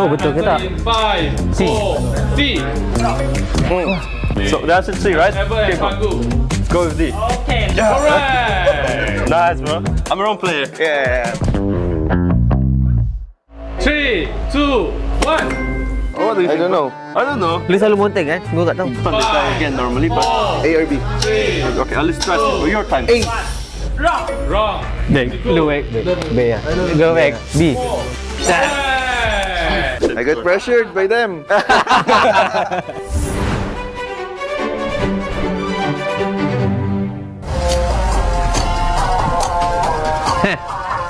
Oh, betul ke tak? 5, 4, 3. So that's it, C, right? Never Okay, and one go. go with D. Okay. Correct. Nice, bro. I'm a wrong player. Yeah. 3, 2, 1. Oh, what do you I think? don't know. I don't know. Lu selalu monting kan? Gua tak tahu. Fun to try again normally, but A or B? 3. okay, I'll try. Your time. A. Wrong. Dek, lu baik. B ya. Go back. B. Correct. I got pressured by them.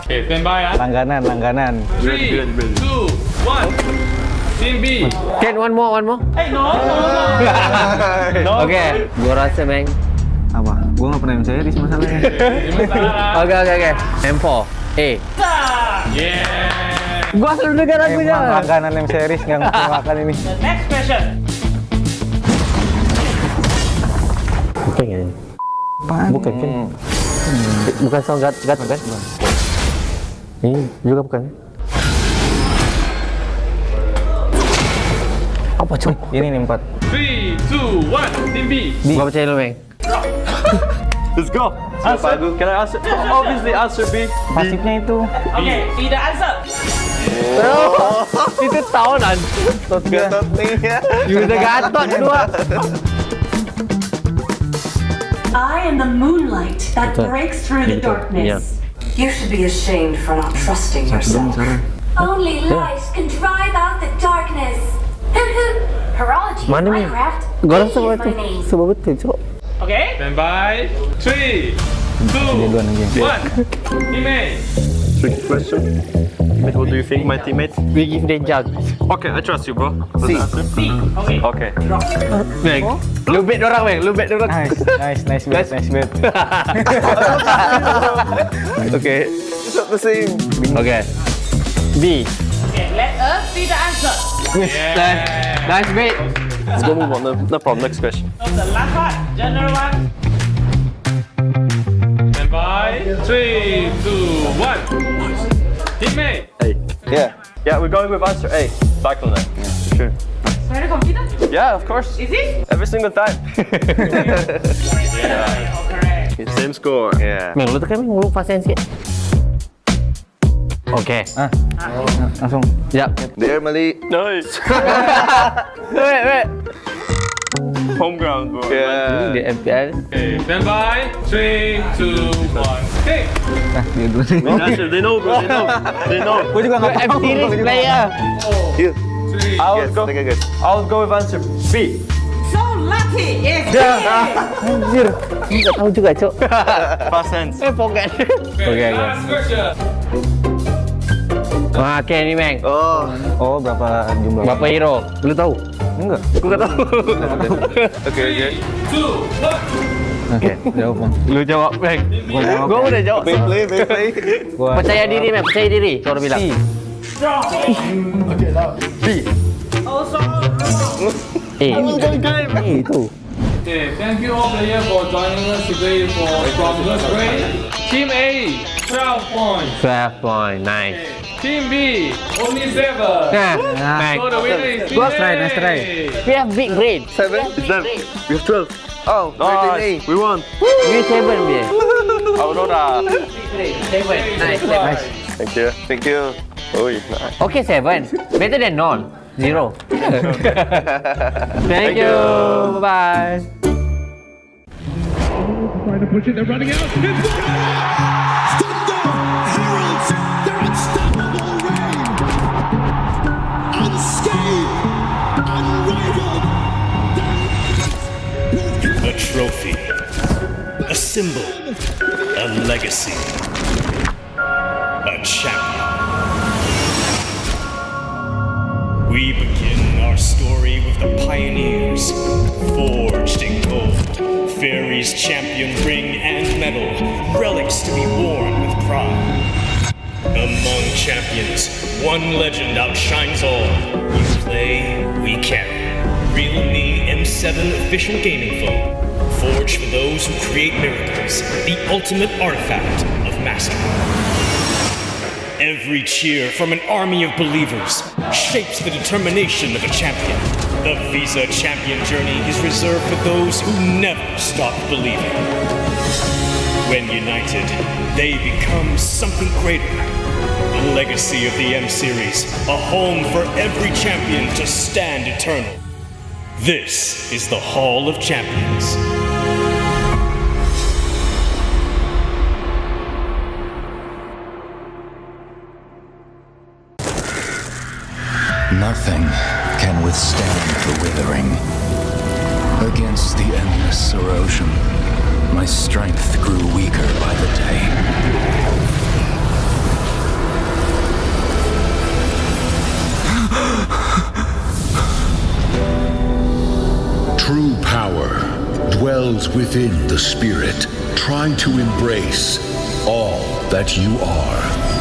Okay, stand by. Langganan. 3, 2, 1. Team B. Ken, one more. Hey, no. Okay, gua rasa bang. Apa? Gua nggak pernah MC di masalahnya. Okay. M4. A. Yeah. Gua selalu dengar lagunya. Emang langganan M series nggak ngerti makan ini. The next question. Bukan kan? Bukan kan? Bukan sound gat kan? Ini juga bukan. Apa cuy? Ini nih 4. 3, 2, 1. Team B. Gua percaya lu, Bang. Let's go. Answer. Can I answer? Obviously, answer B. Pasifnya itu. Okay, see the answer. Itu tahunan. Gatot nih ya. Udah gatot dua. I am the moonlight that breaks through the darkness. You should be ashamed for not trusting yourself. Only light can drive out the darkness. Horology Mana ni? Minecraft. Gua rasa is my betul. name. Sebab betul, cok. Okay. Stand by. 3, 2, 1. Team A. Tricky question. Mate, what do you think, my teammate? We give them jug. Okay, I trust you, bro. What's the answer? C. Okay. Okay. Bang. Lu bet dorang, Bang. Lu bet dorang. Nice bet. Okay. It's not the same. Okay. B. Okay, let us see the answer. Nice bet. Let's go move on. No problem. Next question. So the last one, general one. Stand by. 3, 2, 1. Team A. A. Yeah. Yeah, we're going with answer A. Cycle net. Sure. Very confident. Yeah, of course. Is it? Every single time. Correct. Same score. Yeah. Bang, lu tekan, Bang. Lu pasen sikit. Okay. Langsung. Yap. There, Mali. Nice. Wait. Home ground, bro. Yeah. Di MPL. Okay, stand by. 3, 2, 1. Okay. Dia dulu nih. Answer. They know, bro. They know. Gua juga nggak tahu. series player. You. 3. I'll go. Take a guess. I'll go with answer B. So lucky. Yes. Anjir. Enggak tahu juga, cok. Past tense. Forget. Okay, last question. Wah, okay ni, Bang. Oh. Berapa jumlah? Berapa hero? Lu tahu? Enggak. Aku enggak tahu. Okay. 3, 2, 1. Oke, jawab Bang. Lu jawab, Bang. Gua udah jawab. Play. Gua Percaya diri, Bang. Percaya diri. Cara bilang. B. Also. Itu. Okay, thank you all players for joining us today for strongest grade. Team A, 12 points. 12 point. Nice. Team B, only 7. Nah, So the winner is Team Nice try, A. nice try. we have big grade. 7? Is that? We have 12. Oh, we're in Nice. We won. We 7 dia. Aurora. 7. Nice. Thank you. Oh, nice. Okay, 7. Better than none. 0. Thank you. Bye. Trying to push it, they're running out. Heralds their unstoppable reign. Unscathed, unrivaled. A trophy, a symbol, a legacy, a champion. We begin our story with the pioneers, forged in gold, Fairy's champion ring and medal, relics to be worn with pride. Among champions, one legend outshines all. You play, we carry. Realme M7 official gaming phone, forged for those who create miracles, the ultimate artifact of mastery. Every cheer from an army of believers shapes the determination of a champion. The Visa Champion journey is reserved for those who never stop believing. When united, they become something greater. The legacy of the M Series, a home for every champion to stand eternal. This is the Hall of Champions. Nothing can withstand the withering. Against the endless erosion, my strength grew weaker by the day. True power dwells within the spirit. Try to embrace all that you are.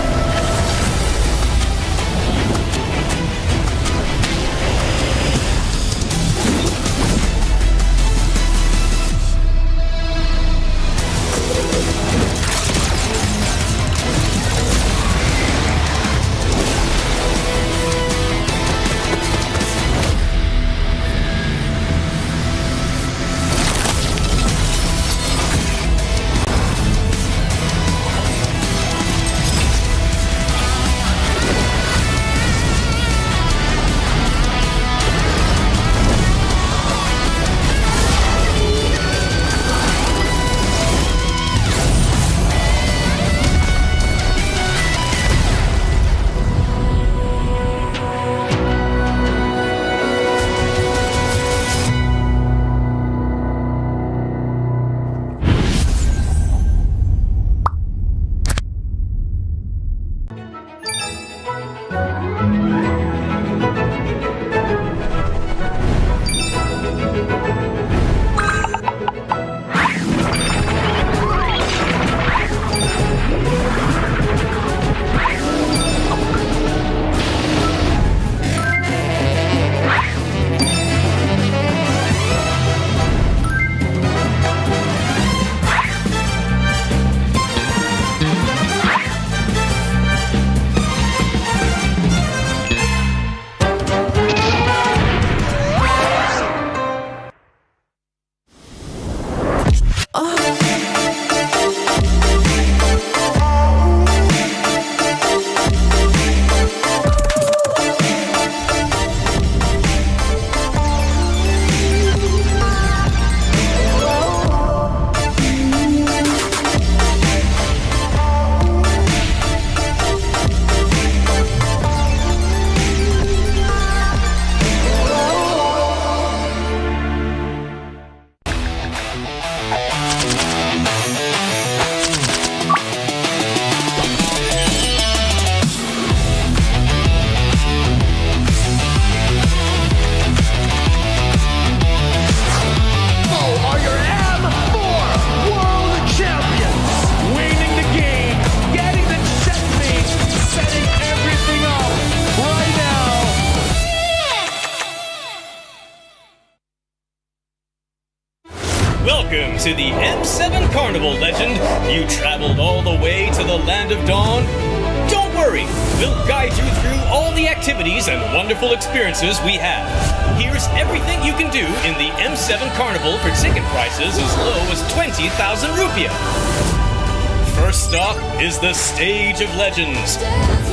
Welcome to the M7 Carnival, legend. You traveled all the way to the land of dawn? Don't worry, we'll guide you through all the activities and wonderful experiences we have. Here's everything you can do in the M7 Carnival for ticket prices as low as 20,000 rupiah. First stop is the Stage of Legends,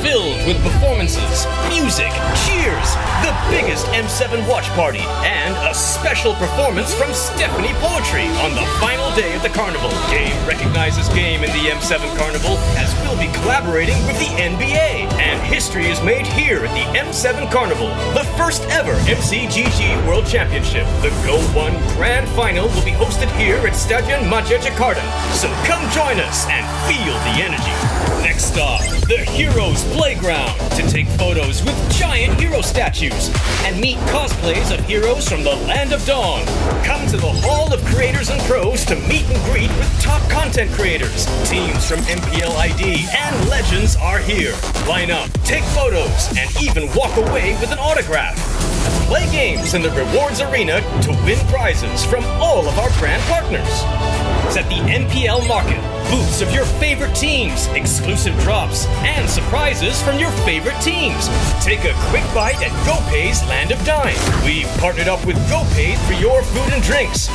filled with performances, music, cheers, the biggest M7 watch party, and a special performance from Stephanie Poetry on the final day of the carnival. Game recognizes game in the M7 Carnival, as we'll be collaborating with the NBA, and history is made here at the M7 Carnival, the first ever MCGG World Championship. The Go 1 Grand Final will be hosted here at Stadion Maja Jakarta, so come join us and feel the energy. Next stop, the Heroes Playground, to take photos with giant hero statues and meet cosplays of heroes from the Land of Dawn. Come to the Hall of Creators and Pros to meet and greet with top content creators. Teams from MPL ID and Legends are here. Line up, take photos, and even walk away with an autograph. play games in the rewards arena to win prizes from all of our brand partners. At the NPL market, booths of your favorite teams, exclusive drops, and surprises from your favorite teams. Take a quick bite at GoPay's Land of Dime. We've partnered up with GoPay for your food and drinks.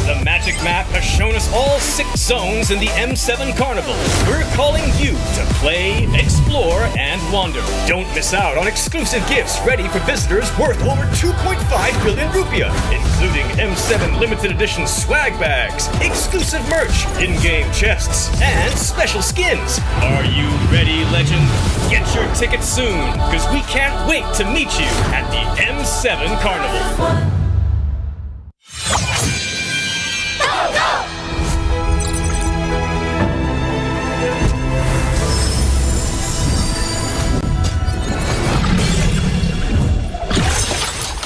The magic map has shown us all 6 zones in the M7 Carnival. We're calling you to play, explore, and wander. Don't miss out on exclusive gifts ready for visitors worth over 2.5 billion rupiah, including M7 limited edition swag bags, exclusive merch, in-game chests, and special skins. Are you ready, legend? Get your tickets soon, because we can't wait to meet you at the M7 Carnival.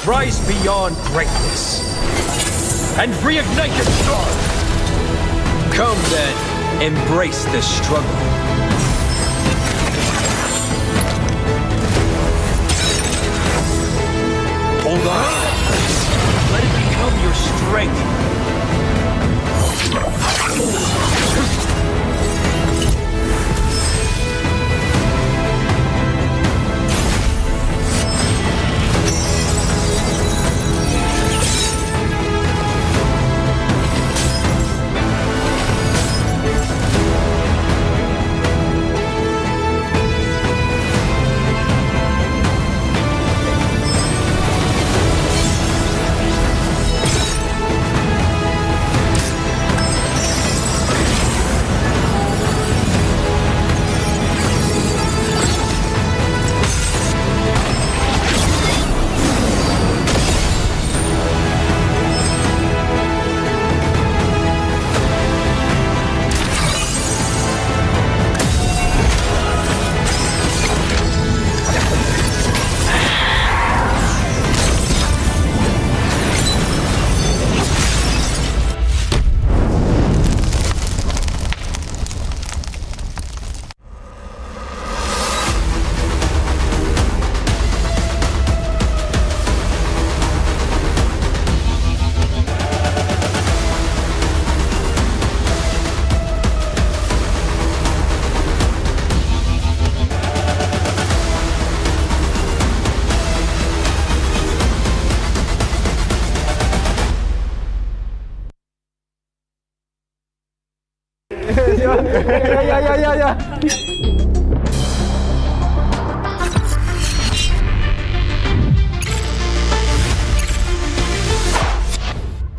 Rise beyond greatness and reignite your star. Come then, embrace the struggle. Hold on. Let it become your strength.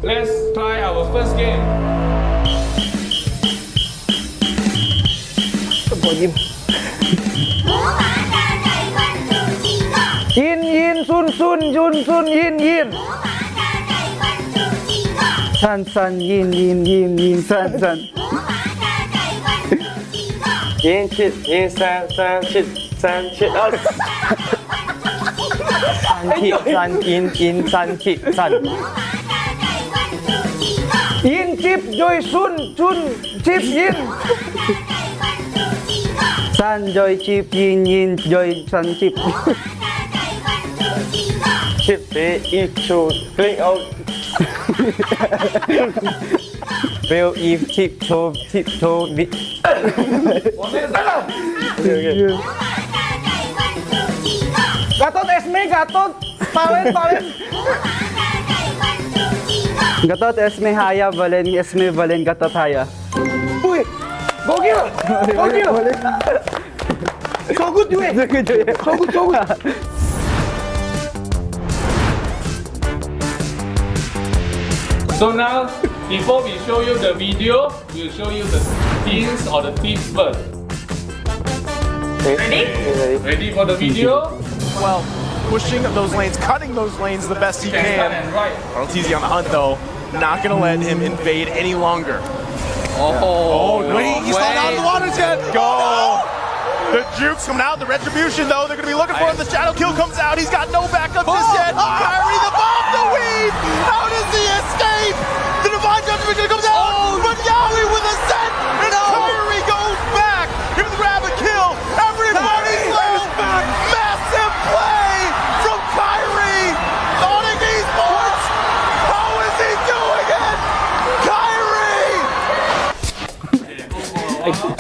Let's try our first game. Yin yin sun sun yun sun yin yin. San san yin yin yin yin san san. Yin chit, yin san, san chit, san chit. San chit san yin yin san chit san. Yin chip joy sun sun chip yin. San joy chip yin yin joy san chip. Chip thế ít chu, click out. Will if chip toe bị. Gatot Esme, Gatot. Palen. Gatot Esme Haya Valen Esme Valen Gatot Haya. Ui, gokil. So good, dude. So good. So now, before we show you the video, we'll show you the things or the tips first. Ready? Ready for the video? Well, pushing those lanes, cutting those lanes the best he can. Right. RLTZ on the hunt though, not gonna let him invade any longer. Oh, wait, he's falling out of the water jet. Go. The jukes coming out, the retribution though, they're gonna be looking for him. The shadow kill comes out, he's got no backup just yet. Kyrie the bomb, the weave. How does he escape? The divine judgment comes out, but Yaoi with a set, and Kyrie goes back. Gonna grab a kill. Everybody's low. Massive play from Kyrie.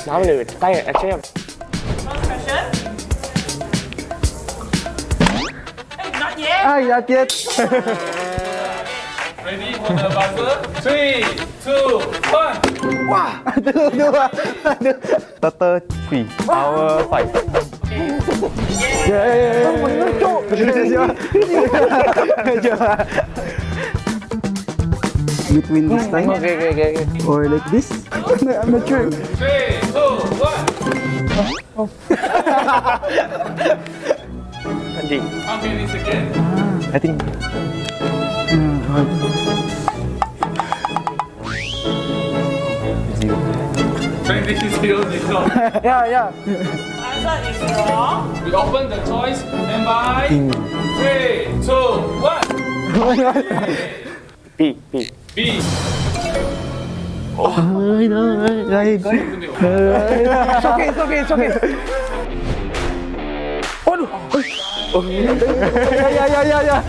น้ำเลยใต้แอชเชม Not yet. Ay, not yet. Ready for the buzzer? 3, 2, 1. Wow. Tata 3. Our 5. Yeah. Between this time? Okay. Or like this? I'm not sure. 3, 2, 1. Anjing. How many seconds? I think. 20, 0. Yeah. Answer is wrong. We open the choice and by 3, 2, 1. B. B. It's okay. Yeah.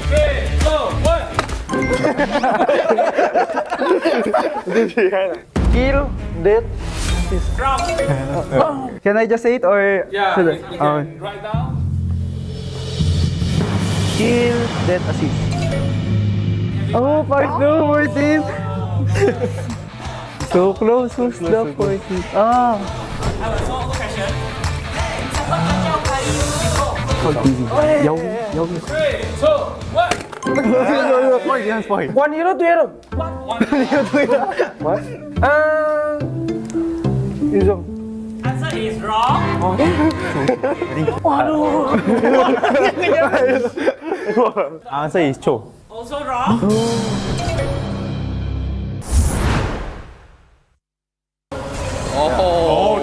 3, 2, 1. Kill, death. Can I just say it or? Yeah, should I? you can write down. Kill, death, assist. Oh, part 2, 14. So close, so slow, 14. Ah. Question. Dấu. 3, 2, 1. 1 hero, 2 hero. What? Answer is wrong. Answer is Cho. Also wrong.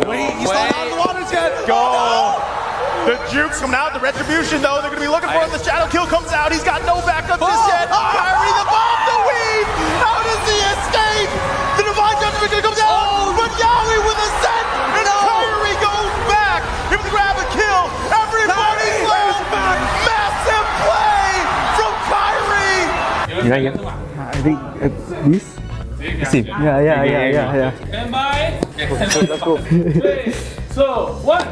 Wait, he's not out of the water yet. Go. The jukes coming out. The retribution, though, they're going to be looking for him. The shadow kill comes out. He's got no backup just yet. Kyrie, the bomb, the weave. How does he escape? The divine judgment comes out. But Yowie with a set. And Kyrie goes back. He was grab a kill. Everybody's left. Massive play from Kyrie. I think this. See. Yeah. And by 3, 2, 1.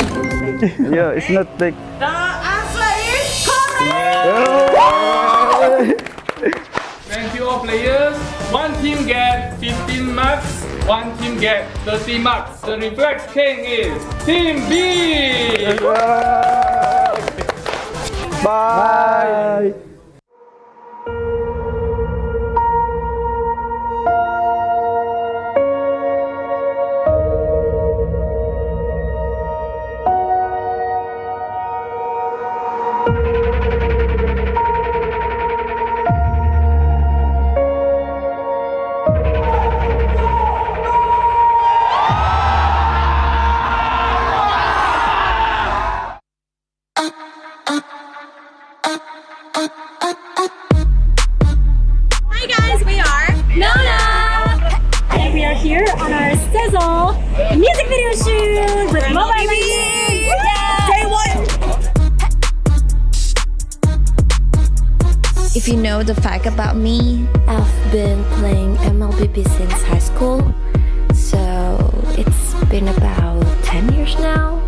Yeah, it's not like. The answer is correct. Thank you all players. One team get 15 marks, one team get 30 marks. The reflex king is Team B. Bye. Hi guys, we are Nona! And we are here on our Sizzle music video shoot with MLBB! Day 1! If you know the fact about me, I've been playing MLBB since high school. So it's been about 10 years now.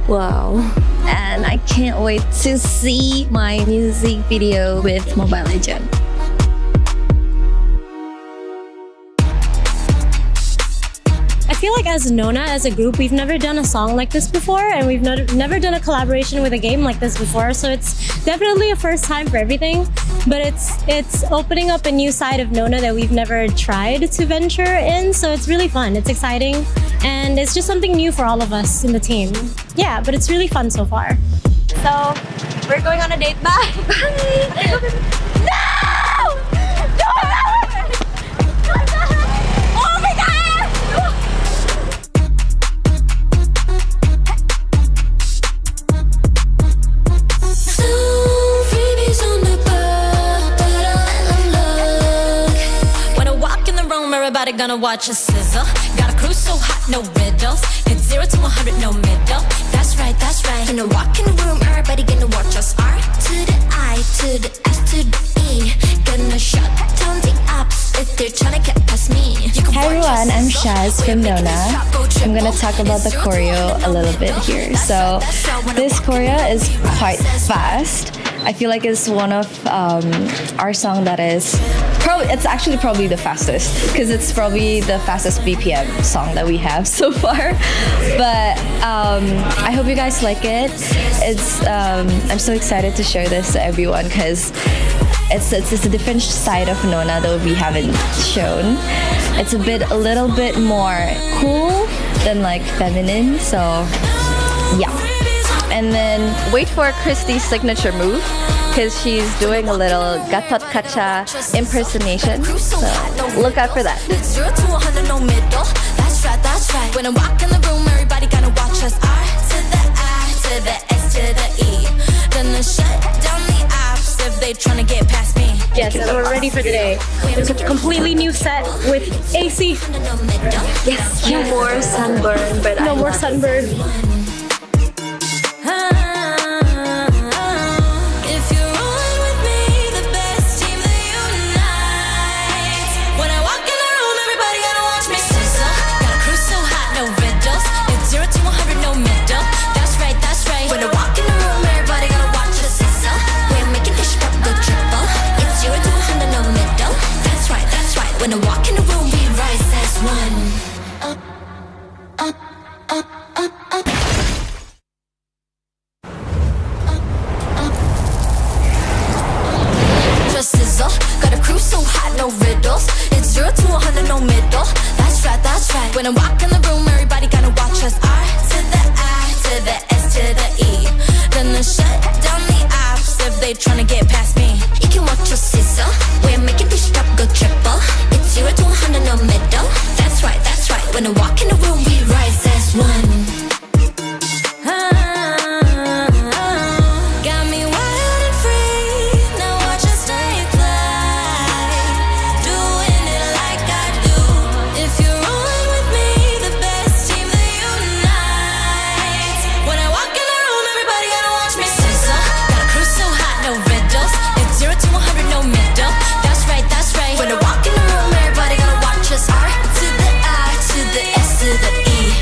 Wow. And I can't wait to see my music video with Mobile Legends. I feel like as Nona, as a group, we've never done a song like this before, and we've never done a collaboration with a game like this before, so it's definitely a first time for everything, but it's opening up a new side of Nona that we've never tried to venture in, so it's really fun, it's exciting, and it's just something new for all of us in the team. Yeah, but it's really fun so far. So, we're going on a date. Bye! Bye! No! Oh my god! Freebies on the bar, but I let them look. When I walk in the room, everybody gonna watch a sizzle. Got a crew so hot, no riddles. It's 0 to 100, no middle. That's right, that's right. When I walk in the room, everybody gonna watch us. R to the I, to the S, to the E. Gonna shut down the apps if they're trying to get past me. Hi everyone, everyone, I'm Shaz from Nona. I'm gonna talk about the choreo a little bit here. So this choreo is quite fast. I feel like it's one of our song that is probably the fastest, because it's probably the fastest BPM song that we have so far. But I hope you guys like it. I'm so excited to share this to everyone because it's a different side of Nona that we haven't shown. It's a little bit more cool than like feminine. So yeah. And then wait for Christy's signature move, because she's doing a little Gatot Kaca impersonation. So look out for that. 0 to 100, no middle. That's right. When I walk in the room, everybody gotta watch us. R to the I to the S to the E. Gonna shut down the apps if they tryna get past me. Yes, and we're ready for today. It's a completely new set with AC. Yes, no more sunburn, but no more sunburn. When I walk in the room, we rise as one. Just sizzle, got a crew so hot, no riddles. It's 0 to 100, no middle. That's right. When I walk in the room, everybody gotta watch us. R to the I to the S to the E. Gonna shut down the apps if they tryna get past me. You can watch us sizzle. We're making this drop go triple. 0 to 100, no middle. That's right. When I walk in the room, we rise as one. Got me wild and free. Now watch us stay fly. Doing it like I do. If you're rolling with me, the best team that unites. When I walk in the room, everybody gotta watch me sizzle. Got a crew so hot, no riddles. It's 0 to 100, no middle. That's right. When I walk in the room, everybody gotta watch us. R to the I to the S to the E.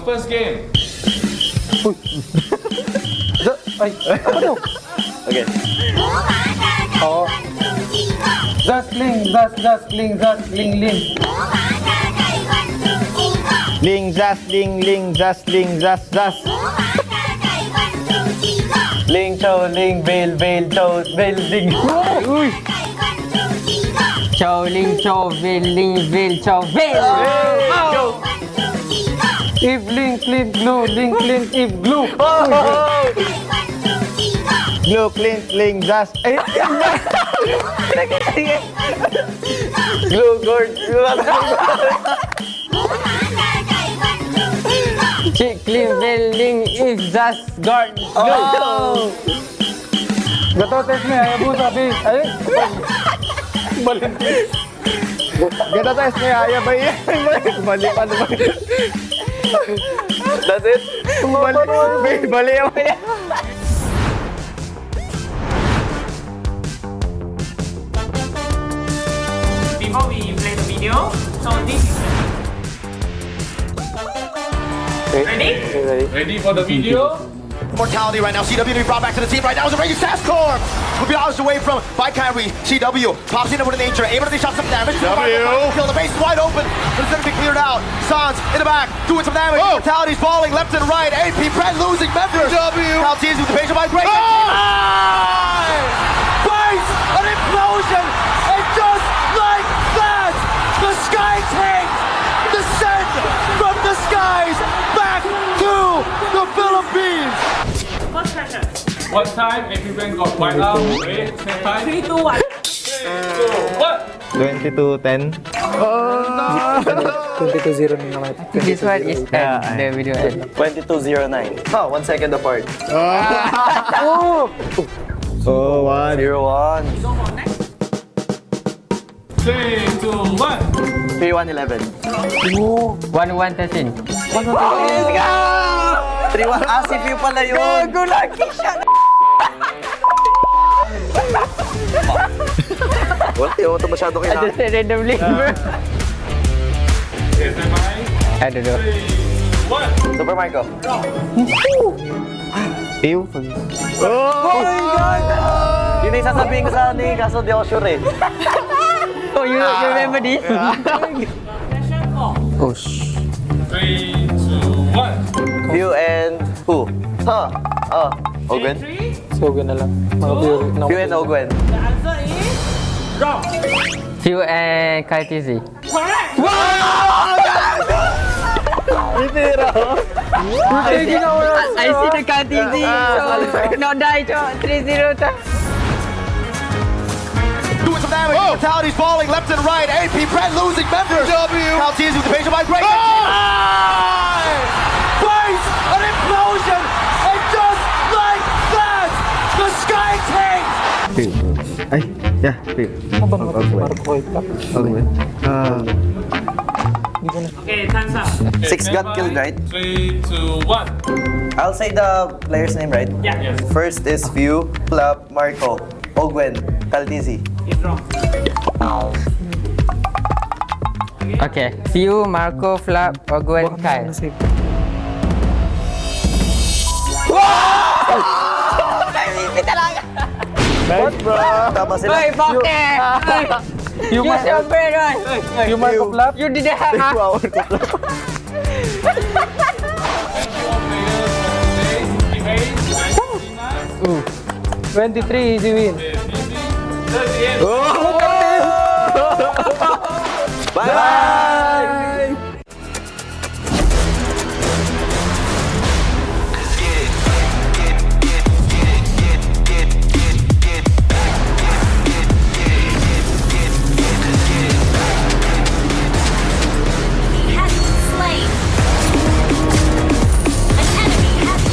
first game. Ay, apa tu? Okay. Oh. Zasling, zasling, zasling, ling. Ling, zas, ling, zas, zas. Ling châu, ling bèl, châu, bèl, ling. Ui. Châu, ling châu, bèl, châu, bèl. If link, clean, glue, link, clean, if glue. Glue, clean, ling, zas. Glue, gourd. Chick, clean, bèl, ling, if, zas, guard, glue. Gatot Esme, ayaw sabi. Ay, balik. Ganda tayo sa kaya ba yan? Bali pa naman. That's it? Bali ako yan. Before we play the video, so this is ready? Ready for the video? Mortality right now. CW to be brought back to the team right now. Is a Raging Sascorp. Will be hours away from by Kyrie. CW pops in over the nature. Able to shot some damage. Kill the base is wide open, but it's going to be cleared out. Sans in the back doing some damage. Mortality's falling left and right. AP Brent losing members. Maltese with the patient by break. Face an implosion, and just like that, the sky tank descend from the skies back to the Philippines. First question. What time everyone got white out? Wait, same time. 3, 2, 1. 3, 2, 1. 22-10. 22-0 na naman. This one is end, the video end. 22-09. Oh, 1 second apart. Oh, 1. 0-1. 3, 2, 1. 3-1-11. 1-1-13. 3-1. Si View pala yun. Go, lucky shot! Wala, yung ito masyado I just said randomly. I don't know. 3, 1. Super Marco. View. Oh my God! Yun yung sasabihin ko sa ni, kaso di ako sure eh. Oh, you remember this? Question 4. Oh, shh. 3, 2, 1. View and who? Ogwen. So, na lang. Mga viewer. View and Ogwen. The answer is wrong. Few and Kaitizi. Correct. I see the Kaitizi. So, no die, 3-0. Doing some damage. Mortality's falling left and right. AP Brent losing members. Maltese with the patient by break. Face an implosion, and just like that, the sky tank. Ay, yeah, View. Ogwen. Okay, time's up. 6 got killed, right? 3, 2, 1. I'll say the player's name, right? Yeah. Yes. First is View, Flap, Marco, Ogwen, Kaltizi. It's wrong. Okay. Few, Marco, Flap, Ogwen, Kyle. What, bro? Tama sila. Hey, Poke! You might your brain, right? You might have laughed. You didn't have Thank you all players. 23, easy win. 38. Bye! He has been slain. An enemy has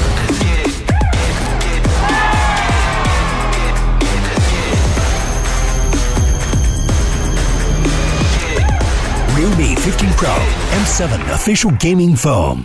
Realme 15 Pro M7 official gaming foam.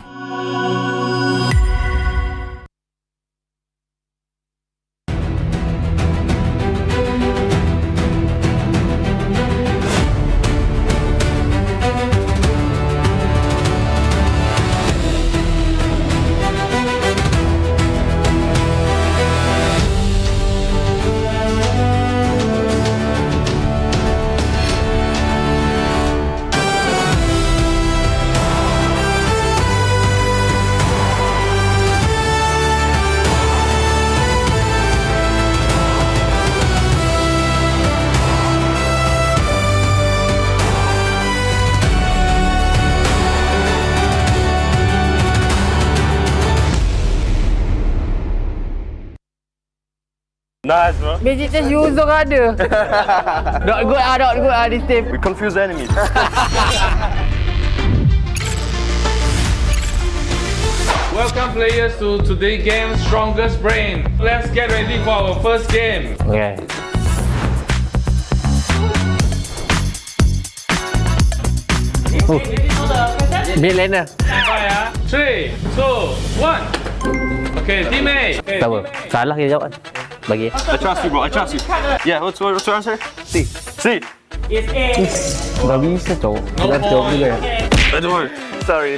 Nice, bro. Magic chest user ada. Not good this team. We confuse the enemies. Welcome players to today's game Strongest Brain. Let's get ready for our first game. Okay. Mid laner. Sampai 3, 2, 1. Okay, team A. Okay, Tak apa. Salah dia jawab. Bagi. I trust you, bro. I trust you. Yeah, what's your answer? C. C. It's A. Tak bisa cowok. Kita jawab juga ya. Don't worry. Sorry.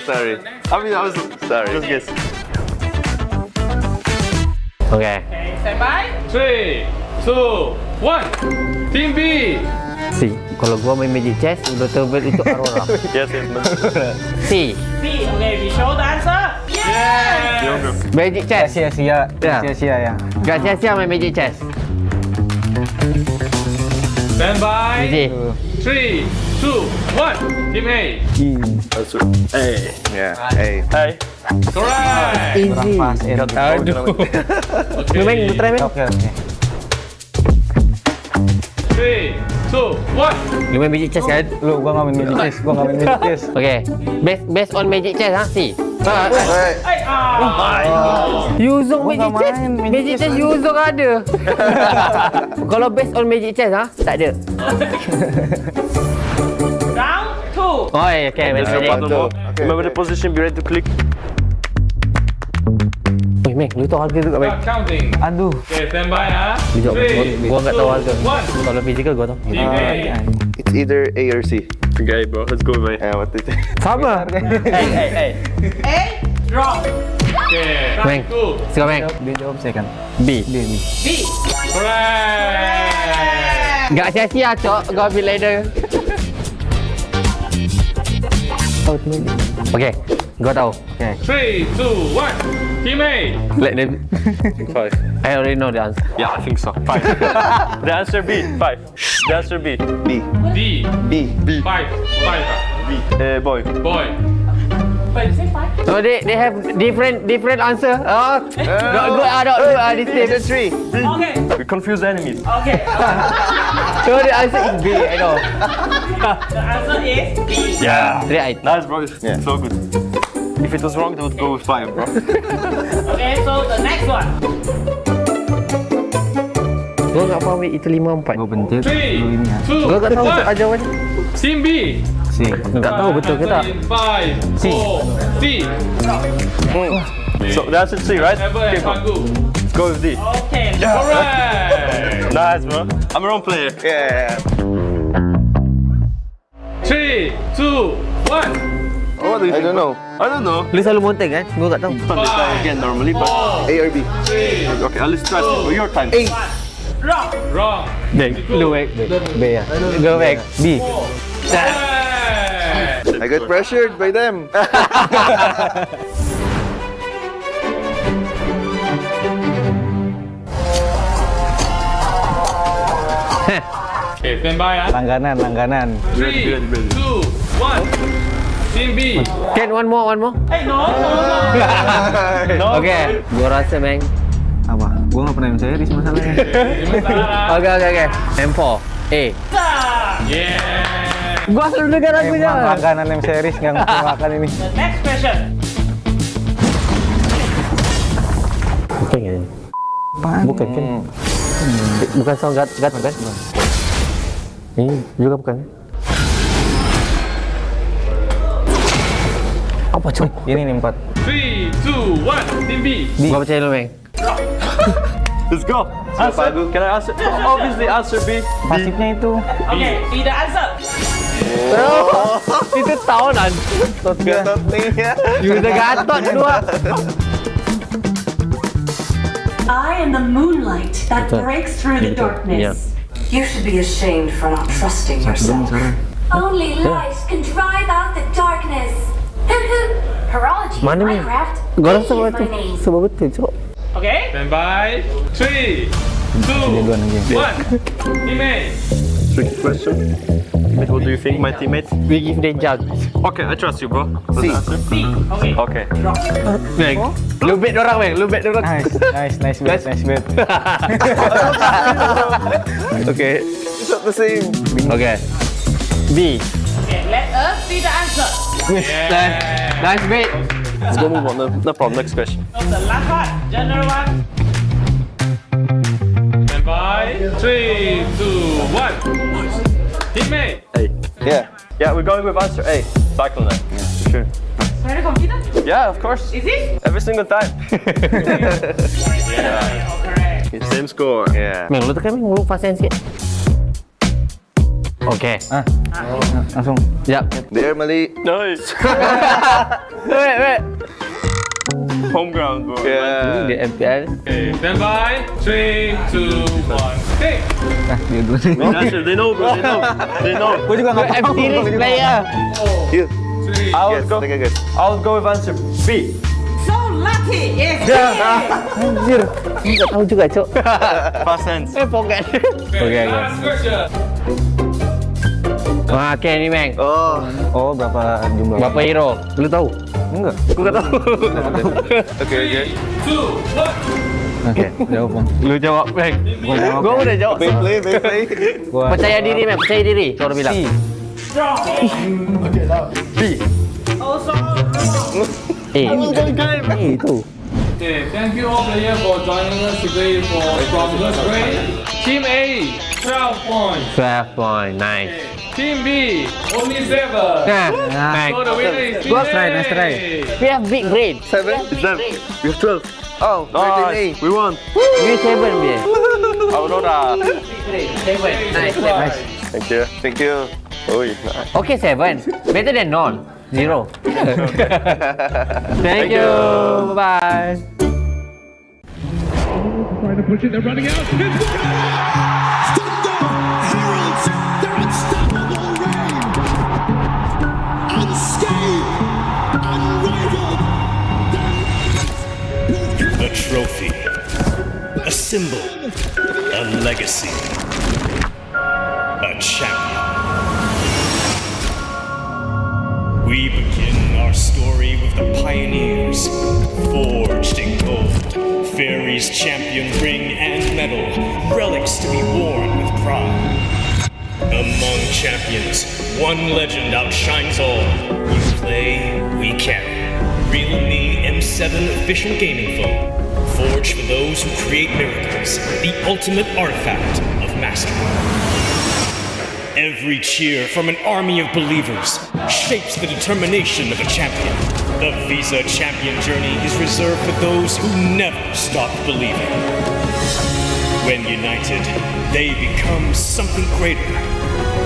I mean, I was sorry. Just guess. Okay. Okay, stand by. 3, 2, 1. Team B. C. Kalau gua main Magic Chess, udah tahu itu Aurora. Yes. C. C. Okay, we show the answer. Yes. Magic Chess. Sia-sia ya. Gak sia-sia main Magic Chess. Stand by. Easy. 3, 2, 1. Team A. A. Yeah. A. Hey. Correct. Easy. Aduh. Lu main, lu try main. Oke. 3, 2, 1. Lu main Magic Chess kan? Gua nggak main Magic Chess. Okay. Based on Magic Chess ha, C. User Magic Chess. Magic Chess user ada. Kalau based on Magic Chess ha, tak ada. Round 2. Oh, okay. Remember the position, be ready to click. Weh, Mek, lu tahu harga tu kat Mek? Start counting. Aduh. Okay, stand by ha. Gua enggak tahu harga. 1. Kalau physical gua tahu. Team A. It's either A or C. Okay, bro. Let's go, man. Yeah, what do you think? Sama. A. Wrong. Okay, Mek. round 2. Siapa Mek? Dia jawab second. B. B. Correct. Enggak sia-sia, Cok. Gua ambil later. Okay. Gua tahu. Okay. 3, 2, 1. Team A. Let them. 5. I already know the answer. Yeah, I think so. 5. The answer B. 5. The answer B. B. D. B. 5. 5. B. Boy. Boy. Wait, you say 5? So they have different answer. Oh, not good. This team. Answer 3. B. Okay. We confuse the enemies. Okay. So the answer is B. I know. The answer is B. Yeah. Right. Nice, bro. Yeah. So good. If it was wrong, they would go with 5, bro. Okay, so the next one. Gua enggak faham itu 5-4. Gua bentuk 3, 2, Gua enggak tahu 1. jawabannya. Team B. C. Enggak tahu betul ke tak? 5, 4, C. So the answer C, right? Ever and Pangu. Let's go with D. Okay. Correct. Nice, bro. I'm a wrong player. Yeah. 3, 2, 1. Oh, I don't know. I don't know. Lu selalu monteng kan? Gua enggak tahu. Let's try again normally, but A or B. 3, Okay, let's try your time. A. Wrong. Wrong. Lu Mek. B ya. Gua Mek. B. Correct. I got pressured by them. Okay, stand by ha. Langganan. 3, 2, 1. Team B. Can one more. Hey, no. Okay. Gua rasa Mek. Apa? Gua nggak pernah series masalahnya. Okay. M4. A. Yeah. Gua selalu dengar lagunya. Emang langganan series nggak ngerti makan ini. The next question. Bukan kan? Bukan kan? Bukan sound gat kan? Ini juga bukan. Apa coy? Ini nih 4. 3, 2, 1. Team B. Gua percaya lu, Mek. Let's go. Answer. Can I answer? Obviously, answer B. Pasifnya itu. Okay, see the answer. Itu tahunan. Gatot nih ya. Udah gatot dua. I am the moonlight that breaks through the darkness. You should be ashamed for not trusting yourself. Only light can drive out the darkness. Horology is Mana my ni? craft. Gua rasa Faith is betul. my name. Sebab betul, Cok. Okay. Stand by. 3, 2, 1. Team A. Tricky question. What do you think, my teammate? We give them jug. Okay, I trust you, bro. What's the answer? Okay. Bang. Lu bet orang, bang. Lu bet orang. Nice bet. Okay. It's not the same. Okay. B. Okay, let us see the answer. Nice bet. Let's go move on. No problem. Next question. So the last one, general one. Stand by. 3, 2, 1. Teammate. A. Yeah. Yeah, we're going with answer A. Cyclone. Yeah, for sure. Very confident? Yeah, of course. Is it? Every single time. Correct. Same score. Yeah. Meng, lu tekan, Meng. Lu fasten sikit. Okay. Langsung. Yep. There, Malik. Nice. Wait. Home ground, bro. Yeah. Di MPL. Okay, stand by. 3, 2, 1. Take. They know, bro. They know. Gue juga nggak tahu. MPL player. Here. 3. I'll go with answer B. So lucky. Yes. Anjir. Nggak tahu juga, Cok. Fast hands. Pocket. Okay, last question. Wah, okay ni, Meng. Oh, berapa jumlah? Berapa hero? Lu tahu? Enggak. Aku nggak tahu. Okay. 3, 2, 1. Oke, jawab, Bang. Lu jawab, Meng. Gua udah jawab. Play. Percaya diri, Meng. Percaya diri. Kau udah bilang. B. Also Itu. Okay, thank you all players for joining us today from first grade. Team A, 12 points. 12 point. Nice. Team B, only 7. Meng. So the winner is Team Nice try. We have big grade. 7? We have 12. Oh, Nice. We won. We 7, dia. Aurora. 7. Nice. Thank you. Oh, nice. Okay, 7. Better than none. 0. Thank you. Bye. Trying to push it, they're running out. A trophy, a symbol, a legacy, a champion. We begin our story with the pioneers, forged in gold, Fairy's champion ring and medal, relics to be worn with pride. Among champions, one legend outshines all. We play, we carry. Realme M7 official gaming phone, forged for those who create miracles, the ultimate artifact of mastery. Every cheer from an army of believers shapes the determination of a champion. The Visa champion journey is reserved for those who never stop believing. When united, they become something greater.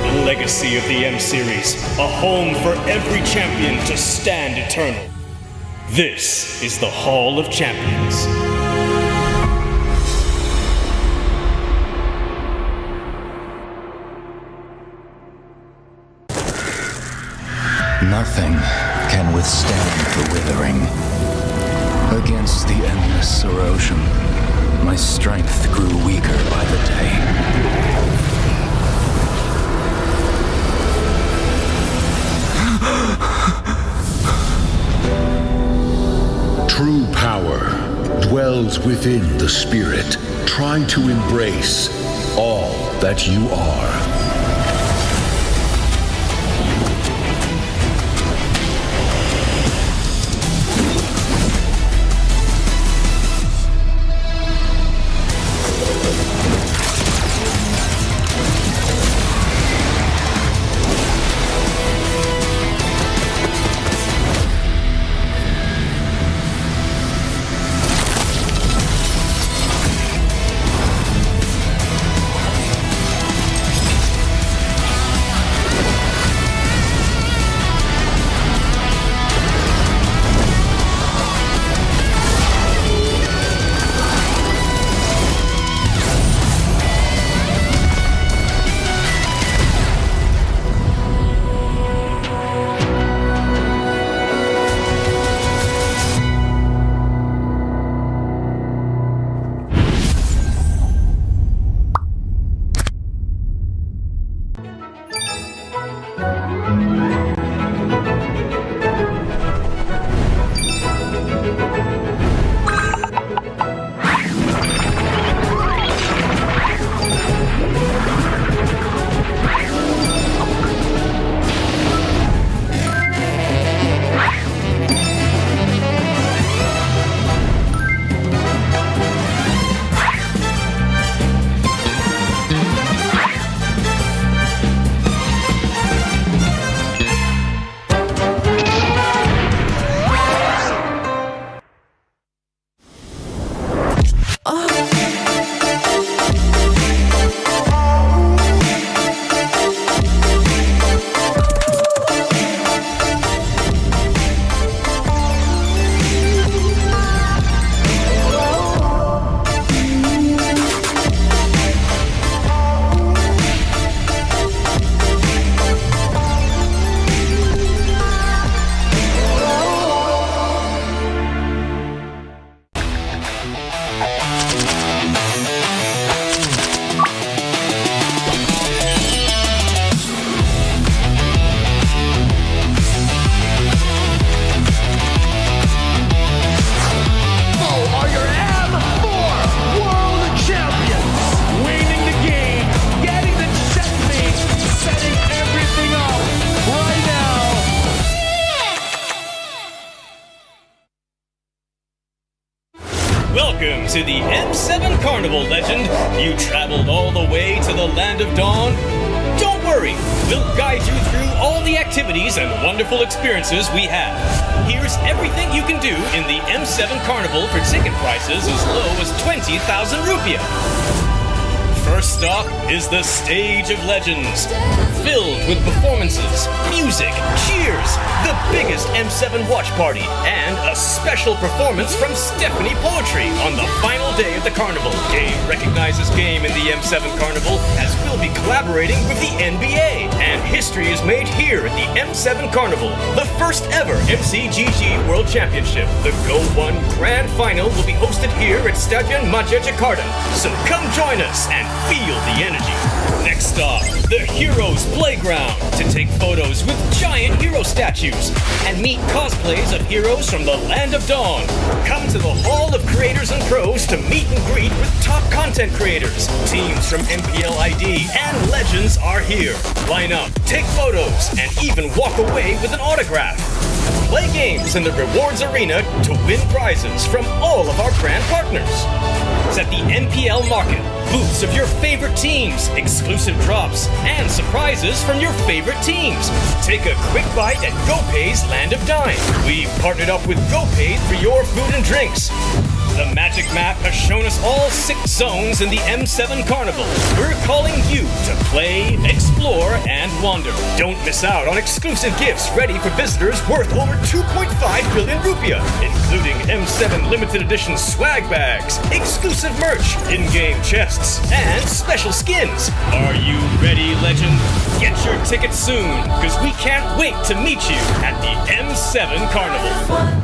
The legacy of the M Series, a home for every champion to stand eternal. This is the Hall of Champions. Nothing can withstand the withering. Against the endless erosion, my strength grew weaker by the day. True power dwells within the spirit. Try to embrace all that you are. Welcome to the M7 Carnival, legend. You traveled all the way to the land of dawn. Don't worry, we'll guide you through all the activities and wonderful experiences we have. Here's everything you can do in the M7 Carnival for ticket prices as low as 20,000 rupiah. First stop is the Stage of Legends, filled with performances, music, cheers, the biggest M7 watch party, and a special performance from Stephanie Poetry on the final day of the carnival. Game recognizes game in the M7 Carnival, as we'll be collaborating with the NBA, and history is made here at the M7 Carnival, the first ever MCGG World Championship. The Go 1 Grand Final will be hosted here at Stadion Maja Jakarta, so come join us and feel the energy. Next stop, the Heroes Playground, to take photos with giant hero statues and meet cosplays of heroes from the Land of Dawn. Come to the Hall of Creators and Pros to meet and greet with top content creators. Teams from MPL ID and Legends are here. Line up, take photos, and even walk away with an autograph. Play games in the rewards arena to win prizes from all of our brand partners. It's at the NPL Market. Booths of your favorite teams, exclusive drops, and surprises from your favorite teams. Take a quick bite at GoPay's Land of Dine. We've partnered up with GoPay for your food and drinks. The magic map has shown us all 6 zones in the M7 Carnival. We're calling you to play, explore, and wander. Don't miss out on exclusive gifts ready for visitors worth over 2.5 billion rupiah, including M7 limited edition swag bags, exclusive merch, in-game chests, and special skins. Are you ready, legend? Get your tickets soon, because we can't wait to meet you at the M7 Carnival.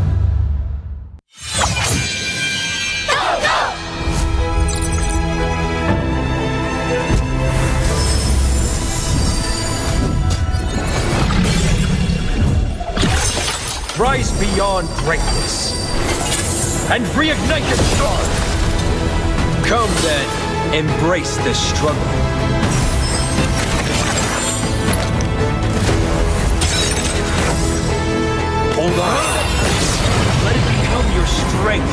Rise beyond greatness and reignite your star. Come then, embrace the struggle. Hold on. Let it become your strength.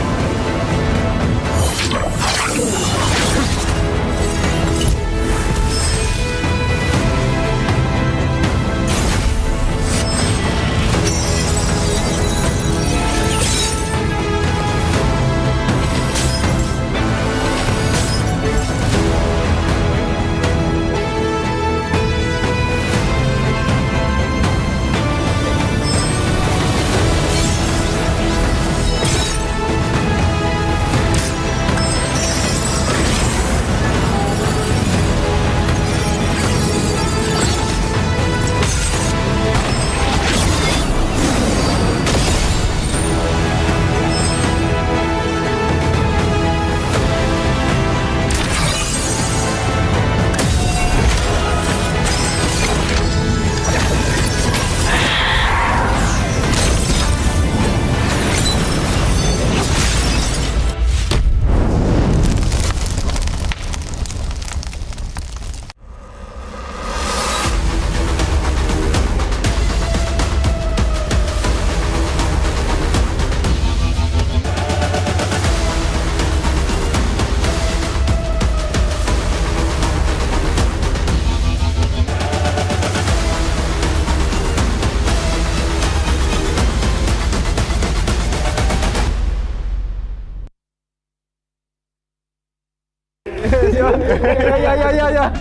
Ya.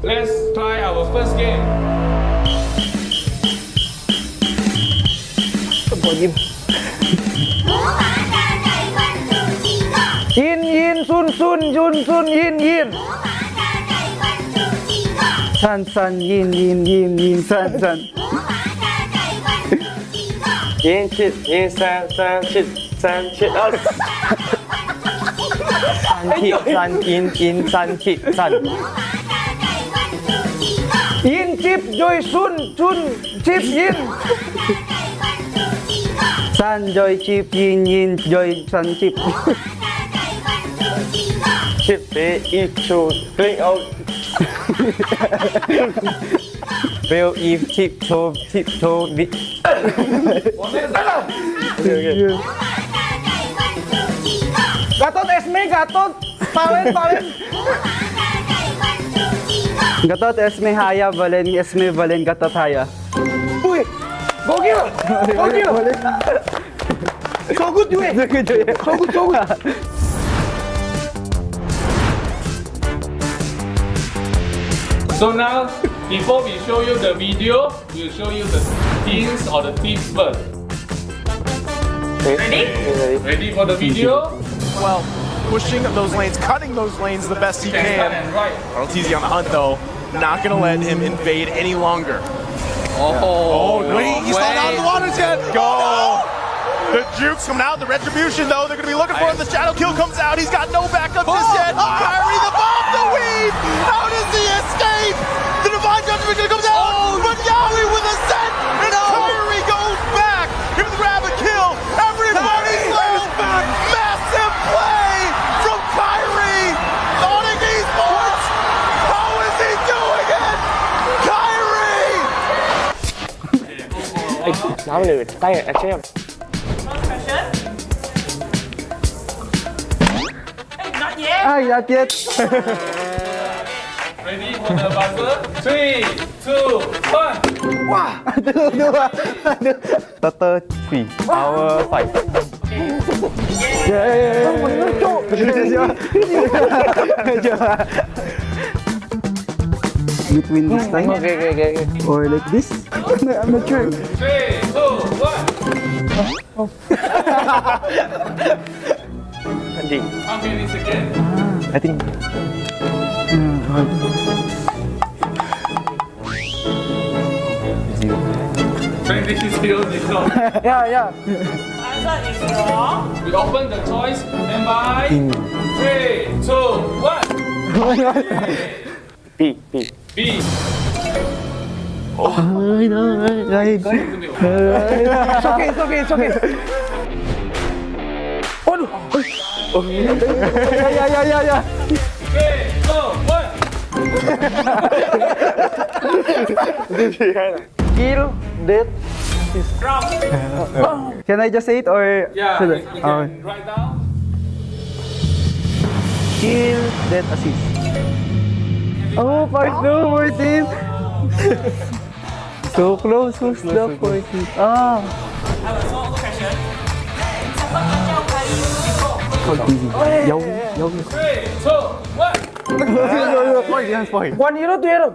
Let's try our first game. Yin, sun, yin. San, yin, san. Yin, chit, yin, san, chit. San, yin, san, chit, san. Yin, chip, joy, sun, chip, yin. San, joy, chip, yin, joy, san, chip. Chip, ichu, bring out. Will if tiptoe the Gatot Esme, Gatot. Palen. Gatot Esme Haya Valen Esme Valen Gatot Haya. Ui, gokil. So good you. So good. So now, before we show you the video, we'll show you the hints or the tips first. Ready? Ready for the video? Well, pushing those lanes, cutting those lanes the best he can. Right. ROTZ on the hunt though, not gonna let him invade any longer. Oh, wait, he's not out of the water jet. Go. The jukes coming out, the retribution though, they're gonna be looking for him. The shadow kill comes out, he's got no backup just yet. Kyrie the bomb, the weave. How does he escape? The divine judgment comes out, but Yaoi with a set, and Kyrie goes back. Give the grab and kill. Everybody's back. Massive play from Kyrie. Onyx Esports. How is he doing it? Kyrie. Nói một lượt tay ở xem. Not yet. Ai đã chết. Ready for the buzzer? 3, 2, 1. Wow. Tutter 3 hour 5. Between this time or like this? I'm not sure. 3, 2, 1. How many seconds? I think. Yeah. Answer is wrong. We open the choice and by 3, 2, 1. B. B. It's okay. Yeah. 3, 2, 1. Kill, death. Wrong. Can I just say it or? Yeah, should you I? can write down. Kill, death, assist. Oh, part 2, 14. So close, who's the 14? Ah. I have a small question. Dấu. 3, 2, 1. 1 hero, 2 hero.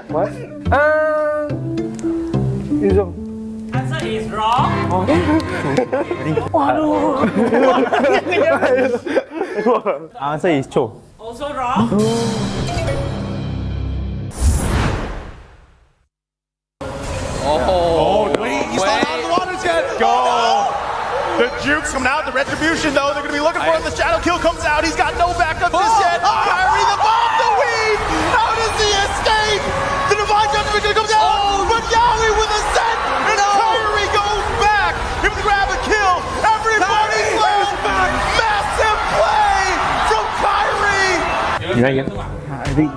What? Answer is wrong. Answer is true. Also wrong. Wait, he's not out of the water jet. Go. The jukes coming out, the retribution though, they're gonna be looking for him. The shadow kill comes out, he's got no backup just yet. Kyrie the bomb, the weave. How does he escape? The divine judgment comes out, but Yaoi with a set, and Kyrie goes back. Give the grab and kill. Everybody's back. Massive play from Kyrie. I think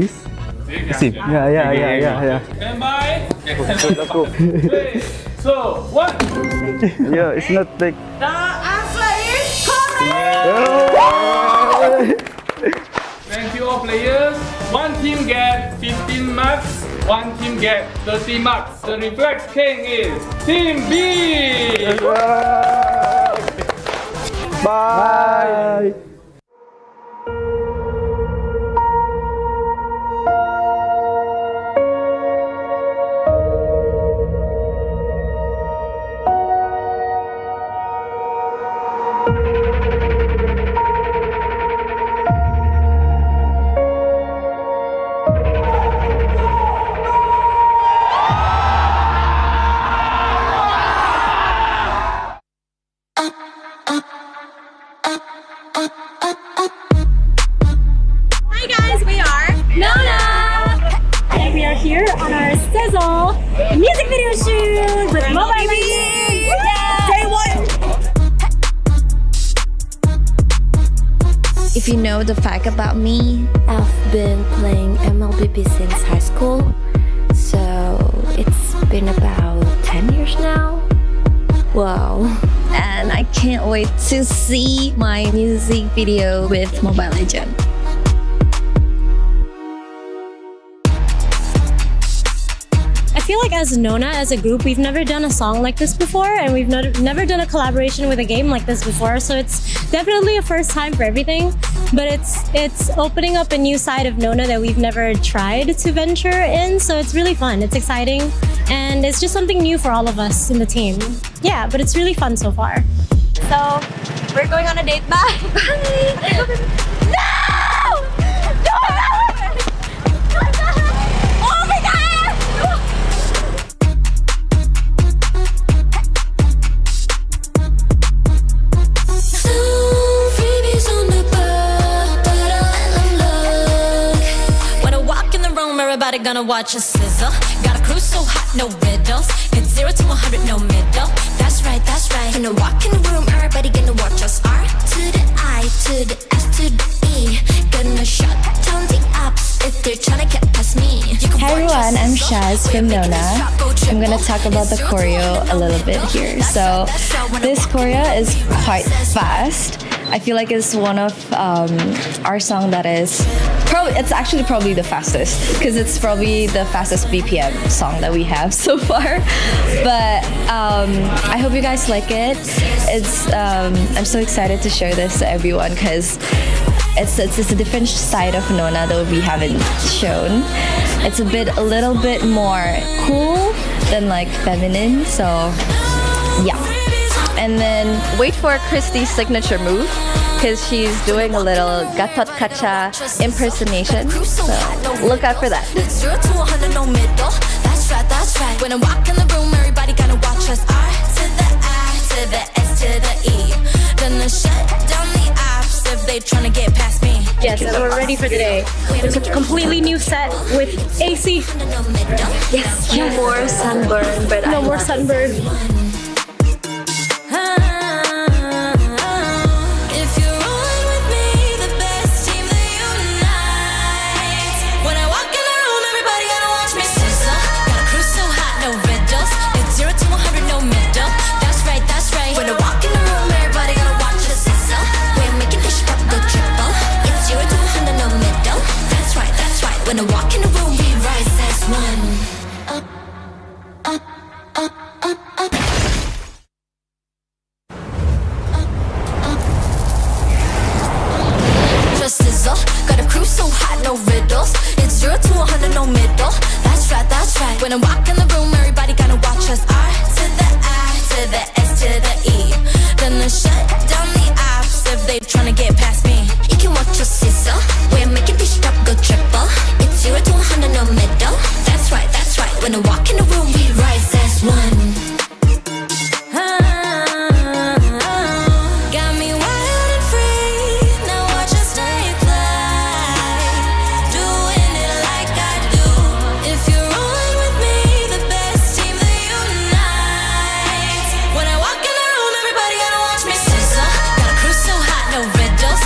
this. See. Yeah. And by 3, 2, 1. Yeah, it's not like. The answer is correct. Thank you all players. One team get 15 marks, one team get 30 marks. The reflex king is Team B. Bye. Here on our Sizzle music video shoot with MLBB. Day one. If If you know the fact about me, I've been playing MLBB since high school. So it's been about 10 years now. Wow. And I can't wait to see my music video with Mobile Legends. I feel like as Nona, as a group, we've never done a song like this before, and we've never done a collaboration with a game like this before, so it's definitely a first time for everything, but it's opening up a new side of Nona that we've never tried to venture in, so it's really fun, it's exciting, and it's just something new for all of us in the team. Yeah, but it's really fun so far. So, we're going on a date. Bye! Bye! No! Don't do it! Oh my god! Everybody gonna watch us sizzle. Got a crew so hot, no riddles. It's 0 to 100, no middle. That's right, that's right. When I walk in the room, everybody gonna watch us. R to the I, to the S, to the E. Gonna shut down the apps if they're trying to get past me. Hi everyone, I'm Shaz from Nona. I'm gonna talk about the choreo a little bit here. So this choreo is quite fast. I feel like it's one of our song that is it's actually probably the fastest, because it's probably the fastest BPM song that we have so far. But I hope you guys like it. I'm so excited to share this to everyone, because it's a different side of Nona that we haven't shown. It's a little bit more cool than like feminine, so yeah. And then wait for Christy's signature move, because she's doing a little Gatot Kaca impersonation. So look out for that. 0 to 100, no middle. That's right, that's right. When I walk in the room, everybody gonna watch us. R to the I, to the S, to the E. Gonna shut down the apps if they tryna get past me. Yes, and we're ready for today. It's a completely new set with AC. Yes, no more sunburn, but no more sunburn. When I walk in the room, we rise as one. Up, up, up, up, up. Just sizzle, got a crew so hot, no riddles. It's 0 to 100, no middle. That's right, that's right. When I walk in the room, everybody gonna watch us. R to the I, to the S, to the E. Gonna shut down the apps if they tryna get past me. You can watch us sizzle. We're making this drop go triple. 0 to 100, no middle. That's right, that's right. When I walk in the room, we rise as one. Got me wild and free. Now watch us stay fly. Doing it like I do. If you're rolling with me, the best team that unites. When I walk in the room, everybody gonna watch me sizzle. Got a crew so hot, no riddles.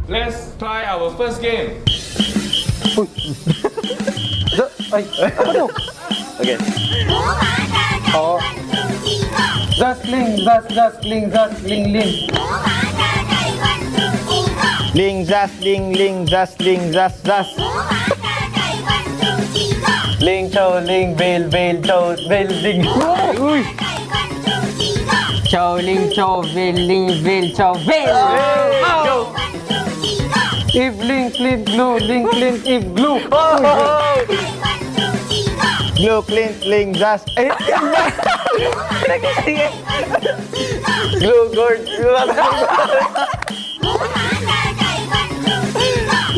Let's try our first game. Ay, apa tu? Okay. Oh. Just ling, just ling, just ling, ling. Ling, just, ling, just, just. Ling chow, ling veil, veil chow, veil ling. Ui. Chow ling chow veil chow veil. If ling, clean, glue, ling, clean, if glue. Glue, clean, ling, just. Glue, gourd,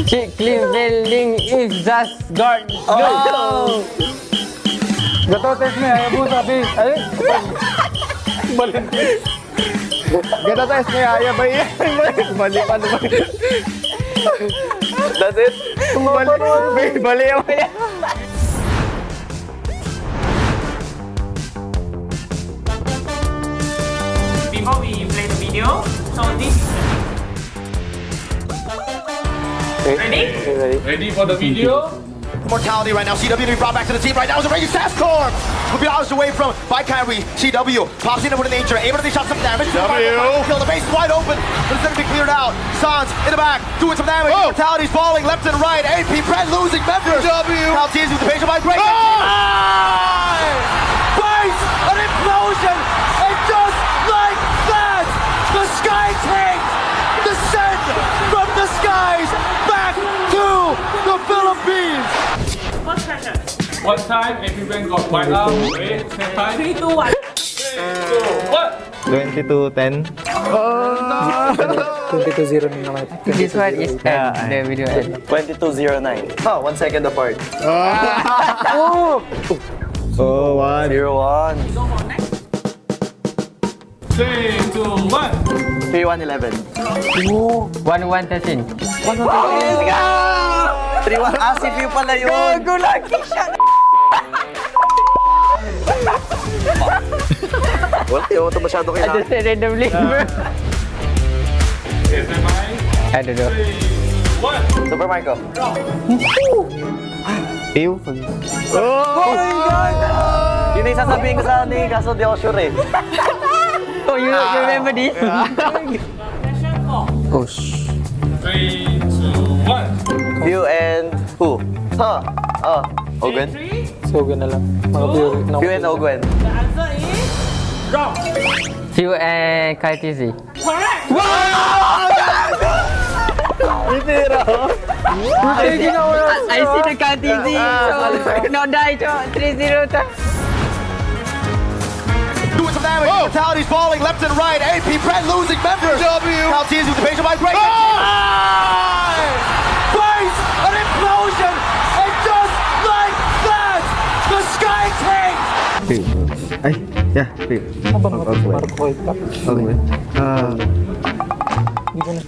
Chick clean veil is just guard. Gato test me, ayaw po sabi. Ay, balik. Ganda tayo sa kaya ba yan? Bali pa naman. That's it? Bali ako yan. Before we play the video, so this is ready? Ready for the video? Mortality right now. CW to be brought back to the team right now. Is a Raging Sandstorm. Will be hours away from by Kyrie. CW pops in with an nature. Able to shot some damage. Kill. The base is wide open. But it's going to be cleared out. Sans in the back. Doing some damage. Mortality's falling left and right. AP Brett losing members. Now teams with the patient by break. Base! An implosion! And just like that, the sky tank descend from the skies back to the Philippines. first question. What time everyone got wiped out? Wait, same time. 3, 2, 1. 22, 22-10. 22-0 na naman. This one is end. The video end. 2209. Oh, 1 second apart. Oh, 1. 0-1. 3, 2, 1. 3-1-11. 1-1-13. 3-1. Ah, si Pew pala yun. Go lucky shot. Wala, yung ito masyado I kailangan. just said randomly. I don't know. 1. Super Marco. Pew. Oh my God! Yun yung sasabihin ko sa ni, kaso di ako sure eh. Oh, you remember this? Oh, 3, 2, 1. Pew and who? Huh? Ogwen? so gano'n na lang. Mga theory. Pew and Ogwen. The answer is wrong. Few and Kaltizi. Correct. I see the Kaltizi. So, no die to 3-0 to. Doing some damage. Mortality's falling left and right. AP Brett losing members. Now teams with the patient by break. Base! An implosion! And just like that, the sky tank! Ay, yeah, Pew. Ogwen.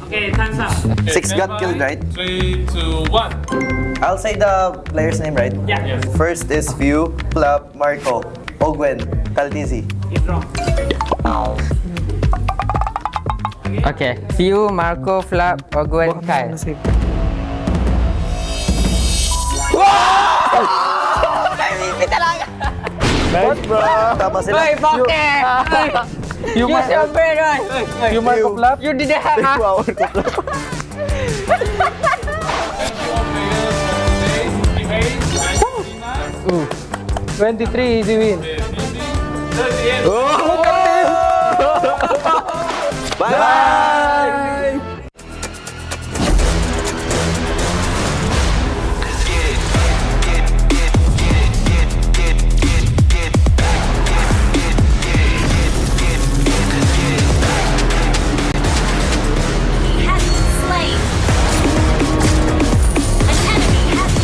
Okay, time's up. 6 got killed, right? 3, 2, 1. I'll say the player's name, right? Yeah. Yes. First is Pew, Flap, Marco, Ogwen, Kaltizi. It's wrong. Okay. Few, Marco, Flap, Ogwen, Kyle. Nice, bro! Tama sila. Hey, Bokeh! Use your brain, right? You Marco Flap? You didn't have Thank you all players for today. Behave. 23, easy win. 38. Bye! He has been slain. An enemy has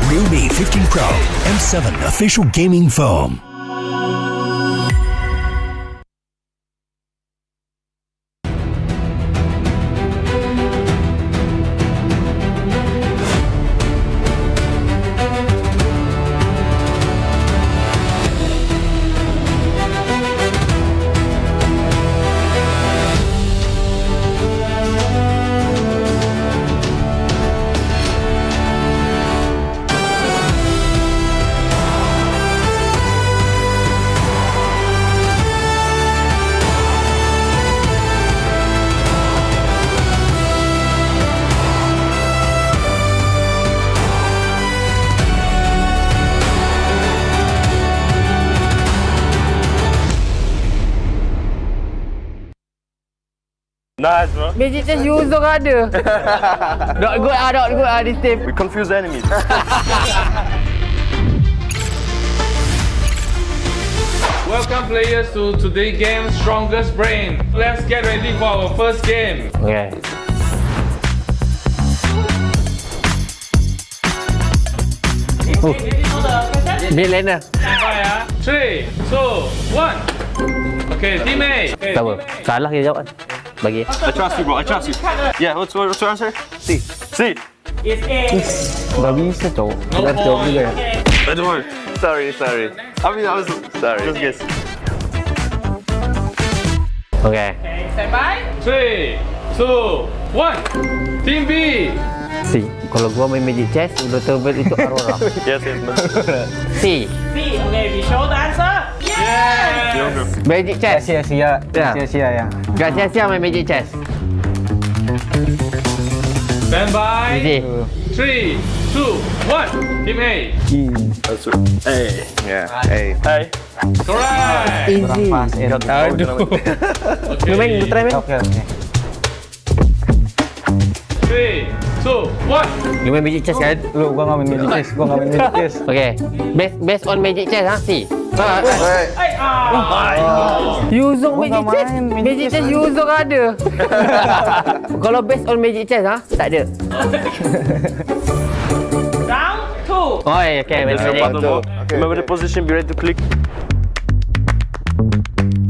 RealMe 15 Pro M7 official gaming foam. Nice, bro. Magic chess user ada. Not good this team. We confuse enemies. Welcome players to today's game Strongest Brain. Let's get ready for our first game. Okay. Biết lên nè. 3, 2, 1. Okay, team A. Okay, Tahu. Salah dia jawab. Bagi. I trust you, bro. I trust you. Yeah, what's your answer? C. C. It's A. Dah bisa cowok. Dah jawab juga ya. Don't worry. Sorry. I mean, I was sorry. Just guess. Okay. Okay, stand by. 3, 2, 1. Team B. C. Kalau gua main Magic Chess udah terbit itu Aurora. Yes. C. C. Okay, we show the answer. Yeah. Magic Chess. Sia-sia. Ya. Sia-sia ya. Gak sia-sia main Magic Chess. Stand by. Easy. 3, 2, 1. Team A. A. Yeah. A. Hey. Correct. Easy. Aduh. Lu main, lu try main. Oke. 3, 2, 1. Lu main Magic Chess kan? Gua nggak main Magic Chess. Okay. Based on Magic Chess ha, C. Hey, User Gua Magic nggak Chess. main Magic Chess user ada. Kalau based on Magic Chess ha, tak ada. Round 2. Oh, okay. Main Magic. Remember the position. Be ready to click.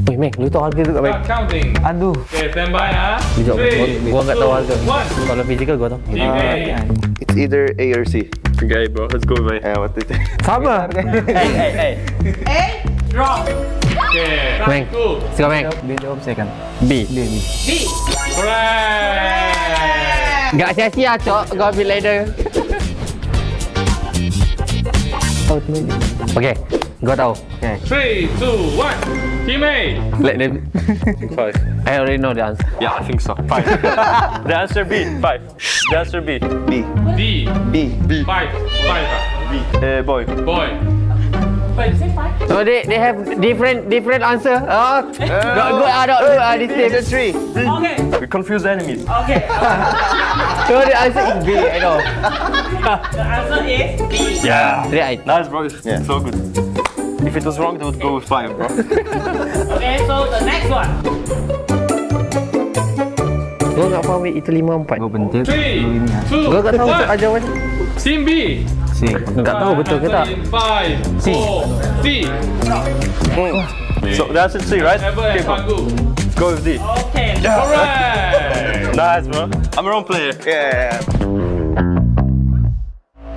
Weh, Mek, lu tahu harga tu kat Start counting. Aduh. Okay, stand by ha. Sekejap, 3, gua enggak tahu harga. 2, 1. Kalau physical gua tahu. Team A. It's either A or C. Okay, bro. Let's go, man. What do you think? Sama. Hey. A. Wrong. Okay. Mek, Round 2. sekarang Mek. Dia jawab second. B. B. Correct. Gak sia-sia, Cok. Gua ambil ladder. Okay, gua tahu. Okay. 3, 2, 1. Team A. Let them. 5. I already know the answer. Yeah, I think so. 5. The answer B. 5. The answer B. B. D. B. 5. 5. Boy. Boy. Wait, you say 5? So they have different answer. Oh, not good. This team. It's 3. Okay. We confuse enemies. Okay. So the answer is B. I know. The answer is B. Yeah. Right. Nice, bro. Yeah. So good. If it was wrong, they would go with 5, bro. Okay, so the next one. Gua nggak faham itu 5-4. Gua benci. 3, 2, Gua nggak tahu 1. jawapan. Team B. C. Nggak tahu betul ke tak? 5, 4, D. So the answer is C, right? Ever Okay, and bro. Pangu. Go with D. Okay. Correct. Nice, bro. I'm a wrong player. Yeah.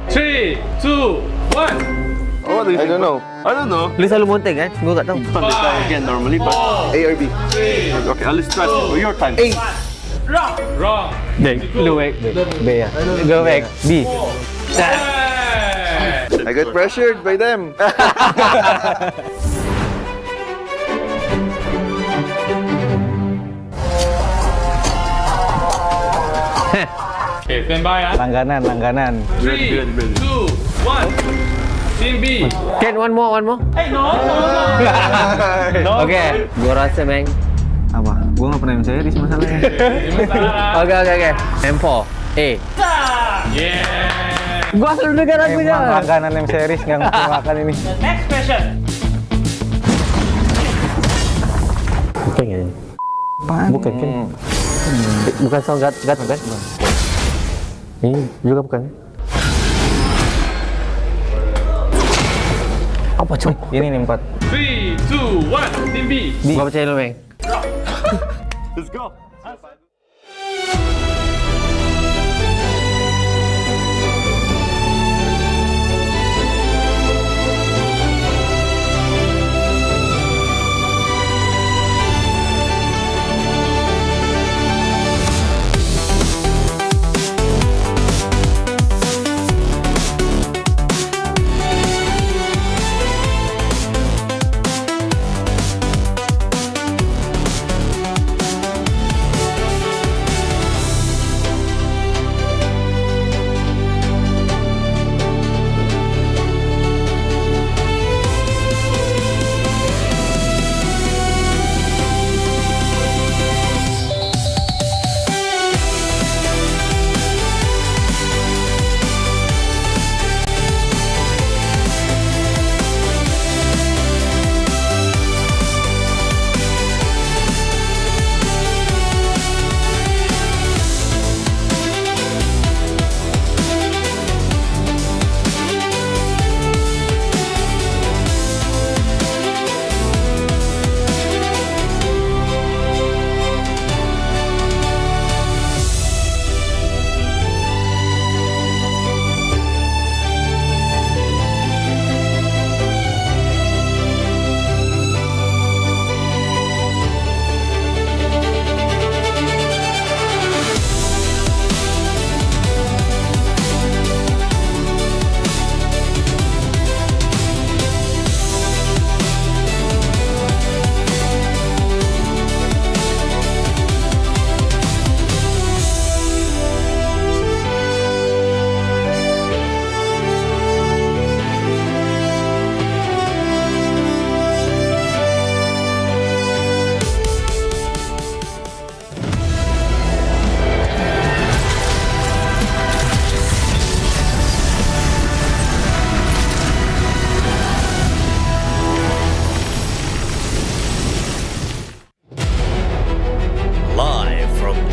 3, 2, 1. What do you I don't know. I don't know. Lu selalu monteng kan? Gua nggak tahu. Can't try again normally, but A or B. 3, okay. At least try. Your time. A. Wrong. wrong. Lu Mek. B ya. Gua Mek. B. Correct. I got pressured by them. Okay, stand by ah. Langganan. 3, 2, 1. Team B. Can one more. Hey, no. Okay. Gua rasa Mek. Apa? Gua nggak pernah main series masalahnya. Okay. M4. A. Yeah. Gua selalu dengar lagunya. Emang langganan M series nggak ngerti makan ini. The next question. Bukan ya? Bukan kan? Bukan sound gatal kan? Ini juga bukan. Apa cuy? Ini nih 4. 3, 2, 1. Team B. Gua percaya lu, Mek. Let's go.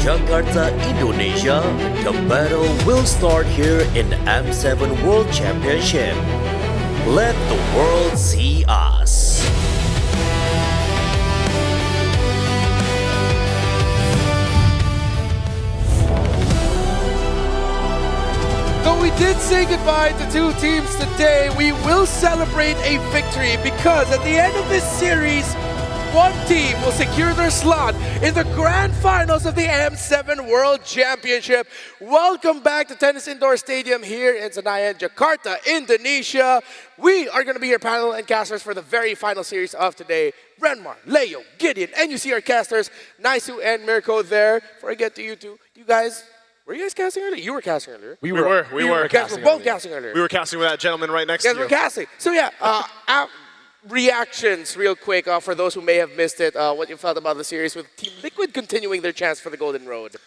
Jakarta, Indonesia, the battle will start here in the M7 World Championship. Let the world see us. Though we did say goodbye to two teams today, we will celebrate a victory because at the end of this series, one team will secure their slot in the grand finals of the M7 World Championship. Welcome back to Tennis Indoor Stadium here in Senayan, Jakarta, Indonesia. We are going to be your panel and casters for the very final series of today. Renmar, Leo, Gideon, and you see our casters, Naisu and Mirko there. Before I get to you two, you guys, were you guys casting earlier? You were casting earlier. We were casting both casting earlier. We were casting with that gentleman right next to you. You guys were casting. So yeah, reactions real quick for those who may have missed it. What you felt about the series with Team Liquid continuing their chance for the Golden Road.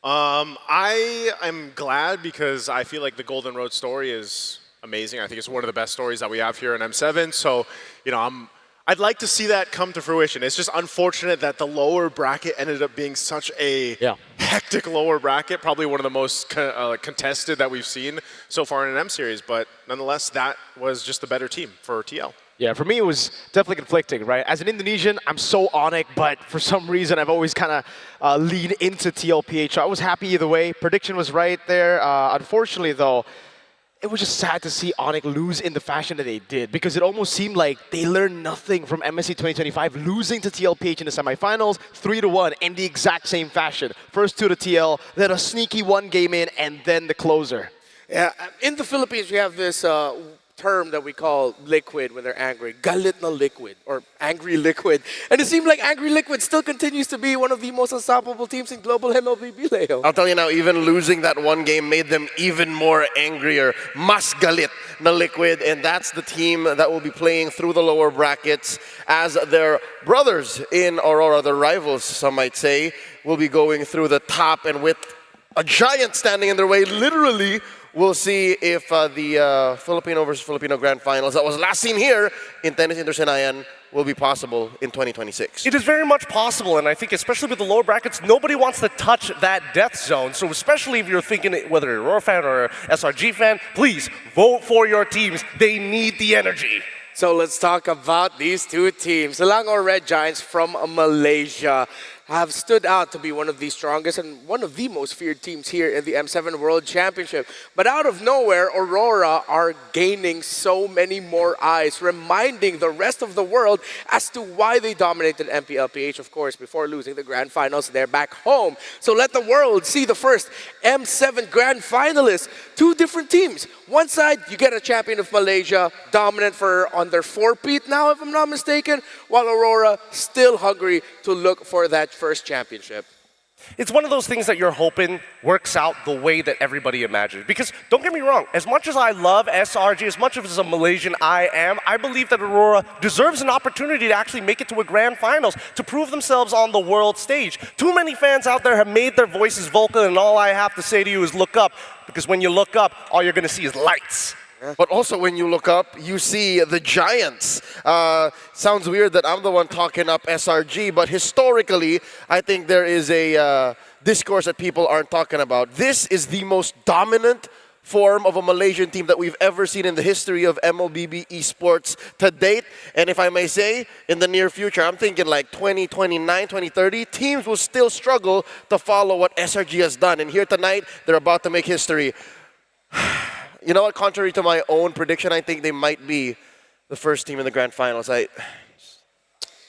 I am glad because I feel like the Golden Road story is amazing. I think it's one of the best stories that we have here in M7. So, you know, I'd like to see that come to fruition. It's just unfortunate that the lower bracket ended up being such a hectic lower bracket, probably one of the most contested that we've seen so far in an M series. But nonetheless, that was just the better team for TL. Yeah, for me, it was definitely conflicting, right? As an Indonesian, I'm so on it, but for some reason, I've always kind of leaned into TLPH. So I was happy either way. Prediction was right there. Unfortunately, though, it was just sad to see Onyx lose in the fashion that they did because it almost seemed like they learned nothing from MSC 2025, losing to TLPH in the semifinals, 3-1 in the exact same fashion. First 2 to TL, then a sneaky 1 game in, and then the closer. Yeah, in the Philippines, we have this term that we call liquid when they're angry. Galit na liquid, or angry liquid. And it seemed like angry liquid still continues to be one of the most unstoppable teams in global MLBB, Leo. I'll tell you now, even losing that one game made them even more angrier. Mas galit na liquid, and that's the team that will be playing through the lower brackets as their brothers in Aurora, their rivals, some might say, will be going through the top, and with a giant standing in their way, literally. We'll see if the Filipino versus Filipino Grand Finals that was last seen here in Tennis Indoor Senayan will be possible in 2026. It is very much possible, and I think especially with the lower brackets, nobody wants to touch that death zone. So especially if you're thinking whether you're a RORA fan or an SRG fan, please vote for your teams. They need the energy. So let's talk about these two teams. Selangor Red Giants from Malaysia have stood out to be one of the strongest and one of the most feared teams here in the M7 World Championship. But out of nowhere, Aurora are gaining so many more eyes, reminding the rest of the world as to why they dominated MPLPH, of course, before losing the Grand Finals there back home. So let the world see the first M7 Grand Finalists. Two different teams. One side, you get a champion of Malaysia, dominant on their 4-peat now, if I'm not mistaken, while Aurora still hungry to look for that first championship. It's one of those things that you're hoping works out the way that everybody imagined. Because don't get me wrong, as much as I love SRG, as much as a Malaysian I am, I believe that Aurora deserves an opportunity to actually make it to a grand finals, to prove themselves on the world stage. Too many fans out there have made their voices vocal, and all I have to say to you is look up. Because when you look up, all you're going to see is lights. But also when you look up, you see the Giants. Sounds weird that I'm the one talking up SRG, but historically, I think there is a discourse that people aren't talking about. This is the most dominant form of a Malaysian team that we've ever seen in the history of MLBB Esports to date. And if I may say, in the near future, I'm thinking like 2029, 2030, teams will still struggle to follow what SRG has done. And here tonight, they're about to make history. You know what? Contrary to my own prediction, I think they might be the first team in the grand finals.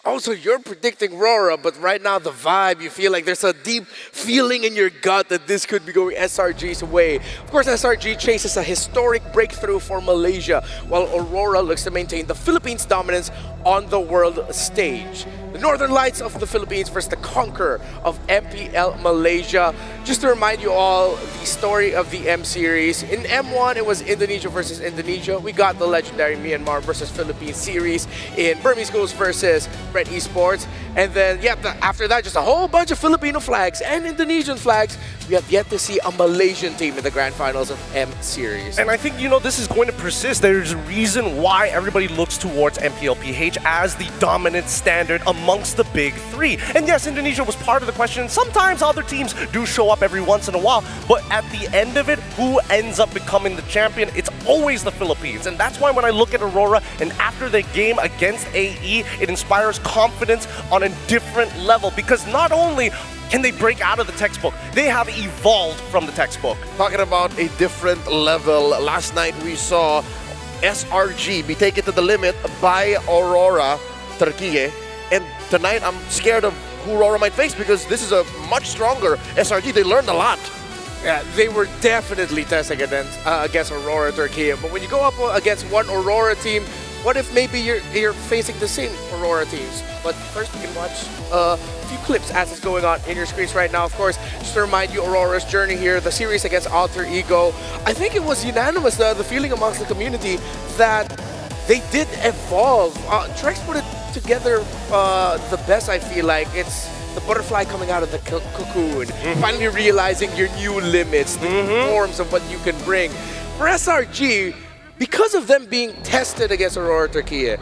Also, you're predicting RORA, but right now the vibe, you feel like there's a deep feeling in your gut that this could be going SRG's way. Of course, SRG chases a historic breakthrough for Malaysia, while Aurora looks to maintain the Philippines' dominance on the world stage. The Northern Lights of the Philippines versus the conqueror of MPL Malaysia. Just to remind you all, the story of the M Series. In M1, it was Indonesia versus Indonesia. We got the legendary Myanmar versus Philippines series in Burmese Schools versus Red Esports. And then, after that, just a whole bunch of Filipino flags and Indonesian flags. We have yet to see a Malaysian team in the grand finals of M Series. And I think, this is going to persist. There's a reason why everybody looks towards MPLPH as the dominant standard among amongst the big three. And yes, Indonesia was part of the question. Sometimes other teams do show up every once in a while, but at the end of it, who ends up becoming the champion? It's always the Philippines. And that's why when I look at Aurora and after the game against AE, it inspires confidence on a different level, because not only can they break out of the textbook, they have evolved from the textbook. Talking about a different level, last night we saw SRG be taken to the limit by Aurora Turkey, and tonight I'm scared of who Aurora might face, because this is a much stronger SRG. They learned a lot. Yeah, they were definitely testing against Aurora Turkey. But when you go up against one Aurora team, what if maybe you're facing the same Aurora teams? But first, we can watch a few clips as it's going on in your screens right now. Of course, just to remind you, Aurora's journey here, the series against Alter Ego. I think it was unanimous, the feeling amongst the community, that they did evolve. Trex put it together the best, I feel like. It's the butterfly coming out of the cocoon, finally realizing your new limits, the forms of what you can bring. For SRG, because of them being tested against Aurora Turkey,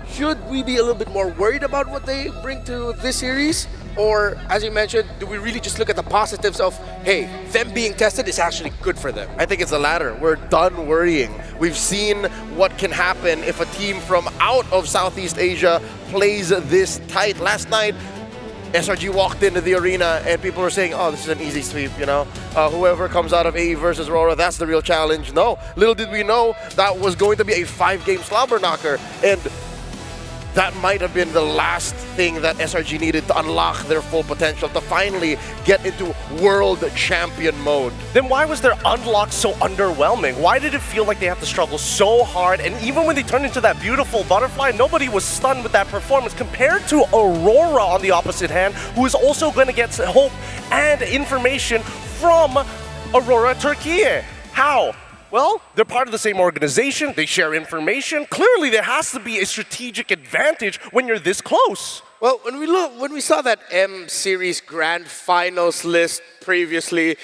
should we be a little bit more worried about what they bring to this series? Or, as you mentioned, do we really just look at the positives of, hey, them being tested is actually good for them? I think it's the latter. We're done worrying. We've seen what can happen if a team from out of Southeast Asia plays this tight. Last night, SRG walked into the arena and people were saying, oh, this is an easy sweep, you know. Whoever comes out of AE versus Aurora, that's the real challenge. No, little did we know that was going to be a 5-game slobber knocker. And that might have been the last thing that SRG needed to unlock their full potential, to finally get into world champion mode. Then why was their unlock so underwhelming? Why did it feel like they had to struggle so hard? And even when they turned into that beautiful butterfly, nobody was stunned with that performance, compared to Aurora on the opposite hand, who is also going to get hope and information from Aurora Turkey. How? Well, they're part of the same organization, they share information. Clearly, there has to be a strategic advantage when you're this close. Well, when we saw that M Series Grand Finals list previously,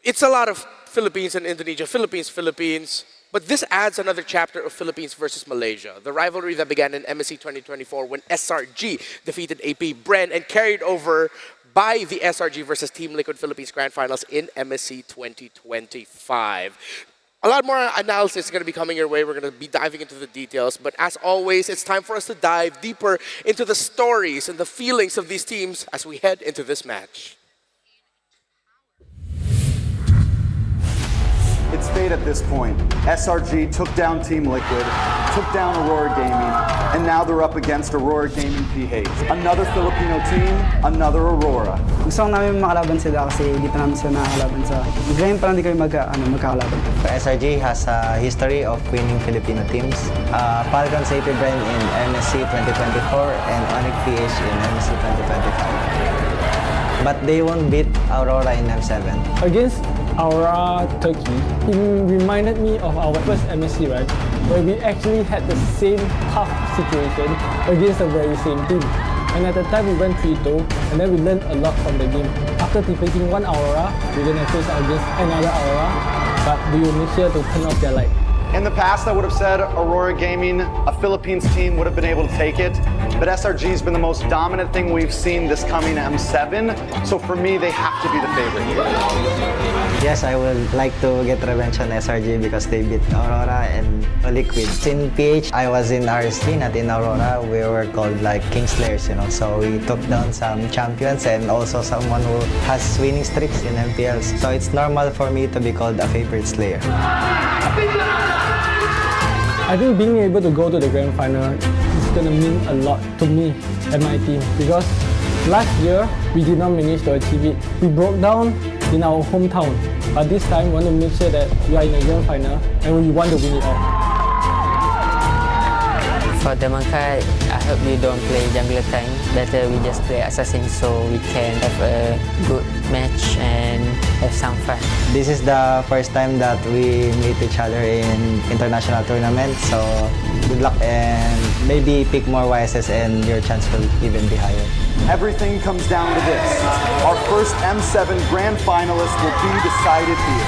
it's a lot of Philippines and Indonesia, Philippines. But this adds another chapter of Philippines versus Malaysia, the rivalry that began in MSC 2024 when SRG defeated AP Bren and carried over by the SRG versus Team Liquid Philippines Grand Finals in MSC 2025. A lot more analysis is going to be coming your way. We're going to be diving into the details. But as always, it's time for us to dive deeper into the stories and the feelings of these teams as we head into this match. It's fate at this point. SRG took down Team Liquid, took down Aurora Gaming, and now they're up against Aurora Gaming PH. Another Filipino team, another Aurora. Gusto namin makalaban sila kasi hindi pa namin sila nakakalaban sa... Ngayon pa lang hindi kami magkakalaban. SRG has a history of winning Filipino teams. Falcons AP Bren in MSC 2024 and Onyx PH in MSC 2025. But they won't beat Aurora in M7. Against Aurora Turkey, it reminded me of our first MSC, right? Where we actually had the same tough situation against the very same team. And at the time we went 3-2, and then we learned a lot from the game. After defeating one Aurora, we're gonna face against another Aurora, but we will make sure to turn off their light. In the past, I would have said Aurora Gaming, a Philippines team, would have been able to take it. But SRG has been the most dominant thing we've seen this coming M7. So for me, they have to be the favorite. Yes, I would like to get revenge on SRG because they beat Aurora and Liquid. In PH, I was in RSG, not in Aurora. We were called like Kingslayers, you know. So we took down some champions and also someone who has winning streaks in MPLs. So it's normal for me to be called a favorite slayer. I think being able to go to the grand final is going to mean a lot to me and my team, because last year we did not manage to achieve it. We broke down in our hometown, but this time we want to make sure that we are in the grand final and we want to win it all. For the Mankai, I hope you don't play jungler tank. Better we just play assassin so we can have a good match and have some fun. This is the first time that we meet each other in international tournament, so good luck and maybe pick more YSS and your chance will even be higher. Everything comes down to this. Our first M7 grand finalist will be decided here.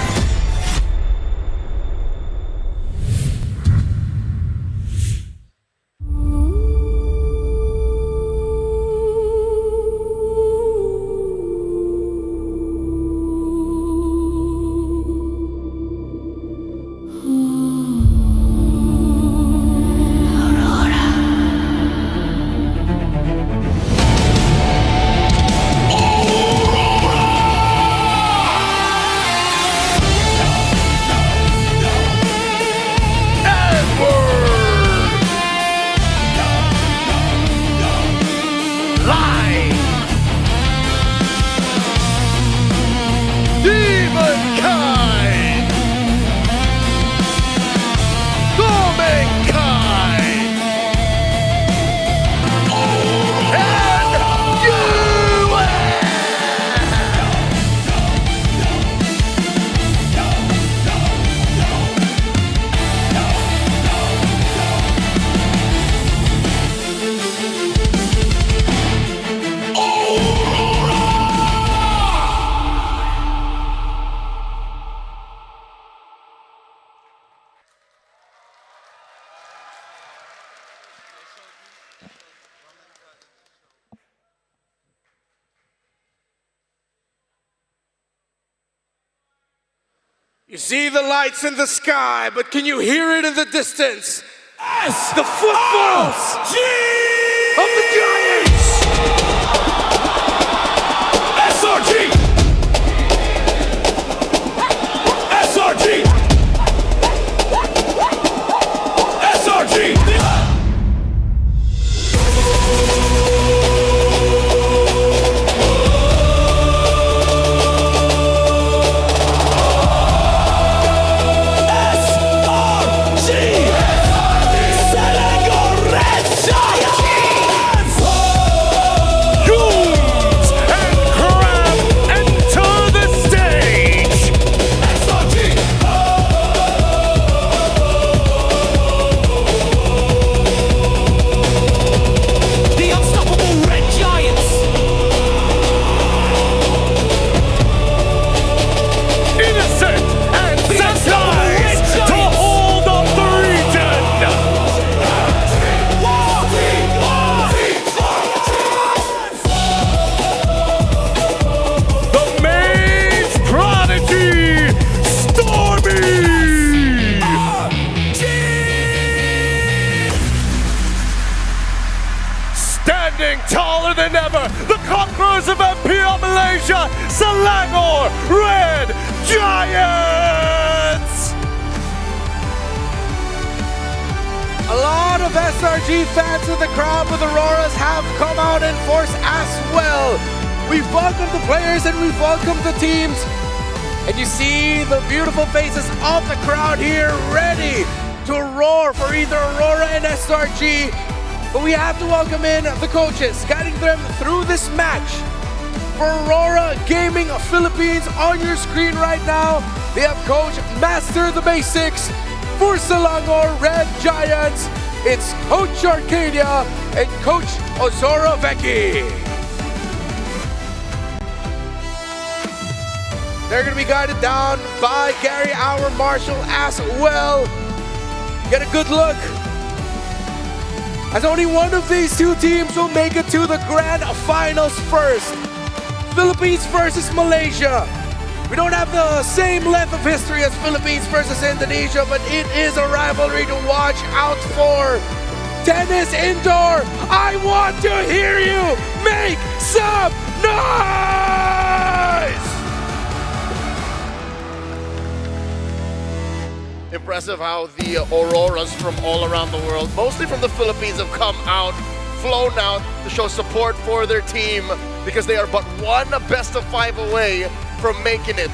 You see the lights in the sky, but can you hear it in the distance? The footfalls of the Giants! SRG! SRG! SRG! Selangor Red Giants! Use and grab enter the stage! SRG! The unstoppable Red Giants! Innocent and surprised to hold up the region! The main prodigy, Stormy! Standing taller than ever, the conquerors of MPL Malaysia, Selangor Red Giants! A lot of SRG fans in the crowd with Auroras have come out in force as well. We've welcomed the players and we've welcomed the teams. And you see the beautiful faces of the crowd here ready to roar for either Aurora and SRG. But we have to welcome in the coaches, guiding them through this match. For Aurora Gaming Philippines, on your screen right now, they have Coach Master the Basics. For Selangor Red Giants, it's Coach Arcadia and Coach Ozora Vecchi. They're going to be guided down by Gary, our Marshall, as well. Get a good look, as only one of these two teams will make it to the grand finals first. Philippines versus Malaysia. We don't have the same length of history as Philippines versus Indonesia, but it is a rivalry to watch out for. Tennis indoor, I want to hear you make some noise! Impressive how the Auroras from all around the world, mostly from the Philippines, have come out, flown out to show support for their team because they are but one best of 5 away from making it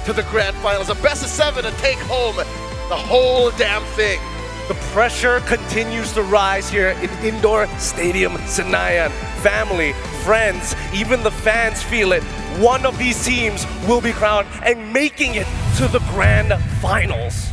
to the grand finals. A best of 7 to take home the whole damn thing. The pressure continues to rise here in Indoor Stadium Senayan. Family, friends, even the fans feel it. One of these teams will be crowned and making it to the grand finals.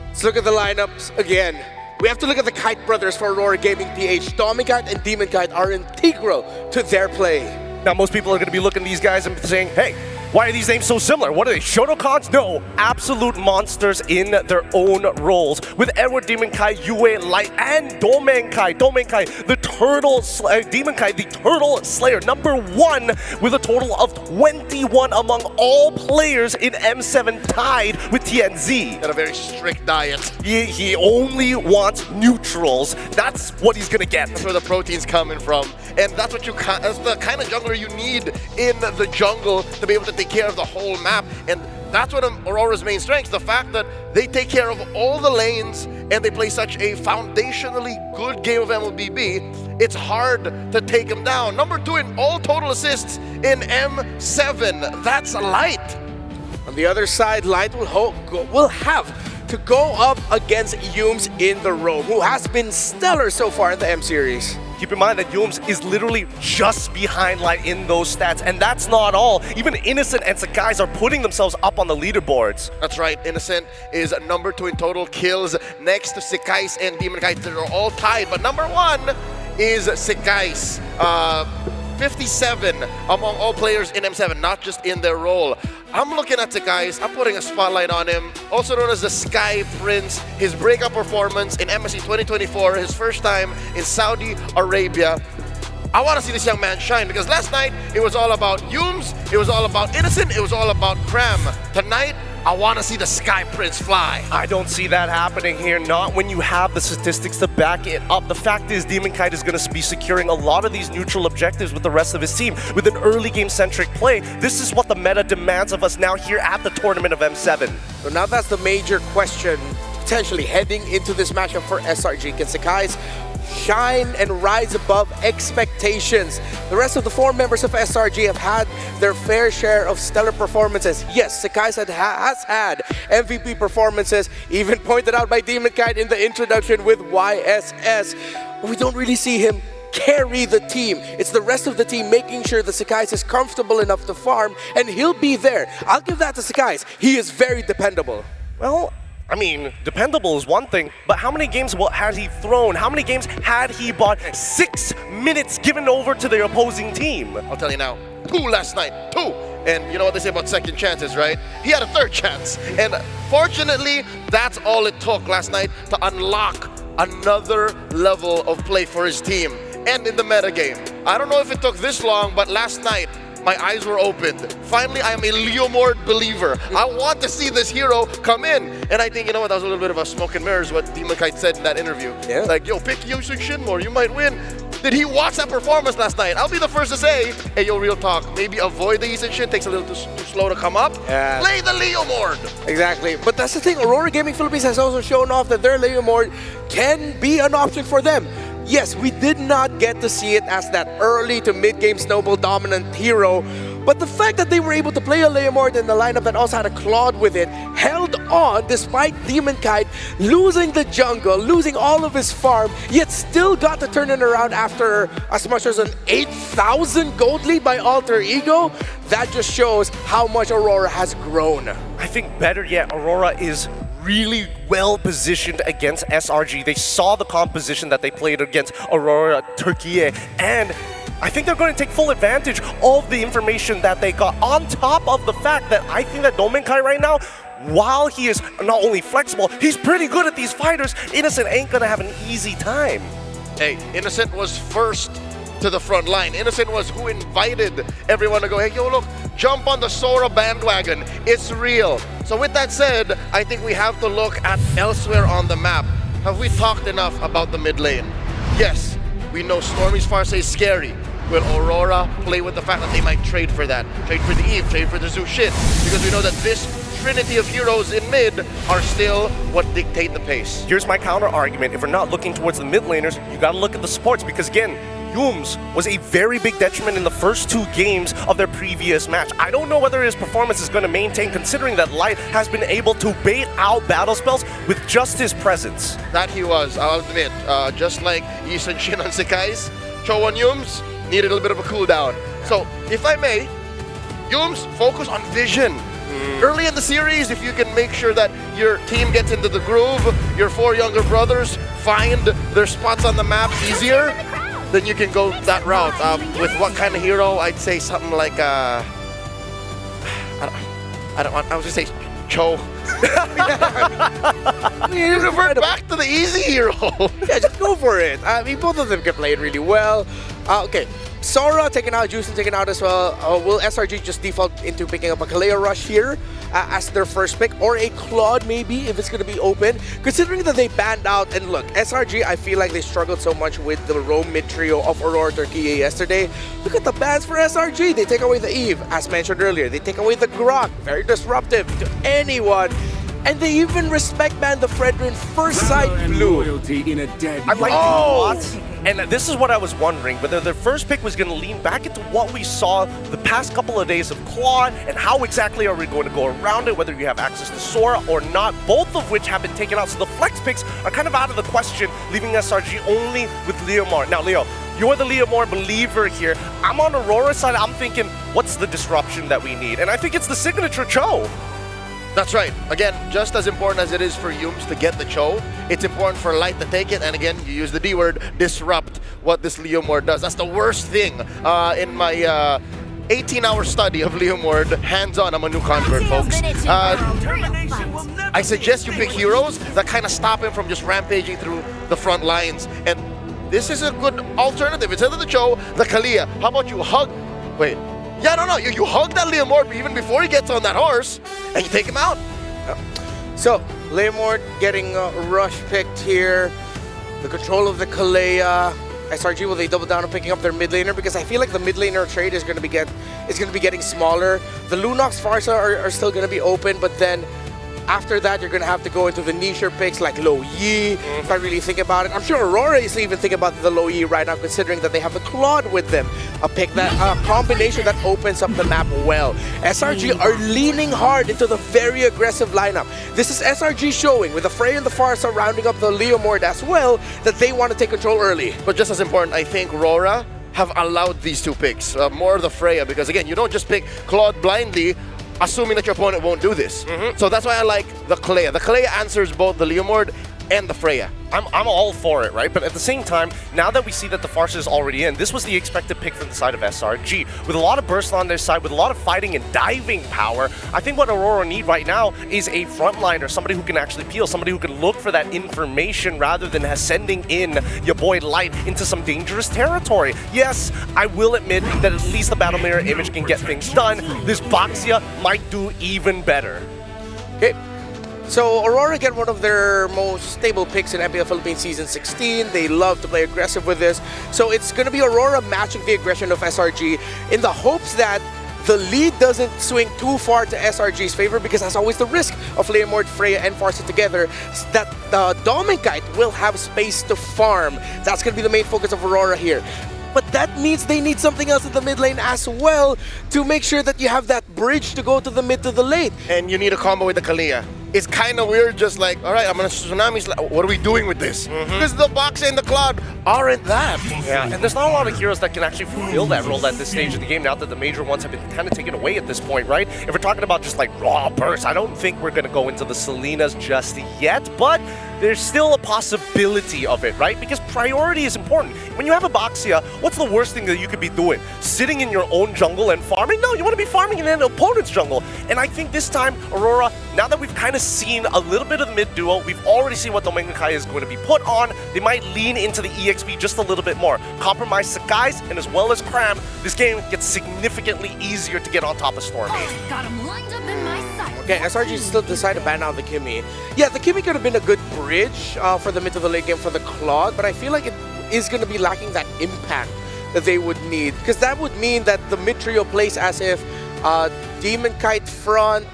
Let's look at the lineups again. We have to look at the Kite brothers for Aurora Gaming PH. Tommy Kite and Demon Kite are integral to their play. Now, most people are going to be looking at these guys and saying, hey, why are these names so similar? What are they, Shotokons? No, absolute monsters in their own roles. With Edward Demon Kai, Yue Light, and Domeng Kai, the Turtle Demon Kai, the Turtle Slayer, #1 with a total of 21 among all players in M7, tied with TNZ. Got a very strict diet. He only wants neutrals. That's what he's gonna get. That's where the protein's coming from, and that's what that's the kind of jungler you need in the jungle to be able to take care of the whole map. And that's one of Aurora's main strengths, the fact that they take care of all the lanes and they play such a foundationally good game of MLBB. It's hard to take them down. #2 in all total assists in M7. That's Light. On the other side, Light will have to go up against Yums in the Roam, who has been stellar so far in the M Series. Keep in mind that Yums is literally just behind Light in those stats, and that's not all. Even Innocent and Sakai's are putting themselves up on the leaderboards. That's right, Innocent is #2 in total kills, next to Sakai's and Demon Kite. They're all tied, but #1 is Sakai's. 57 among all players in M7, not just in their role. I'm looking at Sakai's, I'm putting a spotlight on him, also known as the Sky Prince. His breakout performance in MSC 2024, his first time in Saudi Arabia. I want to see this young man shine, because last night it was all about Yums, it was all about Innocent, it was all about Cram. Tonight, I want to see the Sky Prince fly. I don't see that happening here, not when you have the statistics to back it up. The fact is Kite is going to be securing a lot of these neutral objectives with the rest of his team. With an early game-centric play, this is what the meta demands of us now here at the tournament of M7. So now that's the major question, potentially heading into this matchup for SRG. Can Sakai's shine and rise above expectations? The rest of the 4 members of SRG have had their fair share of stellar performances. Yes, Sakai's has had MVP performances, even pointed out by Kite in the introduction with YSS. We don't really see him carry the team. It's the rest of the team making sure that Sakai's is comfortable enough to farm, and he'll be there. I'll give that to Sakai's. He is very dependable. Well, I mean, dependable is one thing, but how many games had he thrown? How many games had he bought 6 minutes given over to the opposing team? I'll tell you now, 2 last night, 2. And you know what they say about second chances, right? He had a 3rd chance. And fortunately, that's all it took last night to unlock another level of play for his team. And in the meta game, I don't know if it took this long, but last night, my eyes were opened. Finally, I am a Leomord believer. I want to see this hero come in. And I think, you know what, that was a little bit of a smoke and mirrors what Kite said in that interview. Yeah. Like, yo, pick Yusung Shinmore, you might win. Did he watch that performance last night? I'll be the first to say, hey, yo, real talk, maybe avoid the Yusung Shin, takes a little too slow to come up. Yeah. Play the Leomord. Exactly, but that's the thing, Aurora Gaming Philippines has also shown off that their Leomord can be an option for them. Yes, we did not get to see it as that early to mid-game snowball dominant hero, but the fact that they were able to play a Leomord in the lineup that also had a Claude with it, held on despite Kite losing the jungle, losing all of his farm, yet still got to turn it around after as much as an 8,000 gold lead by Alter Ego. That just shows how much Aurora has grown. I think better yet, Aurora is really well positioned against SRG. They saw the composition that they played against Aurora Turkey, and I think they're going to take full advantage of the information that they got, on top of the fact that I think that Kite right now, while he is not only flexible, he's pretty good at these fighters. Innocent ain't gonna have an easy time. Hey, Innocent was first to the front line. Innocent was who invited everyone to go, hey, yo, look, jump on the Sora bandwagon. It's real. So with that said, I think we have to look at elsewhere on the map. Have we talked enough about the mid lane? Yes, we know Stormy's Farce is scary. Will Aurora play with the fact that they might trade for that? Trade for the Eve, trade for the Zushin? Because we know that this trinity of heroes in mid are still what dictate the pace. Here's my counter argument. If we're not looking towards the mid laners, you gotta look at the supports, because again, Yums was a very big detriment in the first 2 games of their previous match. I don't know whether his performance is going to maintain, considering that Light has been able to bait out battle spells with just his presence. That he was, I'll admit. Just like Yisun Shin on Sakai's, Cho1 Yums needed a little bit of a cooldown. So, if I may, Yums, focus on vision. Early in the series, if you can make sure that your team gets into the groove, your 4 younger brothers find their spots on the map easier, then you can go that route. With what kind of hero? I'd say something like I was gonna say Cho. You revert back to the easy hero. Yeah, just go for it. I mean, both of them can play it really well. Okay, Sora taken out, Juicing taken out as well. Will SRG just default into picking up a Kaleo Rush here as their first pick, or a Claude maybe if it's going to be open? Considering that they banned out, and look, SRG, I feel like they struggled so much with the roam mid trio of Aurora Turkey yesterday. Look at the bans for SRG. They take away the Eve, as mentioned earlier. They take away the Grok, very disruptive to anyone. And they even respect ban the Fredrin first sight blue. I'd like to and this is what I was wondering, whether their first pick was going to lean back into what we saw the past couple of days of Claude, and how exactly are we going to go around it, whether you have access to Sora or not, both of which have been taken out. So the flex picks are kind of out of the question, leaving SRG only with Leomord. Now, Leo, you're the Leomord believer here. I'm on Aurora's side. I'm thinking, what's the disruption that we need? And I think it's the signature Cho. That's right. Again, just as important as it is for Yums to get the Cho, it's important for Light to take it. And again, you use the D word, disrupt what this Leomord does. That's the worst thing in my 18-hour study of Leomord. Hands-on, I'm a new convert, folks. I suggest you pick heroes that kind of stop him from just rampaging through the front lines. And this is a good alternative. Instead of the Cho, the Kalia. How about you hug? Wait. Yeah, no, you hug that Leomord even before he gets on that horse, and you take him out. So, Leymord getting rush picked here. The control of the Kalea. SRG, will they double down on picking up their mid laner? Because I feel like the mid laner trade is going to be getting smaller. The Lunox Farsa are still going to be open, but then after that, you're going to have to go into the niche picks like Lo Yi, if I really think about it. I'm sure Aurora is even thinking about the Lo Yi right now, considering that they have the Claude with them. A pick that, combination that opens up the map well. SRG are leaning hard into the very aggressive lineup. This is SRG showing, with the Frey and the Farsa rounding up the Leomord as well, that they want to take control early. But just as important, I think RORA have allowed these two picks, more the Freya, because again, you don't just pick Claude blindly, assuming that your opponent won't do this. So that's why I like the Kalea. The Kalea answers both the Leomord and the Freya. I'm all for it, right? But at the same time, now that we see that the Farsa is already in, this was the expected pick from the side of SRG. With a lot of burst on their side, with a lot of fighting and diving power, I think what Aurora need right now is a frontliner, somebody who can actually peel, somebody who can look for that information rather than sending in your boy Light into some dangerous territory. Yes, I will admit that at least the Battle Mirror image can get things done. This Boxia might do even better. Okay. So Aurora get one of their most stable picks in MPL Philippines Season 16. They love to play aggressive with this. So it's going to be Aurora matching the aggression of SRG in the hopes that the lead doesn't swing too far to SRG's favor, because that's always the risk of Leomord, Freya, and Farsa together, that Dom and Kite will have space to farm. That's going to be the main focus of Aurora here. But that means they need something else in the mid lane as well to make sure that you have that bridge to go to the mid to the late. And you need a combo with the Kalea. It's kind of weird, just like, all right, I'm gonna Tsunami. What are we doing with this? Because the Box and the Cloud aren't that. Yeah, and there's not a lot of heroes that can actually fulfill that role at this stage of the game, now that the major ones have been kind of taken away at this point, right? If we're talking about just like raw burst, I don't think we're gonna go into the Selenas just yet, but there's still a possibility of it, right? Because priority is important. When you have a Boxia, what's the worst thing that you could be doing? Sitting in your own jungle and farming? No, you want to be farming in an opponent's jungle. And I think this time, Aurora, now that we've kind of seen a little bit of the mid duo, we've already seen what NGAY is going to be put on. They might lean into the EXP just a little bit more. Compromise Sakai's, and as well as Cram, this game gets significantly easier to get on top of Stormy. Got him lined up in my sight. Okay, SRG still decided to ban out the Kimmy. Yeah, the Kimmy could have been a good bridge for the mid to the late game for the Claude, but I feel like it is going to be lacking that impact that they would need, because that would mean that the mid trio plays as if Demon Kite front,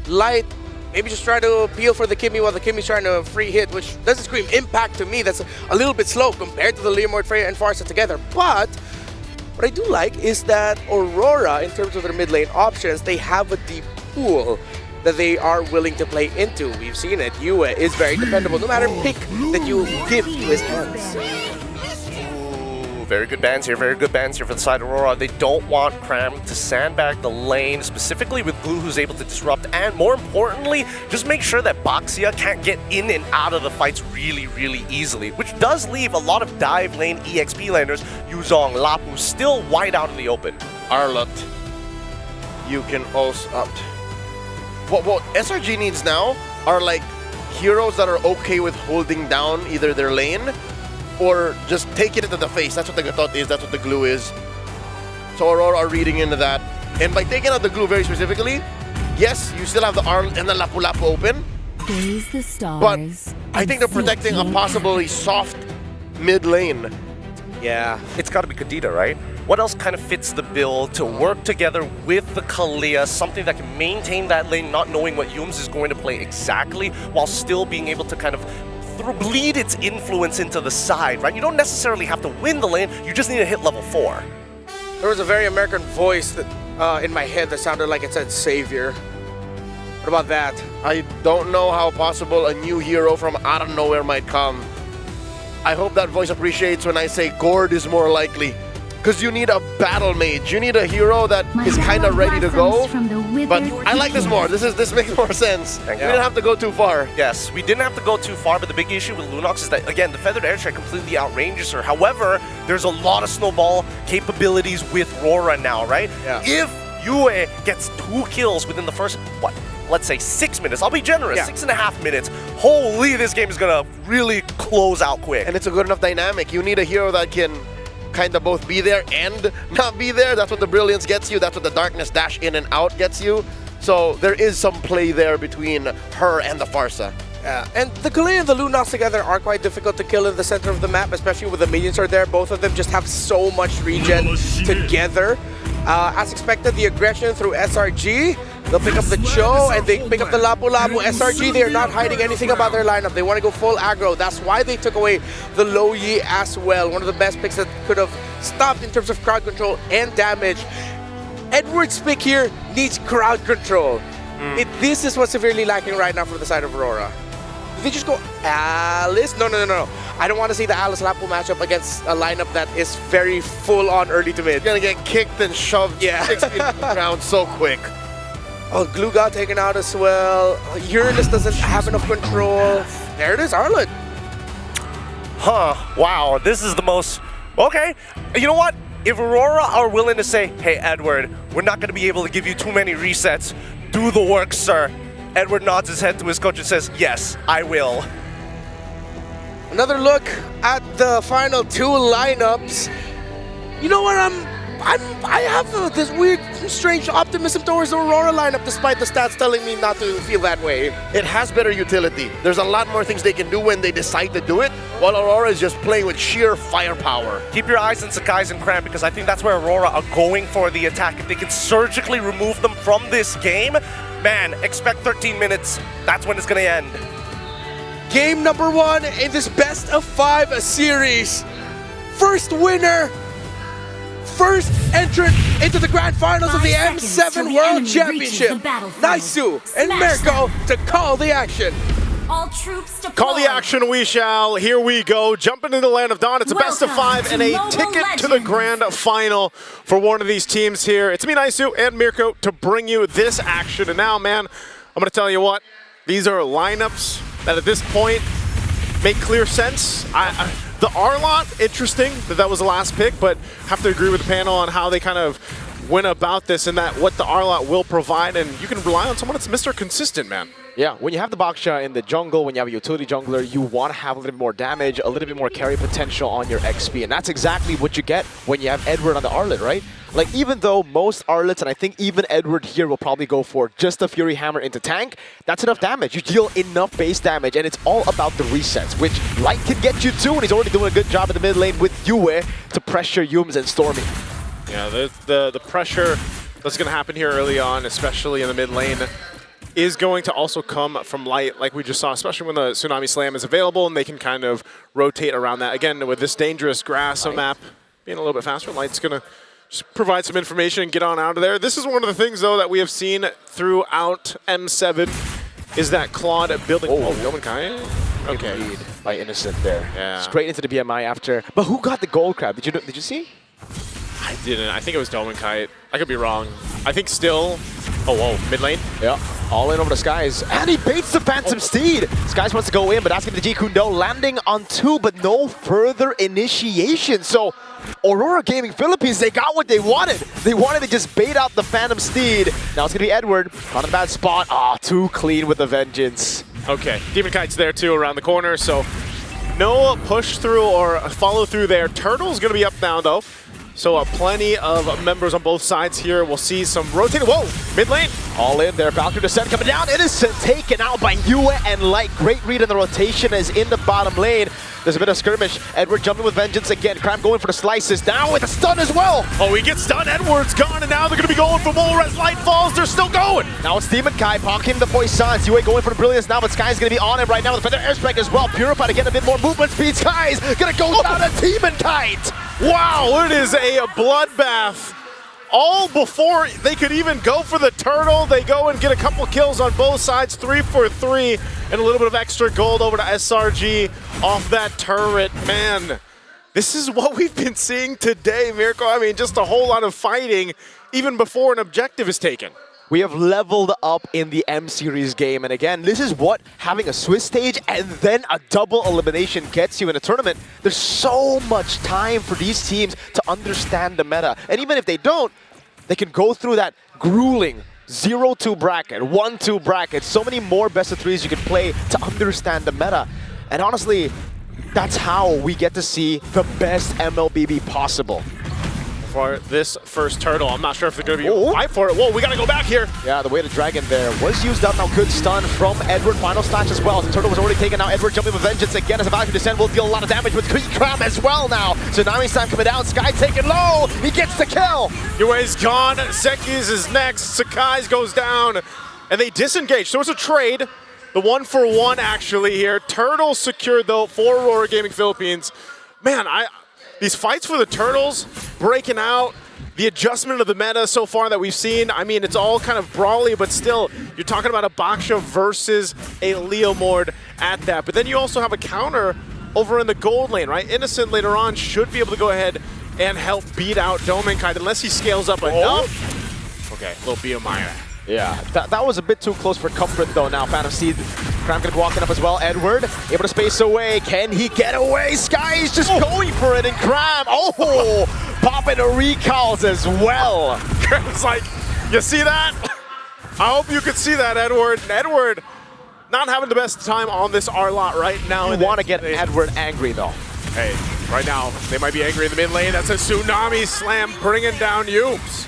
Light, maybe just try to appeal for the Kimmy while the Kimmy's trying to free hit, which doesn't scream impact to me. That's a little bit slow compared to the Leomord, Freya, and Farsa together. But what I do like is that Aurora, in terms of their mid lane options, they have a deep pool that they are willing to play into. We've seen it. Yue is very dependable, no matter pick that you give to his hands. Very good bans here, very good bans here for the side of Aurora. They don't want Cram to sandbag the lane, specifically with Blue, who's able to disrupt, and more importantly, just make sure that Boxia can't get in and out of the fights really, really easily, which does leave a lot of dive lane EXP laners, Yuzong, Lapu, still wide out in the open. Arlott, you can also opt. What SRG needs now are like heroes that are okay with holding down either their lane or just take it into the face. That's what the Gatot is, that's what the glue is. So Aurora are reading into that. And by taking out the glue very specifically, yes, you still have the Arl and the Lapu Lapu open. Gaze the stars, but I think they're protecting a possibly soft mid lane. Yeah, it's got to be Kadita, right? What else kind of fits the bill to work together with the Kalea, something that can maintain that lane, not knowing what Yums is going to play exactly, while still being able to kind of bleed its influence into the side, right? You don't necessarily have to win the lane, you just need to hit level 4. There was a very American voice that, in my head that sounded like it said Savior. What about that? I don't know how possible a new hero from out of nowhere might come. I hope that voice appreciates when I say Gord is more likely. Because you need a battle mage. You need a hero that is kind of ready to go. But I like this more. This makes more sense. We didn't have to go too far. Yes, we didn't have to go too far, but the big issue with Lunox is that, again, the Feathered Air Strike completely outranges her. However, there's a lot of snowball capabilities with RORA now, right? Yeah. If Yue gets 2 kills within the first, let's say 6 minutes, I'll be generous, 6.5 minutes, holy, this game is gonna really close out quick. And it's a good enough dynamic. You need a hero that can kind of both be there and not be there. That's what the brilliance gets you. That's what the darkness dash in and out gets you. So there is some play there between her and the Farsa. Yeah, and the Galea and the Lunox together are quite difficult to kill in the center of the map, especially when the minions are there. Both of them just have so much regen together. As expected, the aggression through SRG. They'll pick up the Cho and they pick up the Lapu Lapu. SRG, they're not hiding anything about their lineup. They want to go full aggro. That's why they took away the Low Yi as well. One of the best picks that could have stopped in terms of crowd control and damage. Edward's pick here needs crowd control. This is what's severely lacking right now from the side of Aurora. Did they just go Alice? No. I don't want to see the Alice Lapu matchup against a lineup that is very full on early to mid. Gonna get kicked and shoved 6 feet around so quick. Oh, Glue got taken out as well. Uranus doesn't have enough control. There it is, Arlet. Huh, wow, this is the most... Okay, you know what? If Aurora are willing to say, hey, Edward, we're not going to be able to give you too many resets, do the work, sir. Edward nods his head to his coach and says, yes, I will. Another look at the final 2 lineups. You know what, I have this weird, strange optimism towards the Aurora lineup despite the stats telling me not to feel that way. It has better utility. There's a lot more things they can do when they decide to do it, while Aurora is just playing with sheer firepower. Keep your eyes on Sakai's and Cram because I think that's where Aurora are going for the attack. If they can surgically remove them from this game, man, expect 13 minutes. That's when it's going to end. Game number 1 in this best of 5 series. First winner. First entrant into the grand finals of the M7 World Championship. Naisu and Mirko to call the action. All troops deployed. Call the action we shall. Here we go. Jumping into the land of Dawn. It's a best of 5 and a ticket to the grand final for one of these teams here. It's me, Naisu, and Mirko to bring you this action. And now, man, I'm going to tell you what. These are lineups that at this point make clear sense. The Arlot, interesting that was the last pick, but have to agree with the panel on how they kind of went about this and that what the Arlot will provide, and you can rely on someone that's Mr. Consistent, man. Yeah, when you have the Baksha in the jungle, when you have a utility jungler, you want to have a little bit more damage, a little bit more carry potential on your XP, and that's exactly what you get when you have Edward on the Arlet, right? Like, even though most Arlets, and I think even Edward here will probably go for just a Fury Hammer into tank, that's enough damage. You deal enough base damage, and it's all about the resets, which Light can get you too, and he's already doing a good job in the mid lane with Yue to pressure Yums and Stormy. Yeah, the pressure that's going to happen here early on, especially in the mid lane, is going to also come from Light, like we just saw, especially when the Tsunami Slam is available, and they can kind of rotate around that. Again, with this dangerous grass map being a little bit faster, Light's going to just provide some information and get on out of there. This is one of the things, though, that we have seen throughout M7 is that Claude building... Oh, NGAY? Okay. Lead by Innocent there. Yeah. Straight into the BMI after. But who got the gold crab? Did you see? I didn't. I think it was Domenkite. I could be wrong. I think still... Oh, whoa. Mid lane? Yeah. All in over the Skies. And he baits the Phantom Steed. Skies wants to go in, but asking the G Kundo, landing on 2, but no further initiation. So, Aurora Gaming Philippines, they got what they wanted. They wanted to just bait out the Phantom Steed. Now it's going to be Edward. Caught in a bad spot. Ah, too clean with the Vengeance. Okay. Demonkite's there too around the corner, so no push through or follow through there. Turtle's going to be up now, though. So plenty of members on both sides here. We'll see some rotating. Whoa, mid lane. All in there. Valkyrie Descent coming down. Innocent taken out by Yue and Light. Great read in the rotation is in the bottom lane. There's a bit of skirmish. Edward jumping with Vengeance again. Cram going for the slices. Now with a stun as well. Oh, he gets stunned. Edward's gone, and now they're going to be going for more as Light falls. They're still going. Now it's Demonkite pocketing the Poisons. Yue going for the Brilliance now, but Sky's going to be on him right now with the Feather Airstrike as well. Purified to get a bit more movement speed. Sky's going to go down a Demonkite. Wow, it is a bloodbath. All before they could even go for the turtle, they go and get a couple kills on both sides, 3 for 3, and a little bit of extra gold over to SRG off that turret. Man, this is what we've been seeing today, Mirko. I mean, just a whole lot of fighting even before an objective is taken. We have leveled up in the M-Series game, and again, this is what having a Swiss stage and then a double elimination gets you in a tournament. There's so much time for these teams to understand the meta, and even if they don't, they can go through that grueling 0-2 bracket, 1-2 bracket, so many more best-of-3s you can play to understand the meta. And honestly, that's how we get to see the best MLBB possible. for this first turtle. I'm not sure if they're going to be able to fight for it. Whoa, we got to go back here. Yeah, the way the dragon there was used up. Now good stun from Edward. Final snatch as well. The turtle was already taken out. Edward jumping with vengeance again as a Valkyrie Descent will deal a lot of damage with Cram as well now. Tsunami Slam coming down. Sky taken low. He gets the kill. Yue's gone. Seki's is next. Sakai's goes down. And they disengage. So it's a trade. The 1-for-1 actually here. Turtles secured though for Aurora Gaming Philippines. Man, these fights for the Turtles breaking out. The adjustment of the meta so far that we've seen, I mean, it's all kind of brawly, but still, you're talking about a Baksha versus a Leomord at that. But then you also have a counter over in the gold lane, right? Innocent later on should be able to go ahead and help beat out Domenkite unless he scales up enough. Okay, little BMI. Yeah, that was a bit too close for comfort though now. Phantom Seed, Cram gonna be walking up as well. Edward, able to space away. Can he get away? Sky is just going for it, and Cram, popping a recalls as well. Cram's like, you see that? I hope you could see that, Edward. And Edward not having the best time on this R-Lot right now. You want to get Edward angry though. Hey, right now, they might be angry in the mid lane. That's a Tsunami Slam bringing down Yooms.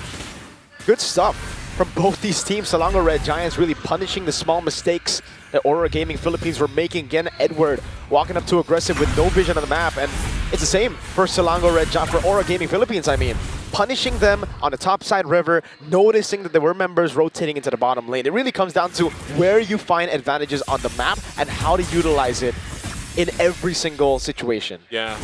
Good stuff from both these teams. Selangor Red Giants really punishing the small mistakes that Aurora Gaming Philippines were making. Again, Edward walking up too aggressive with no vision on the map. And it's the same for Selangor Red Giants, for Aurora Gaming Philippines, I mean. Punishing them on the top side river, noticing that there were members rotating into the bottom lane. It really comes down to where you find advantages on the map and how to utilize it in every single situation. Yeah.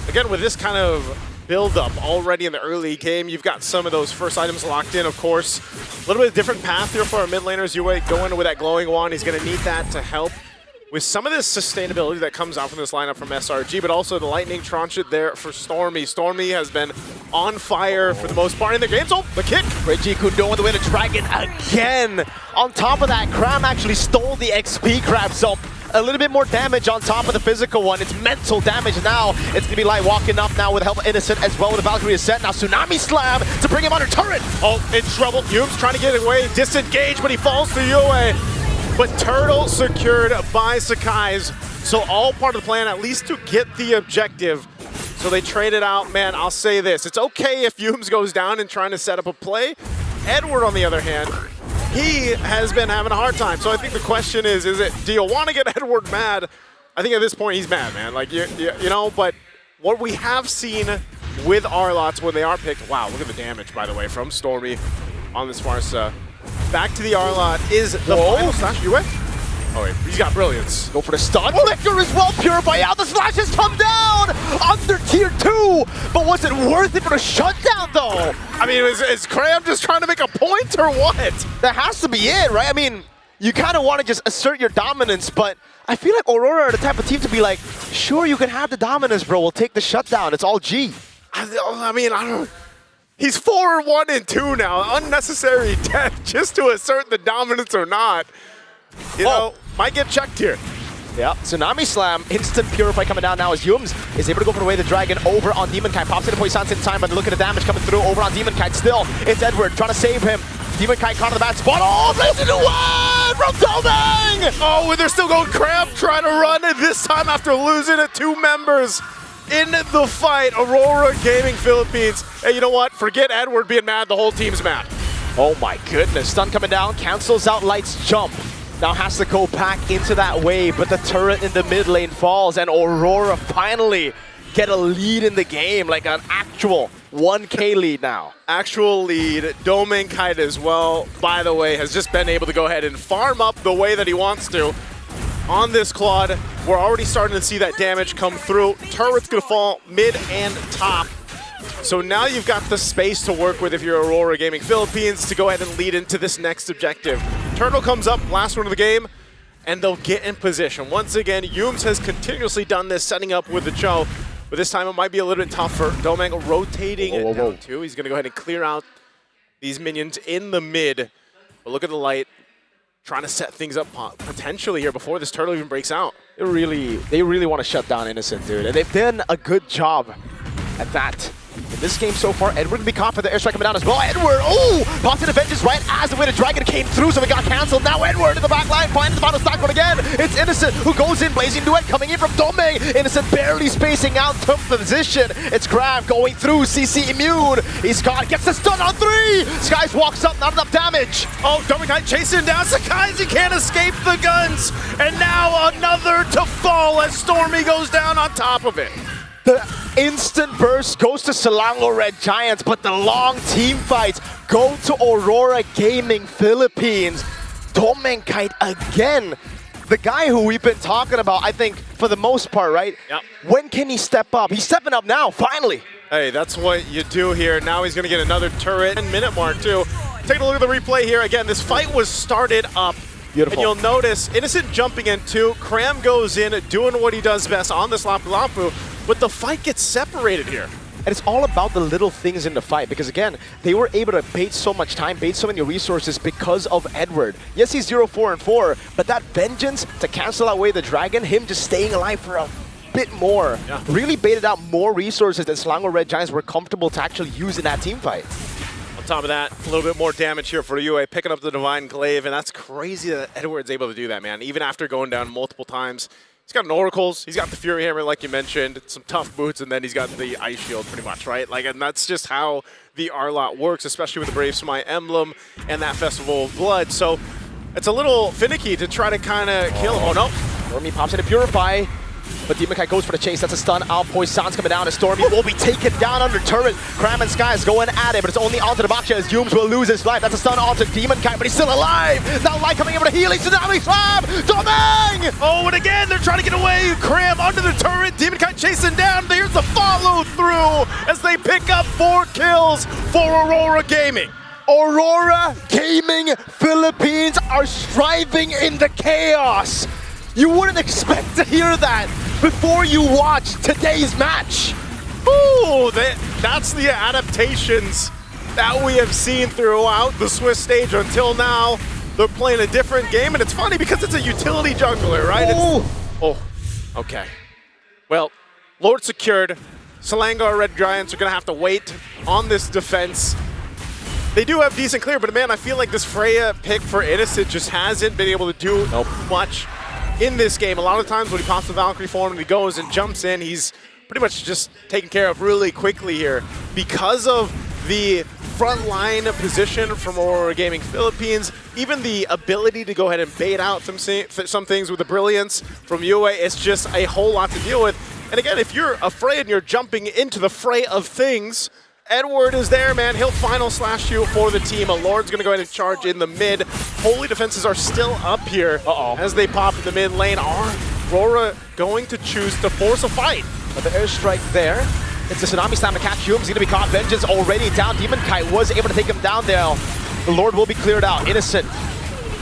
Again, with this kind of build-up already in the early game, you've got some of those first items locked in, of course. A little bit of different path here for our mid laners. Yue going with that glowing wand. He's going to need that to help with some of this sustainability that comes out from this lineup from SRG, but also the lightning transit there for Stormy. Stormy has been on fire for the most part in the game. So the kick. Reggie Kundo with the way to Dragon again. On top of that, Cram actually stole the XP grab, so a little bit more damage on top of the physical one. It's mental damage now. It's going to be Light walking up now with help of Innocent as well with the Valkyrie set. Now Tsunami Slam to bring him under turret. Oh, in trouble. Yooms trying to get away. Disengage, but he falls to Yue. But Turtle secured by Sakai's. So all part of the plan, at least to get the objective. So they traded out. Man, I'll say this. It's okay if Yooms goes down and trying to set up a play. Edward, on the other hand, he has been having a hard time. So I think the question is it, do you want to get Edward mad? I think at this point he's mad, man. Like, you know, but what we have seen with R-Lots when they are picked, wow, look at the damage, by the way, from Stormy on this Farsa. Back to the R-Lot is the final slash. You went? Oh, wait, he's got brilliance. Go for the stun. Flicker as well, Purify out. The slash has come down under tier 2. But was it worth it for the shutdown, though? I mean, is Cram just trying to make a point or what? That has to be it, right? I mean, you kind of want to just assert your dominance, but I feel like Aurora are the type of team to be like, sure, you can have the dominance, bro. We'll take the shutdown. It's all G. I mean, I don't... He's 4-1-2 now. Unnecessary death just to assert the dominance or not. You know, might get checked here. Yeah, Tsunami Slam, instant Purify coming down now as Yooms is able to go for the way the Dragon over on Demonkite. Pops into Poison's in time, but look at the damage coming through over on Demonkite still. It's Edward trying to save him. Demonkite caught in the bad spot. Oh, there's a one from Domeng! Oh, and they're still going Cramp trying to run it this time after losing to 2 members in the fight. Aurora Gaming Philippines. Hey, you know what? Forget Edward being mad. The whole team's mad. Oh my goodness. Stun coming down. Cancels out Light's jump. Now has to go back into that wave, but the turret in the mid lane falls, and Aurora finally get a lead in the game, like an actual 1K lead now. Actual lead. Domenkite as well, by the way, has just been able to go ahead and farm up the way that he wants to. On this Claude, we're already starting to see that damage come through. Turret's gonna fall mid and top. So now you've got the space to work with if you're Aurora Gaming Philippines to go ahead and lead into this next objective. Turtle comes up, last one of the game, and they'll get in position. Once again, Yooms has continuously done this, setting up with the Cho, but this time it might be a little bit tougher. Domeng rotating it down too. He's gonna go ahead and clear out these minions in the mid. But look at the Light, trying to set things up potentially here before this Turtle even breaks out. They really want to shut down Innocent, dude, and they've done a good job at that. In this game so far, Edward can be caught for the airstrike coming down as well. Edward, oh! Pops into Vengeance right as the Winter Dragon came through, so it got cancelled. Now Edward in the back line, finds the final stock one again. It's Innocent who goes in, blazing duet coming in from Domeng. Innocent barely spacing out from position. It's Grab going through, CC immune. He's got, gets the stun on 3! Skies walks up, not enough damage. Oh, Domeng chasing down Sakai, he can't escape the guns. And now another to fall as Stormy goes down on top of it. The instant burst goes to Selangor Red Giants, but the long team fights go to Aurora Gaming Philippines. Domeng again. The guy who we've been talking about, I think, for the most part, right? Yep. When can he step up? He's stepping up now, finally. Hey, that's what you do here. Now he's going to get another turret. 10-minute mark, too. Taking a look at the replay here. Again, this fight was started up. Beautiful. And you'll notice Innocent jumping in, too. Cram goes in, doing what he does best on this Lapu Lapu. But the fight gets separated here. And it's all about the little things in the fight because, again, they were able to bait so much time, bait so many resources because of Edward. Yes, he's 0-4-4, but that Vengeance to cancel away the Dragon, him just staying alive for a bit more, really baited out more resources than Selangor Red Giants were comfortable to actually use in that team fight. On top of that, a little bit more damage here for UA, picking up the Divine Glaive, and that's crazy that Edward's able to do that, man, even after going down multiple times. He's got an Oracles, he's got the Fury Hammer like you mentioned, some tough boots, and then he's got the Ice Shield pretty much, right? Like, and that's just how the R-Lot works, especially with the Brave Smite emblem and that Festival of Blood. So it's a little finicky to try to kind of kill him. Oh no. Stormy pops in to Purify, but DemonKite goes for the chase. That's a stun out. Poison's coming down, and Stormy will be taken down under turret. Cram and Skies going at it, but it's only onto the Baksha as Yums will lose his life. That's a stun onto DemonKite, but he's still alive. Now Light coming in with a healing tsunami slam. Domeng! Oh, and again, they're trying to get away. Cram under the turret. DemonKite chasing down. There's the follow through as they pick up 4 kills for Aurora Gaming. Aurora Gaming Philippines are striving in the chaos. You wouldn't expect to hear that before you watch today's match. Ooh, that's the adaptations that we have seen throughout the Swiss stage until now. They're playing a different game, and it's funny because it's a utility jungler, right? Oh, okay. Well, Lord secured. Selangor Red Giants are going to have to wait on this defense. They do have decent clear, but man, I feel like this Freya pick for Innocent just hasn't been able to do much in this game. A lot of times when he pops the Valkyrie form and he goes and jumps in, he's pretty much just taken care of really quickly here. Because of the front line position from Aurora Gaming Philippines, even the ability to go ahead and bait out some things with the brilliance from UA, it's just a whole lot to deal with. And again, if you're afraid and you're jumping into the fray of things, Edward is there, man. He'll final slash you for the team. A Lord's going to go ahead and charge in the mid. Holy defenses are still up here as they pop in the mid lane. Aurora going to choose to force a fight. But the airstrike there. It's a Tsunami Slam to catch Hume. He's going to be caught. Vengeance already down. DemonKite was able to take him down there. The Lord will be cleared out. Innocent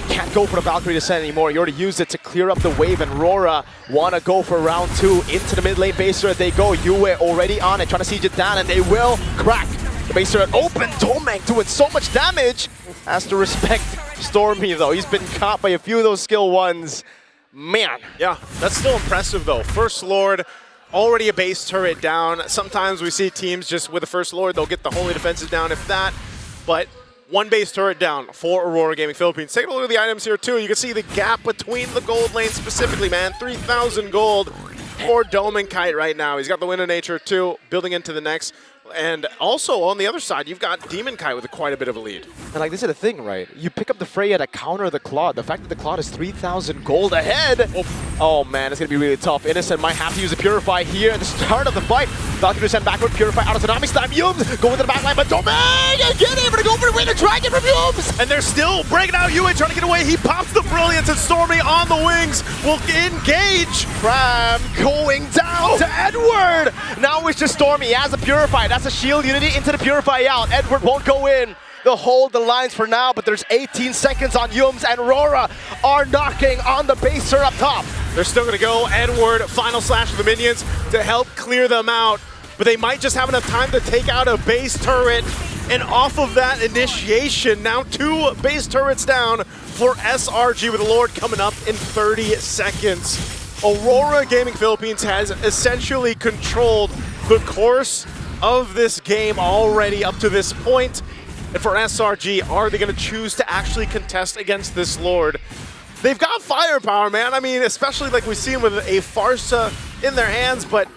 can't go for the Valkyrie descent anymore. You already used it to clear up the wave, and RORA want to go for round 2. Into the mid lane base turret they go. UA already on it, trying to siege it down, and they will crack the base turret open. Domeng doing so much damage. Has to respect Stormy, though. He's been caught by a few of those skill ones. Man. Yeah, that's still impressive, though. First Lord, already a base turret down. Sometimes we see teams just with the First Lord, they'll get the Holy Defenses down, if that. But one base turret down for Aurora Gaming Philippines. Take a look at the items here, too. You can see the gap between the gold lanes specifically, man. 3,000 gold for DemonKite right now. He's got the Wind of Nature, too, building into the next. And also, on the other side, you've got DemonKite with quite a bit of a lead. And like, this is the thing, right? You pick up the Freya to counter the Claude. The fact that the Claude is 3,000 gold ahead. Oh man, it's going to be really tough. Innocent might have to use a Purify here at the start of the fight. Valkyrie send backward, Purify out of Tsunami Slam. Yums going to the back line, but Domeng again able to go for the Winter Dragon from Yums. And they're still breaking out. UA trying to get away. He pops the Brilliance, and Stormy on the wings will engage. Cram going down to Edward. Now it's just Stormy. He has a Purify. That's a shield unity into the Purify out. Edward won't go in. They'll hold the lines for now, but there's 18 seconds on Yums, and RORA are knocking on the base turret up top. They're still going to go Edward, final slash of the minions to help clear them out, but they might just have enough time to take out a base turret, and off of that initiation, now 2 base turrets down for SRG with the Lord coming up in 30 seconds. Aurora Gaming Philippines has essentially controlled the course of this game already up to this point. And for SRG, are they going to choose to actually contest against this Lord? They've got firepower, man. I mean, especially like we've seen with a Farsa in their hands, but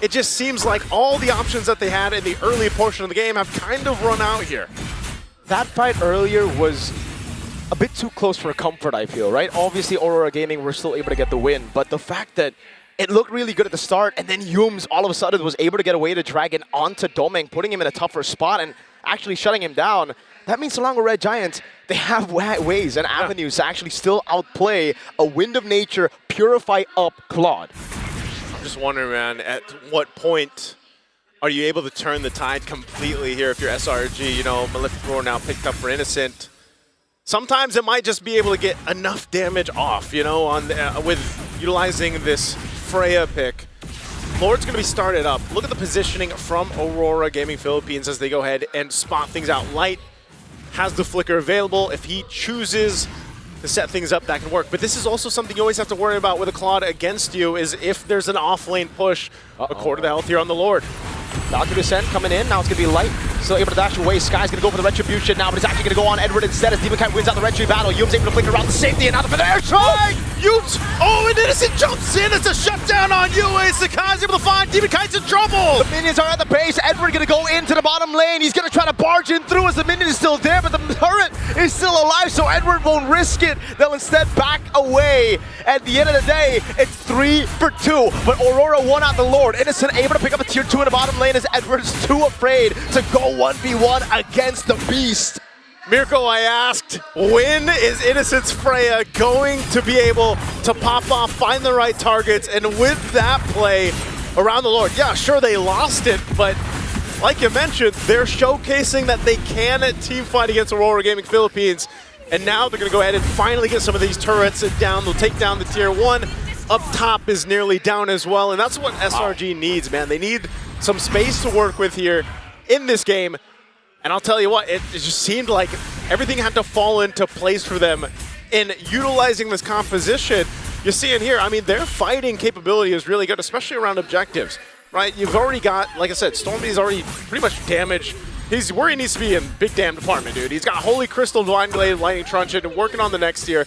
it just seems like all the options that they had in the early portion of the game have kind of run out here. That fight earlier was a bit too close for comfort, I feel, right? Obviously, Aurora Gaming were still able to get the win, but the fact that it looked really good at the start, and then Yums all of a sudden was able to get away to Dragon onto Domeng, putting him in a tougher spot and actually shutting him down. That means Selangor Red Giants, they have ways and avenues to actually still outplay a Wind of Nature, Purify Up Claude. I'm just wondering, man, at what point are you able to turn the tide completely here if you're SRG? You know, Malefic Roar now picked up for Innocent. Sometimes it might just be able to get enough damage off, you know, on the, with utilizing this Freya pick. Lord's going to be started up. Look at the positioning from Aurora Gaming Philippines as they go ahead and spot things out. Light has the flicker available. If he chooses to set things up, that can work. But this is also something you always have to worry about with a Claude against you, is if there's an off-lane push. A quarter of the health here on the Lord. Valkyrie Descent coming in, now it's going to be Light. Still able to dash away. Sky's going to go for the Retribution now, but he's actually going to go on Edward instead as Demonkite wins out the Retri battle. Yums able to flicker around the safety and now for the air strike! Yums! Oh, and Innocent jumps in. It's a shutdown on UA. Sakai's able to find Demonkite's in trouble. The minions are at the base. Edward going to go into the bottom lane. He's going to try to barge in through as the minion is still there, but the turret is still alive, so Edward won't risk it. They'll instead back away. At the end of the day, it's 3 for 2, but Aurora won out the Lord. Innocent able to pick up a tier 2 in the bottom lane as Edward's too afraid to go 1v1 against the Beast. Mirko, I asked, when is Innocent's Freya going to be able to pop off, find the right targets, and with that play around the Lord, yeah, sure, they lost it, but like you mentioned, they're showcasing that they can team fight against Aurora Gaming Philippines, and now they're going to go ahead and finally get some of these turrets down. They'll take down the tier 1. Up top is nearly down as well, and that's what SRG needs, man. They need some space to work with here in this game. And I'll tell you what, it just seemed like everything had to fall into place for them in utilizing this composition. You see it here, I mean, their fighting capability is really good, especially around objectives, right? You've already got, like I said, Stormy's already pretty much damaged. He's where he needs to be in big damn department, dude. He's got Holy Crystal, Divine Glade, Lightning Truncheon, and working on the next tier.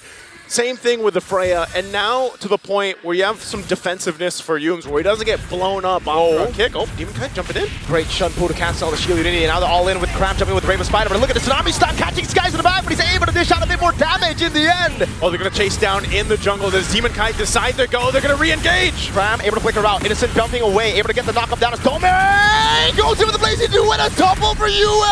Same thing with the Freya, and now to the point where you have some defensiveness for Yums, where he doesn't get blown up on a kick. Oh, Demonkite jumping in. Great Shun Pool to cancel the shield unity, and now they're all in with Cram jumping with Raven Spider, but look at the Tsunami Stop catching Skies in the back, but he's able to dish out a bit more damage in the end. Oh, they're going to chase down in the jungle. Does Demonkite decide to go? They're going to re-engage. Cram able to flicker out, Innocent jumping away, able to get the knock-up down as Domeng goes in with the Blazing Dew and a double for Yue.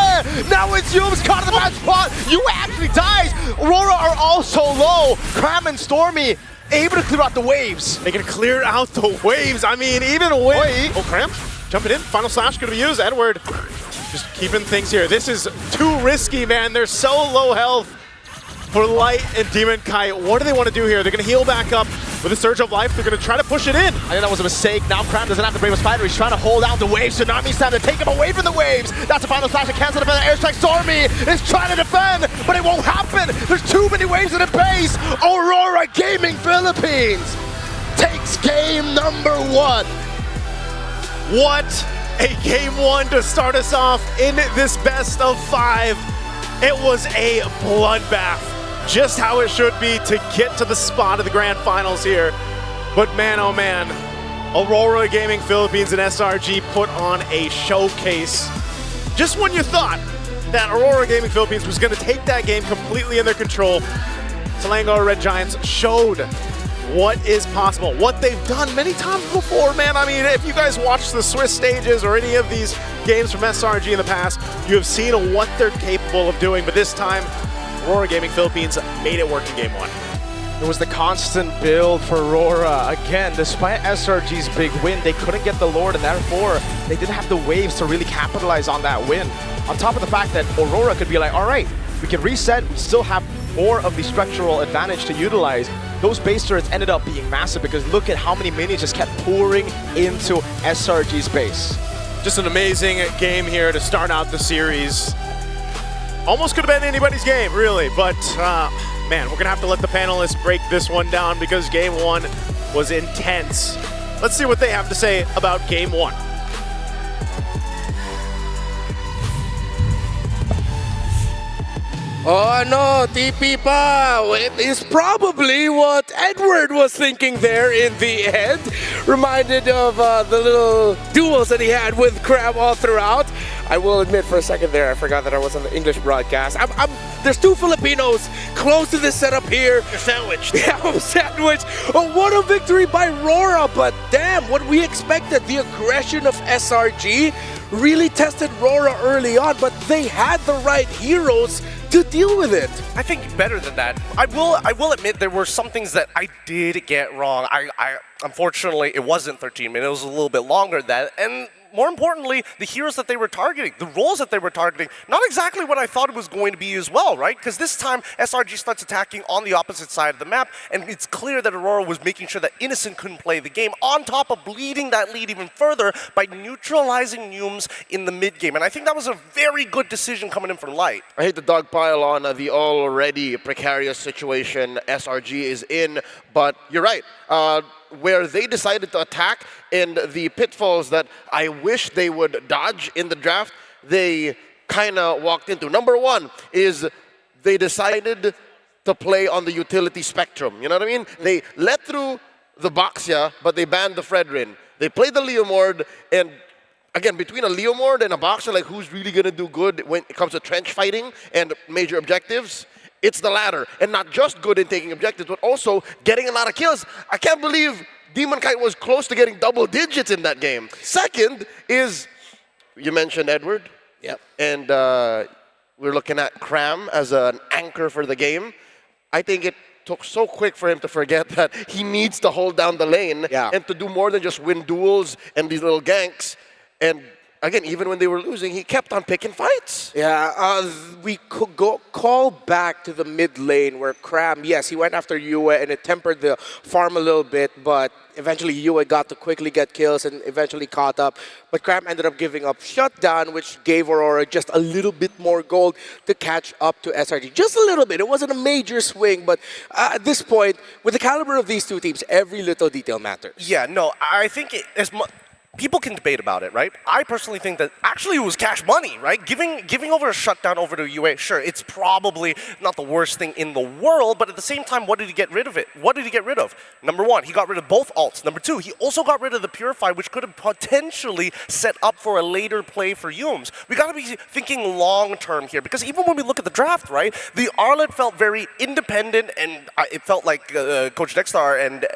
Now it's Yums caught in the bad spot. Yue actually dies. Aurora are also low. Cram and Stormy able to clear out the waves. They can clear out the waves. I mean, even with... Oh, Cram jumping in. Final Slash going to be used. Edward just keeping things here. This is too risky, man. They're so low health for Light and Demonkite. What do they want to do here? They're going to heal back up with a Surge of Life. They're going to try to push it in. I think that was a mistake. Now Cram doesn't have the Brave of Spider. He's trying to hold out the waves. Tsunami's time to take him away from the waves. That's a Final Slash to cancel the airstrike. Stormy is trying to defend, but it won't happen. There's too many waves in the base. Aurora Gaming Philippines takes game number 1. What a game 1 to start us off in this best of 5. It was a bloodbath. Just how it should be to get to the spot of the grand finals here. But man, oh man, Aurora Gaming Philippines and SRG put on a showcase. Just when you thought that Aurora Gaming Philippines was going to take that game completely in their control, Selangor Red Giants showed what is possible, what they've done many times before, man. I mean, if you guys watch the Swiss stages or any of these games from SRG in the past, you have seen what they're capable of doing, but this time, Aurora Gaming Philippines made it work in game 1. It was the constant build for Aurora. Again, despite SRG's big win, they couldn't get the Lord, and therefore, they didn't have the waves to really capitalize on that win. On top of the fact that Aurora could be like, all right, we can reset, we still have more of the structural advantage to utilize. Those base turrets ended up being massive because look at how many minions just kept pouring into SRG's base. Just an amazing game here to start out the series. Almost could have been anybody's game, really, but man, we're gonna have to let the panelists break this one down because game 1 was intense. Let's see what they have to say about game 1. Oh no, TP pa! It is probably what Edward was thinking there in the end. Reminded of the little duels that he had with Crab all throughout. I will admit for a second there, I forgot that I was on the English broadcast. There's two Filipinos close to this setup here. You're sandwiched. Yeah, I'm sandwiched. Oh, what a victory by RORA, but damn, what we expected. The aggression of SRG really tested RORA early on, but they had the right heroes to deal with it. I think better than that. I will admit there were some things that I did get wrong. I unfortunately, it wasn't 13 minutes. It was a little bit longer than that. And more importantly, the heroes that they were targeting, the roles that they were targeting, not exactly what I thought it was going to be as well, right? Because this time, SRG starts attacking on the opposite side of the map, and it's clear that Aurora was making sure that Innocent couldn't play the game, on top of bleeding that lead even further by neutralizing Neumes in the mid-game. And I think that was a very good decision coming in from Light. I hate to dogpile on the already precarious situation SRG is in, but you're right. Where they decided to attack and the pitfalls that I wish they would dodge in the draft, they kind of walked into. Number one is they decided to play on the utility spectrum. You know what I mean? They let through the Baxia, but they banned the Fredrin. They played the Leomord, and again, between a Leomord and a Baxia, like who's really going to do good when it comes to trench fighting and major objectives? It's the latter, and not just good in taking objectives, but also getting a lot of kills. I can't believe Demon Kite was close to getting double digits in that game. Second is, you mentioned Edward. Yep. And we're looking at Cram as an anchor for the game. I think it took so quick for him to forget that he needs to hold down the lane and to do more than just win duels and these little ganks. And again, even when they were losing, he kept on picking fights. Yeah, we could call back to the mid lane where Cram, yes, he went after Yue and it tempered the farm a little bit, but eventually Yue got to quickly get kills and eventually caught up. But Cram ended up giving up Shutdown, which gave Aurora just a little bit more gold to catch up to SRG. Just a little bit. It wasn't a major swing, but at this point, with the caliber of these two teams, every little detail matters. Yeah, no, I think as much. People can debate about it, right? I personally think that actually it was cash money, right? Giving over a Shutdown over to UA, sure, it's probably not the worst thing in the world, but at the same time, what did he get rid of it? What did he get rid of? Number one, he got rid of both ults. Number two, he also got rid of the Purify, which could have potentially set up for a later play for Yumes. We got to be thinking long-term here, because even when we look at the draft, right, the Arlet felt very independent, and it felt like Coach Dexter and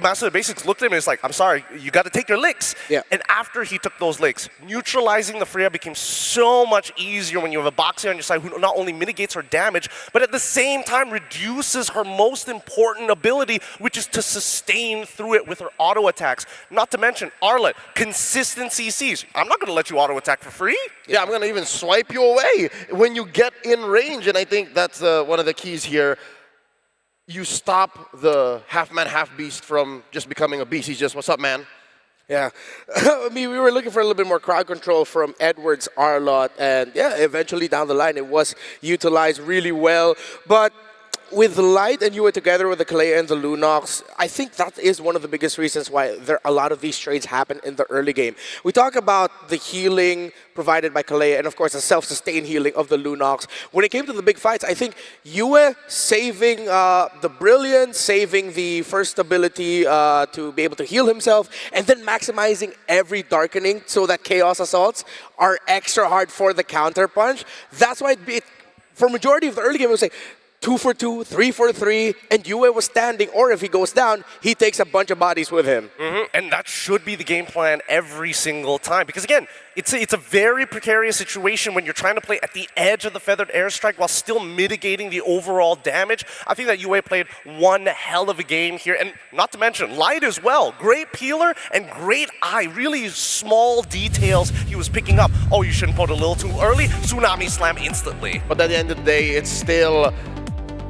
Master of the Basics looked at him and was like, I'm sorry, you got to take your licks. Yeah. And after he took those licks, neutralizing the Freya became so much easier when you have a Boxer on your side who not only mitigates her damage, but at the same time reduces her most important ability, which is to sustain through it with her auto attacks. Not to mention, Arlet, consistent CCs. I'm not going to let you auto attack for free. Yeah, I'm going to even swipe you away when you get in range, and I think that's one of the keys here. You stop the half-man, half-beast from just becoming a beast. He's just, what's up, man? Yeah. I mean, we were looking for a little bit more crowd control from Edward's Arlot, and yeah, eventually down the line, it was utilized really well. But with Light and Yue together with the Kalea and the Lunox, I think that is one of the biggest reasons why a lot of these trades happen in the early game. We talk about the healing provided by Kalea and, of course, the self-sustained healing of the Lunox. When it came to the big fights, I think Yue saving the Brilliance, saving the first ability to be able to heal himself, and then maximizing every Darkening so that Chaos Assaults are extra hard for the counter punch. That's why for majority of the early game, it was like 2 for 2, 3 for 3, and Yue was standing, or if he goes down, he takes a bunch of bodies with him. And that should be the game plan every single time. Because again, it's a very precarious situation when you're trying to play at the edge of the Feathered Airstrike while still mitigating the overall damage. I think that Yue played one hell of a game here, and not to mention, Light as well. Great peeler and great eye. Really small details he was picking up. Oh, you shouldn't put a little too early. Tsunami Slam instantly. But at the end of the day, it's still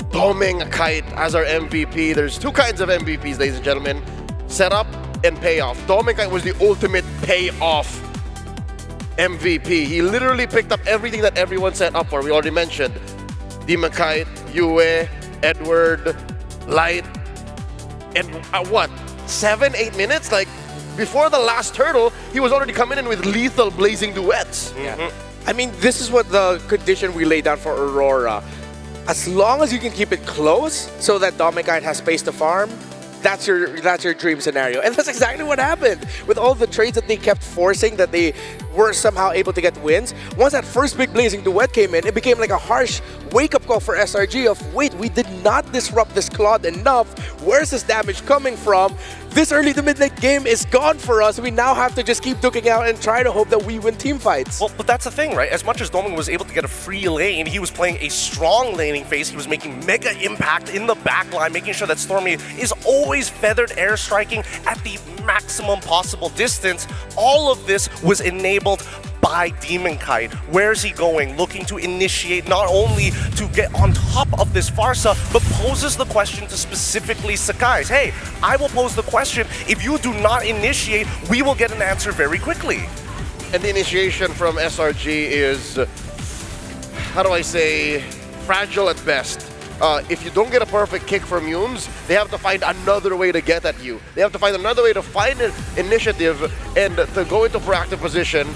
Doming Kite as our MVP. There's two kinds of MVPs, ladies and gentlemen. Setup and payoff. Doming Kite was the ultimate payoff MVP. He literally picked up everything that everyone set up for. We already mentioned Demon Kite, Yue, Edward, Light. And what, 7-8 minutes? Like, before the last turtle, he was already coming in with lethal blazing duets. Yeah. I mean, this is what the condition we laid down for Aurora. As long as you can keep it close so that ḍŭMankite has space to farm, that's your dream scenario. And that's exactly what happened with all the trades that they kept forcing, that they were somehow able to get wins. Once that first big blazing duet came in, it became like a harsh wake-up call for SRG of, wait, we did not disrupt this Claude enough. Where's this damage coming from? This early to mid-late game is gone for us. We now have to just keep duking out and try to hope that we win team fights. Well, but that's the thing, right? As much as ḍŭMankite was able to get a free lane, he was playing a strong laning phase. He was making mega impact in the backline, making sure that Stormy is always feathered airstriking at the maximum possible distance. All of this was enabled by ḍŭMankite. Where's he going? Looking to initiate, not only to get on top of this Pharsa, but poses the question to specifically Sakai's. Hey, I will pose the question. If you do not initiate, we will get an answer very quickly. And the initiation from SRG is, how do I say, fragile at best. If you don't get a perfect kick from Yumes, they have to find another way to get at you. They have to find another way to find an initiative and to go into proactive position.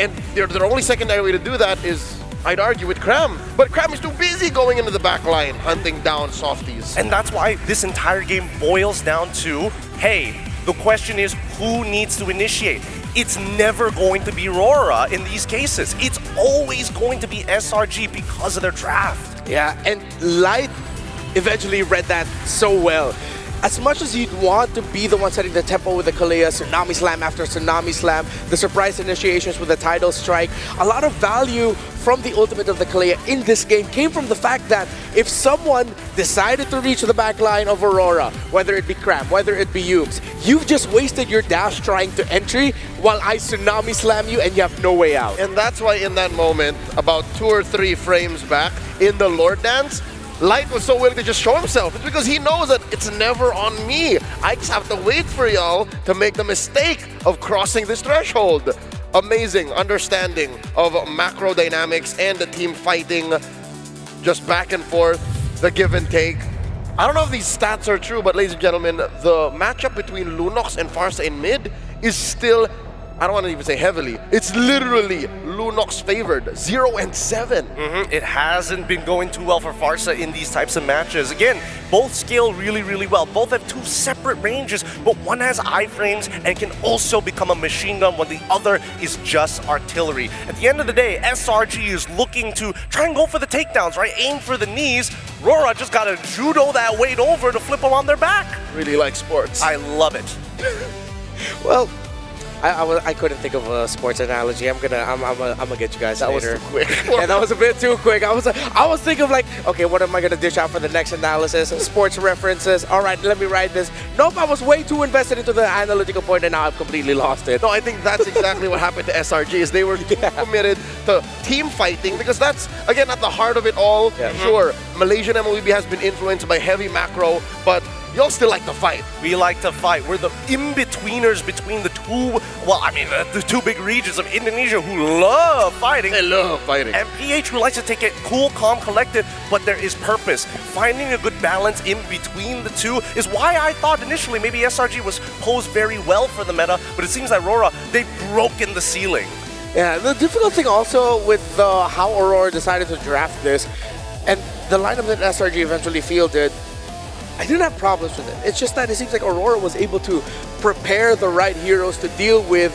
And their only secondary way to do that is, I'd argue, with Cram. But Cram is too busy going into the back line, hunting down softies. And that's why this entire game boils down to, hey, the question is who needs to initiate? It's never going to be RORA in these cases. It's always going to be SRG because of their draft. Yeah, and Light eventually read that so well. As much as you'd want to be the one setting the tempo with the Kalea, Tsunami Slam after Tsunami Slam, the surprise initiations with the Tidal Strike, a lot of value from the ultimate of the Kalea in this game came from the fact that if someone decided to reach the back line of Aurora, whether it be Cram, whether it be Yumes, you've just wasted your dash trying to entry while I Tsunami Slam you and you have no way out. And that's why in that moment, about 2 or 3 frames back in the Lord Dance, Light was so willing to just show himself. It's because he knows that it's never on me. I just have to wait for y'all to make the mistake of crossing this threshold. Amazing understanding of macro dynamics and the team fighting just back and forth, the give and take. I don't know if these stats are true, but ladies and gentlemen, the matchup between Lunox and Pharsa in mid is still, I don't want to even say heavily, it's literally Lunox favored, 0-7. It hasn't been going too well for Pharsa in these types of matches. Again, both scale really, really well. Both have 2 separate ranges, but one has iframes and can also become a machine gun when the other is just artillery. At the end of the day, SRG is looking to try and go for the takedowns, right? Aim for the knees. RORA just got to judo that weight over to flip them on their back. Really like sports. I love it. Well, I couldn't think of a sports analogy. I'm gonna get you guys that later. Was too quick. Yeah, that was a bit too quick. I was thinking of like, okay, what am I gonna dish out for the next analysis? Sports references. All right, let me write this. Nope, I was way too invested into the analytical point, and now I've completely lost it. No, I think that's exactly what happened to SRG. Is they were too committed to team fighting, because that's again at the heart of it all. Yeah. Sure, Malaysian MLBB has been influenced by heavy macro, but y'all still like to fight. We like to fight. We're the in-betweeners between the two, well, I mean, the 2 big regions of Indonesia who love fighting. They love fighting. And PH who likes to take it cool, calm, collected, but there is purpose. Finding a good balance in between the two is why I thought initially maybe SRG was posed very well for the meta, but it seems like RORA, they've broken the ceiling. Yeah, the difficult thing also with how Aurora decided to draft this, and the lineup that SRG eventually fielded, I didn't have problems with it. It's just that it seems like Aurora was able to prepare the right heroes to deal with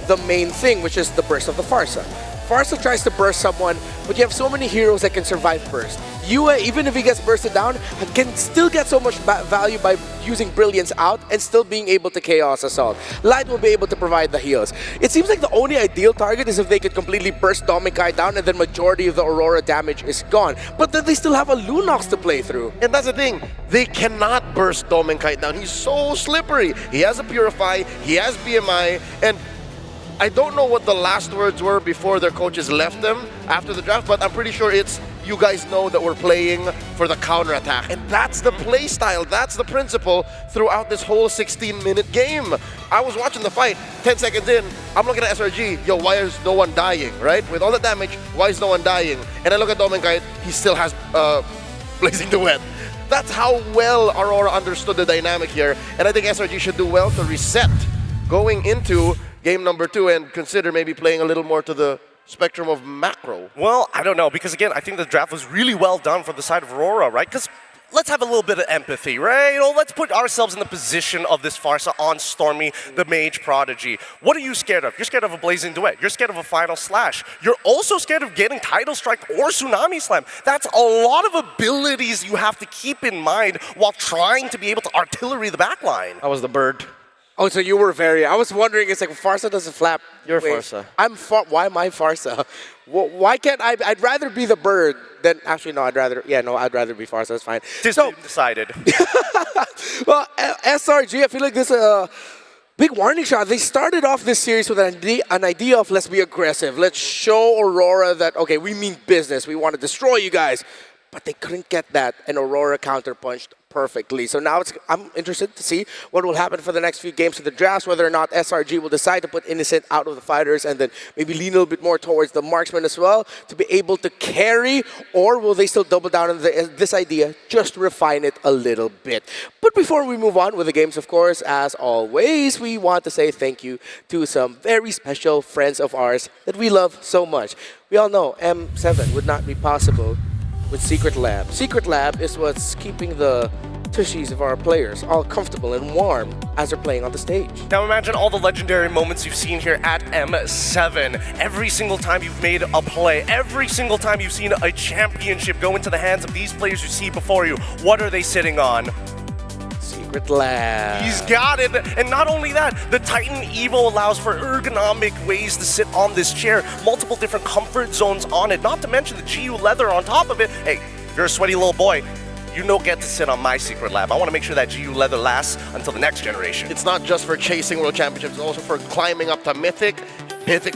the main thing, which is the burst of the Pharsa. Pharsa tries to burst someone, but you have so many heroes that can survive burst. Yue, even if he gets bursted down, can still get so much value by using Brilliance out and still being able to Chaos Assault. Light will be able to provide the heals. It seems like the only ideal target is if they could completely burst ḍŭMankite down and then majority of the Aurora damage is gone. But then they still have a Lunox to play through. And that's the thing, they cannot burst ḍŭMankite down. He's so slippery. He has a Purify, he has BMI, and I don't know what the last words were before their coaches left them after the draft, but I'm pretty sure it's, you guys know that we're playing for the counterattack. And that's the play style, that's the principle throughout this whole 16-minute game. I was watching the fight, 10 seconds in, I'm looking at SRG, yo, why is no one dying, right? With all the damage, why is no one dying? And I look at ḍŭMankite, he still has Blazing Duet. That's how well Aurora understood the dynamic here. And I think SRG should do well to reset going into game number 2 and consider maybe playing a little more to the spectrum of macro? Well, I don't know, because again, I think the draft was really well done from the side of Aurora, right? Because let's have a little bit of empathy, right? You know, let's put ourselves in the position of this Farsa on Stormy, the Mage Prodigy. What are you scared of? You're scared of a Blazing Duet. You're scared of a Final Slash. You're also scared of getting Tidal Strike or Tsunami Slam. That's a lot of abilities you have to keep in mind while trying to be able to artillery the backline. I was the bird. Oh, so you were I was wondering, it's like Farsa doesn't flap. You're Farsa. Why am I Farsa? Why can't I'd rather be the bird than, actually no, I'd rather be Farsa, that's fine. So decided. Well, SRG, I feel like this is a big warning shot. They started off this series with an idea of let's be aggressive. Let's show Aurora that, okay, we mean business. We want to destroy you guys. But they couldn't get that, and Aurora counterpunched perfectly. So now I'm interested to see what will happen for the next few games of the drafts, whether or not SRG will decide to put Innocent out of the fighters and then maybe lean a little bit more towards the marksman as well to be able to carry, or will they still double down on this idea, just refine it a little bit. But before we move on with the games, of course, as always, we want to say thank you to some very special friends of ours that we love so much. We all know M7 would not be possible with Secret Lab. Secret Lab is what's keeping the tushies of our players all comfortable and warm as they're playing on the stage. Now imagine all the legendary moments you've seen here at M7. Every single time you've made a play, every single time you've seen a championship go into the hands of these players you see before you, what are they sitting on? Secret Lab. He's got it. And not only that, the Titan Evo allows for ergonomic ways to sit on this chair, multiple different comfort zones on it, not to mention the GU leather on top of it. Hey, if you're a sweaty little boy, you don't get to sit on my Secret Lab. I want to make sure that GU leather lasts until the next generation. It's not just for chasing World Championships, it's also for climbing up to Mythic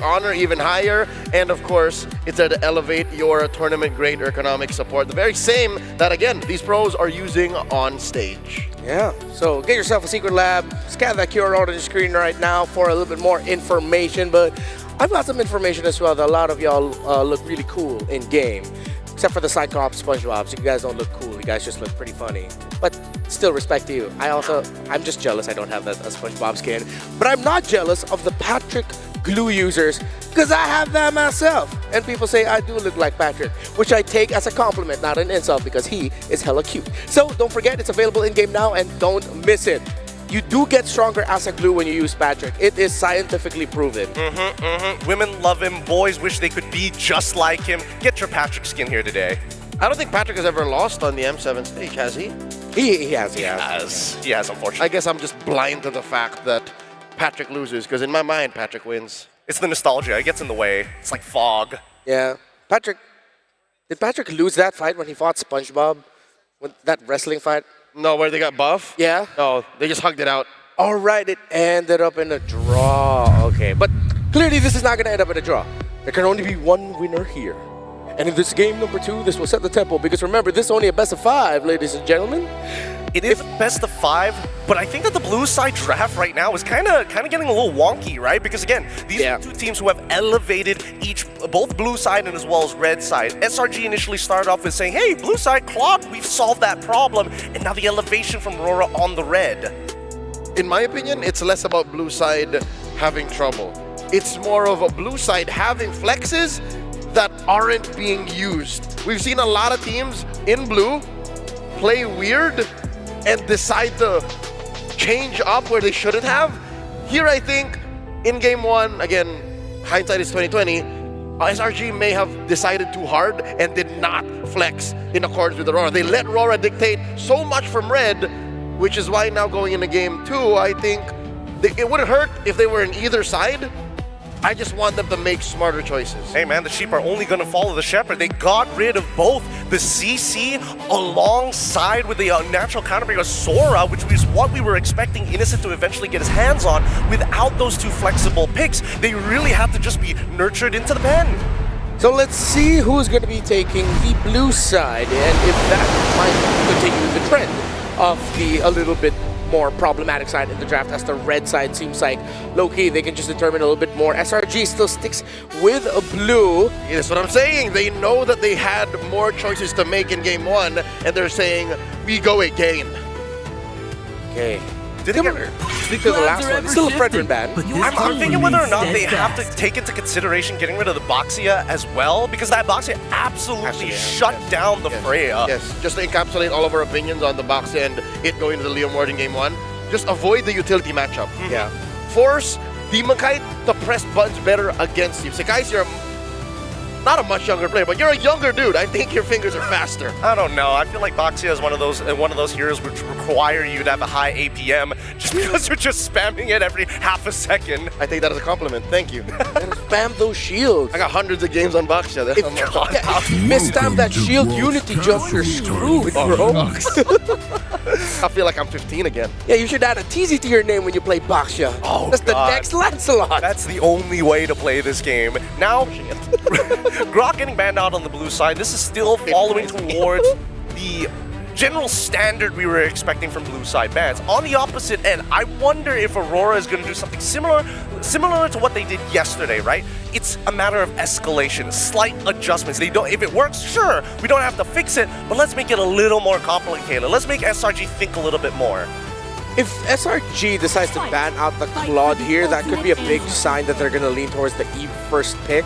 Honor, even higher, and of course, it's there to elevate your tournament-grade ergonomic support. The very same that, again, these pros are using on stage. Yeah, so get yourself a Secret Lab, scan that QR code on your screen right now for a little bit more information, but I've got some information as well that a lot of y'all look really cool in-game. Except for the Cyclops SpongeBobs, you guys don't look cool, you guys just look pretty funny. But still respect to you. I'm just jealous I don't have that SpongeBob skin. But I'm not jealous of the Patrick glue users, because I have that myself. And people say I do look like Patrick, which I take as a compliment, not an insult, because he is hella cute. So don't forget, it's available in-game now, and don't miss it. You do get stronger as a glue when you use Patrick. It is scientifically proven. Women love him, boys wish they could be just like him. Get your Patrick skin here today. I don't think Patrick has ever lost on the M7 stage, has he? He has, unfortunately. I guess I'm just blind to the fact that Patrick loses, because in my mind, Patrick wins. It's the nostalgia, it gets in the way. It's like fog. Yeah. Did Patrick lose that fight when he fought SpongeBob? With that wrestling fight? No, where they got buff? Yeah. No, they just hugged it out. All right, it ended up in a draw. Okay, but clearly this is not going to end up in a draw. There can only be one winner here. And in this game number 2, this will set the tempo, because remember, this is only a best of 5, ladies and gentlemen. It is best of 5, but I think that the blue side draft right now is kind of getting a little wonky, right? Because again, these are two teams who have elevated both blue side and as well as red side. SRG initially started off with saying, hey, blue side, Claude, we've solved that problem. And now the elevation from Aurora on the red. In my opinion, it's less about blue side having trouble. It's more of a blue side having flexes that aren't being used. We've seen a lot of teams in blue play weird and decide to change up where they shouldn't have. Here, I think, in game 1, again, hindsight is 2020, SRG may have decided too hard and did not flex in accordance with Aurora. They let RORA dictate so much from red, which is why now going into game 2, I think it wouldn't hurt if they were in either side. I just want them to make smarter choices. Hey man, the sheep are only going to follow the shepherd. They got rid of both the CC alongside with the natural counterpick Sora, which was what we were expecting Innocent to eventually get his hands on. Without those two flexible picks, they really had to just be nurtured into the pen. So let's see who's going to be taking the blue side, and if that might continue the trend of the a little bit more problematic side in the draft, as the red side seems like low-key they can just determine a little bit more. SRG still sticks with a blue. Yeah, that's what I'm saying. They know that they had more choices to make in game 1, and they're saying, we go again. Okay. Did it get stick to the last one. It's still a Fredrin ban. I'm thinking whether or not they have to take into consideration getting rid of the Boxia as well, because that Boxia absolutely shut down the Freya. Yes, just to encapsulate all of our opinions on the Boxia and it going to the Leo Ward in game 1, just avoid the utility matchup. Yeah. Force Demon Kite to press buttons better against you. Sekai's you're not a much younger player, but you're a younger dude. I think your fingers are faster. I don't know. I feel like Boxia is one of those heroes which require you to have a high APM just because you're just spamming it every half a second. I take that as a compliment. Thank you. Spam those shields. I got hundreds of games on Boxia. That's how much. Misstime that shield unity jump, you're screwed, bro. I feel like I'm 15 again. Yeah, you should add a TZ to your name when you play Boxia. Oh, that's the next Lancelot. That's the only way to play this game. Now, Grok getting banned out on the blue side. This is still following towards the general standard we were expecting from blue side bans. On the opposite end, I wonder if Aurora is going to do something similar to what they did yesterday, right? It's a matter of escalation, slight adjustments. If it works, sure, we don't have to fix it, but let's make it a little more complicated. Let's make SRG think a little bit more. If SRG decides to ban out the Claude here, that could be a big sign that they're going to lean towards the Eve first pick.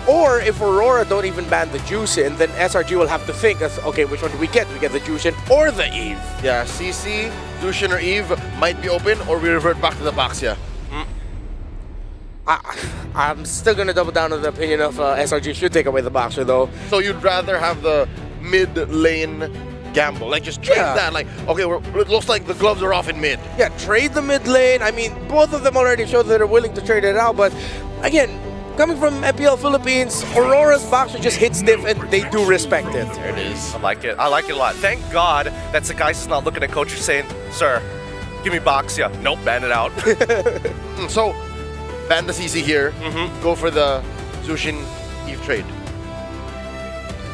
Or if Aurora don't even ban the Juicin, then SRG will have to think, okay, which one do we get? Do we get the Juicin or the Eve? Yeah, CC, Juicin or Eve might be open, or we revert back to the Boxia. I'm still going to double down on the opinion of SRG should take away the Boxer, though. So you'd rather have the mid-lane gamble, like just trade that, like, okay, it looks like the gloves are off in mid. Yeah, trade the mid lane. I mean, both of them already showed that they're willing to trade it out, but again, coming from MPL Philippines, Aurora's Boxer just hits stiff and they do respect it. There it is. I like it. I like it a lot. Thank God that Sekai's is not looking at coach saying, sir, give me Boxia. Nope, ban it out. So, ban the CC here, go for the Zushin Eve trade.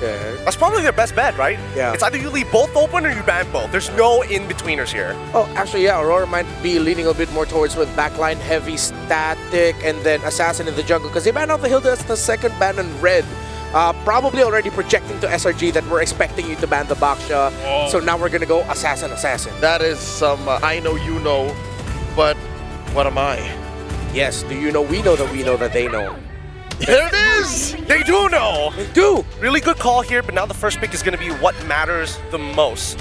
Okay. That's probably their best bet, right? Yeah. It's either you leave both open or you ban both. There's no in-betweeners here. Oh, actually, yeah, Aurora might be leaning a bit more towards with backline heavy static and then Assassin in the jungle because they banned out the Hilda as the second ban in red. Probably already projecting to SRG that we're expecting you to ban the Boxia. So now we're going to go Assassin. That is some, I know you know, but what am I? Yes, do you know we know that they know. There it is! They do know! They do! Really good call here, but now the first pick is going to be what matters the most.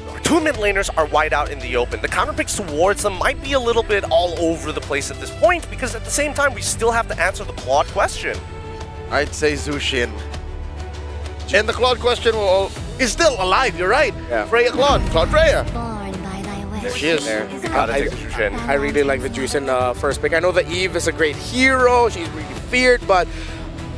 Our two mid laners are wide out in the open. The counter picks towards them might be a little bit all over the place at this point, because at the same time, we still have to answer the Claude question. I'd say Zushin. And the Claude question is still alive, you're right. Yeah. Freya Claude Freya. There she is. There. I I really like the Juicin first pick. I know that Eve is a great hero. She's really feared, but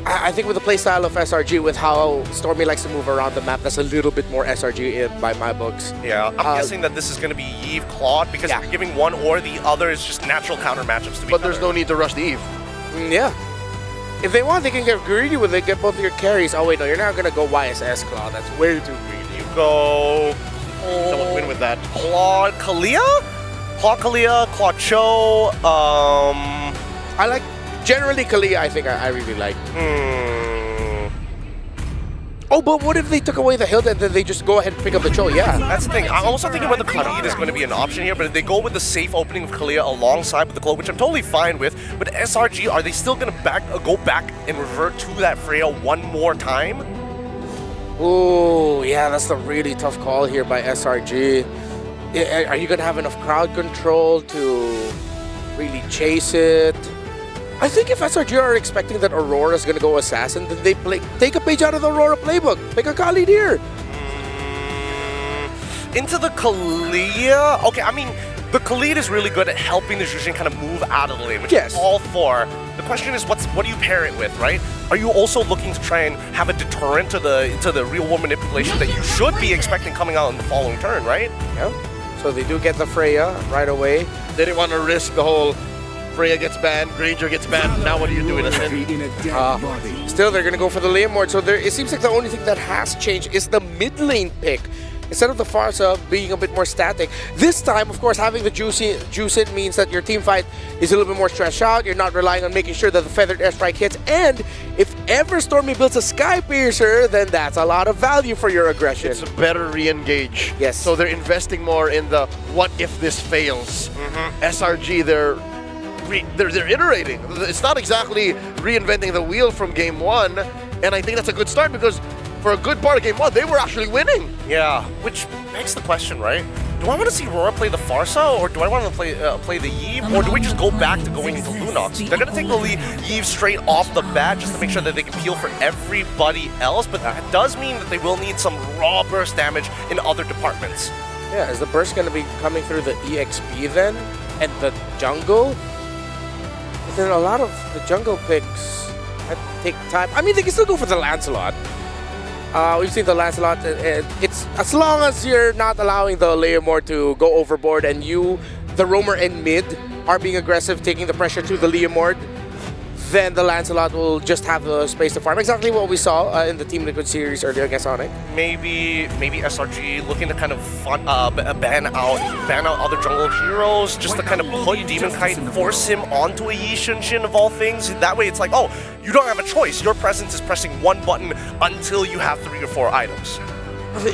I think with the playstyle of SRG, with how Stormy likes to move around the map, that's a little bit more SRG by my books. Yeah, I'm guessing that this is going to be Eve Claude, because if you're giving one or the other is just natural counter matchups to be. But there's no need to rush the Eve. Yeah. If they want, they can get greedy with it, get both of your carries. Oh wait, no, you're not going to go YSS Claude. That's way too greedy. You go... Someone win with that. Claude Kalia? Claude Kalia, Claude Cho, I like... Generally, Kalia, I think I really like. Oh, but what if they took away the Hilda and then they just go ahead and pick up the Cho? Yeah. That's the thing. I'm also thinking whether Khalid is going to be an option here, but if they go with the safe opening of Kalia alongside with the Claw, which I'm totally fine with, but SRG, are they still going to go back and revert to that Freya one more time? Oh, yeah, that's the really tough call here by SRG. Are you going to have enough crowd control to really chase it? I think if SRG are expecting that Aurora is going to go Assassin, then they take a page out of the Aurora playbook. Pick a Khalid here. Into the Kalia? Okay, I mean, the Khalid is really good at helping the Jushin kind of move out of the lane, which is all for. The question is, what do you pair it with, right? Are you also looking to try and have a deterrent to the real world manipulation that you should be expecting coming out in the following turn, right? Yeah. So they do get the Freya right away. They didn't want to risk the whole Freya gets banned, Granger gets banned, now what do you do, innocent? Still, they're going to go for the lane ward. So it seems like the only thing that has changed is the mid lane pick. instead of the Farsa being a bit more static. This time, of course, having the juice in means that your team fight is a little bit more stretched out. You're not relying on making sure that the feathered airstrike hits. And if ever Stormy builds a Sky Piercer, then that's a lot of value for your aggression. It's a better re-engage. Yes. So they're investing more in the what if this fails. SRG, they're iterating. It's not exactly reinventing the wheel from game one, and I think that's a good start because for a good part of game one, they were actually winning. Yeah, which begs the question, right? Do I want to see RORA play the Farsa, or do I want to play the Yves, or do we just go back to going into Lunox? They're going to take the Yves straight off the bat just to make sure that they can peel for everybody else, but that does mean that they will need some raw burst damage in other departments. Yeah, is the burst going to be coming through the EXP then? And the jungle? But then a lot of the jungle picks take time. I mean, they can still go for the Lancelot. We've seen the Lancelot. It's as long as you're not allowing the Leomord to go overboard and you, the roamer in mid, are being aggressive, taking the pressure to the Leomord, then the Lancelot will just have the space to farm. Exactly what we saw in the Team Liquid series earlier against Sonic. Maybe SRG looking to kind of ban out other jungle heroes, just to kind of put Demon Kite and force him onto a Yi Shin of all things. That way it's like, oh, you don't have a choice. Your presence is pressing one button until you have 3 or 4 items.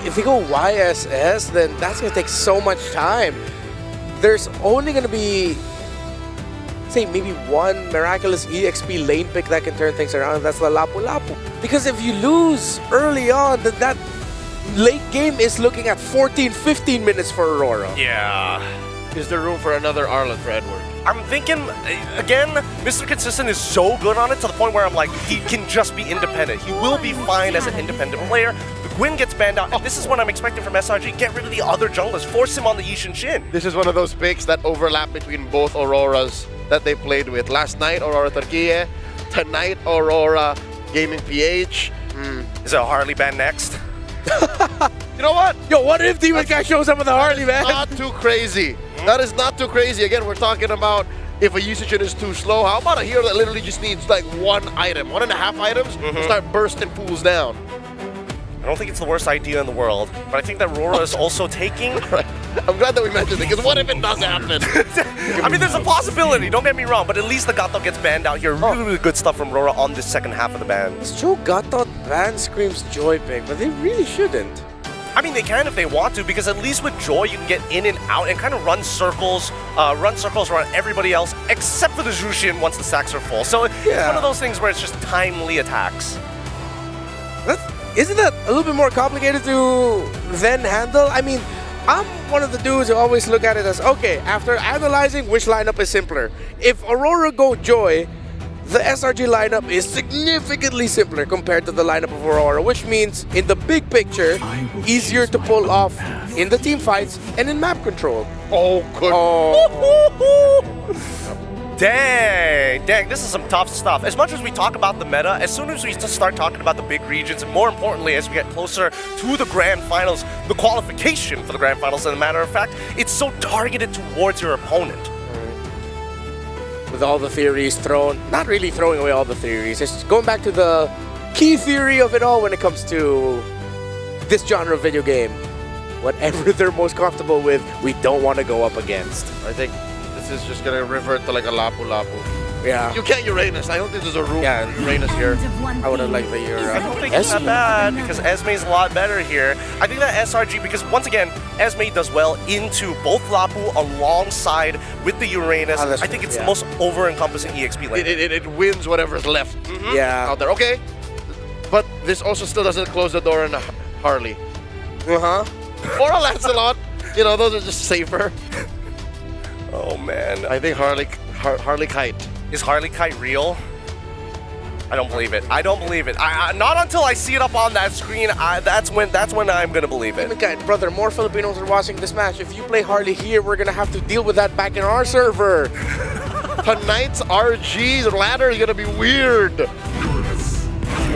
If they go YSS, then that's going to take so much time. There's only going to be, say, maybe one miraculous EXP lane pick that can turn things around, and that's the Lapu Lapu. Because if you lose early on, then that late game is looking at 14-15 minutes for Aurora. Yeah. Is there room for another Arlet for Edward? I'm thinking, again, Mr. Consistent is so good on it to the point where I'm like, he can just be independent. He will be fine as an independent player. The Gwyn gets banned out, and this is what I'm expecting from SRG. Get rid of the other junglers. Force him on the Yi Shin. This is one of those picks that overlap between both Auroras that they played with. Last night, Aurora Turquía. Tonight, Aurora Gaming PH. Is it a Harley ban next? You know what? Yo, what if Demon Guy shows up with a Harley, man? Not too crazy. That is not too crazy. Again, we're talking about if a usage is too slow. How about a hero that literally just needs like 1 item, 1.5 items to start bursting pools down? I don't think it's the worst idea in the world, but I think that RORA is also taking... Right. I'm glad that we mentioned it, because what if it does happen? I mean, there's a possibility, don't get me wrong, but at least the Gato gets banned out here. Really, really good stuff from RORA on this second half of the ban. Joe Gato ban screams Joy pick, but they really shouldn't. I mean, they can if they want to, because at least with Joy, you can get in and out and kind of run circles around everybody else, except for the Jushin once the stacks are full. So it's one of those things where it's just timely attacks. Isn't that a little bit more complicated to then handle? I mean, I'm one of the dudes who always look at it as, okay, after analyzing which lineup is simpler. If Aurora go Joy, the SRG lineup is significantly simpler compared to the lineup of Aurora, which means in the big picture, easier to pull off in the team fights and in map control. Oh, good. Dang, this is some tough stuff. As much as we talk about the meta, as soon as we start talking about the big regions, and more importantly, as we get closer to the Grand Finals, the qualification for the Grand Finals, as a matter of fact, it's so targeted towards your opponent. With all the theories thrown, not really throwing away all the theories, it's going back to the key theory of it all when it comes to this genre of video game. Whatever they're most comfortable with, we don't want to go up against. I think this is just going to revert to like a Lapu Lapu. Yeah. You can't Uranus. I don't think there's a room for Uranus here. I would have liked the I don't think it's that bad, because Esme's a lot better here. I think that SRG, because once again, Esme does well into both Lapu alongside with the Uranus. I think it's the most over-encompassing EXP lane. It wins whatever's left out there. Okay. But this also still doesn't close the door on Harley. Or a Lancelot. You know, those are just safer. Oh, man. I think Harley Kite. Is Harley Kite real? I don't believe it. I don't believe it. Not until I see it up on that screen. That's when I'm gonna believe it. Brother, more Filipinos are watching this match. If you play Harley here, we're gonna have to deal with that back in our server. Tonight's RG ladder is gonna be weird.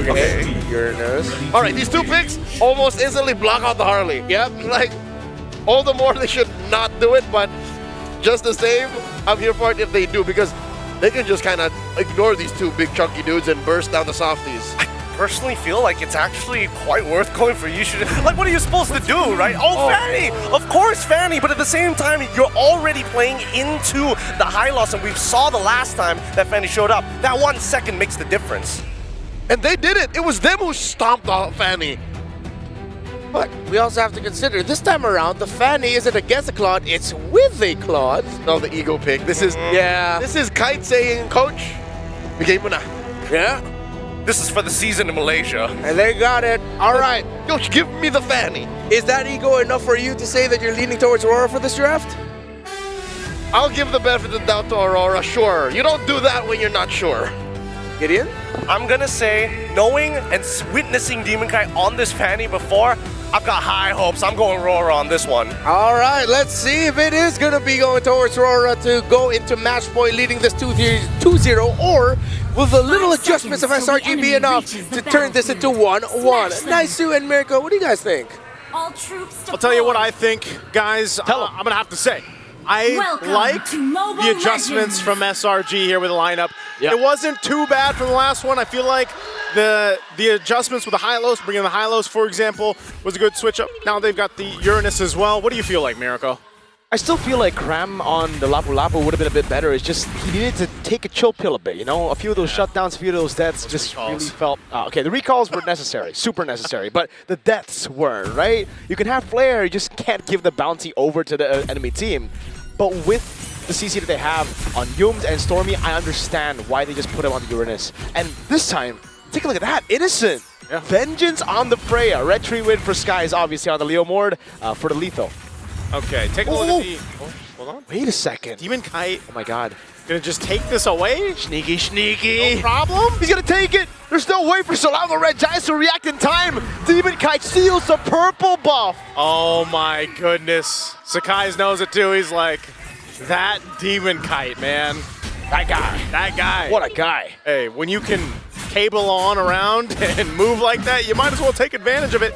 Okay. Uranus. All right, these two picks almost instantly block out the Harley. Yep. Like, all the more they should not do it, but just the same, I'm here for it if they do, because they can just kind of ignore these two big chunky dudes and burst down the softies. personally feel like it's actually quite worth going for Yushu. Like, what are you supposed to do, right? Oh, Fanny! Of course, Fanny, but at the same time, you're already playing into the high loss, and we saw the last time that Fanny showed up. That 1 second makes the difference. And they did it. It was them who stomped off Fanny. But we also have to consider, this time around, the Fanny isn't against a Claude, it's with a Claude. No, the ego pick. This is This is Kite saying, Coach, bigay mo na. Yeah. This is for the season in Malaysia. And they got it. All right. Coach, give me the Fanny. Is that ego enough for you to say that you're leaning towards Aurora for this draft? I'll give the benefit of the doubt to Aurora, sure. You don't do that when you're not sure. Gideon? I'm gonna say, knowing and witnessing Demon Kai on this Fanny before, I've got high hopes. I'm going RORA on this one. All right, let's see if it is going to be going towards RORA to go into match point, leading this 2-0, or will the little adjustments of SRG be enough to turn this into 1-1? Nice-u and Mirko, what do you guys think? All troops to I'll tell you what I think, guys. I'm going to have to say. I like the adjustments from SRG here with the lineup. Yep. It wasn't too bad from the last one. I feel like the adjustments with the high-lows, bringing the high-lows, for example, was a good switch-up. Now they've got the Uranus as well. What do you feel like, Mirko? I still feel like Cram on the Lapu Lapu would have been a bit better. It's just he needed to take a chill pill a bit, you know? A few of those shutdowns, a few of those deaths just really felt... okay, the recalls were necessary, super necessary, but the deaths weren't, right? You can have Flare, you just can't give the bounty over to the enemy team. But with the CC that they have on Yums and Stormy, I understand why they just put him on the Uranus. And this time, take a look at that, Innocent! Yeah. Vengeance on the Freya. Red Tree win for Skies, obviously on the Leo Mord for the Lethal. Okay, take a look at the... Oh, hold on. Wait a second. Demon Kite. Oh my god. Gonna just take this away? Sneaky, sneaky. No problem. He's gonna take it. There's no way for Selangor Red Giants to react in time. Demon Kite steals the purple buff. Oh my goodness. Sakai's knows it too. He's like, that Demon Kite, man. That guy. That guy. What a guy. Hey, when you can cable on around and move like that, you might as well take advantage of it.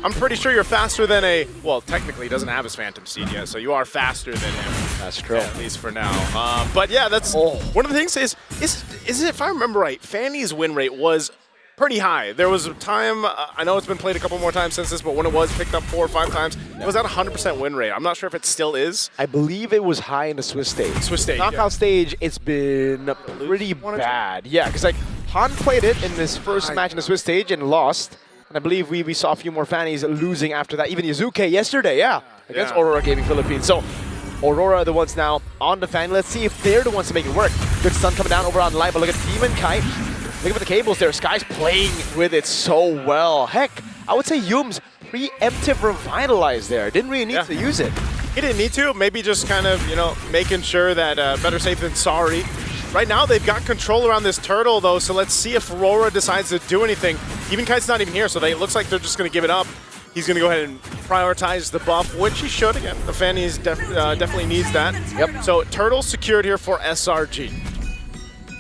I'm pretty sure you're faster than a... Well, technically he doesn't have his Phantom Seed yet, so you are faster than him. That's true. Yeah, at least for now. But yeah, that's... One of the things is it, if I remember right, Fanny's win rate was pretty high. There was a time, I know it's been played a couple more times since this, but when it was picked up 4 or 5 times, it was at 100% win rate. I'm not sure if it still is. I believe it was high in the Swiss stage. Swiss stage, Knockout stage, it's been pretty bad. Yeah, because like Han played it in this first match in the Swiss stage and lost. And I believe we saw a few more Fannies losing after that. Even Yazuke yesterday, against Aurora Gaming Philippines. So Aurora are the ones now on the Fanny. Let's see if they're the ones to make it work. Good stun coming down over on live, but look at Demon Kite. Look at the cables there. Sky's playing with it so well. Heck, I would say Yums preemptive revitalize there. Didn't really need to use it. He didn't need to. Maybe just kind of, you know, making sure that better safe than sorry. Right now, they've got control around this turtle, though, so let's see if Aurora decides to do anything. Demon Kite's not even here, so it looks like they're just going to give it up. He's going to go ahead and prioritize the buff, which he should. Again, the Fanny definitely needs that. Yep. So turtle secured here for SRG.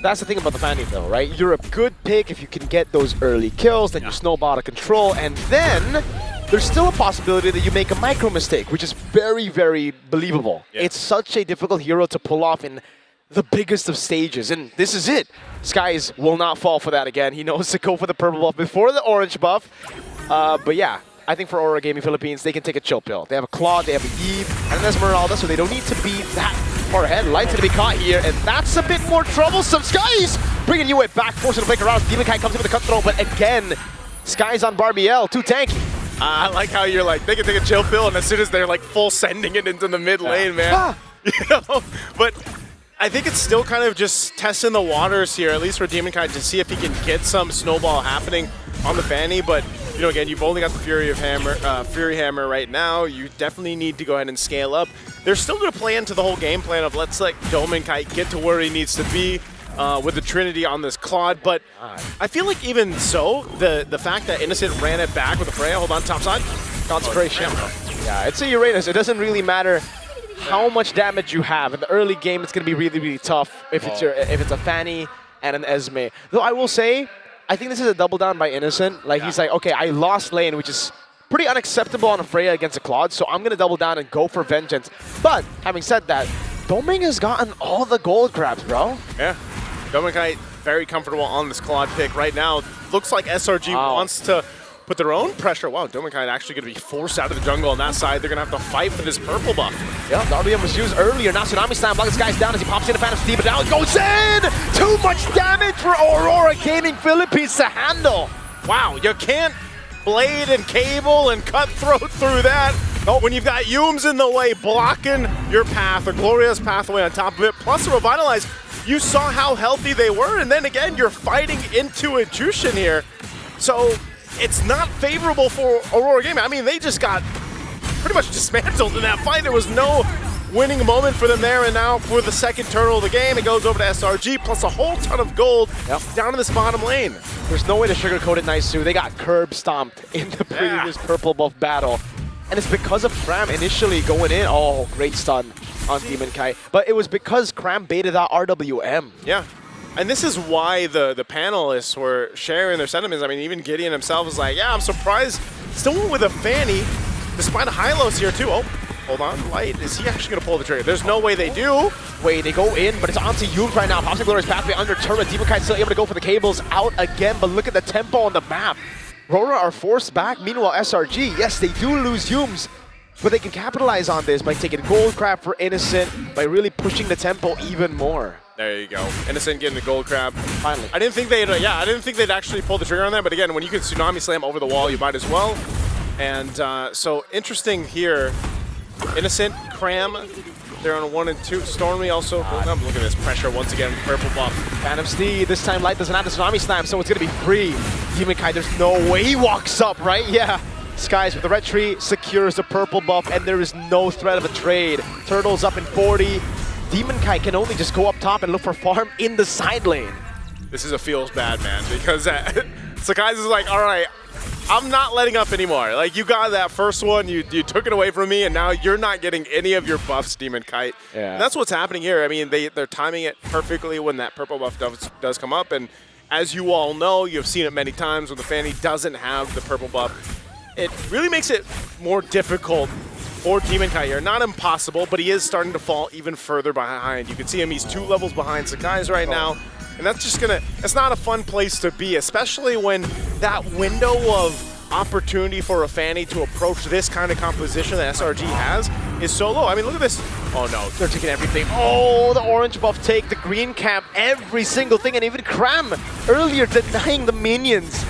That's the thing about the Fanny, though, right? You're a good pick if you can get those early kills, then you snowball out of control, and then there's still a possibility that you make a micro mistake, which is very, very believable. Yeah. It's such a difficult hero to pull off in the biggest of stages, and this is it. Skies will not fall for that again. He knows to go for the purple buff before the orange buff. But yeah, I think for Aurora Gaming Philippines, they can take a chill pill. They have a Claude, they have a Eve, and an Esmeralda, so they don't need to be that far ahead. Light's gonna be caught here, and that's a bit more troublesome. Skies bringing you back, forcing to break around. Demon Kai comes in with a cutthroat, but again, Skies on Barbiel, too tanky. I like how you're like, they can take a chill pill, and as soon as they're like full sending it into the mid lane, man. You know? But I think it's still kind of just testing the waters here, at least for Demon Kai, to see if he can get some snowball happening on the Fanny. But you know, again, you've only got the Fury Hammer right now. You definitely need to go ahead and scale up. They're still going to play into the whole game plan of let's let Demon Kai get to where he needs to be with the Trinity on this Claude. But I feel like even so, the fact that Innocent ran it back with a Freya, hold on, top side. Concentration. Yeah, it's a Uranus. It doesn't really matter how much damage you have. In the early game, it's going to be really, really tough if it's a Fanny and an Esme. Though I will say, I think this is a double down by Innocent. Like, he's like, okay, I lost lane, which is pretty unacceptable on a Freya against a Claude, so I'm going to double down and go for vengeance. But, having said that, Doming has gotten all the gold grabs, bro. Yeah. Doming Kite very comfortable on this Claude pick right now. Looks like SRG wants to put their own pressure. Wow, domengKite actually going to be forced out of the jungle on that side. They're going to have to fight for this purple buff. Yeah, the RBM was used earlier. Now Tsunami Slam blocks this guy's down as he pops in a Phantom Steed, but now it goes in! Too much damage for Aurora Gaming Philippines to handle. Wow, you can't blade and cable and cutthroat through that. When you've got Yums in the way blocking your path, a glorious pathway on top of it, plus a Revitalize. You saw how healthy they were, and then again, you're fighting into a Jushin here. So it's not favorable for Aurora Gaming. I mean, they just got pretty much dismantled in that fight. There was no winning moment for them there, and now for the second turtle of the game, it goes over to SRG, plus a whole ton of gold down in this bottom lane. There's no way to sugarcoat it, Naisu. They got curb stomped in the previous purple buff battle. And it's because of Cram initially going in. Oh, great stun on domengKite. But it was because Cram baited out RWM. Yeah. And this is why the panelists were sharing their sentiments. I mean, even Gideon himself was like, yeah, I'm surprised. Still went with a Fanny, despite a Hylos here too. Oh, hold on, Light. Is he actually going to pull the trigger? There's no way they do. Wait, they go in, but it's onto Yums right now. Pops Glorious Pathway under turret. domengKite still able to go for the cables out again, but look at the tempo on the map. RORA are forced back. Meanwhile, SRG, yes, they do lose Yums, but they can capitalize on this by taking gold crab for Innocent, by really pushing the tempo even more. There you go. Innocent getting the gold crab. Finally. I didn't think they'd actually pull the trigger on that, but again, when you can tsunami slam over the wall, you might as well. And so interesting here. Innocent, Cram, they're on 1 and 2. Stormy also. Look at this pressure once again. Purple buff. Phantom Steed. This time Light doesn't have the tsunami slam, so it's gonna be free. domengKite, there's no way he walks up, right? Yeah. Skies with the red tree secures the purple buff, and there is no threat of a trade. Turtles up in 40. domengKite can only just go up top and look for farm in the side lane. This is a feels bad, man, because Sakai's is like, all right, I'm not letting up anymore. Like, you got that first one, you took it away from me, and now you're not getting any of your buffs, domengKite. Yeah. And that's what's happening here. I mean, they're timing it perfectly when that purple buff does come up, and as you all know, you've seen it many times when the Fanny doesn't have the purple buff. It really makes it more difficult for domengKite here. Not impossible, but he is starting to fall even further behind. You can see him, he's 2 levels behind Sakai's right now. And that's just it's not a fun place to be, especially when that window of opportunity for a Fanny to approach this kind of composition that SRG has is so low. I mean, look at this. Oh no, they're taking everything. Oh, the orange buff take, the green camp, every single thing, and even Cram earlier denying the minions.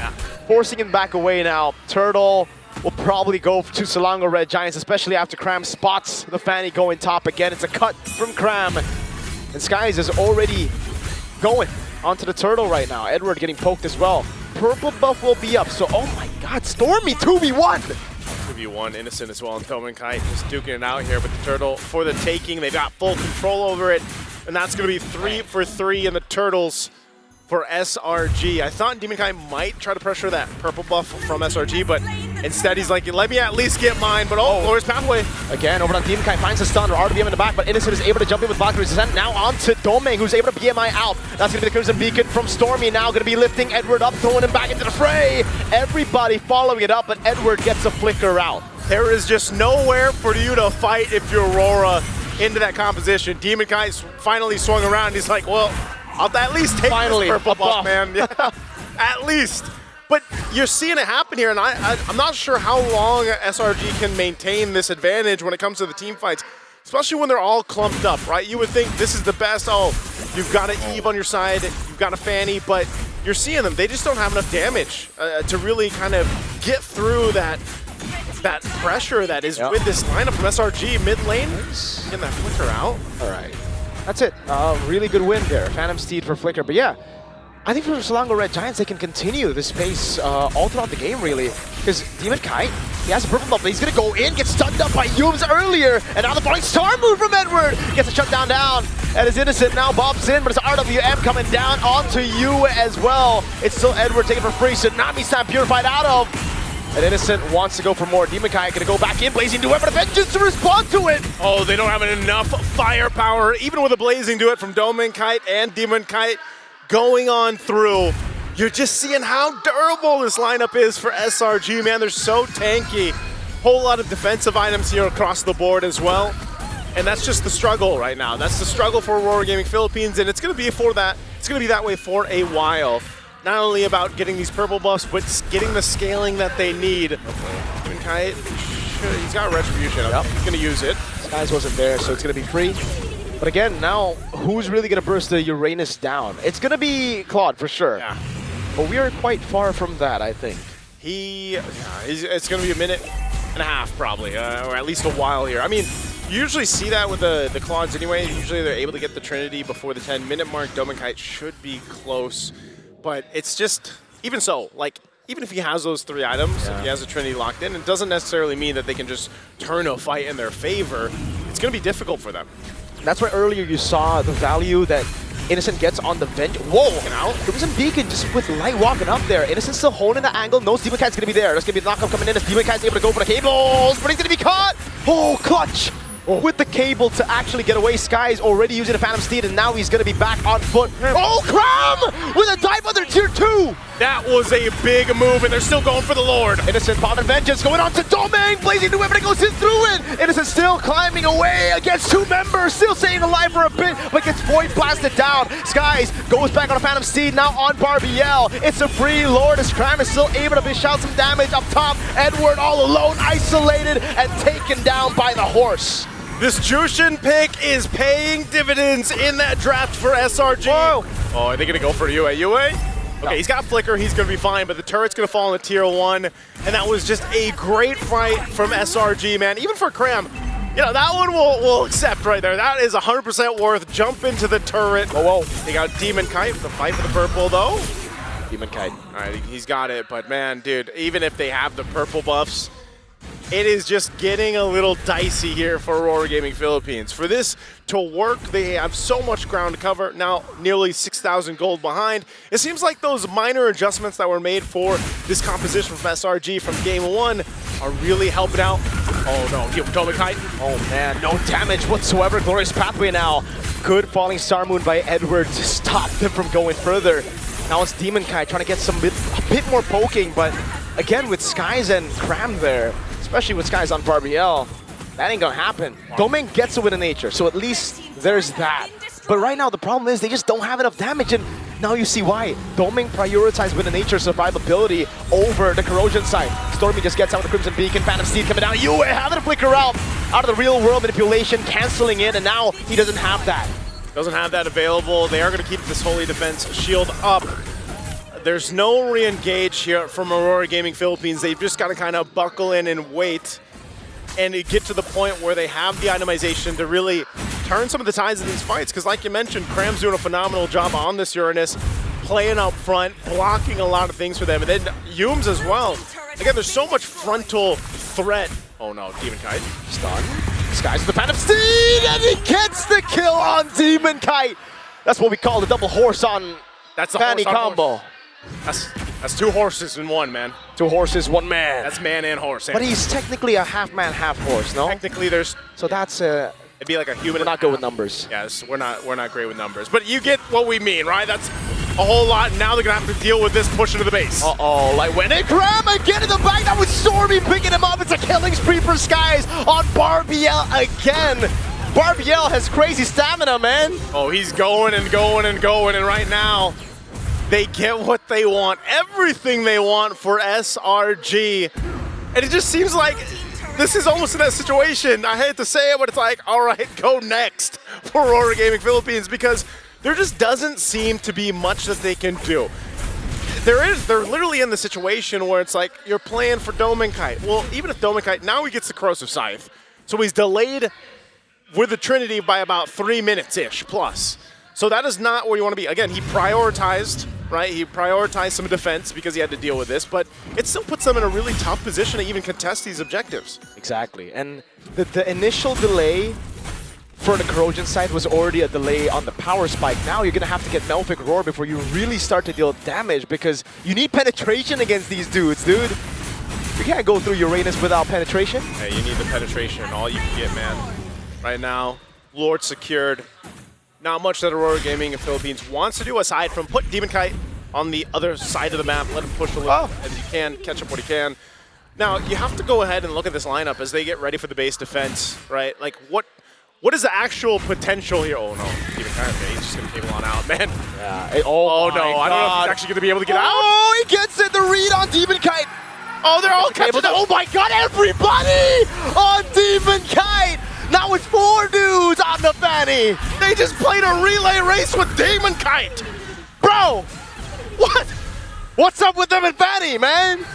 Forcing him back away now. Turtle will probably go to Selangor Red Giants, especially after Cram spots the Fanny going top again. It's a cut from Cram. And Skies is already going onto the turtle right now. Edward getting poked as well. Purple buff will be up, so oh my god, Stormy 2v1! 2v1, Innocent as well, and domengKite just duking it out here with the turtle for the taking. They've got full control over it, and that's going to be 3 for 3 in the turtles for SRG. I thought domengKite might try to pressure that purple buff from SRG, but instead he's like, let me at least get mine, but glorious pathway. Again, over on domengKite finds the stun, RWM in the back, but Innocent is able to jump in with block resistance. Now on to Domeng, who's able to BMI out. That's going to be the Crimson Beacon from Stormy, now going to be lifting Edward up, throwing him back into the fray. Everybody following it up, but Edward gets a flicker out. There is just nowhere for you to fight if you're Aurora into that composition. domengKite finally swung around, he's like, well, I'll at least take this purple buff, man. Yeah, at least. But you're seeing it happen here, and I'm not sure how long SRG can maintain this advantage when it comes to the team fights, especially when they're all clumped up, right? You would think this is the best. Oh, you've got an Eve on your side, you've got a Fanny, but you're seeing them. They just don't have enough damage to really kind of get through that pressure that is with this lineup from SRG mid lane. Getting that flicker out. All right. That's it. Really good win there. Phantom Steed for Flicker. But yeah, I think for Selangor Red Giants, they can continue this pace all throughout the game, really. Because domengKite, he has a purple buff, but he's going to go in, get stunned up by Yums earlier. And now the falling star move from Edward. Gets a shutdown down. And is Innocent now bobs in, but it's RWM coming down onto you as well. It's still Edward taking for free. Tsunami Slam purified out of. And Innocent wants to go for more. domengKite gonna go back in, Blazing Duet, but Vengeance to respond to it! Oh, they don't have enough firepower, even with a Blazing Duet from domengKite and domengKite going on through. You're just seeing how durable this lineup is for SRG, man. They're so tanky. Whole lot of defensive items here across the board as well. And that's just the struggle right now. That's the struggle for Aurora Gaming Philippines, and it's gonna be for that. It's it's going to be that way for a while. Not only about getting these purple buffs, but getting the scaling that they need. Okay. He's got Retribution. Yep. He's going to use it. Skies wasn't there, so it's going to be free. But again, now, who's really going to burst the Uranus down? It's going to be Claude, for sure. Yeah. But we are quite far from that, I think. It's going to be a minute and a half, probably, or at least a while here. I mean, you usually see that with the Claudes anyway. Usually they're able to get the Trinity before the 10-minute mark. jourdemonKite should be close. But it's just, even so, like, even if he has those 3 items, if he has a Trinity locked in, it doesn't necessarily mean that they can just turn a fight in their favor. It's going to be difficult for them. That's why earlier you saw the value that Innocent gets on the vent. Whoa! Crimson Beacon just with Light walking up there. Innocent still holding the angle. No, ఢీమన్Kite's going to be there. There's going to be a knockup coming in as ఢీమన్Kite's able to go for the cables, but he's going to be caught! Oh, clutch! With the cable to actually get away. Sky's already using the Phantom Steed, and now he's going to be back on foot. Oh, Cram! With a dive under tier 2! That was a big move, and they're still going for the Lord. Innocent, Bomb and Vengeance going on to Domain! Blazing new weapon, goes in through it! Innocent still climbing away against 2 members, still staying alive for a bit, but gets void blasted down. Skies goes back on a Phantom Steed, now on Barbiel. It's a free Lord as Cram is still able to dish out some damage up top. Edward all alone, isolated, and taken down by the horse. This Jushin pick is paying dividends in that draft for SRG. Whoa. Oh, are they going to go for UA? UA? Okay, he's got Flicker, he's going to be fine, but the turret's going to fall in the tier 1, and that was just a great fight from SRG, man. Even for Cram, you know, that one we'll accept right there. That is 100% worth. Jump into the turret. Whoa. They got ఢీమన్Kite for the fight for the purple, though. ఢీmన్Kite. All right, he's got it, but man, dude, even if they have the purple buffs, it is just getting a little dicey here for Aurora Gaming Philippines. For this to work, they have so much ground to cover. Now, nearly 6,000 gold behind. It seems like those minor adjustments that were made for this composition from SRG from Game 1 are really helping out. Oh no, ఢీmన్Kite. Oh man, no damage whatsoever. Glorious Pathway now. Good Falling Star Moon by Edward to stop them from going further. Now it's ఢీmన్Kite trying to get a bit more poking, but again with Skies and Cram there, especially with Skies on Barbiel, that ain't gonna happen. Domain gets it with a nature, so at least there's that. But right now the problem is they just don't have enough damage, and now you see why. Domain prioritized with a nature survivability over the corrosion side. Stormy just gets out with the Crimson Beacon, Phantom Steed coming down. You having to flicker out of the real world manipulation, canceling it, and now he doesn't have that. Doesn't have that available. They are going to keep this Holy Defense shield up. There's no re-engage here from Aurora Gaming Philippines. They've just got to kind of buckle in and wait and get to the point where they have the itemization to really turn some of the tides of these fights. Because like you mentioned, Cram's doing a phenomenal job on this Uranus, playing up front, blocking a lot of things for them. And then Humes as well. Again, there's so much frontal threat. Oh no, ఢీmన్Kite. Stun. Skies with the Phantom Steed, and he gets the kill on ఢీmన్Kite. That's what we call the double horse on Fanny combo. That's 2 horses in 1, man. 2 horses, 1 man. That's man and horse. But he's technically a half man, half horse, no? Technically, there's. So that's it'd be like a human. We're not good with numbers. Yes, we're not great with numbers. But you get what we mean, right? That's a whole lot. Now they're gonna have to deal with this push into the base. Uh-oh, like when it Cram again in the back. That was Stormy picking him up. It's a killing spree for Skies on Barbiel again. Barbiel has crazy stamina, man. Oh, he's going and going and going, and right now they get what they want, everything they want for SRG. And it just seems like this is almost in that situation. I hate to say it, but it's like, all right, go next for Aurora Gaming Philippines, because there just doesn't seem to be much that they can do. They're literally in the situation where it's like, you're playing for ఢీmన్Kite. Well, even if ఢీmన్Kite, now he gets the Corrosive Scythe. So he's delayed with the Trinity by about 3 minutes-ish plus. So that is not where you want to be. Again, he prioritized, right? He prioritized some defense because he had to deal with this, but it still puts them in a really tough position to even contest these objectives. Exactly, and the initial delay for the corrosion side was already a delay on the power spike. Now you're gonna have to get Melfic Roar before you really start to deal damage, because you need penetration against these dudes, dude. You can't go through Uranus without penetration. Hey, you need the penetration, all you can get, man. Right now, Lord secured. Not much that Aurora Gaming in Philippines wants to do aside from put ఢీmన్Kite on the other side of the map, let him push a little as he can, catch up what he can. Now, you have to go ahead and look at this lineup as they get ready for the base defense, right? Like, What is the actual potential here? Oh no, even kind of, he's just gonna cable on out, man. Yeah. Oh no, I don't know if he's actually gonna be able to get out. Oh, he gets it. The read on DemonKite. Oh, they're all catching up. Oh my God, everybody on DemonKite. Now it's 4 dudes on the Fanny. They just played a relay race with DemonKite. Bro, what? What's up with them and Fanny, man?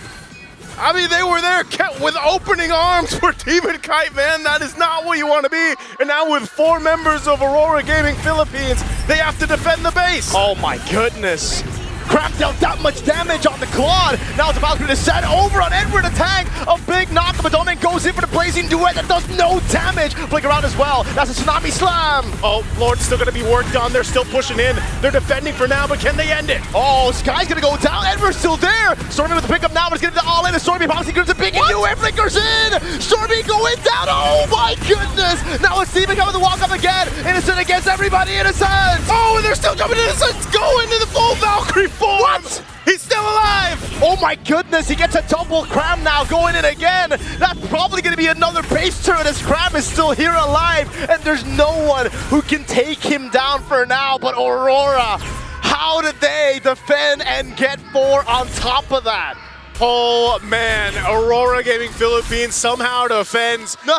I mean, they were there with opening arms for DemonKite, man. That is not what you want to be. And now with 4 members of Aurora Gaming Philippines, they have to defend the base. Oh my goodness. Cracked dealt that much damage on the Claude. Now it's about to descend over on Edward. A tank. A big knock. But Domain goes in for the blazing duet that does no damage. Blink around as well. That's a tsunami slam. Oh, Lord's still going to be worked on. They're still pushing in. They're defending for now, but can they end it? Oh, Sky's going to go down. Edward's still there. Stormy with the pickup now, but it's getting the all in. Stormy bouncing gives a big into it. Flickers in. Stormy going down. Oh my goodness. Now it's Steven coming to walk up again. Innocent against everybody. Innocent. Oh, and they're still coming. Innocent's going to the full Valkyrie form. What? He's still alive! Oh my goodness, he gets a double Cram now, going in again. That's probably going to be another base turret as Cram is still here alive, and there's no one who can take him down for now but Aurora. How did they defend and get 4 on top of that? Oh man, Aurora Gaming Philippines somehow defends. No!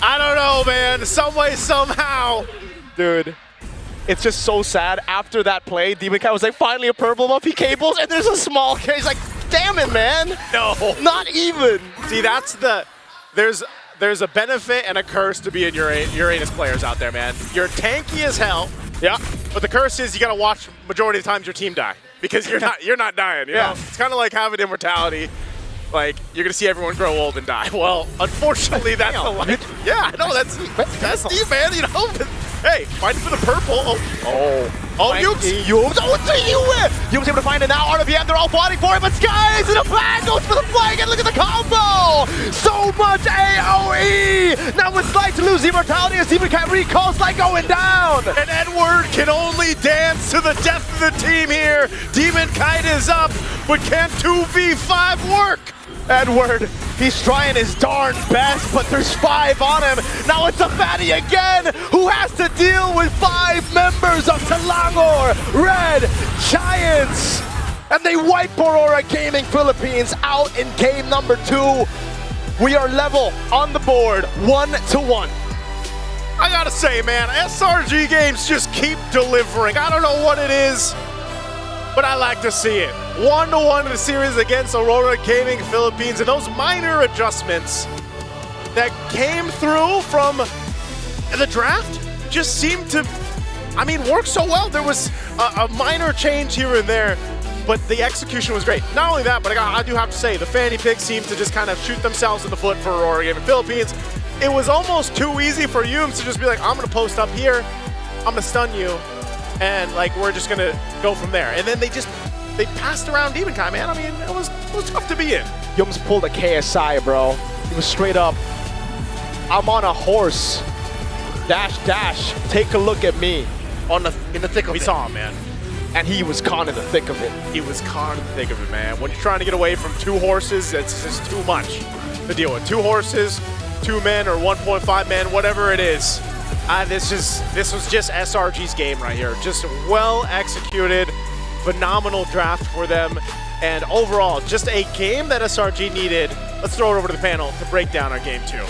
I don't know, man. Some way, somehow. Dude. It's just so sad. After that play, DemonKite was like, finally a purple buff, he cables, and there's a small case. He's like, damn it, man. No. Not even. See, that's the... There's a benefit and a curse to being Uranus players out there, man. You're tanky as hell. Yeah. But the curse is you gotta watch majority of the times your team die. Because you're not dying, you know? It's kind of like having immortality. Like, you're gonna see everyone grow old and die. Well, unfortunately, that's the life. Yeah, I know, that's deep, man, you know? Hey, fighting for the purple. Oh, Yuke's. Oh, it's a Yuke! Yuke's able to find it now. RWM, they're all fighting for it, but Skies in the flag goes for the flag, and look at the combo! So much AoE! Now it's like to lose immortality as DemonKite recalls like going down! And Edward can only dance to the death of the team here. DemonKite is up, but can 2v5 work? Edward, he's trying his darn best, but there's 5 on him. Now it's a fatty again, who has to deal with 5 members of Selangor Red Giants. And they wipe Aurora Gaming Philippines out in game number 2. We are level on the board, 1-1. I gotta say, man, SRG games just keep delivering. I don't know what it is, but I like to see it. 1-1 in the series against Aurora Gaming Philippines, and those minor adjustments that came through from the draft just seemed to, I mean, work so well. There was a minor change here and there, but the execution was great. Not only that, but I do have to say, the Fanny picks seemed to just kind of shoot themselves in the foot for Aurora Gaming Philippines. It was almost too easy for Yums to just be like, I'm gonna post up here, I'm gonna stun you, and like we're just gonna go from there. And then they passed around DemonKite, man. I mean, it was tough to be in. Yums pulled a KSI, bro. He was straight up, I'm on a horse. Dash, dash, take a look at me. In the thick of it. We saw him, man. And he was caught in the thick of it. He was caught in the thick of it, man. When you're trying to get away from 2 horses, it's just too much to deal with. 2 horses, 2 men, or 1.5 men, whatever it is. This was just SRG's game right here. Just well executed, phenomenal draft for them, and overall, just a game that SRG needed. Let's throw it over to the panel to break down our game 2.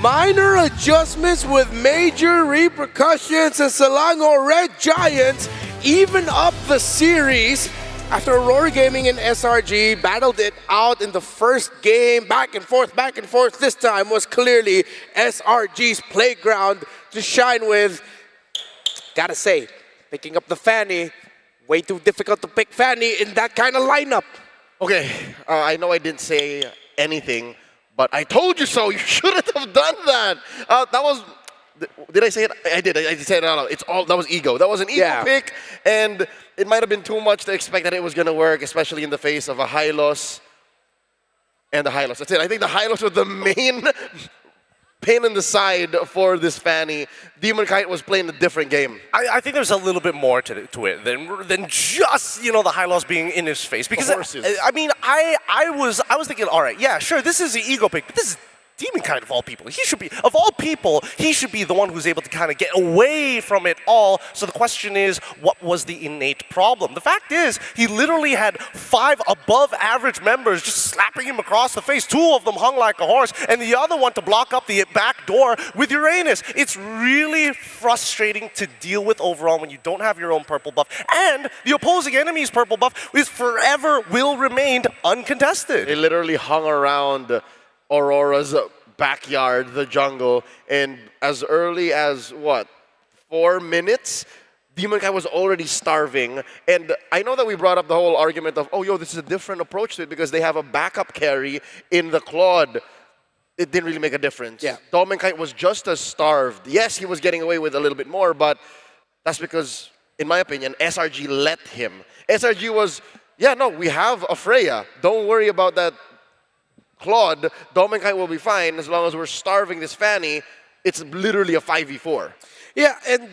Minor adjustments with major repercussions, and Selangor Red Giants even up the series after Aurora Gaming and SRG battled it out in the first game. Back and forth, this time was clearly SRG's playground to shine with. Gotta say, picking up the Fanny, way too difficult to pick Fanny in that kind of lineup. Okay, I know I didn't say anything, but I told you so. You shouldn't have done that. That was. Did I say it? I did. I said it out loud. It's all. That was ego. That was an ego pick, and it might have been too much to expect that it was gonna work, especially in the face of a high loss and the high loss. That's it. I think the high loss was the main pain in the side for this Fanny, Demon Kite was playing a different game. I think there's a little bit more to it than just, you know, the high lows being in his face. Because I mean, I was thinking, all right, yeah, sure, this is the ego pick, but this is Demon Kite of all people. He should be, of all people, he should be the one who's able to kind of get away from it all. So the question is, what was the innate problem? The fact is, he literally had 5 above average members just slapping him across the face. 2 of them hung like a horse, and the other one to block up the back door with Uranus. It's really frustrating to deal with overall when you don't have your own purple buff, and the opposing enemy's purple buff is forever will remain uncontested. They literally hung around Aurora's backyard, the jungle, and as early as, what, 4 minutes, Demon Kite was already starving. And I know that we brought up the whole argument of, oh, yo, this is a different approach to it because they have a backup carry in the Claude. It didn't really make a difference. Yeah. Demon Kite was just as starved. Yes, he was getting away with a little bit more, but that's because, in my opinion, SRG let him. SRG was, yeah, no, we have a Freya. Don't worry about that Claude. Demon Kite will be fine as long as we're starving this Fanny. It's literally a 5v4. Yeah, and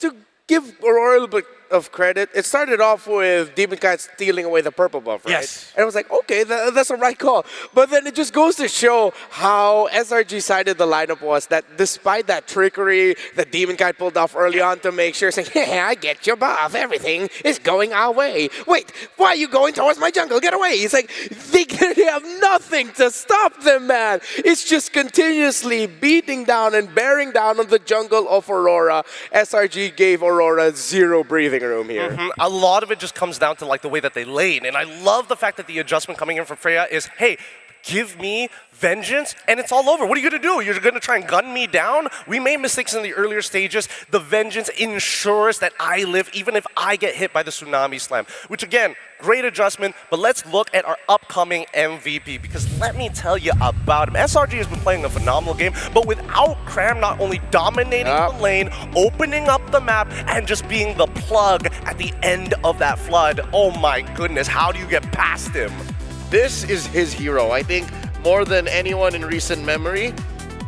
to give Aurora a little bit of credit, it started off with Demon Kite stealing away the purple buff, right? Yes. And I was like, okay, that's a right call. But then it just goes to show how SRG sided the lineup was, that despite that trickery that Demon Kite pulled off early on to make sure, saying, yeah, I get your buff, everything is going our way. Wait, why are you going towards my jungle? Get away. It's like, they have nothing to stop them, man. It's just continuously beating down and bearing down on the jungle of Aurora. SRG gave Aurora 0 breathing room here. A lot of it just comes down to like the way that they lane, and I love the fact that the adjustment coming in from Freya is, hey, give me vengeance and it's all over. What are you going to do? You're going to try and gun me down? We made mistakes in the earlier stages. The vengeance ensures that I live even if I get hit by the tsunami slam, which again, great adjustment. But let's look at our upcoming MVP, because let me tell you about him. SRG has been playing a phenomenal game, but without Cram not only dominating the lane, opening up the map, and just being the plug at the end of that flood. Oh my goodness, how do you get past him? This is his hero. I think more than anyone in recent memory,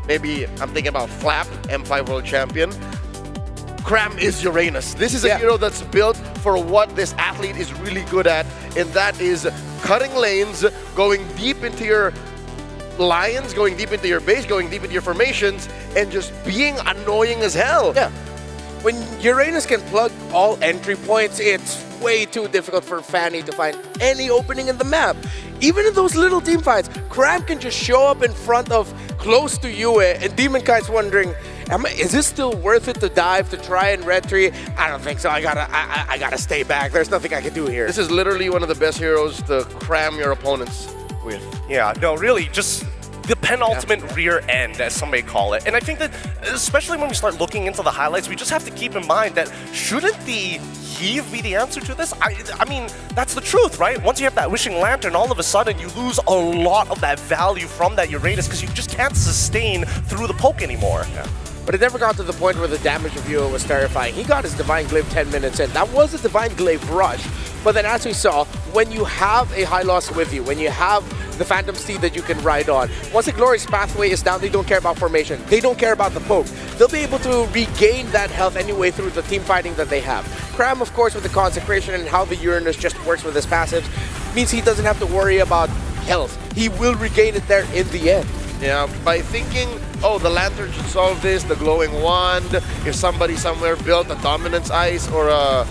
maybe I'm thinking about Flap, M5 World Champion, Cram is Uranus. This is a hero that's built for what this athlete is really good at, and that is cutting lanes, going deep into your lines, going deep into your base, going deep into your formations, and just being annoying as hell. Yeah. When Uranus can plug all entry points, it's way too difficult for Fanny to find any opening in the map. Even in those little team fights, Cram can just show up in front of close to Yue, and Demon Kite's wondering, is this still worth it to dive, to try and red tree? I don't think so. I gotta stay back. There's nothing I can do here. This is literally one of the best heroes to cram your opponents with. Yeah, no, really, just the penultimate rear end, as some may call it. And I think that, especially when we start looking into the highlights, we just have to keep in mind that shouldn't the heave be the answer to this? I mean, that's the truth, right? Once you have that Wishing Lantern, all of a sudden you lose a lot of that value from that Uranus because you just can't sustain through the poke anymore. Yeah. But it never got to the point where the damage of Yue was terrifying. He got his Divine Glaive 10 minutes in. That was a Divine Glaive rush. But then as we saw, when you have a high loss with you, when you have the Phantom Steed that you can ride on, once the Glorious Pathway is down, they don't care about formation. They don't care about the poke. They'll be able to regain that health anyway through the team fighting that they have. Cram, of course, with the Consecration and how the Uranus just works with his passives, means he doesn't have to worry about health. He will regain it there in the end. Yeah, by thinking, oh, the Lantern should solve this, the Glowing Wand, if somebody somewhere built a Dominance Ice or a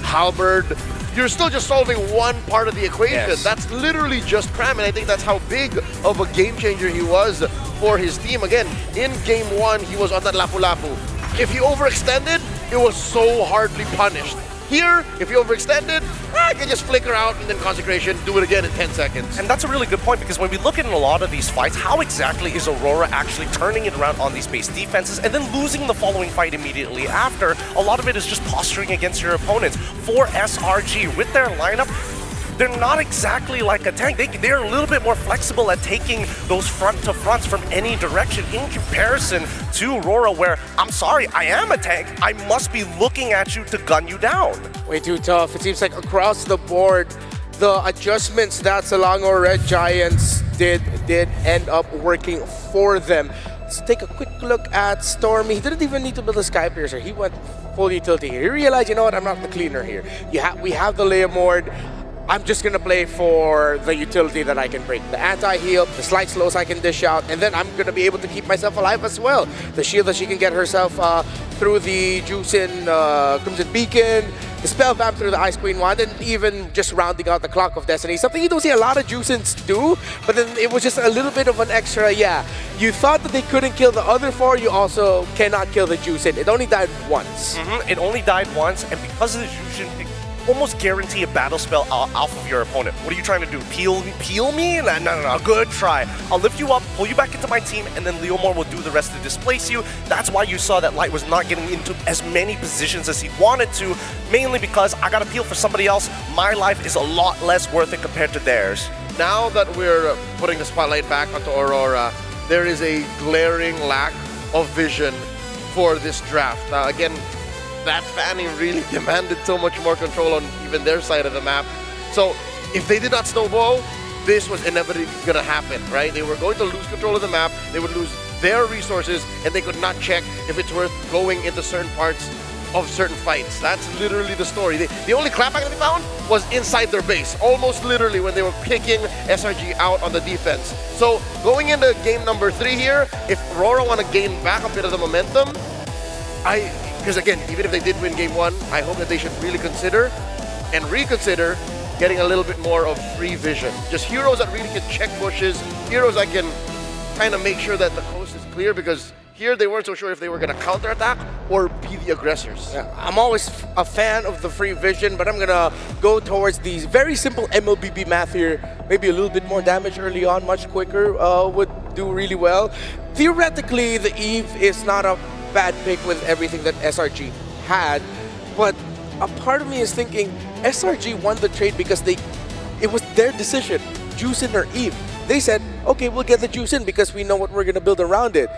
Halberd, you're still just solving one part of the equation. Yes. That's literally just Cram, and I think that's how big of a game changer he was for his team. Again, in game 1, he was on that Lapu-Lapu. If he overextended, it was so hardly punished. Here, if you overextended, I can just flicker out and then Consecration, do it again in 10 seconds. And that's a really good point, because when we look at in a lot of these fights, how exactly is Aurora actually turning it around on these base defenses and then losing the following fight immediately after? A lot of it is just posturing against your opponents. For SRG, with their lineup, they're not exactly like a tank. They're a little bit more flexible at taking those front-to-fronts from any direction in comparison to Aurora, where, I'm sorry, I am a tank. I must be looking at you to gun you down. Way too tough. It seems like across the board, the adjustments that Selangor Red Giants did end up working for them. Let's take a quick look at Stormy. He didn't even need to build a Sky Piercer. He went full utility here. He realized, you know what, I'm not the cleaner here. We have the Leomord. I'm just going to play for the utility that I can bring. The anti-heal, the slight slows I can dish out, and then I'm going to be able to keep myself alive as well. The shield that she can get herself through the Juicin Crimson Beacon, the Spell Vamp through the Ice Queen Wand, and even just rounding out the Clock of Destiny. Something you don't see a lot of Juicins do, but then it was just a little bit of an extra, You thought that they couldn't kill the other 4, you also cannot kill the Juicin. It only died once. It only died once, and because of the Juicin, almost guarantee a battle spell off of your opponent. What are you trying to do? Peel me? No. Good try. I'll lift you up, pull you back into my team, and then Leomord will do the rest to displace you. That's why you saw that Light was not getting into as many positions as he wanted to, mainly because I got to peel for somebody else. My life is a lot less worth it compared to theirs. Now that we're putting the spotlight back onto Aurora, there is a glaring lack of vision for this draft. Again, that fanning really demanded so much more control on even their side of the map. So if they did not snowball, this was inevitably going to happen, right? They were going to lose control of the map, they would lose their resources, and they could not check if it's worth going into certain parts of certain fights. That's literally the story. The only clapback that they found was inside their base, almost literally when they were kicking SRG out on the defense. So going into game number 3 here, if Aurora want to gain back a bit of the momentum, because again, even if they did win game 1, I hope that they should really consider and reconsider getting a little bit more of free vision. Just heroes that really can check bushes, heroes that can kind of make sure that the coast is clear, because here they weren't so sure if they were going to counterattack or be the aggressors. I'm always a fan of the free vision, but I'm going to go towards the very simple MLBB math here. Maybe a little bit more damage early on, much quicker, would do really well. Theoretically, the Eve is not a bad pick with everything that SRG had, but a part of me is thinking SRG won the trade because it was their decision, Juicin or Eve. They said, okay, we'll get the Juicin because we know what we're going to build around it.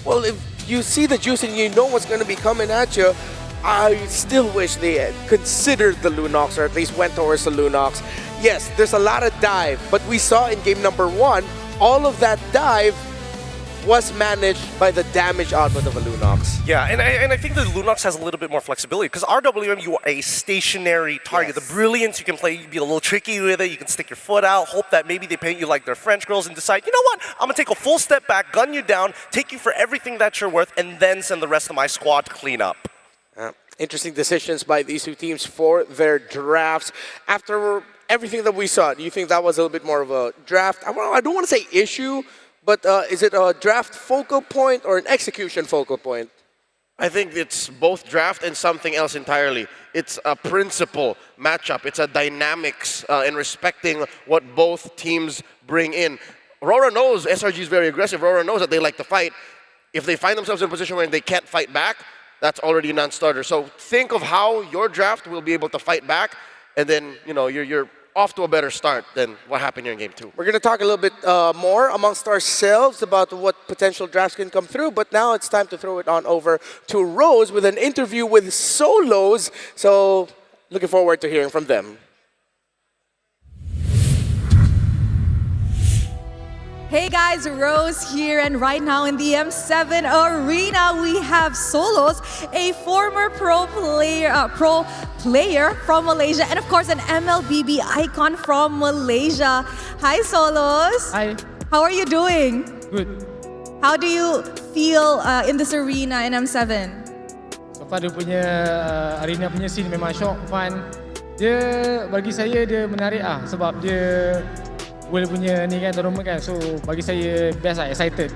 Well, if you see the Juicin, you know what's going to be coming at you. I still wish they had considered the Lunox, or at least went towards the Lunox. Yes, there's a lot of dive, but we saw in game number 1, all of that dive was managed by the damage output of a Lunox. Yeah, and I think the Lunox has a little bit more flexibility, because RWM, you are a stationary target. Yes. The Brilliance, you can play, you be a little tricky with it, you can stick your foot out, hope that maybe they paint you like they're French girls and decide, you know what, I'm going to take a full step back, gun you down, take you for everything that you're worth, and then send the rest of my squad to clean up. Interesting decisions by these 2 teams for their drafts. After everything that we saw, do you think that was a little bit more of a draft? I don't want to say issue, but is it a draft focal point or an execution focal point? I think it's both draft and something else entirely. It's a principle matchup. It's a dynamics in respecting what both teams bring in. Aurora knows SRG is very aggressive. Aurora knows that they like to fight. If they find themselves in a position where they can't fight back, that's already a non-starter. So think of how your draft will be able to fight back, and then you're off to a better start than what happened here in game 2. We're going to talk a little bit more amongst ourselves about what potential drafts can come through, but now it's time to throw it on over to Rose with an interview with Solos. So looking forward to hearing from them. Hey guys, Rose here, and right now in the M7 arena we have Solos, a former pro player from Malaysia, and of course an MLBB icon from Malaysia. Hi Solos. Hi. How are you doing? Good. How do you feel in this arena in M7? So far dia punya arena punya scene memang shock, fun. Dia bagi saya dia menarik sebab dia World punya ni kan, tournament kan. So bagi saya best excited.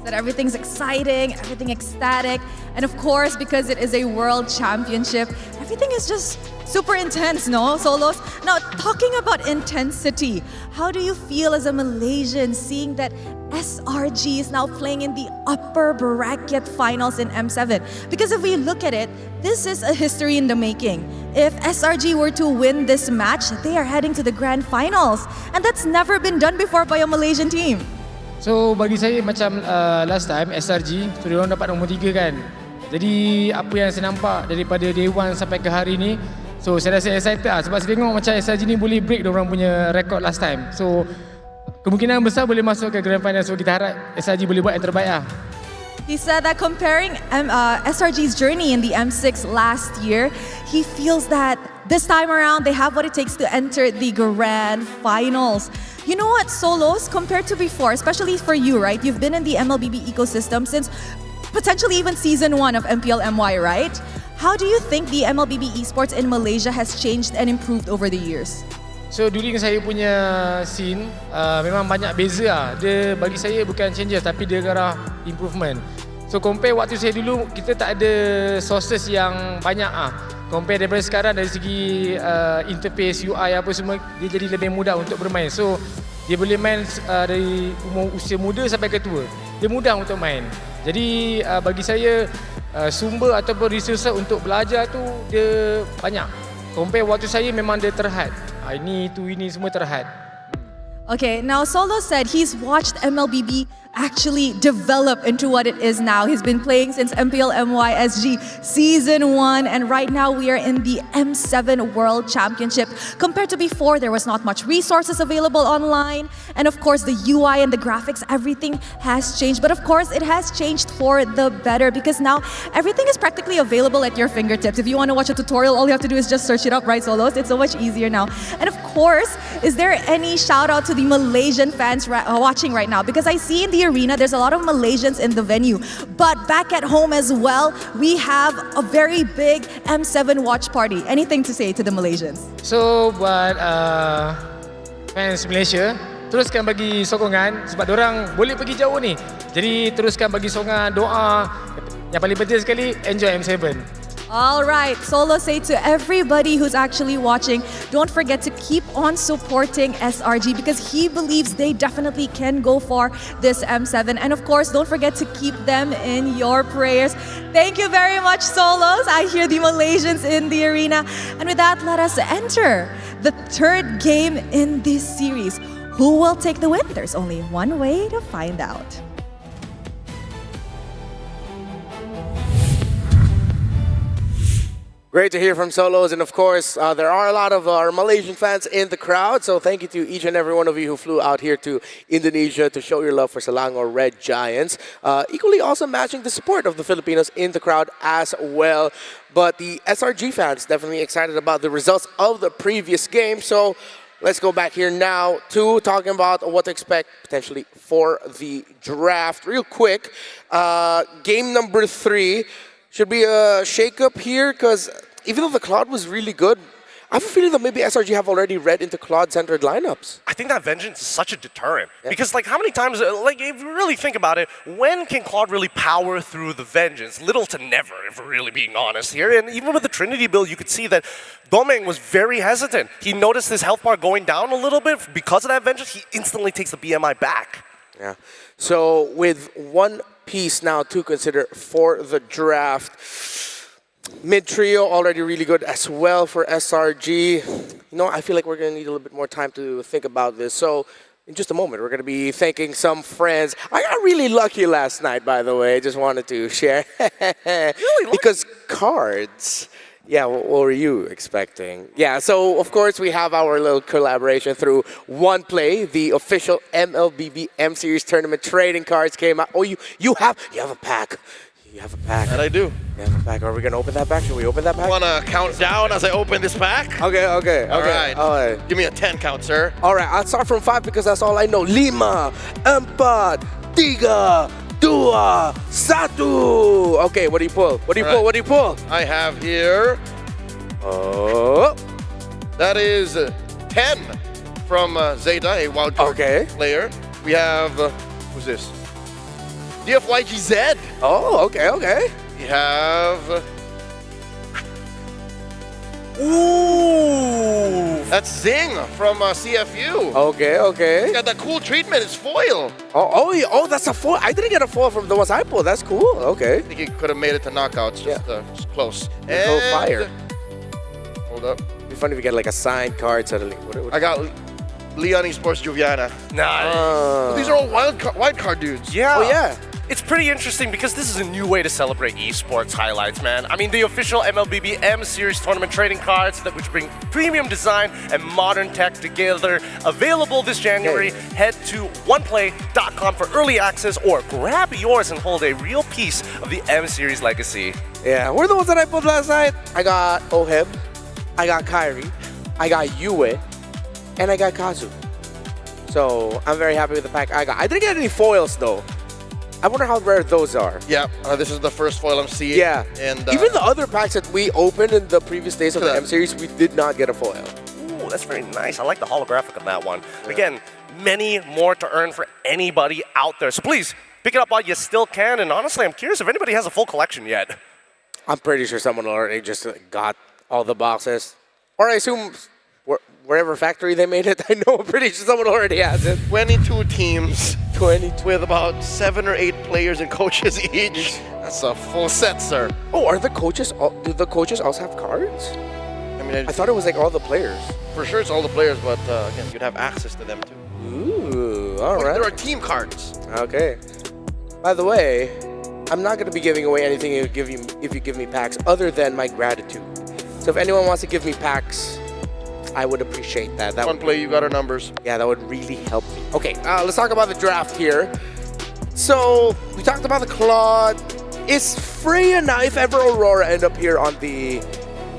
That everything's exciting, everything ecstatic, and of course because it is a world championship, everything is just super intense, no, Solos? Now, talking about intensity, how do you feel as a Malaysian seeing that SRG is now playing in the upper bracket finals in M7? Because if we look at it, this is a history in the making. If SRG were to win this match, they are heading to the grand finals. And that's never been done before by a Malaysian team. So bagi saya macam last time SRG, so dia orang dapat nombor 3 kan. Jadi apa yang saya nampak daripada day 1 sampai ke hari ni, So saya rasa excited lah sebab saya tengok macam SRG ni boleh break diorang punya record last time. So kemungkinan besar boleh masuk ke Grand Final. So kita harap SRG boleh buat yang terbaik lah. He said that comparing SRG's journey in the M6 last year, he feels that this time around they have what it takes to enter the Grand Finals. You know what, Solos, compared to before, especially for you, right? You've been in the MLBB ecosystem since potentially even season 1 of MPL-MY, right? How do you think the MLBB Esports in Malaysia has changed and improved over the years? So during saya punya scene, memang banyak beza lah. Dia bagi saya bukan changes tapi dia ke arah improvement. So compare waktu saya dulu, kita tak ada sources yang banyak ah. Compare daripada sekarang dari segi interface, UI apa semua, dia jadi lebih mudah untuk bermain. So dia boleh main dari usia muda sampai ke tua. Dia mudah untuk main. Jadi bagi saya sumber ataupun resources untuk belajar tu dia banyak. Compare waktu saya memang dia terhad. Ini semua terhad. Okay, now Solo said he's watched MLBB actually develop into what it is now. He's been playing since MPL-MY Season 1, and right now we are in the M7 World Championship. Compared to before, there was not much resources available online, and of course the UI and the graphics, everything has changed. But of course it has changed for the better because now everything is practically available at your fingertips. If you want to watch a tutorial, all you have to do is just search it up, right, Solos? It's so much easier now. And of course, is there any shout out to the Malaysian fans watching right now? Because I see in the arena there's a lot of Malaysians in the venue, but back at home as well we have a very big M7 watch party. Anything to say to the Malaysians? So buat fans Malaysia, teruskan bagi sokongan sebab diorang boleh pergi jauh ni. Jadi teruskan bagi sokongan, doa. Yang paling penting sekali, enjoy M7. All right, Solo, say to everybody who's actually watching, don't forget to keep on supporting SRG because he believes they definitely can go for this M7. And of course, don't forget to keep them in your prayers. Thank you very much, Solos. I hear the Malaysians in the arena. And with that, let us enter the third game in this series. Who will take the win? There's only one way to find out. Great to hear from Solos, and of course, there are a lot of our Malaysian fans in the crowd, so thank you to each and every one of you who flew out here to Indonesia to show your love for Selangor Red Giants. Equally also matching the support of the Filipinos in the crowd as well. But the SRG fans definitely excited about the results of the previous game, so let's go back here now to talking about what to expect potentially for the draft. Real quick, game number 3. Should be a shake-up here, because even though the Claude was really good, I have a feeling that maybe SRG have already read into Claude-centered lineups. I think that Vengeance is such a deterrent. Yeah. Because, like, how many times, like, if you really think about it, when can Claude really power through the Vengeance? Little to never, if we're really being honest here. And even with the Trinity build, you could see that Domeng was very hesitant. He noticed his health bar going down a little bit. Because of that Vengeance, he instantly takes the BMI back. Yeah. So, with one piece now to consider for the draft. Mid trio already really good as well for SRG. You know, I feel like we're going to need a little bit more time to think about this. So in just a moment, we're going to be thanking some friends. I got really lucky last night, by the way. Just wanted to share. Really? Because cards. Yeah, what were you expecting? Yeah, so of course we have our little collaboration through One Play, the official MLBB M Series tournament trading cards came out. Oh, you have a pack. You have a pack. And I do. You have a pack. Are we gonna open that pack? Should we open that pack? Want to count down as I open this pack? Okay. All right. Give me a 10 count, sir. All right, I'll start from 5 because that's all I know. 5, 4, 3, 2, 1. Okay, what do you pull? What do you pull? I have here. That is 10 from Zeta, a wildcard player. We have who's this? DFYGZ. Oh, okay. We have. Ooh, that's Zing from CFU. Okay. Got that cool treatment. It's foil. Oh, that's a foil. I didn't get a foil from the ones I pulled. That's cool. Okay. I think he could have made it to knockouts. Just close. And fire. Hold up. It'd be funny if we get like a signed card suddenly. I got Leon Esports Juviana. Nice. These are all wild card dudes. Yeah. Oh yeah. It's pretty interesting because this is a new way to celebrate esports highlights, man. I mean, the official MLBB M Series tournament trading cards which bring premium design and modern tech together, available this January. Head to oneplay.com for early access or grab yours and hold a real piece of the M Series legacy. Yeah, who are the ones that I pulled last night? I got Oheb, I got Kyrie, I got Yue, and I got Kazu. So I'm very happy with the pack I got. I didn't get any foils though. I wonder how rare those are. Yeah, this is the first foil I'm seeing. Yeah, and even the other packs that we opened in the previous days of the M Series, we did not get a foil. Ooh, that's very nice. I like the holographic on that one. Again, many more to earn for anybody out there. So please, pick it up while you still can. And honestly, I'm curious if anybody has a full collection yet. I'm pretty sure someone already just got all the boxes. Or I assume wherever factory they made it, I'm pretty sure someone already has it. 22 teams. 22. With about 7 or 8 players and coaches each. That's a full set, sir. Oh, are the coaches, do the coaches also have cards? I mean, I thought it was like all the players. For sure it's all the players, but again, you'd have access to them too. Ooh, all right. There are team cards. Okay. By the way, I'm not going to be giving away anything if you give me packs other than my gratitude. So if anyone wants to give me packs, I would appreciate that. One play, you got our numbers. Yeah, that would really help me. Okay, let's talk about the draft here. So we talked about the Claude. Is Freya now, if ever Aurora end up here on the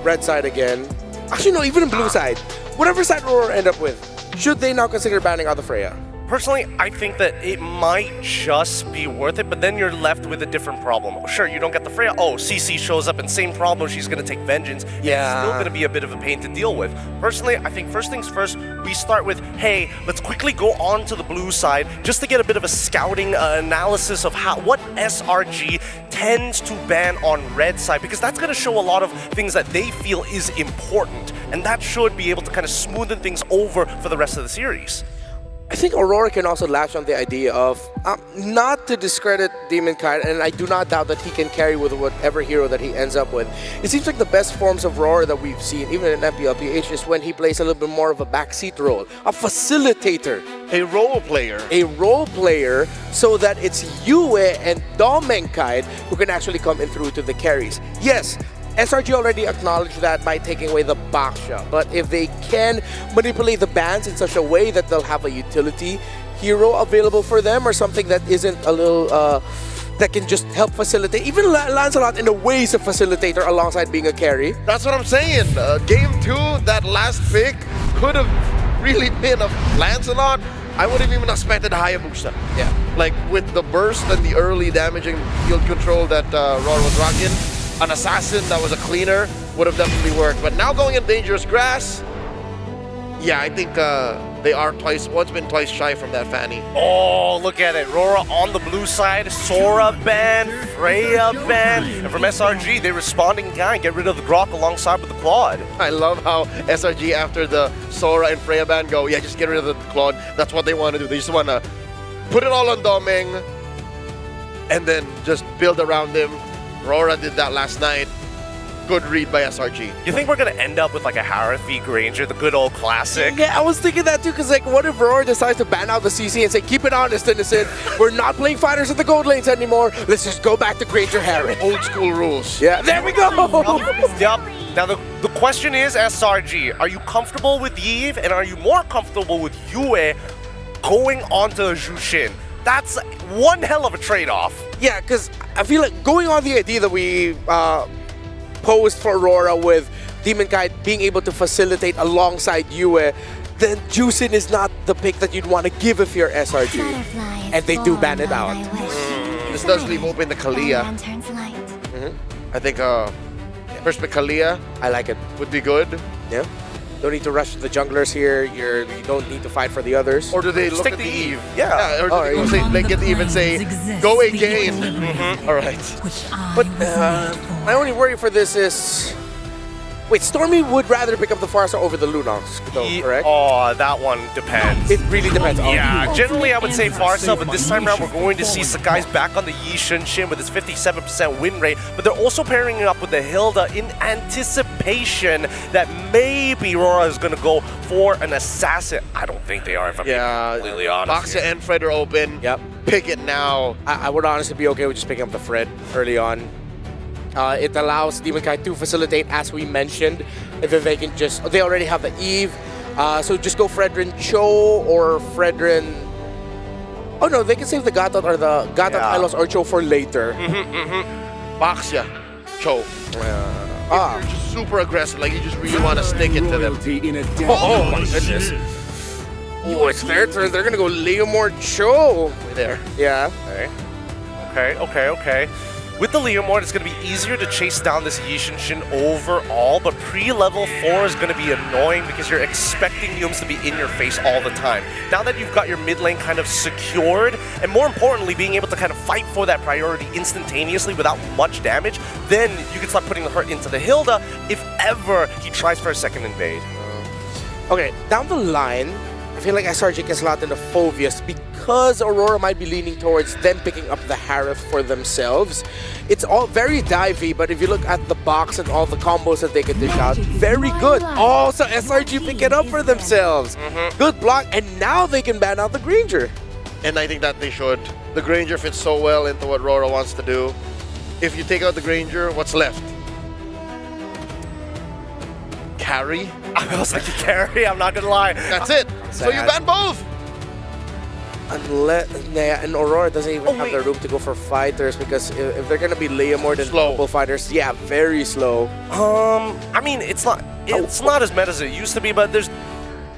red side again? Actually, no, even in blue side. Whatever side Aurora end up with, should they now consider banning out the Freya? Personally, I think that it might just be worth it, but then you're left with a different problem. Sure, you don't get the Freya. Oh, CC shows up and same problem, she's going to take vengeance. Yeah. It's still going to be a bit of a pain to deal with. Personally, I think first things first, we start with, hey, let's quickly go on to the blue side just to get a bit of a scouting analysis of what SRG tends to ban on red side, because that's going to show a lot of things that they feel is important, and that should be able to kind of smoothen things over for the rest of the series. I think Aurora can also latch on the idea of, not to discredit Demonkind, and I do not doubt that he can carry with whatever hero that he ends up with. It seems like the best forms of Aurora that we've seen, even in MPLPH, is when he plays a little bit more of a backseat role, a facilitator. A role player. A role player, so that it's Yue and Demonkind who can actually come in through to the carries. Yes, SRG already acknowledged that by taking away the Baksha, but if they can manipulate the bans in such a way that they'll have a utility hero available for them, or something that isn't a little, that can just help facilitate. Even Lancelot in a way is a facilitator alongside being a carry. That's what I'm saying. Game 2, that last pick could have really been a Lancelot. I would have even expected Hayabusa. Yeah. Like with the burst and the early damaging field control that RORA was rocking, an assassin that was a cleaner would have definitely worked. But now going in dangerous grass, yeah, I think they are once been twice shy from that Fanny. Oh, look at it. RORA on the blue side, Sora ban, Freya ban, and from SRG, they respond in kind, get rid of the Grok alongside with the Claude. I love how SRG after the Sora and Freya ban go, yeah, just get rid of the Claude. That's what they want to do. They just want to put it all on Doming and then just build around him. RORA did that last night. Good read by SRG. You think we're going to end up with like a Harith v Granger, the good old classic? Yeah, I was thinking that too, because like, what if RORA decides to ban out the CC and say, keep it honest, innocent, we're not playing fighters at the gold lanes anymore, let's just go back to Granger Harith. Old school rules. Yeah, there we go! Yep. Now the question is, SRG, are you comfortable with Yves, and are you more comfortable with Yue going on to Jushin? That's one hell of a trade-off. Yeah, because I feel like going on the idea that we posed for Aurora with Demonkind being able to facilitate alongside Yue, then Jushin is not the pick that you'd want to give if you're SRG. And they do ban it out. This does leave open the Kalia. I think first pick Kalia, I like it. Would be good. Yeah. Don't need to rush the junglers here. You don't need to fight for the others. Or do they look at the Eve? Yeah. Or do they say, like, get the Eve and say, go again. All right. But my only worry for this is, wait, Stormy would rather pick up the Farsa over the Lunox, though, correct? Oh, that one depends. It really depends. Yeah, generally I would say Farsa, but this time around we're going to see Sakai's back on the Yi Shunshin with his 57% win rate, but they're also pairing it up with the Hilda in anticipation that maybe RORA is going to go for an assassin. I don't think they are, if I'm being completely honest. Baksha and Fred are open. Yep. pick it now. I would honestly be okay with just picking up the Fred early on. It allows NGAY to facilitate, as we mentioned, if they can just... They already have the Eve, so just go Fredrin Cho or Fredrin... Oh no, they can save the Gatot or the Gatot Hylos or Cho for later. Baxia, Cho. You're just super aggressive, like you just really want to stick it to them. Oh my goodness. Oh, it's their turn. They're gonna go Leomord Cho. There. Yeah. Okay. With the Leomord, it's going to be easier to chase down this Yishin Shin overall, but pre-level 4 is going to be annoying because you're expecting Yums to be in your face all the time. Now that you've got your mid lane kind of secured, and more importantly, being able to kind of fight for that priority instantaneously without much damage, then you can start putting the hurt into the Hilda if ever he tries for a second invade. Okay, down the line, I feel like SRG can slot into Phoveus because Aurora might be leaning towards them picking up the Harith for themselves. It's all very divey, but if you look at the box and all the combos that they can dish out, very good. Oh, so SRG pick it up for themselves. Good block, and now they can ban out the Granger. And I think that they should. The Granger fits so well into what RORA wants to do. If you take out the Granger, what's left? Carry? I was like, carry? I'm not gonna lie. That's it. So you ban both. Unless, and Aurora doesn't even have the room to go for fighters because if they're gonna be Leomord and double fighters, yeah, very slow. I mean, it's not as meta as it used to be, but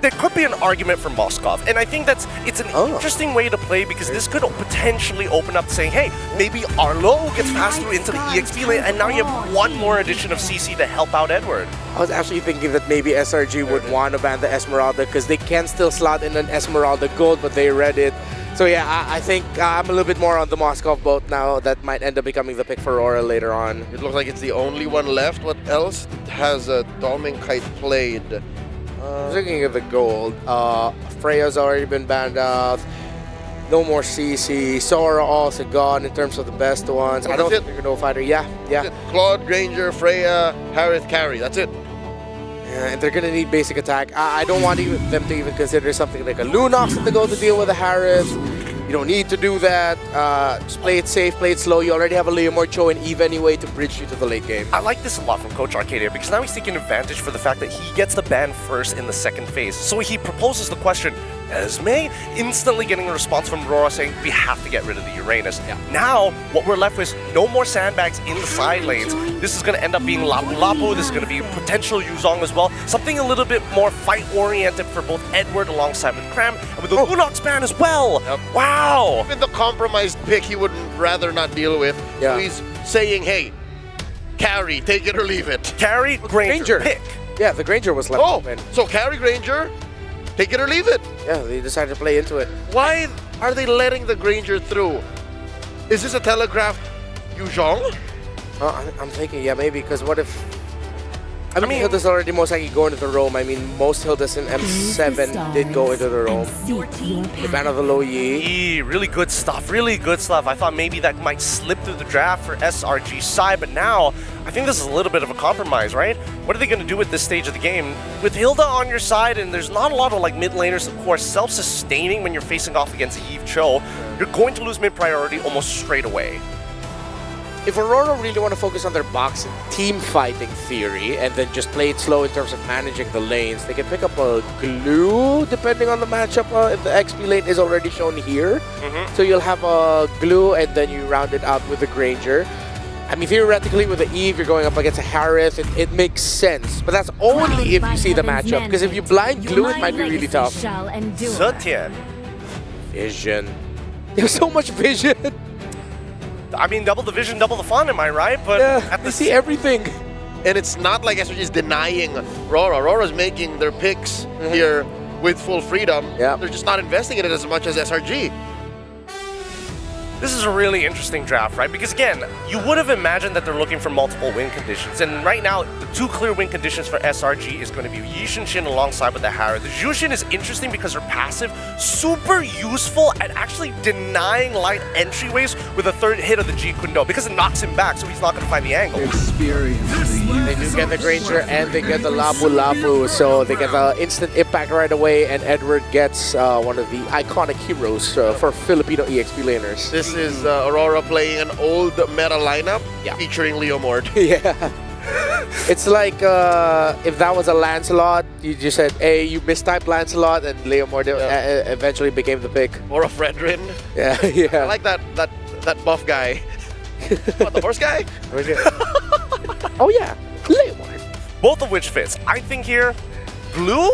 there could be an argument for Moskov, and I think it's an interesting way to play because this could potentially open up saying, hey, maybe Arlo gets passed through into the EXP lane, and now you have one more addition of CC to help out Edward. I was actually thinking that maybe SRG would want to ban the Esmeralda because they can still slot in an Esmeralda Gold, but they read it. So yeah, I think I'm a little bit more on the Moskov boat now. That might end up becoming the pick for Aurora later on. It looks like it's the only one left. What else has domingkite played? Looking at the gold, Freya's already been banned out. No more CC. Sora also gone in terms of the best ones. I don't think they're no fighter. Yeah. Claude, Granger, Freya, Harith, carry. That's it. Yeah, and they're gonna need basic attack. I don't want them to even consider something like a Lunox to go to deal with a Harith. You don't need to do that. Just play it safe, play it slow. You already have a Leomord Cho and Eve anyway to bridge you to the late game. I like this a lot from Coach Arcadia because now he's taking advantage for the fact that he gets the ban first in the second phase. So he proposes the question, Esme, instantly getting a response from Rora saying, we have to get rid of the Uranus. Now, what we're left with is no more sandbags in the side lanes. This is going to end up being Lapu Lapu. This is going to be potential Yuzong as well. Something a little bit more fight-oriented for both Edward alongside with Cram and with the Lunox ban as well. Wow! Even the compromised pick he would rather not deal with. So he's saying, hey, carry, take it or leave it. Carry, Granger, pick. Yeah, the Granger was left open. So carry Granger, take it or leave it. Yeah, they decided to play into it. Why are they letting the Granger through? Is this a telegraphed Yuzong? I'm thinking, yeah, maybe, because what if... I mean, Hilda's already most likely going to the roam. I mean, most Hildas in M7 did go into the roam. The ban of the low Yi. Really good stuff, really good stuff. I thought maybe that might slip through the draft for SRG's side, but now I think this is a little bit of a compromise, right? What are they going to do at this stage of the game? With Hilda on your side, and there's not a lot of like mid laners, of course, self-sustaining when you're facing off against Eve Cho, you're going to lose mid priority almost straight away. If Aurora really want to focus on their box team fighting theory and then just play it slow in terms of managing the lanes, they can pick up a glue depending on the matchup. If the XP lane is already shown here, so you'll have a glue and then you round it out with the Granger. I mean, theoretically, with the Eve, you're going up against a Harith. It makes sense, but that's only if you see the matchup. Because if you blind glue, it might be really tough. Zetian. Vision. There's so much vision. I mean, double the vision, double the fun, am I right? But yeah, they see everything. And it's not like SRG is denying RORA. RORA's making their picks here with full freedom. They're just not investing in it as much as SRG. This is a really interesting draft, right? Because again, you would have imagined that they're looking for multiple win conditions. And right now, the two clear win conditions for SRG is going to be Yixin Shin alongside with the Harrow. The Jushin is interesting because her passive, super useful at actually denying light entryways with a third hit of the G Kundo because it knocks him back, so he's not going to find the angle. They do get the Granger and they get the Lapu Lapu, so they get the instant impact right away, and Edward gets one of the iconic heroes for Filipino EXP laners. This is Aurora playing an old meta lineup featuring Leo Mord. Yeah. It's like if that was a Lancelot, you just said, hey, you mistyped Lancelot, and Leo Mord eventually became the pick. Or a Fredrin. Yeah, yeah. I like that buff guy. What, the horse guy? Oh yeah, Leo Mord. Both of which fits. I think here, blue?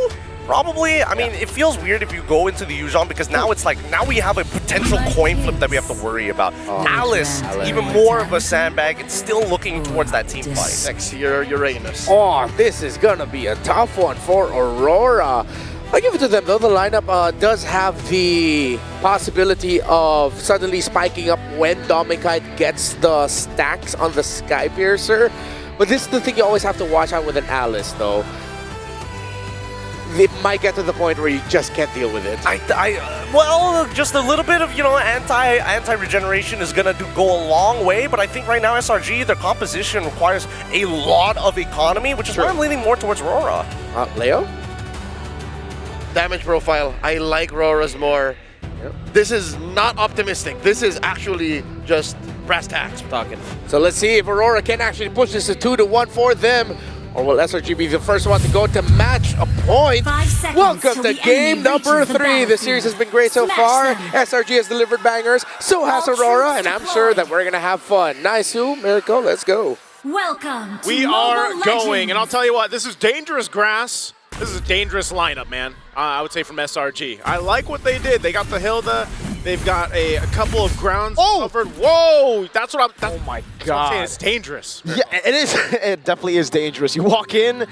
Probably. I mean, it feels weird if you go into the Yuzhan because now it's like, now we have a potential coin flip that we have to worry about. Alice, even more of a sandbag. It's still looking towards that team fight. Sexier Uranus. Oh, this is gonna be a tough one for Aurora. I give it to them though. The lineup does have the possibility of suddenly spiking up when domikite gets the stacks on the Sky Piercer. But this is the thing you always have to watch out with an Alice though. It might get to the point where you just can't deal with it. Well, just a little bit of, you know, anti-regeneration is gonna go a long way, but I think right now SRG, their composition requires a lot of economy, which is why I'm leaning more towards Aurora. Leo? Damage profile, I like Rora's more. This is not optimistic. This is actually just brass tacks we're talking. So let's see if Aurora can actually push this to 2-1 for them. Or will SRG be the first one to go to match a point? Welcome to game number 3. The series has been great so far. SRG has delivered bangers, so has Aurora, and I'm sure that we're going to have fun. Nice-oo, Miracle, let's go. Welcome to We are Mobile going, Legends. and I'll tell you what, this is dangerous grass. This is a dangerous lineup, man. I would say from SRG. I like what they did. They got the Hilda. They've got a couple of grounds covered. Whoa! That's what I'm. Oh my That's what I'm God! saying. It's dangerous. Yeah, it is. It definitely is dangerous. You walk in,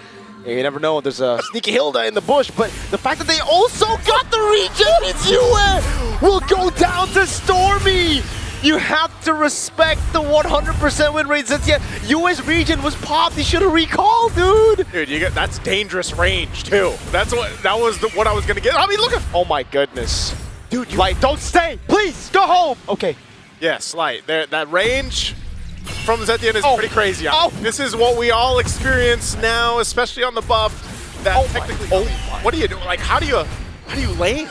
you never know. There's a sneaky Hilda in the bush, but the fact that they also got the regen means Yue will go down to Stormy. You have to respect the 100% win rate. Since Yue's regen was popped, he should have recalled, dude. Dude, you get that's dangerous range too. That was what I was gonna get. I mean, look at. Oh my goodness, dude! Light, don't stay, please. Go home. Okay. Yes, Light. That range from Zetien is pretty crazy. Oh. This is what we all experience now, especially on the buff. That technically. What do you do? Like, how do you lane?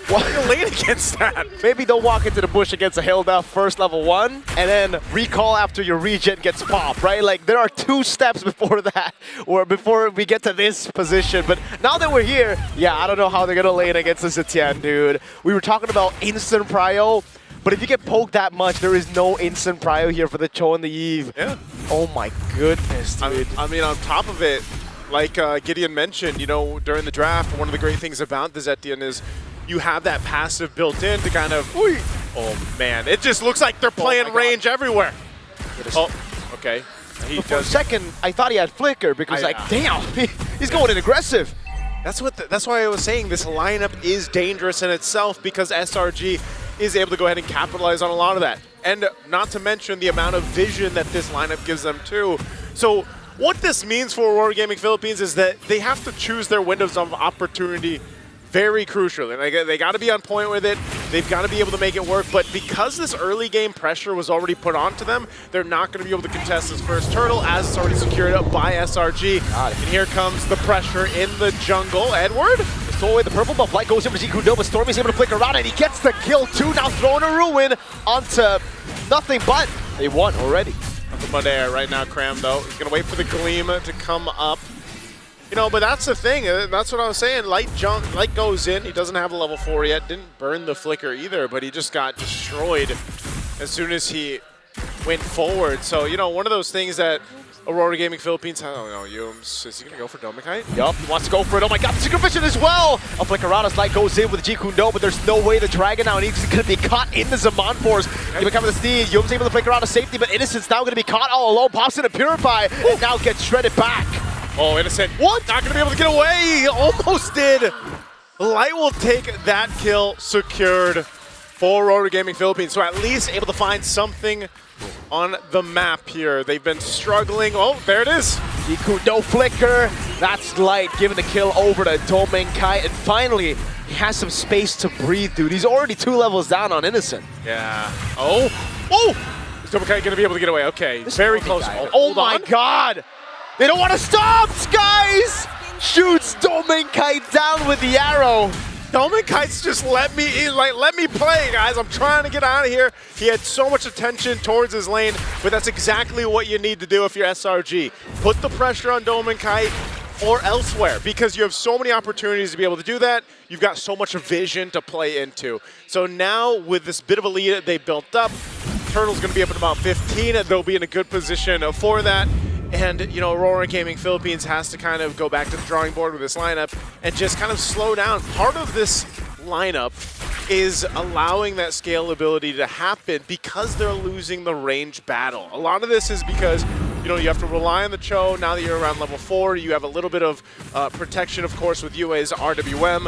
Why are you lane against that? Maybe don't walk into the bush against a Hilda first level 1 and then recall after your regen gets popped, right? Like there are 2 steps before that or before we get to this position. But now that we're here, yeah, I don't know how they're gonna lane against the Zetien, dude. We were talking about instant prio, but if you get poked that much, there is no instant prio here for the Cho and the Eve. Yeah. Oh my goodness, dude. I mean, on top of it, like Gideon mentioned, you know, during the draft, one of the great things about the Zetien is you have that passive built in to kind of, oh man, it just looks like they're playing range everywhere. Oh, okay. For a second, I thought he had flicker because damn, he's going in aggressive. That's why I was saying this lineup is dangerous in itself because SRG is able to go ahead and capitalize on a lot of that. And not to mention the amount of vision that this lineup gives them too. So what this means for Aurora Gaming Philippines is that they have to choose their windows of opportunity very crucial, and they got to be on point with it. They've got to be able to make it work, but because this early game pressure was already put onto them, they're not going to be able to contest this first turtle as it's already secured up by SRG. And here comes the pressure in the jungle. Edward? Stole away the purple buff. Light goes in for Zikudo, but Stormy's able to flick around, and he gets the kill too. Now throwing a ruin onto nothing but they won already. Nothing but air right now, Cram, though. He's going to wait for the Gleam to come up. You know, but that's the thing. That's what I was saying. Light goes in. He doesn't have a level 4 yet. Didn't burn the flicker either, but he just got destroyed as soon as he went forward. So, you know, one of those things that Aurora Gaming Philippines, I don't know, Yums, is he going to go for Domikite? Yup, he wants to go for it. Oh my god, the Secret Vision as well! A Flickerada's Light goes in with G Kundo, but there's no way the Dragon now, and he's going to be caught in the Zaman Force. He becoming the Steed. Yum's able to Flickerada safety, but Innocent's now going to be caught all alone. Pops in a Purify, and now gets shredded back. Oh, Innocent. What? Not going to be able to get away. He almost did. Light will take that kill secured. for Aurora Gaming Philippines. So at least able to find something on the map here. They've been struggling. Oh, there it is. Jiku, no flicker. That's Light giving the kill over to domengkai. And finally, he has some space to breathe, dude. He's already 2 levels down on Innocent. Yeah. Oh! Oh! Is domengkai going to be able to get away? Okay, very close. Oh my god! They don't want to stop! Skies shoots domengkai down with the arrow. domengkai's just let me play, guys. I'm trying to get out of here. He had so much attention towards his lane, but that's exactly what you need to do if you're SRG. Put the pressure on domengkai or elsewhere, because you have so many opportunities to be able to do that. You've got so much vision to play into. So now with this bit of a lead they built up, Turtle's going to be up at about 15, and they'll be in a good position for that. And, you know, Aurora Gaming Philippines has to kind of go back to the drawing board with this lineup and just kind of slow down. Part of this lineup is allowing that scalability to happen because they're losing the range battle. A lot of this is because, you know, you have to rely on the Cho. Now that you're around level 4, you have a little bit of protection, of course, with UA's RWM.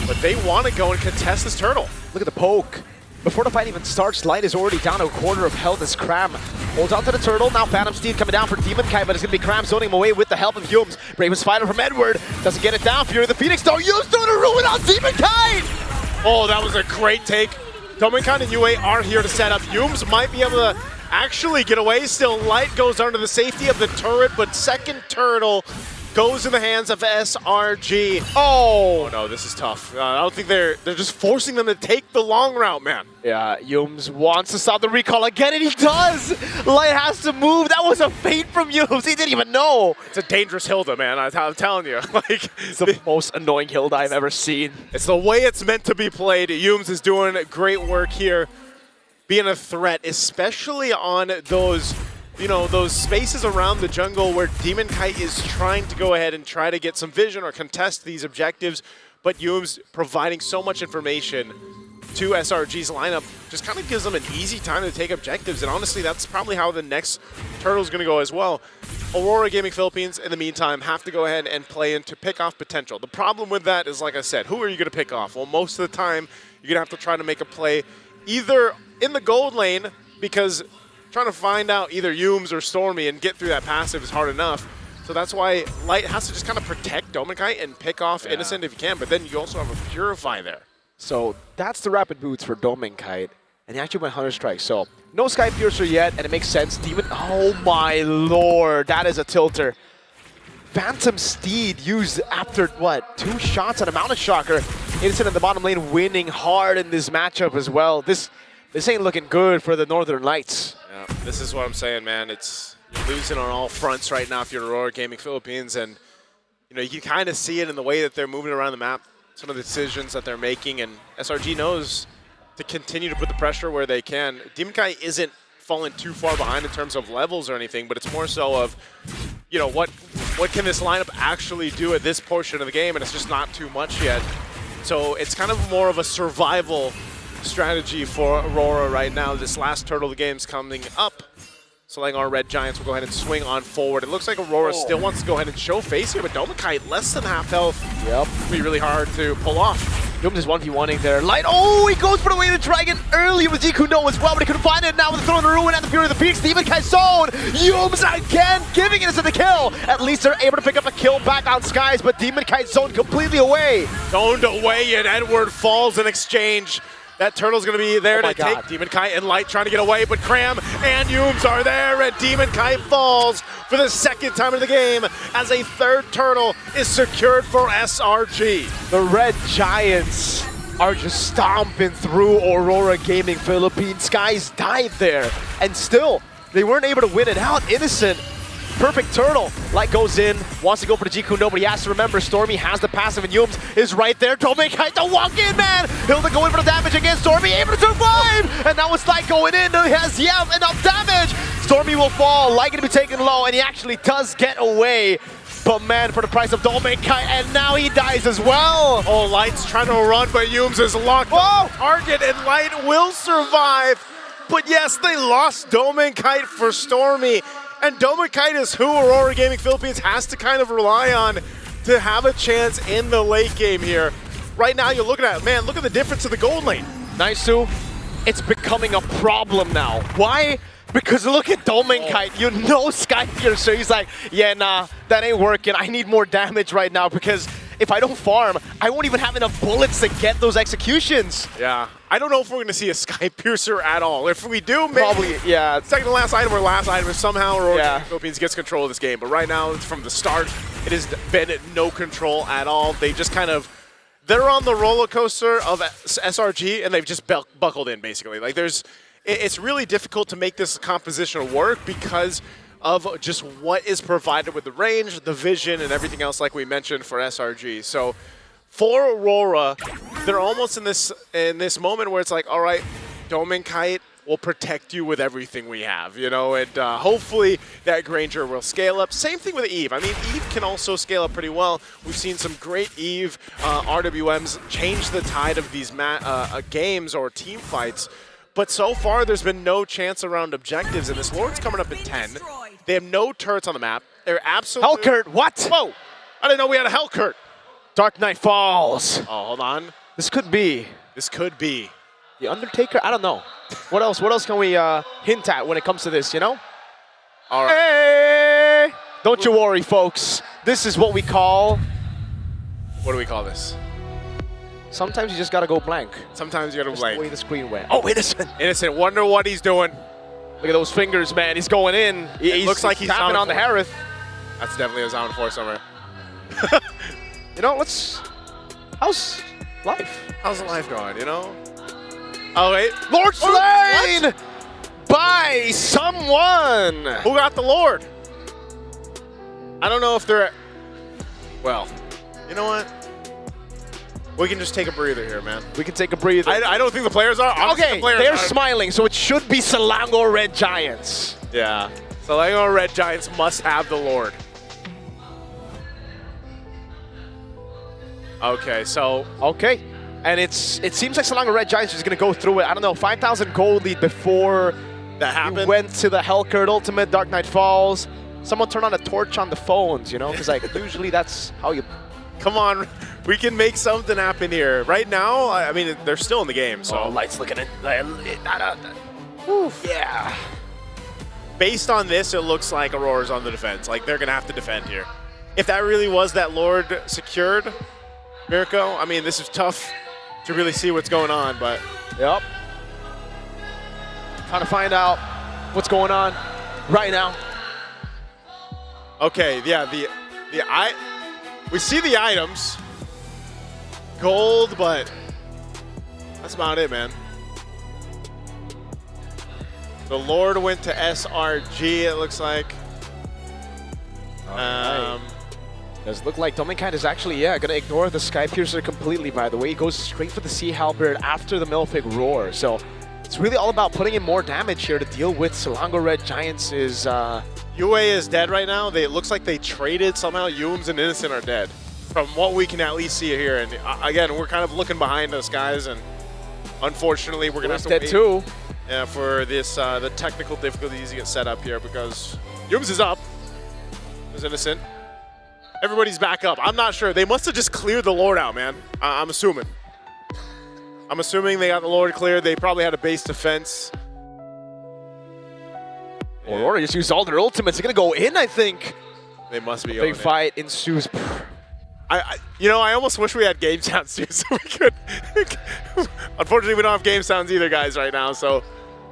But they want to go and contest this Turtle. Look at the poke. Before the fight even starts, Light is already down to a quarter of health as Cram holds on to the Turtle. Now Phantom Steed coming down for domengkai, but it's going to be Cram zoning him away with the help of Yums. Bravest fighter from Edward doesn't get it down. Fury of the Phoenix, though. Yums throwing a ruin on domengkai! Oh, that was a great take. domengkai and UA are here to set up. Yums might be able to actually get away still. Light goes under the safety of the turret, but second Turtle goes in the hands of SRG. Oh no, this is tough. I don't think they're just forcing them to take the long route, man. Yeah, Yums wants to stop the recall again, and he does! Light has to move. That was a feint from Yums. He didn't even know. It's a dangerous Hilda, man. I'm telling you. Like, it's the most annoying Hilda I've ever seen. It's the way it's meant to be played. Yums is doing great work here, being a threat, especially on those, you know, those spaces around the jungle where domengkai is trying to go ahead and try to get some vision or contest these objectives, but Yums providing so much information to SRG's lineup just kind of gives them an easy time to take objectives, and honestly, that's probably how the next Turtle's going to go as well. Aurora Gaming Philippines, in the meantime, have to go ahead and play in to pick off potential. The problem with that is, like I said, who are you going to pick off? Well, most of the time, you're going to have to try to make a play either in the gold lane, because trying to find out either Yums or Stormy and get through that passive is hard enough. So that's why Light has to just kind of protect domengkai and pick off Innocent if you can, but then you also have a Purify there. So that's the rapid boots for domengkai, and he actually went Hunter Strike. So no Sky Piercer yet, and it makes sense. Demon, oh my lord, that is a tilter. Phantom Steed used after, what, 2 shots on a Mountain Shocker. Innocent in the bottom lane winning hard in this matchup as well. This ain't looking good for the Northern Lights. Yeah, this is what I'm saying, man. You're losing on all fronts right now if you're Aurora Gaming Philippines, and you know, you can kind of see it in the way that they're moving around the map, some of the decisions that they're making, and SRG knows to continue to put the pressure where they can. domengkai isn't falling too far behind in terms of levels or anything, but it's more so of, you know, what can this lineup actually do at this portion of the game, and it's just not too much yet. So it's kind of more of a survival strategy for Aurora right now. This last Turtle of the game's coming up. Selangor Red Giants will go ahead and swing on forward. It looks like Aurora still wants to go ahead and show face here, but domengkai less than half health. Yep. It'll be really hard to pull off. Yums is 1v1ing there. Light, oh, he goes for the way of the dragon earlier with Zikuno as well, but he couldn't find it. Now with the throw in the ruin and the Fury of the Phoenix, domengkai zone. Yums again giving it as the kill. At least they're able to pick up a kill back on Skies, but domengkai zone completely away. Zoned away, and Edward falls in exchange. That Turtle's going to be there to take domengkai, and Light trying to get away, but Cram and Yums are there, and domengkai falls for the second time in the game as a third Turtle is secured for SRG. The Red Giants are just stomping through Aurora Gaming Philippines. Skies died there, and still, they weren't able to win it out. Innocent. Perfect Turtle. Light goes in, wants to go for the Jikuno, but he has to remember Stormy has the passive, and Yums is right there. domengkai to walk in, man! Hilda going for the damage against Stormy, able to survive! And now it's Light going in, he has enough damage! Stormy will fall, Light going to be taken low, and he actually does get away. But man, for the price of domengkai, and now he dies as well! Oh, Light's trying to run, but Yums is locked on target, and Light will survive. But yes, they lost domengkai for Stormy. And domengkai is who Aurora Gaming Philippines has to kind of rely on to have a chance in the late game here. Right now, you're looking at, man, look at the difference in the gold lane. Nice, too. it's becoming a problem now. Why? Because look at ďŌĆØMENKite, you know Skypiercer, he's like, yeah, nah, that ain't working. I need more damage right now because if I don't farm, I won't even have enough bullets to get those executions. Yeah, I don't know if we're going to see a Skypiercer at all. If we do, maybe probably, yeah. Second to last item or last item is somehow Aurora Philippines gets control of this game. But right now, from the start, it has been no control at all. They just kind of, they're on the roller coaster of SRG and they've just buckled in basically. Like it's really difficult to make this composition work because of just what is provided with the range, the vision, and everything else like we mentioned for SRG. So for Aurora, they're almost in this moment where it's like, all right, ďŌ��MENKite will protect you with everything we have, you know, and hopefully that Granger will scale up. Same thing with Eve. I mean, Eve can also scale up pretty well. We've seen some great Eve RWMs change the tide of these games or team fights. But so far, there's been no chance around objectives, and this Lord's coming up in 10. They have no turrets on the map. They're absolutely... Hellcurt, what? Whoa! I didn't know we had a Hellcurt. Dark Knight Falls. Oh, hold on. This could be. This could be. The Undertaker? I don't know. What else? What else can we hint at when it comes to this, you know? All right. Hey! Don't you worry, folks. This is what we call... What do we call this? Sometimes you just gotta go blank. Sometimes you gotta go blank. The way the screen went. Oh, Innocent. Innocent. Wonder what he's doing. Look at those fingers, man. He's going in. It looks like he's tapping on the Harith. That's definitely a Sound 4 somewhere. You know, how's life? How's life going, you know? Oh, wait. Lord slain by someone. Who got the Lord? I don't know if they're... Well, you know what? We can just take a breather here, man. We can take a breather. I don't think the players are. Okay, they're smiling, so it should be Selangor Red Giants. Yeah. Selangor Red Giants must have the Lord. Okay, so... Okay. And it seems like Selangor Red Giants is going to go through it. I don't know, 5,000 gold lead before that happened. We went to the Hellcurt Ultimate, Dark Knight Falls. Someone turned on a torch on the phones, you know? Because like usually that's how you... Come on, we can make something happen here. Right now, I mean, they're still in the game, so... Oh, Light's looking at... Yeah. Based on this, it looks like Aurora's on the defense. Like, they're going to have to defend here. If that really was that Lord secured, Mirko, I mean, this is tough to really see what's going on, but... Yep. Trying to find out what's going on right now. Okay, yeah, we see the items. Gold, but that's about it, man. The Lord went to SRG, it looks like. Does look like ďŌ��MENKite is actually, going to ignore the Skypiercer completely, by the way. He goes straight for the Sea Halberd after the Malefic Roar. So it's really all about putting in more damage here to deal with Selangor Red Giants' UA is dead right now. It looks like they traded somehow. Yums and Innocent are dead. From what we can at least see here. And again, we're kind of looking behind us, guys. And unfortunately, we're going to have to wait. Too. Yeah, for this, the technical difficulties to get set up here because Yums is up. There's Innocent. Everybody's back up. I'm not sure. They must have just cleared the Lord out, man. I'm assuming. I'm assuming they got the Lord cleared. They probably had a base defense. Aurora just used all their ultimates. They're going to go in, I think. They must be. Big fight ensues. You know, I almost wish we had game sounds too, so we could. Unfortunately, we don't have game sounds either, guys, right now. So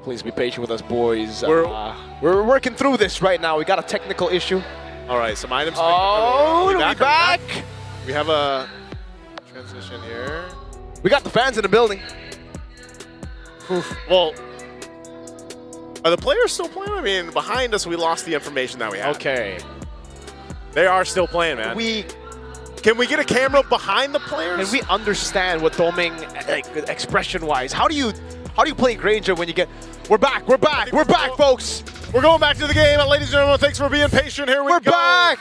please be patient with us, boys. We're working through this right now. We got a technical issue. All right, some items. Oh, we back. We have a transition here. We got the fans in the building. Oof. Well, are the players still playing? I mean, behind us, we lost the information that we had. Okay. They are still playing, man. Can we get a camera behind the players? Can we understand what ďŌ��MENK, like, expression-wise? How do you play Granger when you get... We're back, folks. We're going back to the game, and ladies and gentlemen, thanks for being patient. Here we go. We're back.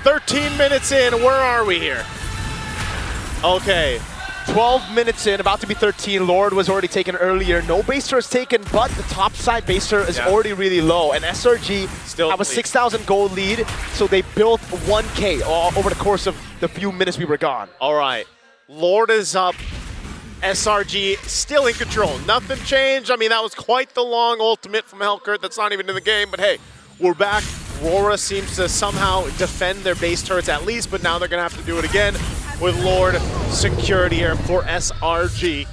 13 minutes in, where are we here? Okay. 12 minutes in, about to be 13. Lord was already taken earlier. No baser is taken, but the top side baser is already really low. And SRG still have a 6,000 gold lead, so they built 1K over the course of the few minutes we were gone. All right. Lord is up SRG still in control. Nothing changed. I mean, that was quite the long ultimate from Helkert. That's not even in the game, but hey, we're back. RORA seems to somehow defend their base turrets at least, but now they're going to have to do it again with Lord security here for SRG.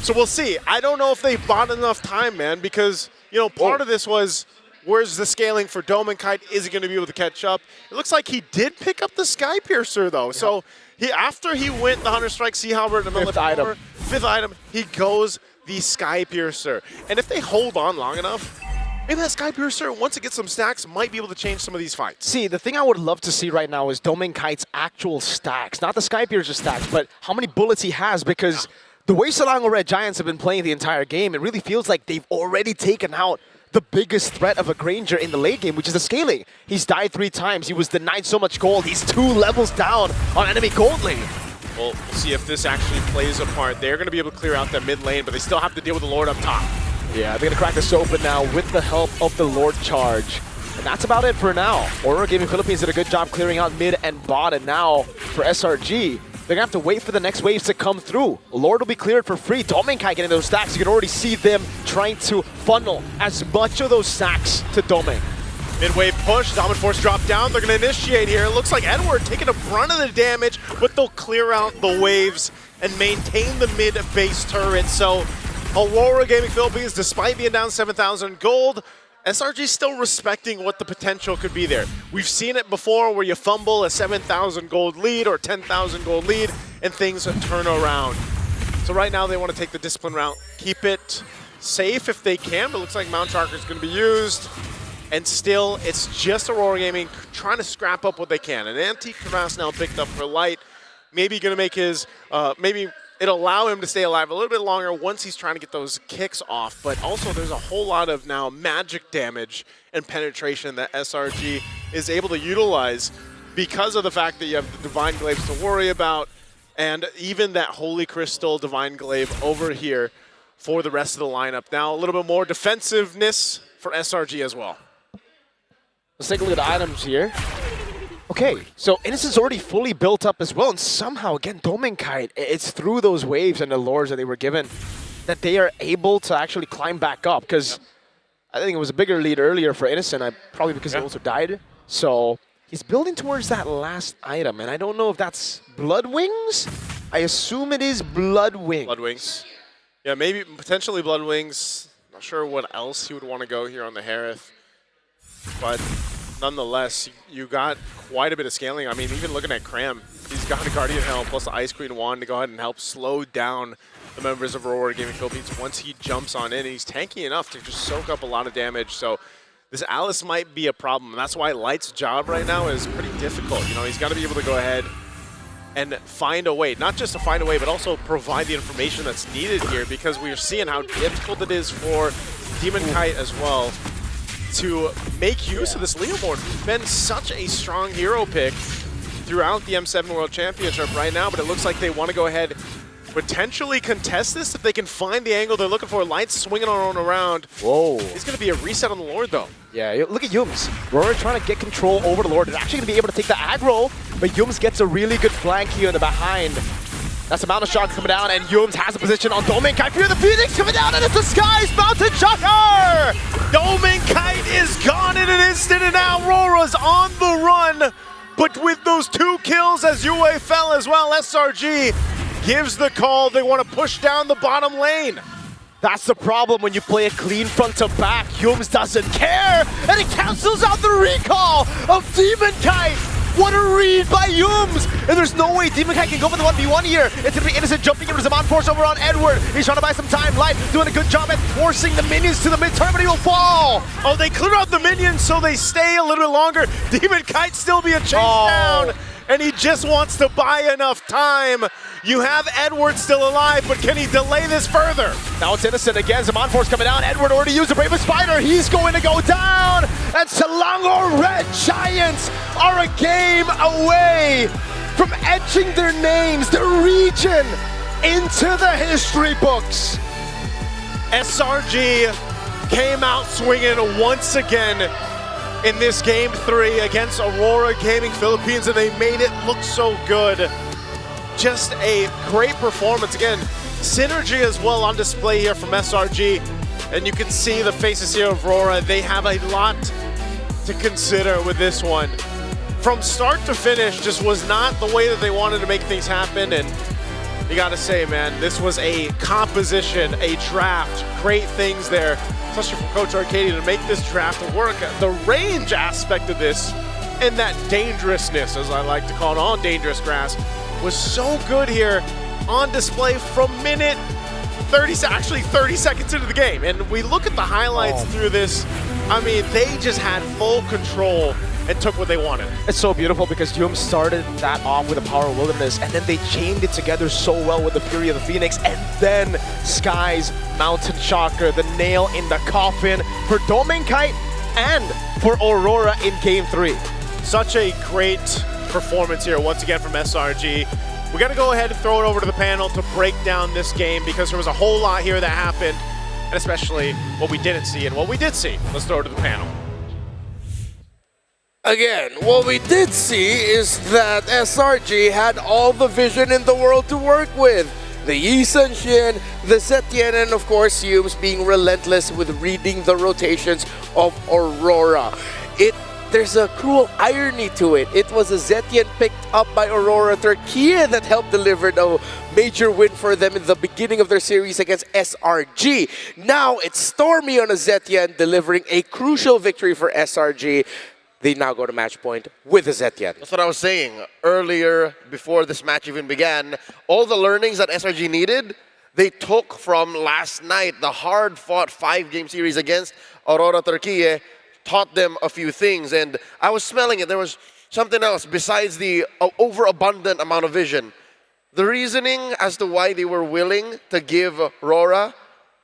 So we'll see. I don't know if they bought enough time, man, because, you know, part of this was, where's the scaling for ďomenkite? Is he going to be able to catch up? It looks like he did pick up the Sky Piercer, though. Yep. So after he went the Hunter Strike, Sea Halberd, and the fifth item, he goes the Sky Piercer. And if they hold on long enough, maybe that Sky Piercer, once it gets some stacks, might be able to change some of these fights. See, the thing I would love to see right now is ďomenkite's actual stacks. Not the Sky Piercer stacks, but how many bullets he has, because the way Selangor Red Giants have been playing the entire game, it really feels like they've already taken out the biggest threat of a Granger in the late game, which is the scaling. He's died 3 times. He was denied so much gold. He's 2 levels down on enemy gold lane. We'll see if this actually plays a part. They're going to be able to clear out that mid lane, but they still have to deal with the Lord up top. Yeah, they're going to crack this open now with the help of the Lord charge. And that's about it for now. Aurora Gaming Philippines did a good job clearing out mid and bot, and now for SRG, they're going to have to wait for the next waves to come through. Lord will be cleared for free. ďomenkite getting those stacks. You can already see them trying to funnel as much of those stacks to Dome. Mid-wave push, Dominant Force drop down. They're going to initiate here. It looks like Edward taking the brunt of the damage, but they'll clear out the waves and maintain the mid-base turret. So Aurora Gaming Philippines, despite being down 7,000 gold, SRG still respecting what the potential could be there. We've seen it before where you fumble a 7,000 gold lead or 10,000 gold lead and things turn around. So right now they want to take the discipline route, keep it safe if they can, but it looks like Mount Sharker is going to be used. And still, it's just Aurora Gaming trying to scrap up what they can. An antique crevasse now picked up for Light. Maybe going to make his, maybe it'll allow him to stay alive a little bit longer once he's trying to get those kicks off. But also there's a whole lot of now magic damage and penetration that SRG is able to utilize because of the fact that you have the Divine Glaives to worry about and even that Holy Crystal Divine Glaive over here for the rest of the lineup. Now a little bit more defensiveness for SRG as well. Let's take a look at the items here. Okay, so Innocent's already fully built up as well, and somehow, again, ďomenkite, it's through those waves and the lures that they were given that they are able to actually climb back up, because I think it was a bigger lead earlier for Innocent, probably because he also died. So he's building towards that last item, and I don't know if that's Blood Wings? I assume it is Blood Wings. Blood Wings. Yeah, maybe potentially Blood Wings. Not sure what else he would want to go here on the Harith. But nonetheless, you got quite a bit of scaling. I mean, even looking at Cram, he's got a Guardian Helm plus the Ice Queen Wand to go ahead and help slow down the members of Aurora Gaming Philippines once he jumps on in. And he's tanky enough to just soak up a lot of damage. So this Alice might be a problem. That's why Light's job right now is pretty difficult. You know, he's got to be able to go ahead and find a way, not just to find a way, but also provide the information that's needed here, because we're seeing how difficult it is for ďomenkite as well to make use of this leaderboard. He's been such a strong hero pick throughout the M7 World Championship right now, but it looks like they want to go ahead, potentially contest this if they can find the angle they're looking for. Light swinging on around. Whoa. It's going to be a reset on the Lord, though. Yeah, look at Yums. RORA trying to get control over the Lord. They're actually going to be able to take the aggro, but Yums gets a really good flank here in the behind. That's the Mountain Shock coming down, and Yums has a position on ďomenkite. Fear the Phoenix coming down, and it's the Skies Mountain Shocker! ďomenkite is gone in an instant, and now RORA's on the run. But with those 2 kills as UA fell as well, SRG gives the call. They want to push down the bottom lane. That's the problem when you play a clean front to back. Yums doesn't care, and it cancels out the recall of ďomenkite. What a read by Yums! And there's no way ďomenkite can go for the 1v1 here. It's going to be Innocent jumping into Zaman Force over on Edward. He's trying to buy some time. Light doing a good job at forcing the minions to the mid-turn, but he will fall. Oh, they clear out the minions so they stay a little bit longer. ďomenkite still being chased down, and he just wants to buy enough time. You have Edward still alive, but can he delay this further? Now it's Innocent again. Zaman Force coming down. Edward already used the Bravest Spider. He's going to go down. And Selangor Red Giants are a game away from etching their names, their region, into the history books. SRG came out swinging once again in this Game 3 against Aurora Gaming Philippines, and they made it look so good. Just a great performance. Again, synergy as well on display here from SRG. And you can see the faces here of RORA. They have a lot to consider with this one. From start to finish, just was not the way that they wanted to make things happen. And you gotta say, man, this was a composition, a draft, great things there, especially from Coach Arcadia to make this draft work. The range aspect of this and that dangerousness, as I like to call it, on dangerous grass, was so good here on display from minute 30 seconds into the game. And we look at the highlights through this, I mean, they just had full control and took what they wanted. It's so beautiful because Yum started that off with the Power of Wilderness, and then they chained it together so well with the Fury of the Phoenix, and then Sky's Mountain Shocker, the nail in the coffin for ḍomengKite and for Aurora in Game 3. Such a great performance here once again from SRG. We got to go ahead and throw it over to the panel to break down this game because there was a whole lot here that happened, and especially what we didn't see and what we did see. Let's throw it to the panel. Again, what we did see is that SRG had all the vision in the world to work with. The Yi Senshin, the Zetian, and of course Yums being relentless with reading the rotations of Aurora. There's a cruel irony to it. It was a Zetian picked up by Aurora Turkey that helped deliver a major win for them in the beginning of their series against SRG. Now it's Stormy on a Zetian delivering a crucial victory for SRG. They now go to match point with a Zetian. That's what I was saying earlier before this match even began. All the learnings that SRG needed, they took from last night. The hard-fought 5-game series against Aurora Turkey taught them a few things. And I was smelling it. There was something else besides the overabundant amount of vision. The reasoning as to why they were willing to give RORA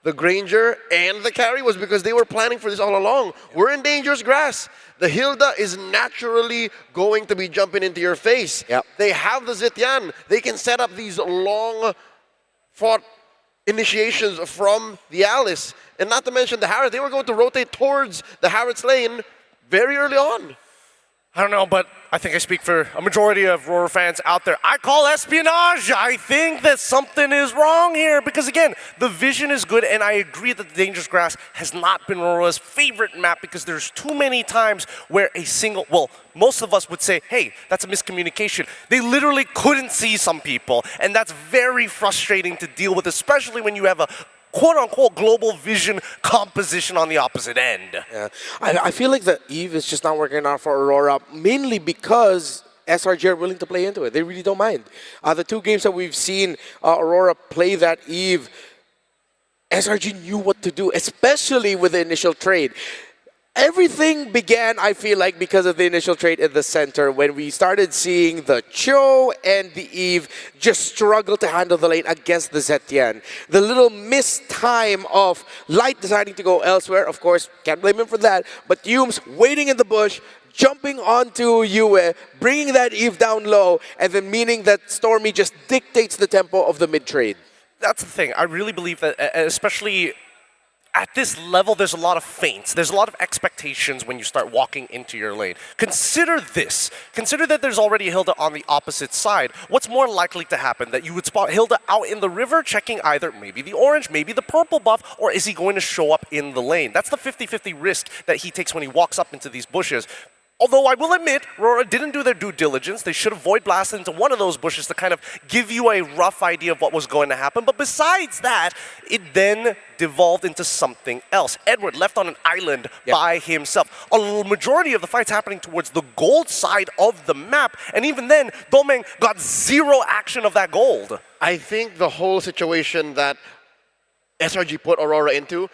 the Granger and the carry was because they were planning for this all along. We're in dangerous grass. The Hilda is naturally going to be jumping into your face. Yep. They have the Zetian. They can set up these long-fought initiations from the Alice. And not to mention the Harrods. They were going to rotate towards the Harrods lane very early on. I don't know, but I think I speak for a majority of RORA fans out there. I call espionage. I think that something is wrong here because, again, the vision is good, and I agree that the Dangerous Grass has not been RORA's favorite map because there's too many times where most of us would say, hey, that's a miscommunication. They literally couldn't see some people, and that's very frustrating to deal with, especially when you have a quote-unquote global vision composition on the opposite end. Yeah. I feel like the Eve is just not working out for Aurora, mainly because SRG are willing to play into it. They really don't mind. The 2 games that we've seen Aurora play that Eve, SRG knew what to do, especially with the initial trade. Everything began, I feel like, because of the initial trade in the center when we started seeing the Cho and the Eve just struggle to handle the lane against the Zetian. The little missed time of Light deciding to go elsewhere, of course, can't blame him for that, but Yums waiting in the bush, jumping onto Yue, bringing that Eve down low, and then meaning that Stormy just dictates the tempo of the mid-trade. That's the thing. I really believe that, especially at this level, there's a lot of feints. There's a lot of expectations when you start walking into your lane. Consider this. Consider that there's already a Hilda on the opposite side. What's more likely to happen? That you would spot Hilda out in the river checking either maybe the orange, maybe the purple buff, or is he going to show up in the lane? That's the 50-50 risk that he takes when he walks up into these bushes. Although I will admit, RORA didn't do their due diligence. They should have void blasted into one of those bushes to kind of give you a rough idea of what was going to happen. But besides that, it then devolved into something else. Edward left on an island by himself. A majority of the fights happening towards the gold side of the map. And even then, ḍomeng got 0 action of that gold. I think the whole situation that SRG put Aurora into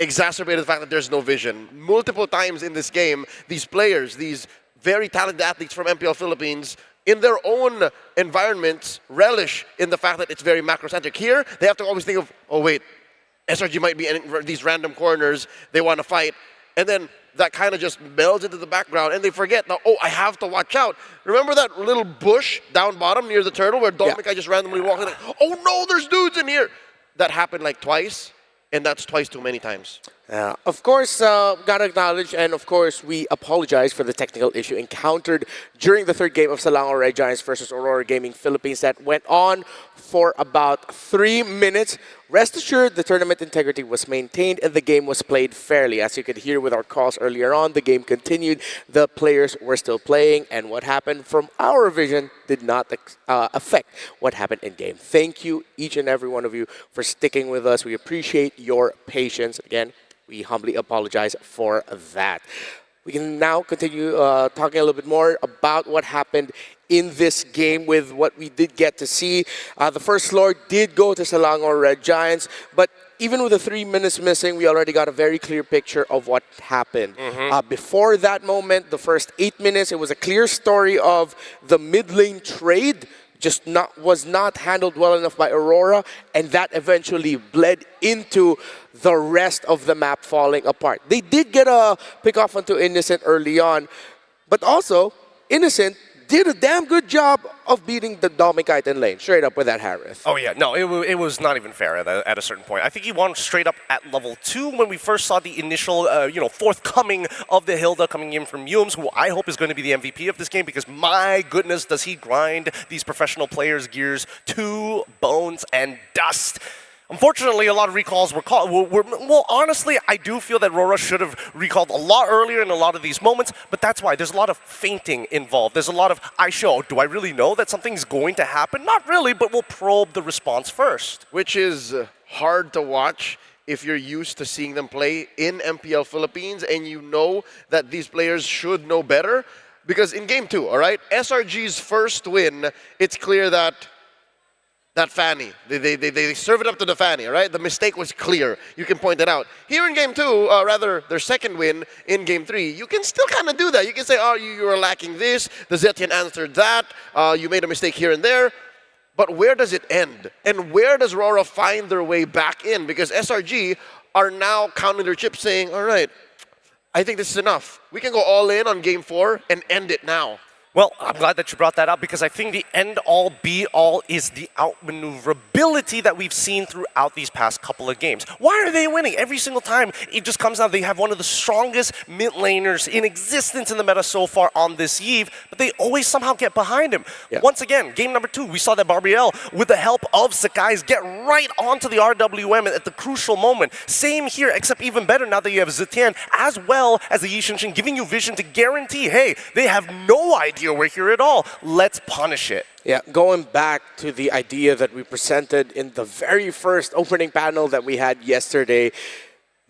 exacerbated the fact that there's no vision. Multiple times in this game, these players, these very talented athletes from MPL Philippines, in their own environments, relish in the fact that it's very macrocentric. Here, they have to always think of, oh wait, SRG might be in these random corners, they want to fight, and then that kind of just melds into the background, and they forget, now, oh, I have to watch out. Remember that little bush down bottom near the turtle where ḍomengKite just randomly walked in, like, oh no, there's dudes in here. That happened like twice. And that's twice too many times. Of course, gotta acknowledge, and of course, we apologize for the technical issue encountered during the third game of Selangor Red Giants versus Aurora Gaming Philippines that went on for about 3 minutes. Rest assured, the tournament integrity was maintained and the game was played fairly. As you could hear with our calls earlier on, the game continued, the players were still playing, and what happened from our vision did not affect what happened in game. Thank you, each and every one of you, for sticking with us. We appreciate your patience. Again, we humbly apologize for that. We can now continue talking a little bit more about what happened in this game with what we did get to see. The first floor did go to Selangor Red Giants, but even with the 3 minutes missing, we already got a very clear picture of what happened. Before that moment, the first 8 minutes, it was a clear story of the mid lane trade was not handled well enough by Aurora, and that eventually bled into the rest of the map falling apart. They did get a pick off onto Innocent early on, but also Innocent did a damn good job of beating the ĐịCH lane, straight up with that Harith. Oh yeah, no, it was not even fair at a certain point. I think he won straight up at level 2 when we first saw the initial, forthcoming of the Hilda coming in from Yums, who I hope is going to be the MVP of this game because my goodness, does he grind these professional players' gears to bones and dust. Unfortunately, a lot of recalls were called. Well, honestly, I do feel that RORA should have recalled a lot earlier in a lot of these moments, but that's why. There's a lot of feinting involved. There's a lot of, do I really know that something's going to happen? Not really, but we'll probe the response first. Which is hard to watch if you're used to seeing them play in MPL Philippines and you know that these players should know better. Because in Game 2, all right, SRG's first win, it's clear that Fanny. They serve it up to the Fanny, right? The mistake was clear. You can point it out. Here in Game 2, rather their second win in Game 3, you can still kind of do that. You can say, oh, you are lacking this. The Zetian answered that. You made a mistake here and there. But where does it end? And where does RORA find their way back in? Because SRG are now counting their chips saying, all right, I think this is enough. We can go all in on Game 4 and end it now. Well, I'm glad that you brought that up because I think the end-all, be-all is the outmaneuverability that we've seen throughout these past couple of games. Why are they winning? Every single time, it just comes down, they have one of the strongest mid laners in existence in the meta so far on this eve, but they always somehow get behind him. Yeah. Once again, game number 2, we saw that Barbiel, with the help of Sakai's, get right onto the RWM at the crucial moment. Same here, except even better now that you have Zetian, as well as the Yishinshin, giving you vision to guarantee, hey, they have no idea we're here at all. Let's punish it. Yeah, going back to the idea that we presented in the very first opening panel that we had yesterday,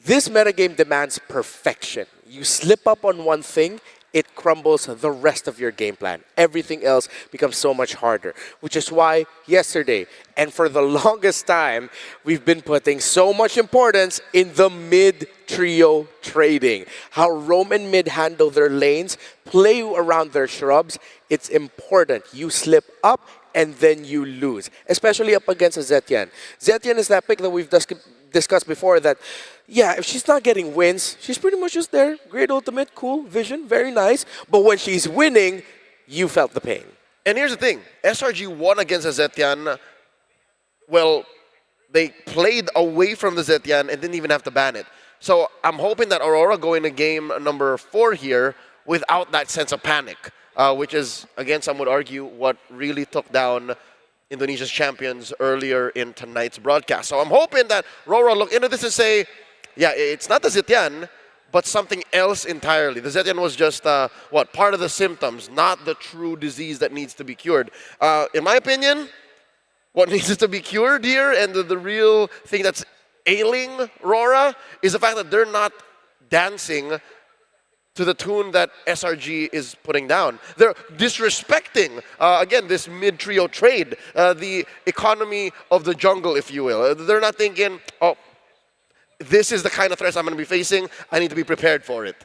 this metagame demands perfection. You slip up on one thing, it crumbles the rest of your game plan. Everything else becomes so much harder, which is why yesterday, and for the longest time, we've been putting so much importance in the mid-trio trading. How Roam and Mid handle their lanes, play around their shrubs, it's important. You slip up and then you lose, especially up against a Zetian. Zetian is that pick that we've discussed before that, yeah, if she's not getting wins, she's pretty much just there. Great ultimate, cool, vision, very nice. But when she's winning, you felt the pain. And here's the thing. SRG won against a Zetian. Well, they played away from the Zetian and didn't even have to ban it. So I'm hoping that Aurora go into game number 4 here without that sense of panic, which is, again, some would argue, what really took down Indonesia's champions earlier in tonight's broadcast. So I'm hoping that RORA look into this and say, yeah, it's not the Zetian, but something else entirely. The Zetian was just, part of the symptoms, not the true disease that needs to be cured. In my opinion, what needs to be cured here and the real thing that's ailing RORA is the fact that they're not dancing to the tune that SRG is putting down. They're disrespecting, again, this mid-trio trade, the economy of the jungle, if you will. They're not thinking, oh, this is the kind of threats I'm going to be facing. I need to be prepared for it.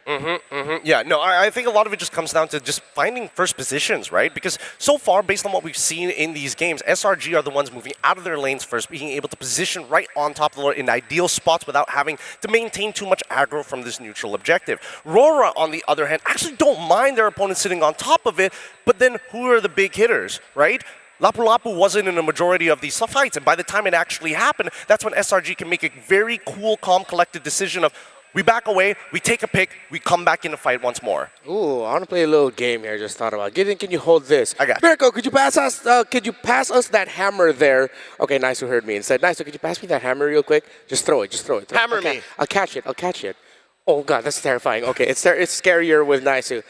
Yeah, no, I think a lot of it just comes down to just finding first positions, right? Because so far, based on what we've seen in these games, SRG are the ones moving out of their lanes first, being able to position right on top of the lane in ideal spots without having to maintain too much aggro from this neutral objective. RORA, on the other hand, actually don't mind their opponents sitting on top of it, but then who are the big hitters, right? Lapu-Lapu wasn't in a majority of these fights, and by the time it actually happened, that's when SRG can make a very cool, calm, collected decision of, We back away, we take a pick, we come back in the fight once more. Ooh, I want to play a little game here. Just thought about. Gideon, can you hold this? I got you. Mirko, could you pass us? Could you pass us that hammer there? Okay, nice who heard me and said, nice. So could you pass me that hammer real quick? Just throw it. Just throw it. Hammer me. I'll catch it. I'll catch it. Oh God, that's terrifying. Okay, it's scarier with Naisu.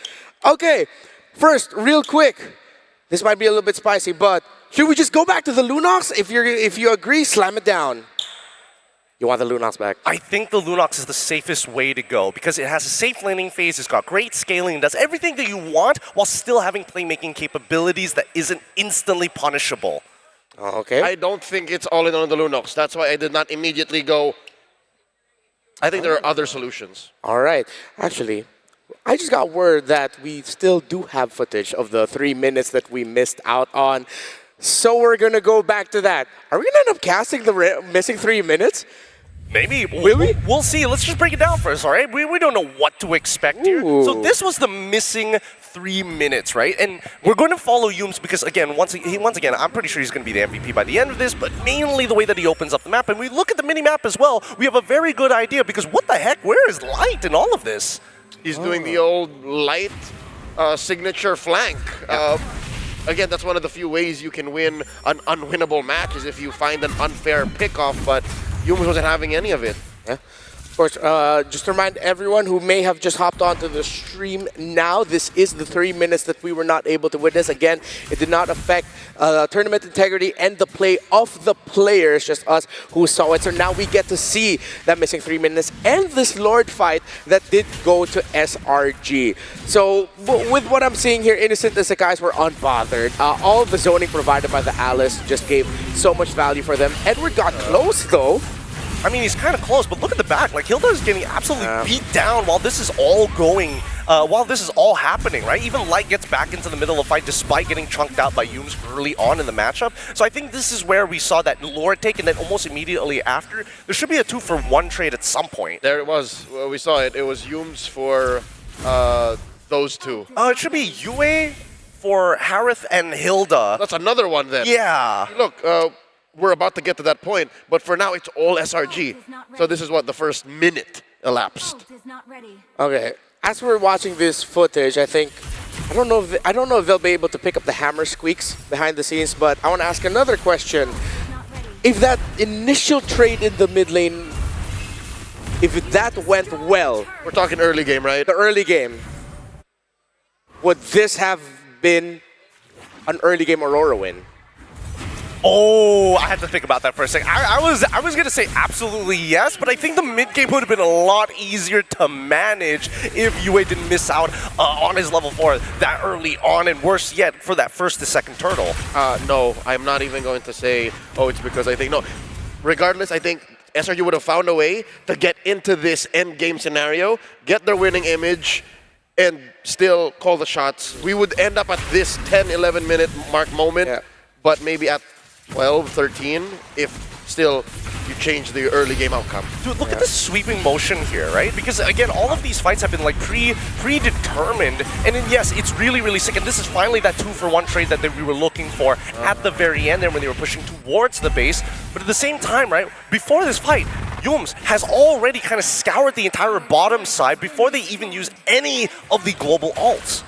Okay, first, real quick. This might be a little bit spicy, but should we just go back to the Lunox? If you agree, slam it down. You want the Lunox back? I think the Lunox is the safest way to go because it has a safe landing phase, it's got great scaling, it does everything that you want while still having playmaking capabilities that isn't instantly punishable. Okay. I don't think it's all in on the Lunox. That's why I did not immediately go. I think there are other solutions. All right. Actually, I just got word that we still do have footage of the 3 minutes that we missed out on. So we're going to go back to that. Are we going to end up casting the missing 3 minutes? Maybe. We'll see. Let's just break it down first, all right? We don't know what to expect here. So this was the missing 3 minutes, right? And we're going to follow Yums because, again, once again, I'm pretty sure he's going to be the MVP by the end of this, but mainly the way that he opens up the map. And we look at the mini-map as well, we have a very good idea because what the heck? Where is Light in all of this? He's doing the old Light signature flank. Again, that's one of the few ways you can win an unwinnable match is if you find an unfair pickoff, but Yums wasn't having any of it. Yeah. Of course, just to remind everyone who may have just hopped onto the stream now, this is the 3 minutes that we were not able to witness. Again, it did not affect tournament integrity and the play of the players, just us who saw it. So now we get to see that missing 3 minutes and this Lord fight that did go to SRG. So with what I'm seeing here, Innocent and Sakai's were unbothered. All of the zoning provided by the Alice just gave so much value for them. Edward got close though. I mean, he's kind of close, but look at the back. Like, Hilda is getting absolutely beat down while this is all going, while this is all happening, right? Even Light gets back into the middle of the fight despite getting chunked out by Yums early on in the matchup. So I think this is where we saw that Lord take, and then almost immediately after, there should be a 2-for-1 trade at some point. There it was. Well, we saw it. It was Yums for those two. It should be Yue for Harith and Hilda. That's another one then. Yeah. Look, we're about to get to that point, but for now it's all SRG. So this is what the first minute elapsed. Okay, as we're watching this footage, I don't know if they'll be able to pick up the hammer squeaks behind the scenes, but I want to ask another question. If that initial trade in the mid lane, if that went well, we're talking early game, right? The early game. Would this have been an early game Aurora win? Oh, I had to think about that for a second. I was gonna say absolutely yes, but I think the mid game would have been a lot easier to manage if Yue didn't miss out on his level 4 that early on, and worse yet, for that first to second turtle. No, I'm not even going to say, oh, it's because I think, no. Regardless, I think SRG would have found a way to get into this end game scenario, get their winning image, and still call the shots. We would end up at this 10, 11 minute mark moment, but maybe at 12, 13, if still you change the early game outcome. Dude, look at the sweeping motion here, right? Because again, all of these fights have been like predetermined, and then yes, it's really, really sick. And this is finally that 2-for-1 trade that we were looking for at the very end, and when they were pushing towards the base. But at the same time, right, before this fight, Yums has already kind of scoured the entire bottom side before they even use any of the global ults.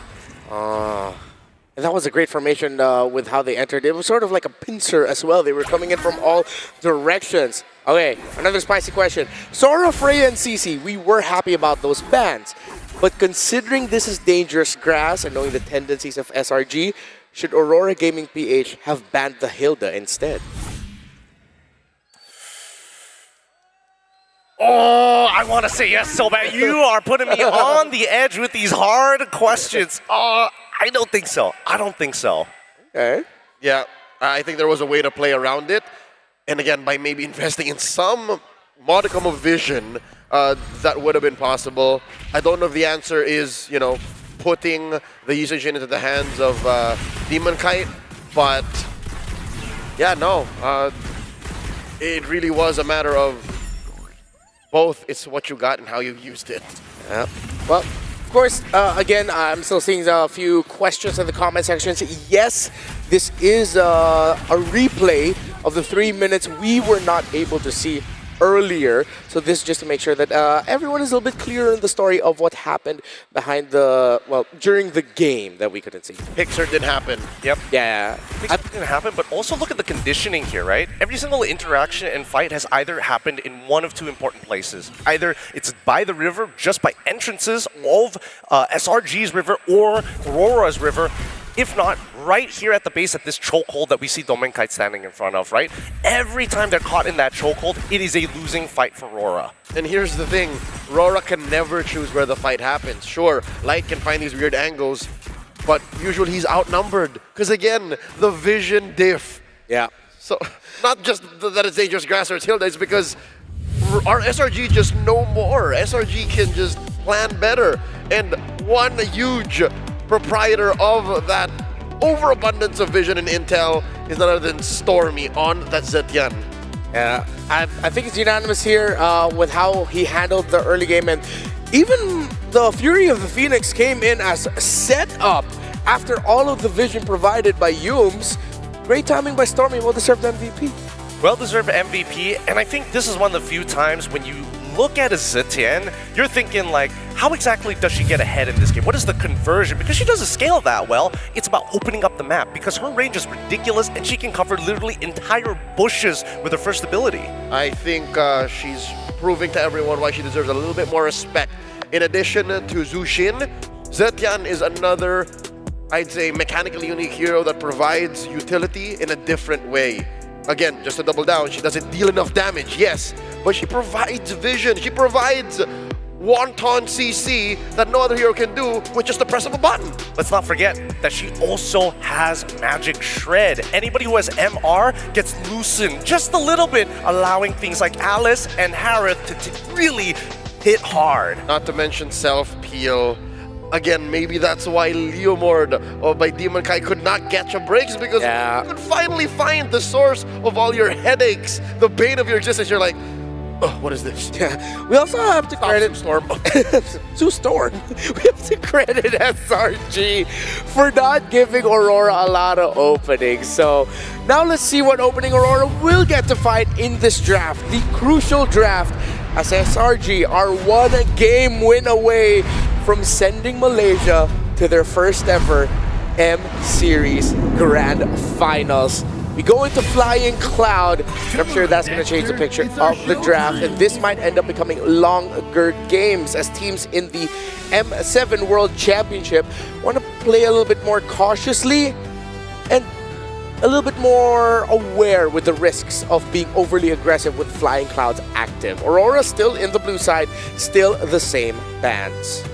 And that was a great formation with how they entered. It was sort of like a pincer as well. They were coming in from all directions. Okay, another spicy question. Sora, Freya, and CC, we were happy about those bans. But considering this is dangerous grass and knowing the tendencies of SRG, should Aurora Gaming PH have banned the Hilda instead? Oh, I want to say yes so bad. You are putting me on the edge with these hard questions. I don't think so. I don't think so. Okay. Yeah, I think there was a way to play around it. And again, by maybe investing in some modicum of vision, that would have been possible. I don't know if the answer is, you know, putting the usage into the hands of Demon Kite, but yeah, no. It really was a matter of both it's what you got and how you used it. Yeah. Well, of course, again, I'm still seeing a few questions in the comment sections. Yes, this is a replay of the 3 minutes we were not able to see earlier. So this is just to make sure that everyone is a little bit clearer in the story of what happened behind the, well, during the game that we couldn't see. Pixar didn't happen. Yep. Yeah. Pixar didn't happen, but also look at the conditioning here, right? Every single interaction and fight has either happened in one of two important places. Either it's by the river, just by entrances of SRG's river or Aurora's river. If not, right here at the base at this chokehold that we see ďomengkai standing in front of, right? Every time they're caught in that chokehold, it is a losing fight for RORA. And here's the thing, RORA can never choose where the fight happens. Sure, Light can find these weird angles, but usually he's outnumbered. Because again, the vision diff. Yeah. So, not just that it's dangerous grass or it's hill, it's because our SRG just know more. SRG can just plan better. And one huge proprietor of that overabundance of vision and intel is none other than Stormy on that Zetian. Yeah, I think it's unanimous here with how he handled the early game, and even the Fury of the Phoenix came in as set up after all of the vision provided by Yums. Great timing by Stormy, well-deserved MVP. Well-deserved MVP, and I think this is one of the few times when you look at a Zetian, you're thinking like, how exactly does she get ahead in this game? What is the conversion? Because she doesn't scale that well, it's about opening up the map because her range is ridiculous and she can cover literally entire bushes with her first ability. I think she's proving to everyone why she deserves a little bit more respect. In addition to Zushin, Zetian is another, I'd say, mechanically unique hero that provides utility in a different way. Again, just to double down, she doesn't deal enough damage, yes, but she provides vision, she provides wanton CC that no other hero can do with just the press of a button. Let's not forget that she also has Magic Shred. Anybody who has MR gets loosened just a little bit, allowing things like Alice and Harith to really hit hard. Not to mention self-peel. Again, maybe that's why Leomord or by ďomengkai could not catch a break, because you could finally find the source of all your headaches, the bane of your existence. You're like, oh, what is this? Yeah. We also have to credit Storm. Sue Storm. We have to credit SRG for not giving Aurora a lot of openings. So now let's see what opening Aurora will get to fight in this draft, the crucial draft, as SRG are 1 game win away from sending Malaysia to their first ever M-Series Grand Finals. We go into Flying Cloud, and I'm sure that's going to change the picture of the draft, and this might end up becoming longer games as teams in the M7 World Championship want to play a little bit more cautiously and a little bit more aware with the risks of being overly aggressive with Flying Clouds active. Aurora still in the blue side, still the same bans.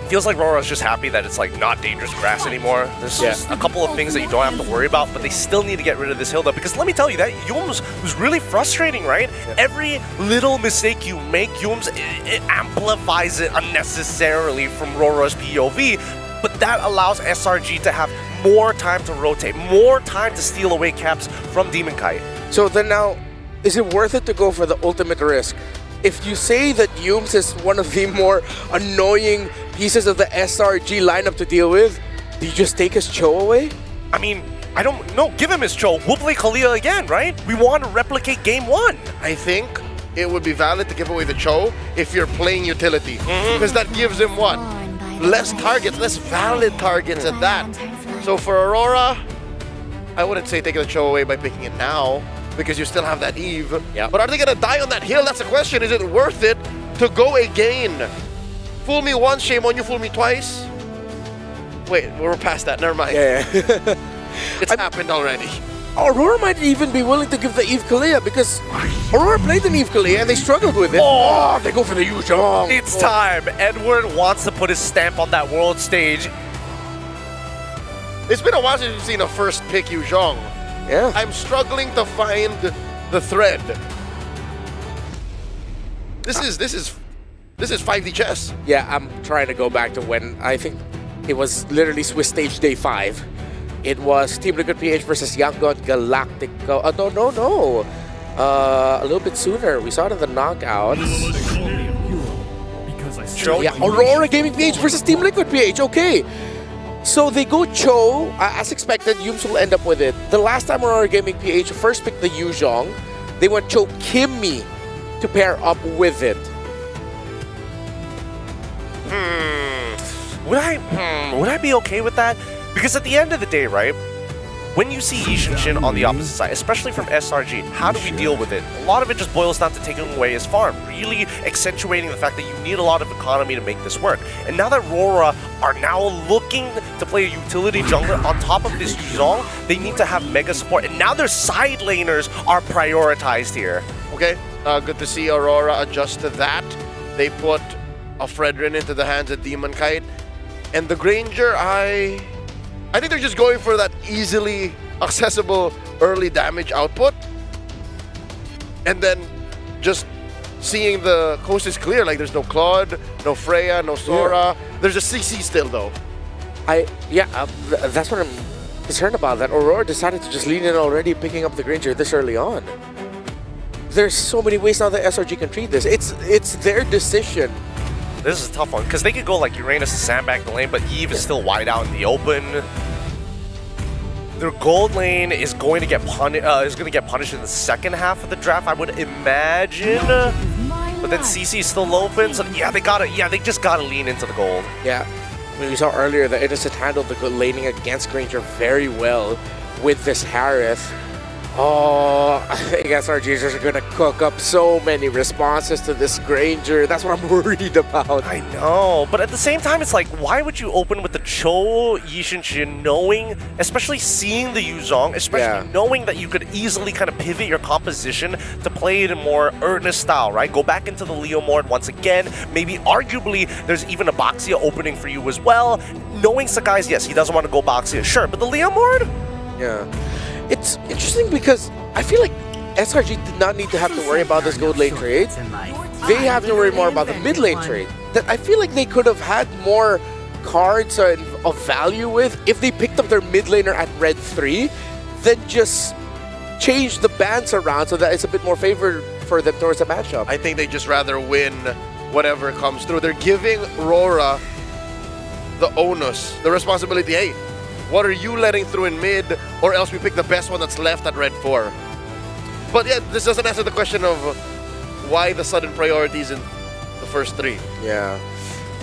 Feels like RORA's just happy that it's like not dangerous grass anymore. There's just a couple of things that you don't have to worry about, but they still need to get rid of this hill though, because let me tell you, that Yums was really frustrating, right? Every little mistake you make, Yums, it amplifies it unnecessarily from RORA's POV, but that allows SRG to have more time to rotate, more time to steal away caps from ďomengkai. So then now, is it worth it to go for the ultimate risk? If you say that Yums is one of the more annoying pieces of the SRG lineup to deal with, do you just take his Cho away? I mean, I don't know. Give him his Cho. We'll play Kalia again, right? We want to replicate game 1. I think it would be valid to give away the Cho if you're playing utility. Because that gives him what? Less targets, less valid targets at that. So for Aurora, I wouldn't say taking the Cho away by picking it now, because you still have that Eve. But are they going to die on that hill? That's the question. Is it worth it to go again? Fool me once, shame on you, fool me twice. Wait, we're past that. Never mind. Yeah. It's happened already. Aurora might even be willing to give the Eve Kalia, because Aurora played an Eve Kalia and they struggled with it. Oh, they go for the Yu Zhong. It's time. Edward wants to put his stamp on that world stage. It's been a while since we've seen a first pick Yu Zhong. Yeah. I'm struggling to find the thread. This is 5D chess. Yeah, I'm trying to go back to when I think it was literally Swiss Stage Day 5. It was Team Liquid PH versus Young God Galactico. No. A little bit sooner. We saw it in the knockouts. Yeah, Aurora Gaming PH versus Team Liquid PH. Okay. So they go Cho, as expected, Yums will end up with it. The last time Aurora Gaming PH first picked the Yu Zhong, they went Cho Kimmy to pair up with it. Would I be okay with that? Because at the end of the day, right, when you see Yi Shin on the opposite side, especially from SRG, how do we deal with it? A lot of it just boils down to taking away his farm, really accentuating the fact that you need a lot of economy to make this work. And now that RORA are now looking to play a utility jungler on top of this Yuzong, they need to have mega support. And now their side laners are prioritized here. Okay, good to see Aurora adjust to that. They put a Fredrin into the hands of Demon Kite. And the Granger, I think they're just going for that easily accessible early damage output. And then just seeing the coast is clear, like there's no Claude, no Freya, no Sora. Yeah. There's a CC still though. That's what I'm concerned about, that Aurora decided to just lean in already, picking up the Granger this early on. There's so many ways now that SRG can treat this. It's their decision. This is a tough one, because they could go like Uranus and sandbag the lane, but Eve is still wide out in the open. Their gold lane is going to get punished in the second half of the draft, I would imagine. But then CC is still open, so yeah, they just gotta lean into the gold. Yeah, we saw earlier that Innocent handled the good laning against Granger very well with this Harith. Oh, I think SRGs are going to cook up so many responses to this Granger. That's what I'm worried about. I know, but at the same time, it's like, why would you open with the Cho Yi Shin knowing, especially seeing the Yuzong, especially knowing that you could easily kind of pivot your composition to play it in a more earnest style, right? Go back into the Leomord once again. Maybe arguably there's even a Boxia opening for you as well. Knowing Sakai's, yes, he doesn't want to go Boxia, sure, but the Leomord? Yeah. It's interesting because I feel like SRG did not need to have to worry about this gold lane trade. They have to worry more about the mid lane trade. That I feel like they could have had more cards of value with if they picked up their mid laner at red 3, then just change the bans around so that it's a bit more favored for them towards the matchup. I think they just rather win whatever comes through. They're giving RORA the onus, the responsibility. Hey, what are you letting through in mid, or else we pick the best one that's left at red 4. But yeah, this doesn't answer the question of why the sudden priorities in the first 3. Yeah.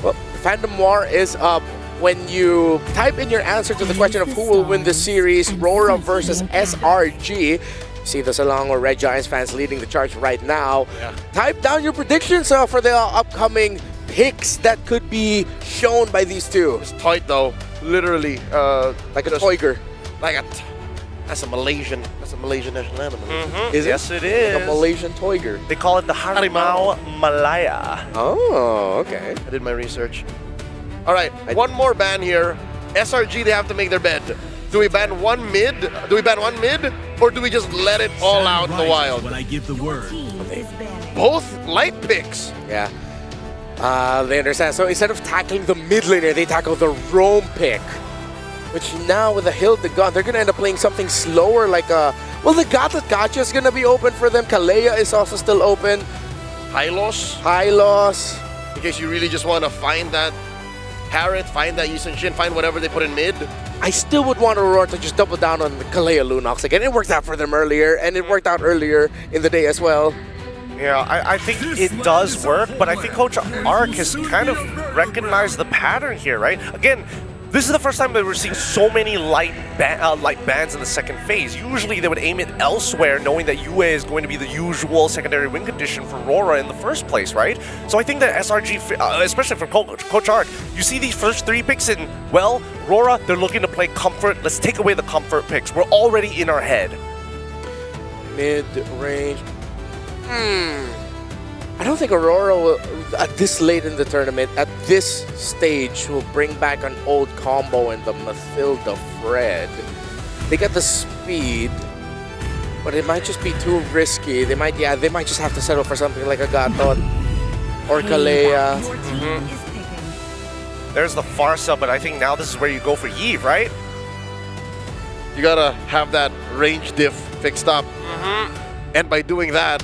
Well, Fandom War is up. When you type in your answer to the question of who will win this series, RORA versus SRG, see the Selangor Red Giants fans leading the charge right now. Yeah. Type down your predictions for the upcoming picks that could be shown by these two. It's tight though. Literally, like a toiger. That's a Malaysian national animal. Yes, it is. Like a Malaysian toiger. They call it the Harimau Malaya. Oh, okay. I did my research. All right, one more ban here. SRG, they have to make their bed. Do we ban one mid? Or do we just let it all out in the wild? When I give the word. Both light picks. Yeah. They understand. So instead of tackling the mid laner, they tackle the roam pick. Which now with the Hildegarde, they're going to end up playing something slower like well, the Gotcha is going to be open for them. Kalea is also still open. Hylos. In case you really just want to find that Harith, find that Yi Shin, find whatever they put in mid. I still would want Aurora to just double down on the Kalea Lunox again. It worked out for them earlier, and it worked out earlier in the day as well. Yeah, I think it does work, but I think Coach Ark has kind of recognized the pattern here, right? Again, this is the first time that we're seeing so many light bans in the second phase. Usually they would aim it elsewhere, knowing that UA is going to be the usual secondary win condition for RORA in the first place, right? So I think that SRG, especially for Coach Ark, you see these first 3 picks in, well, RORA, they're looking to play comfort. Let's take away the comfort picks. We're already in our head. Mid-range. I don't think Aurora will, at this late in the tournament, at this stage, will bring back an old combo in the Mathilda Fred. They got the speed, but it might just be too risky. They might just have to settle for something like a Gatot or Kalea. There's the Farsa, but I think now this is where you go for Eve, right? You gotta have that range diff fixed up. And by doing that,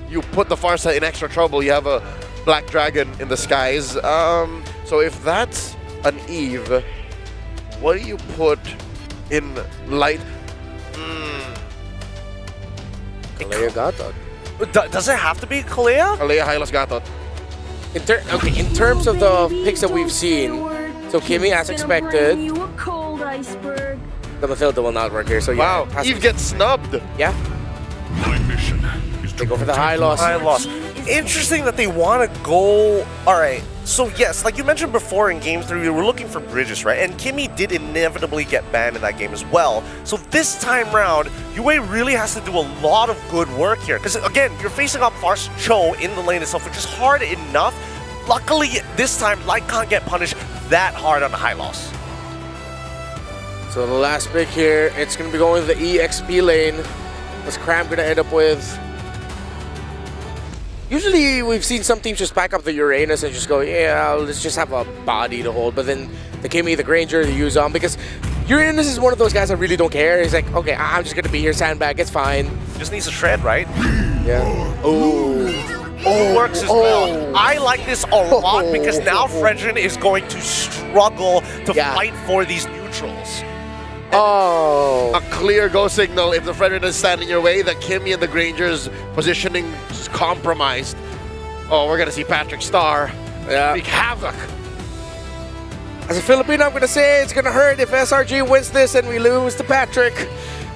you put the Farsa in extra trouble. You have a Black Dragon in the skies. So if that's an Eve, what do you put in light? Kalea Gatot. Does it have to be Kalea? Kalea Hylos Gatot. In terms of the picks that we've seen, so Kimmy, as expected. The Mathilda will not work here, so yeah. Wow, Eve gets snubbed. Yeah. They go for the high loss. High loss. Interesting that they want to go. All right. So yes, like you mentioned before in Game 3, we were looking for bridges, right? And Kimmy did inevitably get banned in that game as well. So this time round, UA really has to do a lot of good work here. Because again, you're facing up Fars Cho in the lane itself, which is hard enough. Luckily, this time, Light can't get punished that hard on the high loss. So the last pick here, it's going to be going to the EXP lane. What's Cram going to end up with? Usually we've seen some teams just pack up the Uranus and just go, yeah, let's just have a body to hold. But then the Kimmy, the Granger, the Yuzon, because Uranus is one of those guys that really don't care. He's like, okay, I'm just going to be here, sandbag, it's fine. Just needs to shred, right? Yeah. Oh. Works as well. I like this a lot because now Fredrin is going to struggle to fight for these neutrals. A clear go signal if the Fredrin is standing your way, that Kimmy and the Granger's positioning is compromised. Oh, we're gonna see Patrick Star wreak havoc. As a Filipino, I'm gonna say it's gonna hurt if SRG wins this and we lose to Patrick.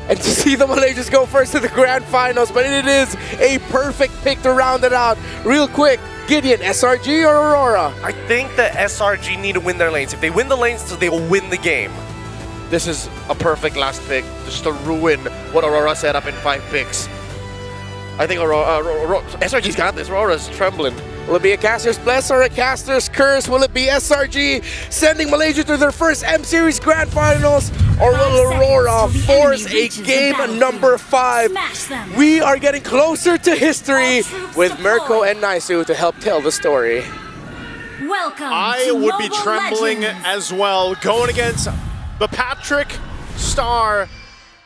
And to see the Malaysians go first to the grand finals, but it is a perfect pick to round it out. Real quick, Gideon, SRG or Aurora? I think that SRG need to win their lanes. If they win the lanes, they will win the game. This is a perfect last pick just to ruin what Aurora set up in 5 picks. I think SRG's got this. Aurora's trembling. Will it be a caster's bless or a caster's curse? Will it be SRG sending Malaysia to their first M-Series Grand Finals? Or will Aurora force a game number 5? We are getting closer to history with Mirko and Naisu to help tell the story. Welcome. I would be trembling as well, going against the Patrick Star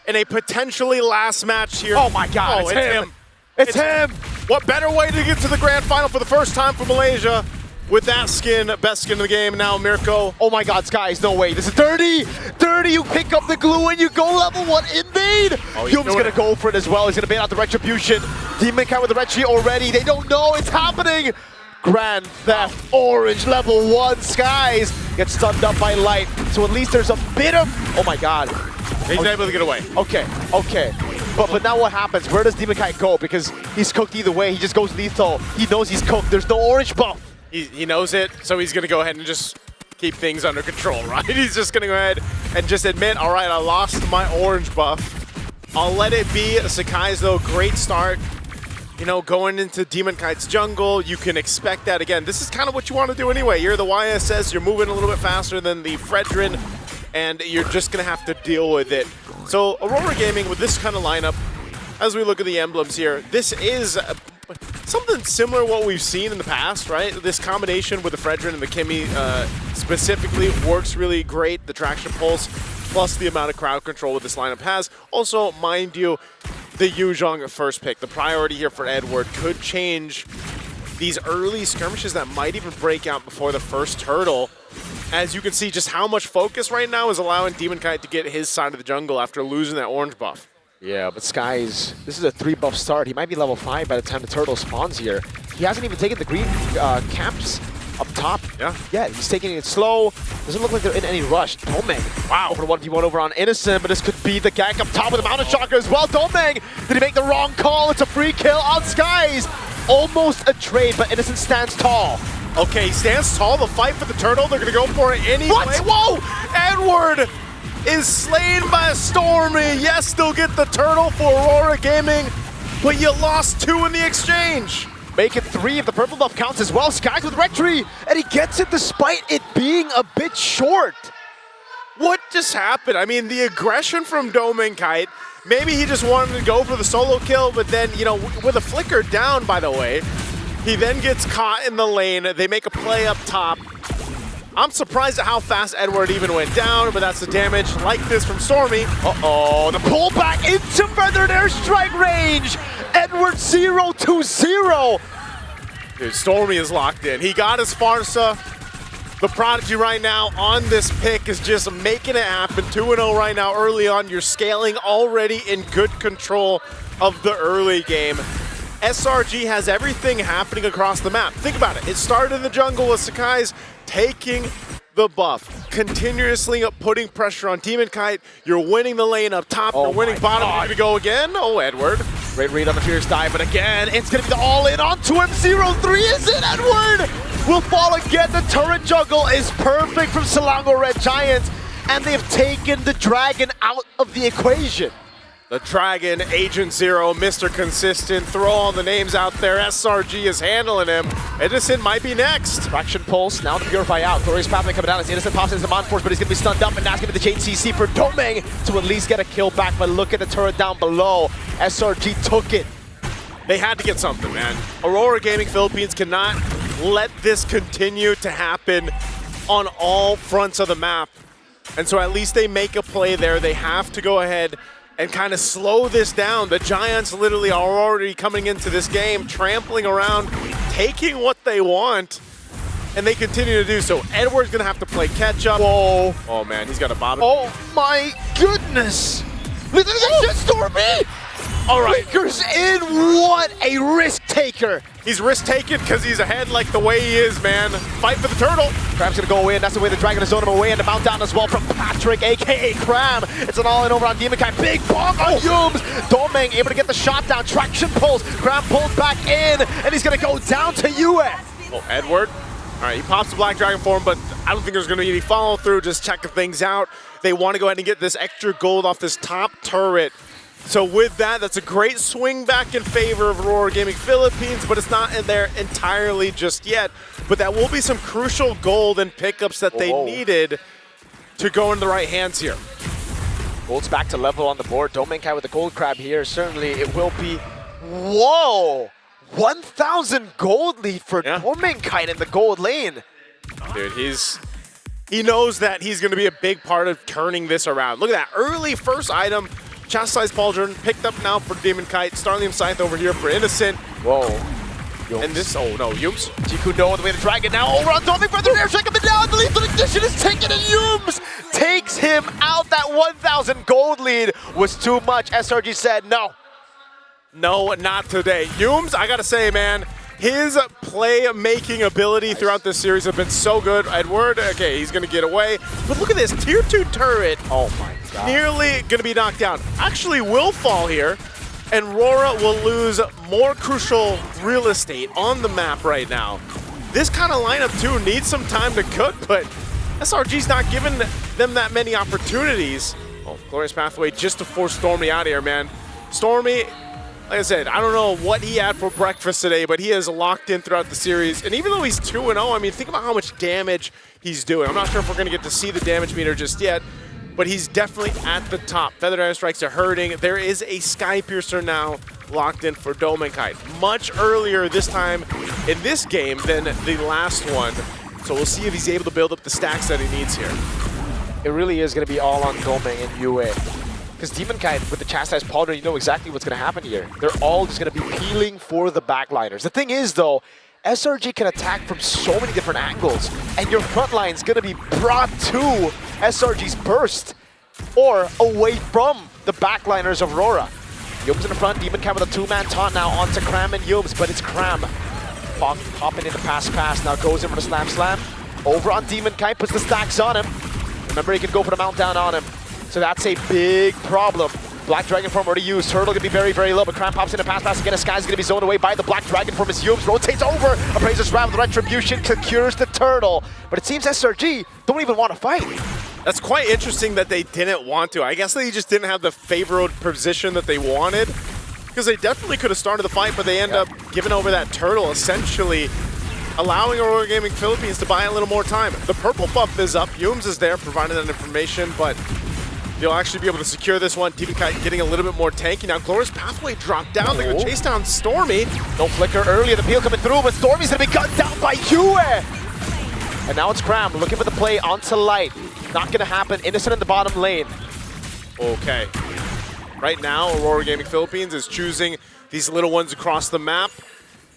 in a potentially last match here. Oh my God, it's him. It's him. What better way to get to the grand final for the first time for Malaysia with that skin, best skin of the game now, Mirko. Oh my God, Skies, no way. This is dirty. Dirty, you pick up the glue and you go level 1 invade. Hume's gonna go for it as well. He's gonna bait out the retribution. DemonKite with the retri already. They don't know it's happening. Grand Theft Orange level 1. Skies gets stunned up by Light. So at least there's a bit of, oh my God. He's able to get away. Okay. But now what happens? Where does DemonKite go? Because he's cooked either way. He just goes lethal. He knows he's cooked. There's no orange buff. He knows it, so he's gonna go ahead and just keep things under control, right? He's just gonna go ahead and just admit, all right, I lost my orange buff. I'll let it be. Sakai's though, great start. You know, going into DemonKite's jungle, you can expect that. Again, this is kind of what you want to do anyway. You're the YSS, you're moving a little bit faster than the Fredrin, and you're just going to have to deal with it. So Aurora Gaming, with this kind of lineup, as we look at the emblems here, this is something similar to what we've seen in the past, right? This combination with the Fredrin and the Kimmy specifically works really great. The traction pulse, plus the amount of crowd control that this lineup has. Also, mind you, the Yuzhong first pick. The priority here for Edward could change these early skirmishes that might even break out before the first turtle. As you can see, just how much focus right now is allowing DemonKite to get his side of the jungle after losing that orange buff. Yeah, but Skies, this is a 3-buff start. He might be level 5 by the time the turtle spawns here. He hasn't even taken the green camps up top. Yeah, he's taking it slow. Doesn't look like they're in any rush. Domeng, wow, for 1v1 over on Innocent, but this could be the gank up top with the Mountain Shocker as well. Domeng, did he make the wrong call? It's a free kill on Skies. Almost a trade, but Innocent stands tall. Okay, he stands tall. The fight for the turtle, they're gonna go for it anyway. What? Whoa! Edward is slain by Stormy. Yes, they'll get the turtle for Aurora Gaming, but you lost 2 in the exchange. Make it 3 if the purple buff counts as well. Skies with Rectory, and he gets it despite it being a bit short. What just happened? I mean, the aggression from DemonKite, maybe he just wanted to go for the solo kill, but then, you know, with a flicker down, by the way, he then gets caught in the lane. They make a play up top. I'm surprised at how fast Edward even went down, but that's the damage like this from Stormy. Uh-oh, the pullback into feathered airstrike range. Edward 0-0. Dude, Stormy is locked in. He got his Farsa. The Prodigy right now on this pick is just making it happen. 2-0 right now early on. You're scaling already in good control of the early game. SRG has everything happening across the map. Think about it. It started in the jungle with Sakai's taking the buff, continuously putting pressure on DemonKite. You're winning the lane up top, you're winning bottom. You're gonna go again. Oh, Edward. Great read on the fierce dive, but again, it's gonna be the all-in onto him. 0-3 is it, Edward? Will fall again. The turret juggle is perfect from Selangor Red Giants, and they've taken the Dragon out of the equation. The Dragon, Agent Zero, Mr. Consistent, throw all the names out there. SRG is handling him. Innocent might be next. Fraction Pulse, now to Purify out. Glorious Pathway coming down as Innocent pops into the Mon Force, but he's going to be stunned up, and now it's going to be the Chain CC for Domeng to at least get a kill back, but look at the turret down below. SRG took it. They had to get something, man. Aurora Gaming Philippines cannot let this continue to happen on all fronts of the map. And so at least they make a play there. They have to go ahead and kind of slow this down. The Giants literally are already coming into this game, trampling around, taking what they want, and they continue to do so. Edward's gonna have to play catch up. Whoa. Oh man, he's got a bottom. Oh my goodness. Look at that Stormy. All right. Lakers in, what a risk taker. He's risk taking because he's ahead like the way he is, man. Fight for the turtle. Cram's gonna go in. That's the way the Dragon is zoning him away, and the mount down as well from Patrick, aka Cram. It's an all-in over on DemonKite. Big bomb on Yums. Domeng able to get the shot down. Traction pulls. Cram pulls back in, and he's gonna go down to Yue. Oh, Edward. All right, he pops the Black Dragon for him, but I don't think there's gonna be any follow-through. Just checking things out. They want to go ahead and get this extra gold off this top turret. So with that, that's a great swing back in favor of Aurora Gaming Philippines, but it's not in there entirely just yet. But that will be some crucial gold and pickups that they needed to go into the right hands here. Gold's back to level on the board. DomainKai with the gold crab here. Certainly it will be, whoa! 1,000 gold lead for DomainKai in the gold lane. Dude, he knows that he's going to be a big part of turning this around. Look at that early first item. Chastised Pauldron picked up now for DemonKite. Starlium Scythe over here for Innocent. Whoa. Yums. And this, oh no, Yums. Jikudo on the way to Dragon now over on Domeng for the air strike coming down. The lethal ignition is taken and Yums takes him out. That 1,000 gold lead was too much. SRG said no. No, not today. Yums, I gotta say, man, his play-making ability throughout this series have been so good. Edward, okay, he's gonna get away. But look at this, tier 2 turret. Oh my god. Nearly gonna be knocked down. Actually will fall here, and RORA will lose more crucial real estate on the map right now. This kind of lineup too needs some time to cook, but SRG's not giving them that many opportunities. Oh, Glorious Pathway just to force Stormy out of here, man. Stormy, like I said, I don't know what he had for breakfast today, but he is locked in throughout the series. And even though he's 2-0, I mean, think about how much damage he's doing. I'm not sure if we're going to get to see the damage meter just yet, but he's definitely at the top. Feathered Airstrikes are hurting. There is a Sky Piercer now locked in for DomainKite. Much earlier this time in this game than the last one. So we'll see if he's able to build up the stacks that he needs here. It really is going to be all on Domeng and Yue. Because DemonKite with the Chastised Pauldron, you know exactly what's going to happen here. They're all just going to be peeling for the backliners. The thing is, though, SRG can attack from so many different angles, and your front line is going to be brought to SRG's burst or away from the backliners of RORA. Yums in the front, DemonKite with a two-man taunt now onto Cram and Yums, but it's Cram popping in the pass, now goes in for the slam. Over on DemonKite, puts the stacks on him. Remember, he can go for the mount down on him. So that's a big problem. Black Dragon form already used. Turtle gonna be very, very low, but Cram pops in a pass again. Sky's gonna be zoned away by the Black Dragon form as Yums rotates over. Appraiser's Ram with Retribution secures the Turtle. But it seems SRG don't even want to fight. That's quite interesting that they didn't want to. I guess they just didn't have the favored position that they wanted, because they definitely could have started the fight, but they end up giving over that Turtle, essentially allowing Aurora Gaming Philippines to buy a little more time. The purple buff is up. Yums is there providing that information, but you'll actually be able to secure this one. DemonKite getting a little bit more tanky. Now Glorious Pathway dropped down. They're going to chase down Stormy. No flicker earlier. The peel coming through, but Stormy's going to be gunned down by Yue. And now it's Cram looking for the play onto Light. Not going to happen. Innocent in the bottom lane. Okay. Right now, Aurora Gaming Philippines is choosing these little ones across the map,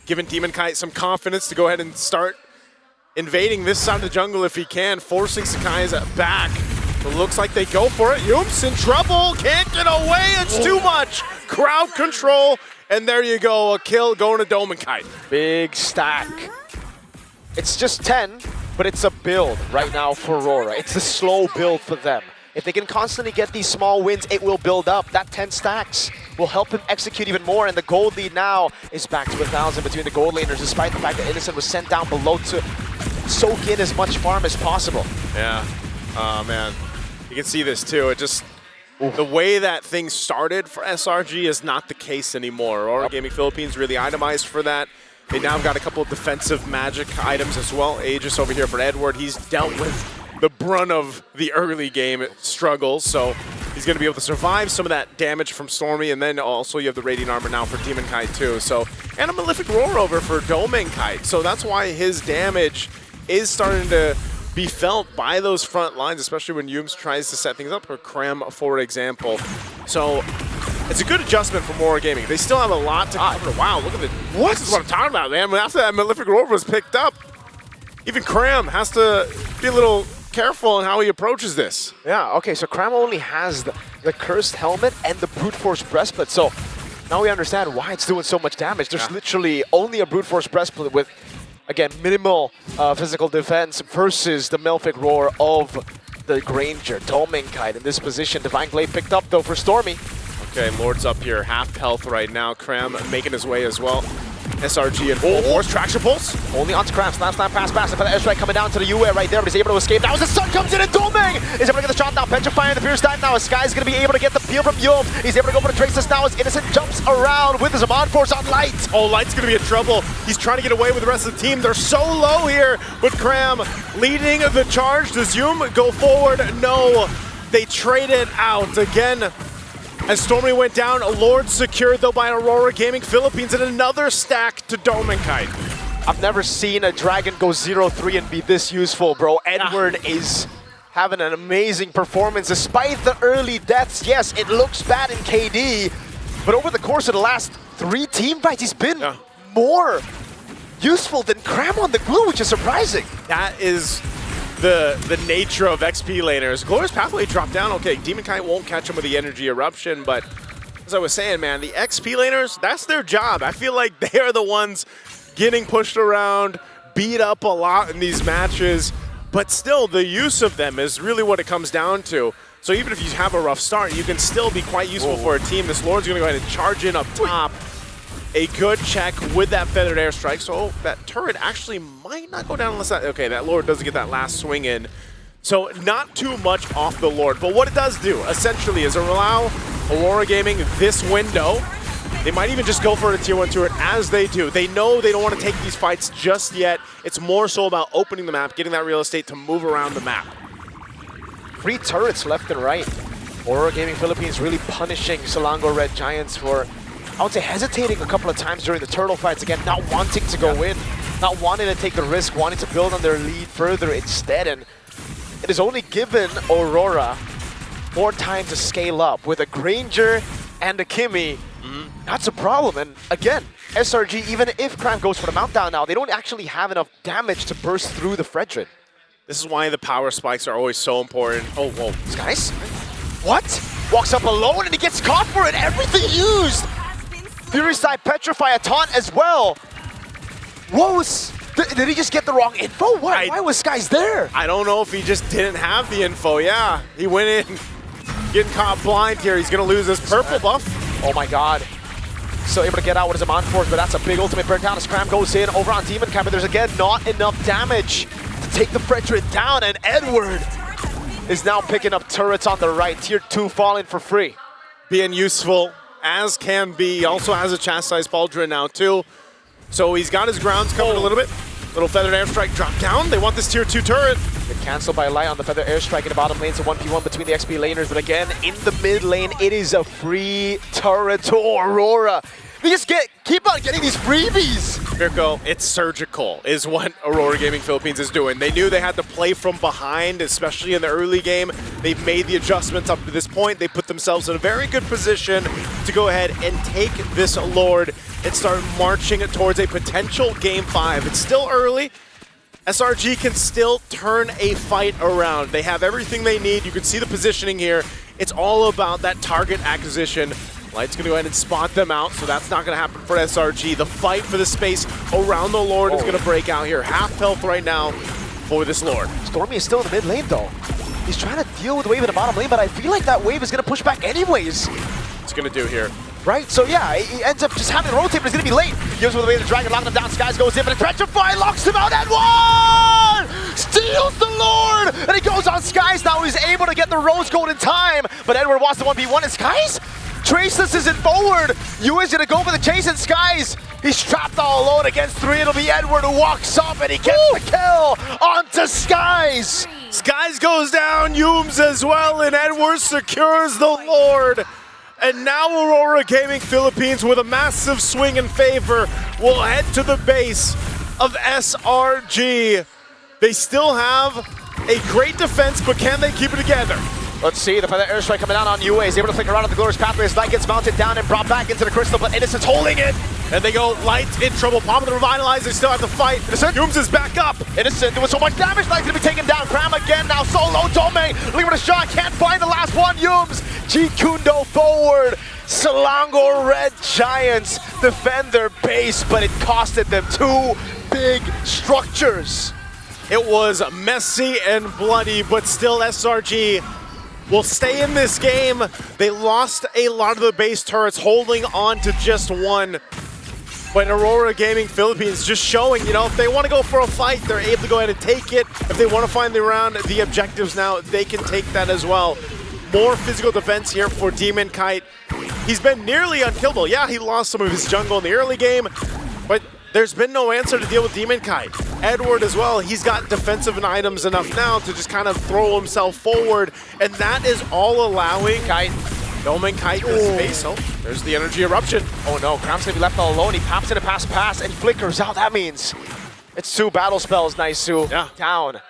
giving DemonKite some confidence to go ahead and start invading this side of the jungle if he can, forcing Sakai's back. It looks like they go for it. Yoom's in trouble. Can't get away. It's too much. Crowd control. And there you go. A kill going to ďomenkite. Big stack. It's just 10, but it's a build right now for Aurora. It's a slow build for them. If they can constantly get these small wins, it will build up. That 10 stacks will help him execute even more. And the gold lead now is back to 1,000 between the gold laners, despite the fact that Innocent was sent down below to soak in as much farm as possible. Yeah. Oh, man. You can see this, too. It just... The way that things started for SRG is not the case anymore. Aurora Gaming Philippines really itemized for that. They now have got a couple of defensive magic items as well. Aegis over here for Edward. He's dealt with the brunt of the early game struggles, so he's going to be able to survive some of that damage from Stormy, and then also you have the Radiant Armor now for ďomenkite too. So, and a Malefic Roar over for ďomenkite. So that's why his damage is starting to be felt by those front lines, especially when Yums tries to set things up, or Krem, for example. So it's a good adjustment for Aurora Gaming. They still have a lot to cover. Wow, look at what? This is what I'm talking about, man. After that Malefic Roar was picked up, even Krem has to be a little careful in how he approaches this. Yeah, okay, so Krem only has the Cursed Helmet and the Brute Force Breastplate, so now we understand why it's doing so much damage. There's literally only a Brute Force Breastplate with, again, minimal physical defense versus the Malefic Roar of the Granger. ďomenkite in this position. Divine Glaive picked up, though, for Stormy. Okay, Lord's up here, half health right now. Krem making his way as well. SRG and full force. Traction Pulse. Only onto Krem. Slam, pass. For the airstrike coming down to the UA right there, but he's able to escape. Now as the sun comes in and ďomeng is able to get the shot down. Petrifying the Fierce Dive now. Sky's going to be able to get the peel from Yum. He's able to go for the Traces now as Innocent jumps around with his Amon Force on Light. Oh, Light's going to be in trouble. He's trying to get away with the rest of the team. They're so low here with Krem leading the charge. Does Yum go forward? No. They trade it out again. As Stormy went down, Lord secured though by Aurora Gaming Philippines, and another stack to ďomenkite. I've never seen a Dragon go 0-3 and be this useful, bro. Edward is having an amazing performance despite the early deaths. Yes, it looks bad in KD, but over the course of the last 3 team fights, he's been more useful than Krem on the glue, which is surprising. That is the nature of XP laners. Glorious Pathway dropped down. Okay, ďomenkite won't catch him with the Energy Eruption, but as I was saying, man, the XP laners, that's their job. I feel like they are the ones getting pushed around, beat up a lot in these matches, but still the use of them is really what it comes down to. So even if you have a rough start, you can still be quite useful for a team. This Lord's gonna go ahead and charge in up top. A good check with that Feathered Airstrike, so that turret actually might not go down unless that, okay, that Lord doesn't get that last swing in. So not too much off the Lord, but what it does do, essentially, is allow Aurora Gaming this window. They might even just go for a tier 1 turret as they do. They know they don't want to take these fights just yet. It's more so about opening the map, getting that real estate to move around the map. 3 turrets left and right. Aurora Gaming Philippines really punishing Selangor Red Giants for, I would say, hesitating a couple of times during the turtle fights. Again, not wanting to go in, not wanting to take the risk, wanting to build on their lead further instead. And it has only given Aurora more time to scale up. With a Granger and a Kimmy, that's a problem. And again, SRG, even if Krem goes for the Mountdown now, they don't actually have enough damage to burst through the Fredrin. This is why the power spikes are always so important. Oh, whoa. Skies? What? Walks up alone and he gets caught for it. Everything used. Fury Side Petrify a taunt as well. What was... Did he just get the wrong info? Why was Skies there? I don't know if he just didn't have the info. Yeah, he went in getting caught blind here. He's going to lose his purple buff. Oh my god. Still able to get out with his Amon Force, but that's a big ultimate burn down as Krem goes in over on ďomenkite, but there's again not enough damage to take the Fredrin down, and Edward is now picking up turrets on the right. Tier 2 falling for free. Being useful as can be. Also has a chastised pauldron now too. So he's got his grounds covered a little bit. Little Feathered Airstrike drop down. They want this tier 2 turret. Get cancelled by Light on the Feathered Airstrike in the bottom lane. It's a 1v1 between the XP laners. But again, in the mid lane, it is a free turret to Aurora. They just keep on getting these freebies. Mirko, it's surgical is what Aurora Gaming Philippines is doing. They knew they had to play from behind, especially in the early game. They've made the adjustments up to this point. They put themselves in a very good position to go ahead and take this Lord and start marching towards a potential Game 5. It's still early, SRG can still turn a fight around. They have everything they need. You can see the positioning here. It's all about that target acquisition. Light's going to go ahead and spot them out, so that's not going to happen for SRG. The fight for the space around the Lord is going to break out here. Half health right now for this Lord. Stormy is still in the mid lane, though. He's trying to deal with the wave in the bottom lane, but I feel like that wave is going to push back anyways. What's going to do here? Right, so yeah, he ends up just having to rotate, but it's going to be late. Gives with the wave of the dragon, locking him down. Skies goes in, but a Petrify locks him out, and one! Steals the Lord! And he goes on Skies now. He's able to get the Rose Gold in time, but Edward wants the 1v1, and Skies? Traceless isn't forward. Yu is going to go for the chase, and Skies, he's trapped all alone against 3. It'll be Edward who walks up, and he gets the kill onto Skies. Skies goes down, Yums as well, and Edwards secures the Lord. And now Aurora Gaming Philippines, with a massive swing in favor, will head to the base of SRG. They still have a great defense, but can they keep it together? Let's see, the Feather Airstrike coming down on UA. He's able to flick around at the Glorious Pathway as Light gets mounted down and brought back into the Crystal, but Innocent's holding it. And they go, Light in trouble, Palm the Revitalize, they still have to fight. Innocent. Yums is back up. Innocent doing so much damage, Light's gonna be taken down. Cram again now, solo, Doming, looking for a shot, can't find the last one, Yums. G-Kundo forward. Selangor Red Giants defend their base, but it costed them 2 big structures. It was messy and bloody, but still SRG will stay in this game. They lost a lot of the base turrets, holding on to just one. But Aurora Gaming Philippines just showing, you know, if they want to go for a fight, they're able to go ahead and take it. If they want to find the round, the objectives now, they can take that as well. More physical defense here for DemonKite. He's been nearly unkillable. Yeah, he lost some of his jungle in the early game, but there's been no answer to deal with DemonKite. Edward as well, he's got defensive items enough now to just kind of throw himself forward, and that is all allowing DemonKite the space. Oh, there's the energy eruption. Oh no, Cram's gonna be left all alone. He pops in a pass and flickers out. That means it's 2 battle spells, Naisu. Yeah. Down.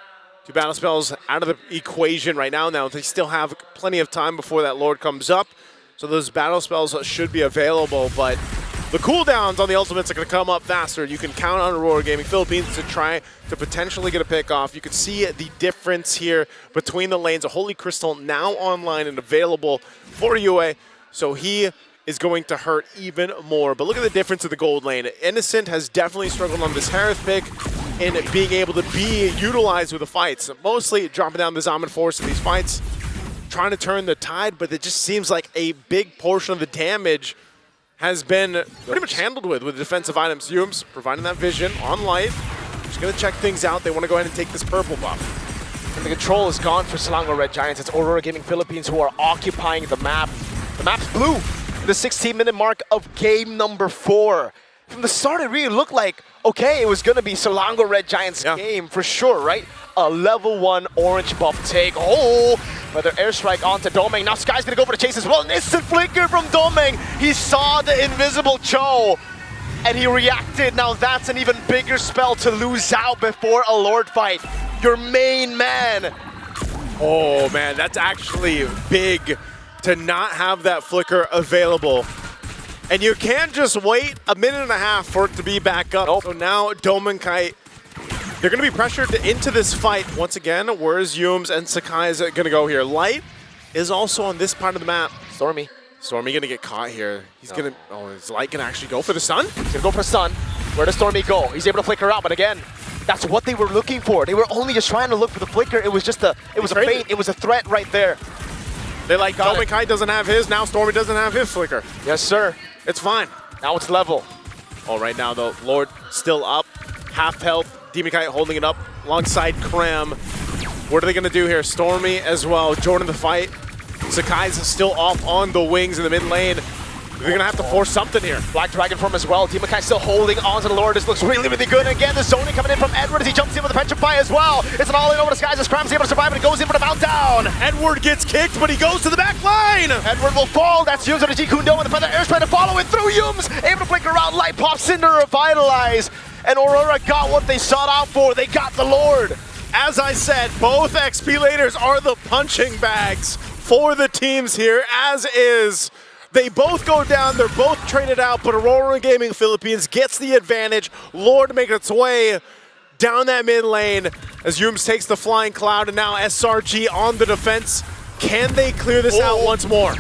2 battle spells out of the equation right now. Now they still have plenty of time before that Lord comes up, so those battle spells should be available, but the cooldowns on the ultimates are going to come up faster. You can count on Aurora Gaming Philippines to try to potentially get a pick off. You can see the difference here between the lanes. A Holy Crystal now online and available for UA, so he is going to hurt even more. But look at the difference in the gold lane. Innocent has definitely struggled on this Harith pick in being able to be utilized with the fights. Mostly dropping down the Zaman Force in these fights, trying to turn the tide, but it just seems like a big portion of the damage has been pretty much handled with defensive items. Yums providing that vision on Light. Just going to check things out. They want to go ahead and take this purple buff. And the control is gone for Selangor Red Giants. It's Aurora Gaming Philippines who are occupying the map. The map's blue. The 16-minute mark of game number 4. From the start, it really looked like, okay, it was going to be Selangor Red Giants' game for sure, right? A level 1 orange buff take. Oh, Feather Airstrike onto Doming. Now Sky's going to go for the chase as well. An instant flicker from Doming. He saw the invisible Cho, and he reacted. Now that's an even bigger spell to lose out before a Lord fight. Your main man. Oh, man, that's actually big to not have that flicker available. And you can't just wait a minute and a half for it to be back up. Nope. So now DemonKite, they're going to be pressured into this fight. Once again, where's Yums and Sakai is going to go here? Light is also on this part of the map. Stormy going to get caught here. He's going to, oh, is Light going to actually go for the stun? He's going to go for the stun. Where does Stormy go? He's able to flicker out, but again, that's what they were looking for. They were only just trying to look for the flicker. It was just a feint. It was a threat right there. They like, DemonKite doesn't have his, now Stormy doesn't have his flicker. Yes, sir. It's fine. Now it's level. Oh, right now, though, Lord still up. Half health. DemonKite holding it up alongside Cram. What are they going to do here? Stormy as well. Jordan the fight. Sakai's still off on the wings in the mid lane. They're going to have to force something here. Black Dragon form as well. DemonKite still holding on to the Lord. This looks really, really good. Again, the zoning coming in from Edward as he jumps in with the Petrify as well. It's an all-in over the skies as Cram's able to survive, and it goes in for the meltdown. Edward gets kicked, but he goes to the back line. Edward will fall. That's Yums on the G-Kundo, and the Feather Air's trying to follow it through Yums. Able to flicker around. Light pops in to revitalize. And Aurora got what they sought out for. They got the Lord. As I said, both XP leaders are the punching bags for the teams here, as is. They both go down, they're both traded out, but Aurora Gaming Philippines gets the advantage. Lord making its way down that mid lane as Yums takes the flying cloud, and now SRG on the defense. Can they clear this out once more?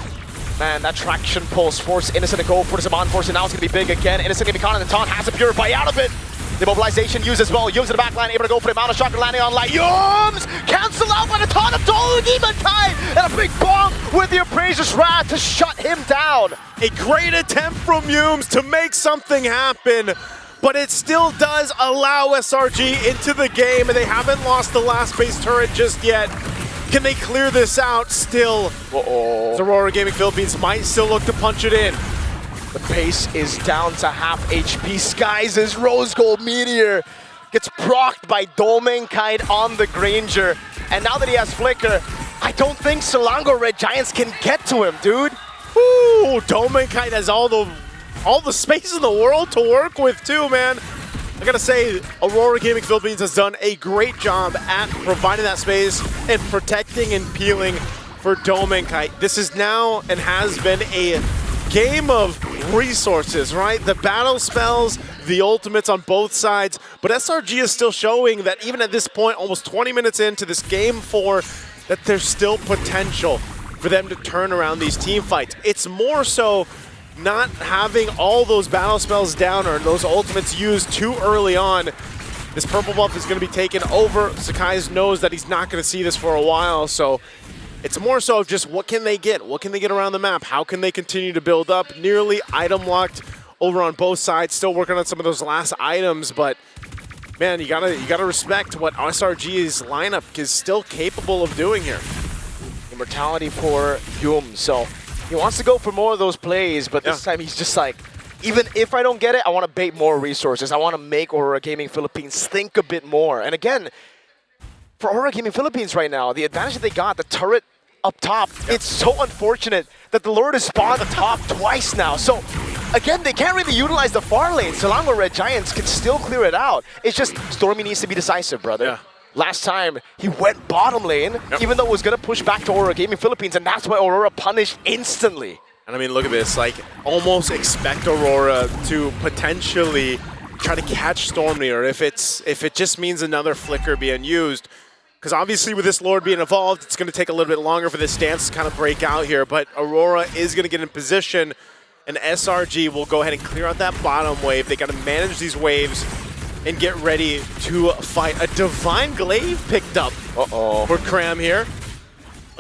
Man, that traction pulse force Innocent to go for the Zaman force, and now it's going to be big again. Innocent going to be caught in the taunt, has to purify out of it. The mobilization used as well. Yums in the back line, able to go for the amount of shocker landing on light. Yums cancel out by the taunt of duğİCH, and a big bomb with the Appraiser's Wrath to shut him down. A great attempt from Yums to make something happen, but it still does allow SRG into the game, and they haven't lost the last base turret just yet. Can they clear this out still? Aurora Gaming Philippines might still look to punch it in. The pace is down to half HP. Skies' Rose Gold Meteor gets procced by ḍธุİCH on the Granger. And now that he has Flicker, I don't think Selangor Red Giants can get to him, dude. Ooh, ḍธุİCH has all the space in the world to work with too, man. I gotta say, Aurora Gaming Philippines has done a great job at providing that space and protecting and peeling for ḍธุİCH. This is now and has been a game of resources, right? The battle spells, the ultimates on both sides, but SRG is still showing that even at this point, almost 20 minutes into this game 4, that there's still potential for them to turn around these team fights. It's more so not having all those battle spells down or those ultimates used too early on. This purple buff is going to be taken over. Sakai knows that he's not going to see this for a while, so it's more so of just what can they get? What can they get around the map? How can they continue to build up? Nearly item locked over on both sides. Still working on some of those last items, but man, you gotta respect what SRG's lineup is still capable of doing here. Immortality for Yums, so he wants to go for more of those plays, but this time he's just like, even if I don't get it, I want to bait more resources. I want to make Aurora Gaming Philippines think a bit more. And again, for Aurora Gaming Philippines right now, the advantage that they got, the turret up top, it's so unfortunate that the Lord has spawned the top twice now. So again, they can't really utilize the far lane. Selangor Red Giants can still clear it out. It's just Stormy needs to be decisive, brother. Yeah. Last time, he went bottom lane, even though it was going to push back to Aurora Gaming Philippines, and that's why Aurora punished instantly. And I mean, look at this, like, almost expect Aurora to potentially try to catch Stormy, or if it just means another flicker being used. Because obviously with this Lord being evolved, it's going to take a little bit longer for this dance to kind of break out here, but Aurora is going to get in position, and SRG will go ahead and clear out that bottom wave. They got to manage these waves and get ready to fight. A Divine Glaive picked up for Cram here.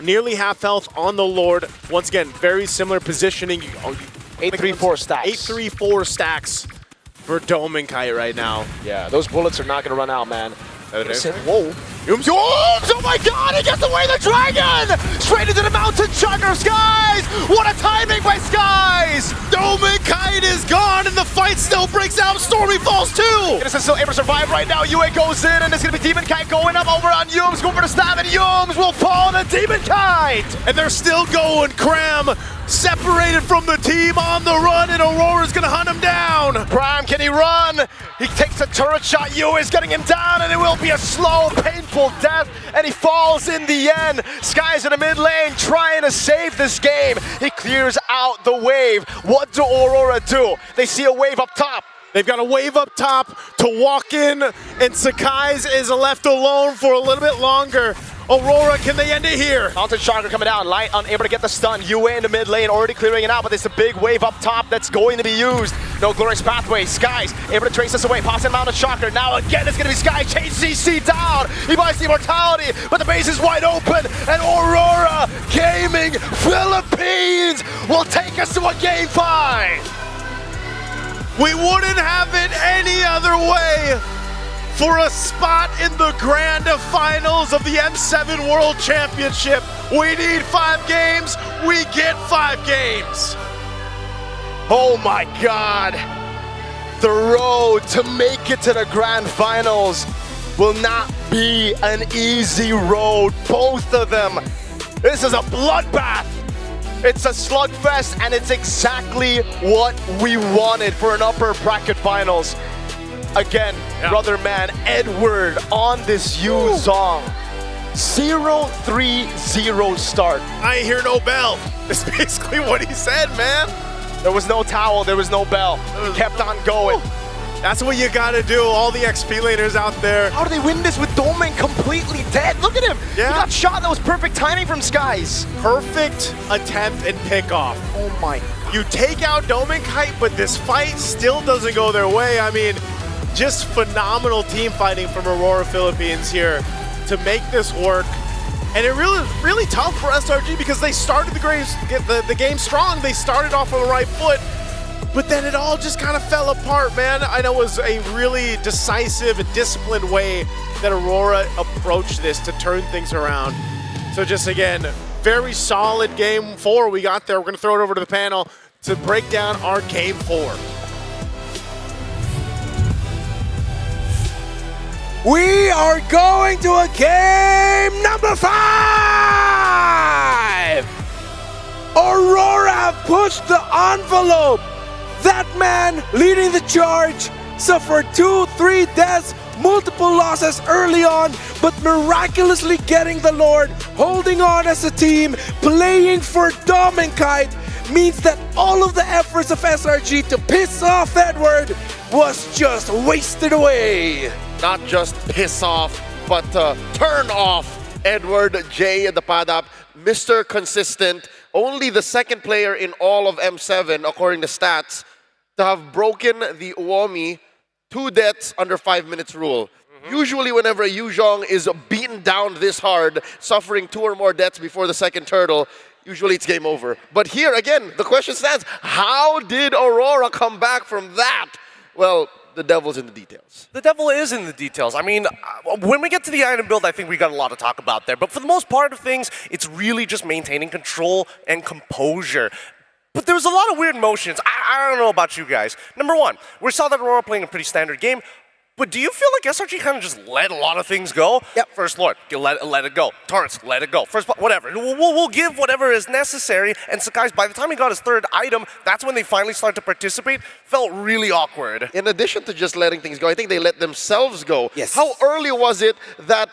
Nearly half health on the Lord. Once again, very similar positioning. 8-3-4 stacks. 8-3-4 stacks for ḍธุİCH right now. Yeah, those bullets are not going to run out, man. Whoa. Yums, oh my god, he gets away the dragon! Straight into the mountain chugger, Skies! What a timing by Skies! ḍธุİCH is gone, and the fight still breaks out. Stormy falls too! Innocent still able to survive right now. UA goes in, and it's going to be ḍธุİCH going up over on Yums, going for the stab, and Yums will fall to ḍธุİCH! And they're still going. Cram separated from the team on the run, and Aurora's going to hunt him down. Cram, can he run? He takes a turret shot. UA is getting him down, and it will be a slow, painful death, and he falls in the end. Skies in the mid lane trying to save this game. He clears out the wave. What do Aurora do? They see a wave up top. They've got a wave up top to walk in, and Sakai is left alone for a little bit longer. Aurora, can they end it here? Mountain Shocker coming down, Light unable to get the stun. UA in the mid lane already clearing it out, but there's a big wave up top that's going to be used. No glorious pathway. Skies able to trace this away. Pops in Mountain Shocker. Now again, it's going to be Sky. Chase CC down. He buys the immortality, but the base is wide open, and Aurora Gaming Philippines will take us to a game 5. We wouldn't have it any other way. For a spot in the grand finals of the M7 World Championship, we need 5 games. We get 5 games. Oh my God. The road to make it to the grand finals will not be an easy road. Both of them. This is a bloodbath. It's a slugfest, and it's exactly what we wanted for an upper bracket finals. Again, brother man, Edward on this Yu Zong. 0-3-0 start. I ain't hear no bell. That's basically what he said, man. There was no towel, there was no bell. He kept on going. That's what you gotta do, all the XP laners out there. How do they win this with Domain completely dead? Look at him! Yeah. He got shot, that was perfect timing from Skies. Perfect attempt and pickoff. Oh my. You take out Domain Kite, but this fight still doesn't go their way. I mean, just phenomenal team fighting from Aurora Philippines here to make this work. And it really tough for SRG because they started the game strong. They started off on the right foot. But then it all just kind of fell apart, man. I know it was a really decisive and disciplined way that Aurora approached this to turn things around. So just again, very solid game 4 we got there. We're gonna throw it over to the panel to break down our game 4. We are going to a game number 5! Aurora pushed the envelope. That man leading the charge suffered 2-3 deaths, multiple losses early on, but miraculously getting the Lord, holding on as a team, playing for Dom and Kite, means that all of the efforts of SRG to piss off Edward was just wasted away. Not just piss off, but turn off Edward J at the Padap. Mr. Consistent, only the second player in all of M7, according to stats, to have broken the Uomi 2 deaths under 5 minutes rule. Usually whenever a Yuzhong is beaten down this hard, suffering 2 or more deaths before the second turtle, usually it's game over. But here again, the question stands, how did Aurora come back from that? Well, the devil's in the details. The devil is in the details. I mean, when we get to the item build, I think we got a lot to talk about there. But for the most part of things, it's really just maintaining control and composure. But there was a lot of weird motions. I don't know about you guys. Number one, we saw that Aurora playing a pretty standard game. But do you feel like SRG kind of just let a lot of things go? Yep. First Lord, let it go. Torrents, let it go. First, whatever. We'll give whatever is necessary. And Sakai's, by the time he got his 3rd item, that's when they finally started to participate. Felt really awkward. In addition to just letting things go, I think they let themselves go. Yes. How early was it that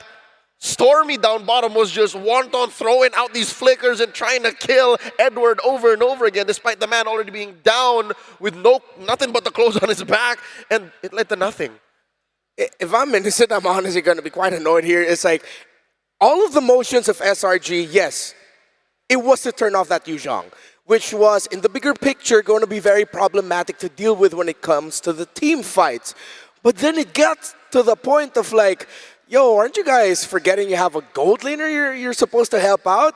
Stormy down bottom was just wanton throwing out these flickers and trying to kill Edward over and over again, despite the man already being down with nothing but the clothes on his back, and it led to nothing. If I'm innocent, I'm honestly going to be quite annoyed here. It's like, all of the motions of SRG, yes, it was to turn off that Yuzhong, which was, in the bigger picture, going to be very problematic to deal with when it comes to the team fights. But then it got to the point of like, yo, aren't you guys forgetting you have a gold laner you're supposed to help out?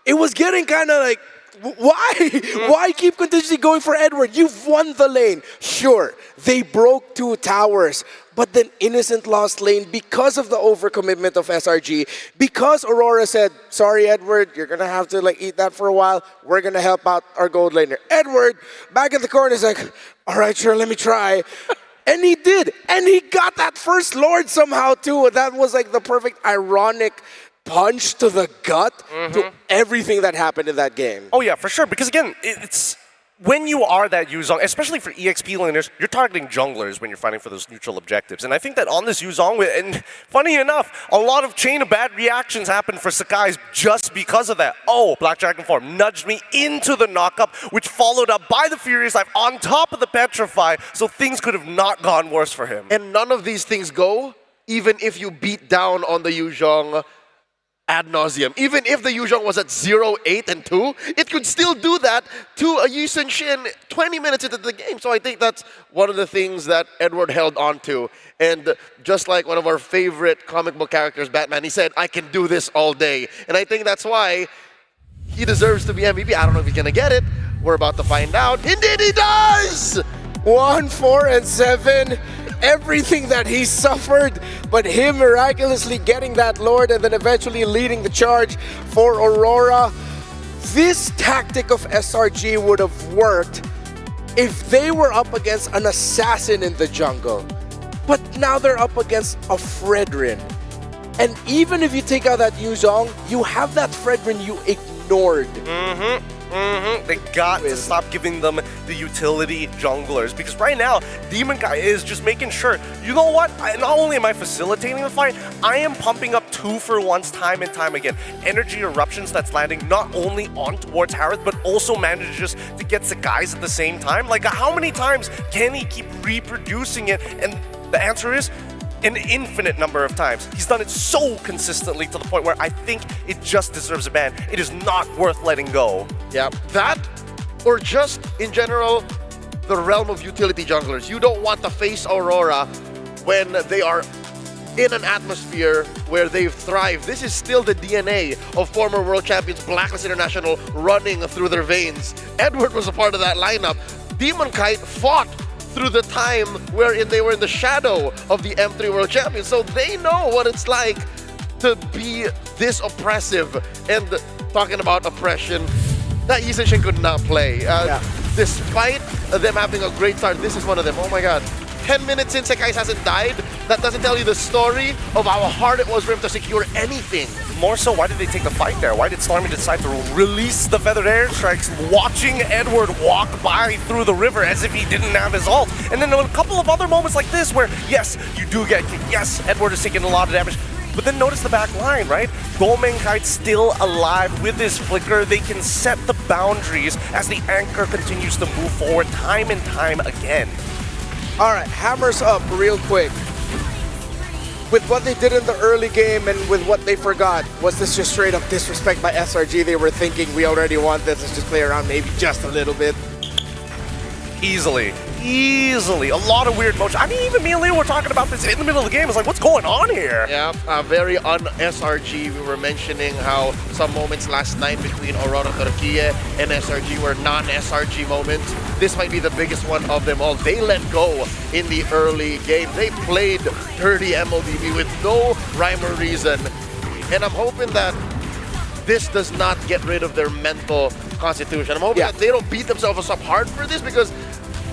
It was getting kind of like, why? Why keep continuously going for Edward? You've won the lane. Sure, they broke 2 towers, but then Innocent lost lane because of the overcommitment of SRG, because Aurora said, sorry, Edward, you're going to have to like eat that for a while. We're going to help out our gold laner. Edward, back in the corner, is like, all right, sure, let me try. And he did. And he got that first Lord somehow, too. That was like the perfect ironic punch to the gut to everything that happened in that game. Oh yeah, for sure. Because again, it's when you are that Yuzhong, especially for EXP laners, you're targeting junglers when you're fighting for those neutral objectives. And I think that on this Yuzhong, and funny enough, a lot of chain of bad reactions happened for Sakai's just because of that. Oh, Black Dragon form nudged me into the knockup, which followed up by the Furious Life on top of the Petrify, so things could have not gone worse for him. And none of these things go, even if you beat down on the Yuzhong ad nauseum. Even if the Yuzhong was at 0-8-2, it could still do that to a Yusen Shin 20 minutes into the game. So I think that's one of the things that Edward held on to. And just like one of our favorite comic book characters, Batman, he said, I can do this all day. And I think that's why he deserves to be MVP. I don't know if he's going to get it. We're about to find out. Indeed he does! 1-4-7. Everything that he suffered, but him miraculously getting that Lord and then eventually leading the charge for Aurora. This tactic of SRG would have worked if they were up against an assassin in the jungle. But now they're up against a Fredrin. And even if you take out that Yuzhong, you have that Fredrin you ignored. They got to stop giving them the utility junglers, because right now, Demon Guy is just making sure, you know what, not only am I facilitating the fight, I am pumping up 2-for-1s time and time again. Energy eruptions that's landing not only on towards Harith, but also manages to get Sakai's at the same time. Like, how many times can he keep reproducing it? And the answer is an infinite number of times. He's done it so consistently to the point where I think it just deserves a ban. It is not worth letting go. Yeah, that or just in general, the realm of utility junglers. You don't want to face Aurora when they are in an atmosphere where they've thrived. This is still the DNA of former world champions Blacklist International running through their veins. Edward was a part of that lineup. Demon Kite fought through the time wherein they were in the shadow of the M3 world champions, so they know what it's like to be this oppressive. And talking about oppression, that Yisenshin could not play. Despite them having a great start, this is one of them. Oh my god. 10 minutes in, Sekais hasn't died. That doesn't tell you the story of how hard it was for him to secure anything. More so, why did they take the fight there? Why did Stormy decide to release the feathered airstrikes, watching Edward walk by through the river as if he didn't have his ult? And then a couple of other moments like this where, yes, you do get kicked. Yes, Edward is taking a lot of damage. But then notice the back line, right? Kite's still alive with his flicker. They can set the boundaries as the anchor continues to move forward time and time again. All right, hammers up real quick. With what they did in the early game and with what they forgot, was this just straight up disrespect by SRG? They were thinking, we already want this, let's just play around maybe just a little bit. Easily. A lot of weird motion. I mean, even me and Leo were talking about this in the middle of the game. It's like, what's going on here? Yeah, very un-SRG. We were mentioning how some moments last night between Aurora Turquía and SRG were non-SRG moments. This might be the biggest one of them all. They let go in the early game. They played dirty MLBB with no rhyme or reason. And I'm hoping that this does not get rid of their mental constitution. I'm hoping that they don't beat themselves up hard for this, because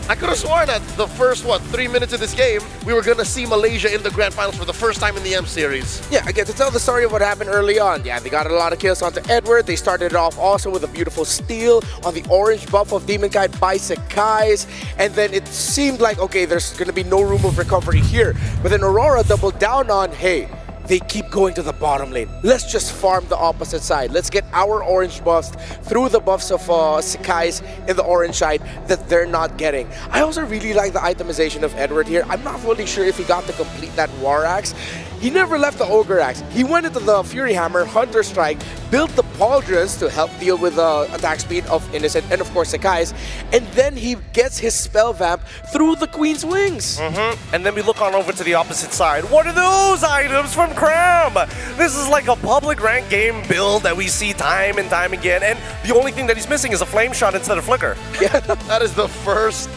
I could have sworn that the first, 3 minutes of this game, we were going to see Malaysia in the Grand Finals for the first time in the M Series. Yeah, again, to tell the story of what happened early on. Yeah, they got a lot of kills onto Edward. They started it off also with a beautiful steal on the orange buff of Demon Kite by Sakai's. And then it seemed like, okay, there's going to be no room of recovery here. But then Aurora doubled down on, hey, they keep going to the bottom lane. Let's just farm the opposite side. Let's get our orange buffs through the buffs of Sakai's in the orange side that they're not getting. I also really like the itemization of Edward here. I'm not really sure if he got to complete that War Axe. He never left the Ogre Axe. He went into the Fury Hammer, Hunter Strike, built the Pauldrons to help deal with the attack speed of Innocent and of course Sakai's, and then he gets his Spell Vamp through the Queen's Wings. And then we look on over to the opposite side. What are those items from Cram? This is like a public rank game build that we see time and time again, and the only thing that he's missing is a Flame Shot instead of Flicker. Yeah, that is the first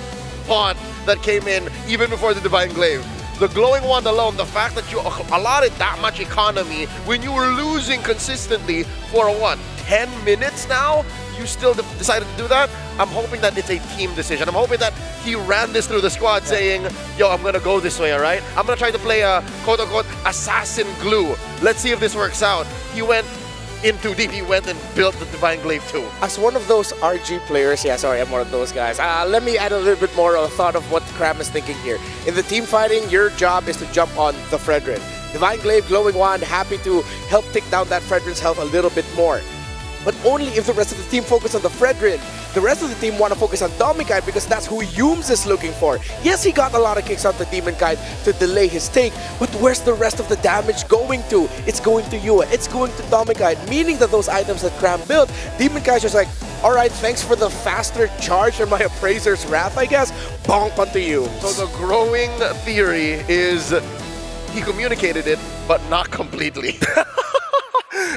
pawn that came in even before the Divine Glaive. The Glowing Wand alone, the fact that you allotted that much economy when you were losing consistently for 10 minutes now, you still decided to do that. I'm hoping that it's a team decision. I'm hoping that he ran this through the squad saying, yo, I'm gonna go this way, all right? I'm gonna try to play a quote-unquote assassin glue. Let's see if this works out. He went in too deep. He went and built the Divine Glaive too. As one of those RG players, yeah, sorry, I'm one of those guys. Let me add a little bit more of a thought of what Cram is thinking here. In the team fighting, your job is to jump on the Fredrin. Divine Glaive, Glowing Wand, happy to help take down that Fredrin's health a little bit more. But only if the rest of the team focus on the Fredrin. The rest of the team want to focus on Domikite because that's who Yooms is looking for. Yes, he got a lot of kicks out the Demon Kite to delay his take, but where's the rest of the damage going to? It's going to Yua, it's going to Domikite, meaning that those items that Cram built, Demon Kite's just like, alright, thanks for the faster charge and my Appraiser's Wrath, I guess. Bonk onto you. So the growing theory is he communicated it, but not completely.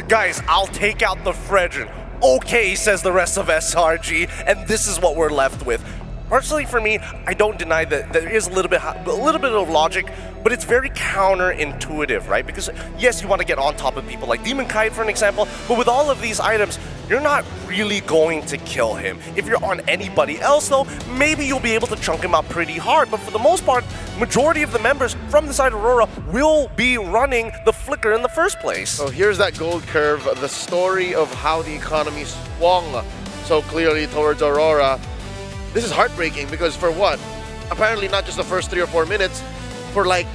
Guys, I'll take out the Fredrin. Okay, says the rest of SRG, and this is what we're left with. Personally, for me, I don't deny that there is a little bit of logic, but it's very counterintuitive, right? Because yes, you want to get on top of people like Demon Kite, for an example, but with all of these items, you're not really going to kill him. If you're on anybody else, though, maybe you'll be able to chunk him out pretty hard, but for the most part, majority of the members from the side of Aurora will be running the Flicker in the first place. So here's that gold curve, the story of how the economy swung so clearly towards Aurora. This is heartbreaking because for what? Apparently not just the first 3 or 4 minutes, for like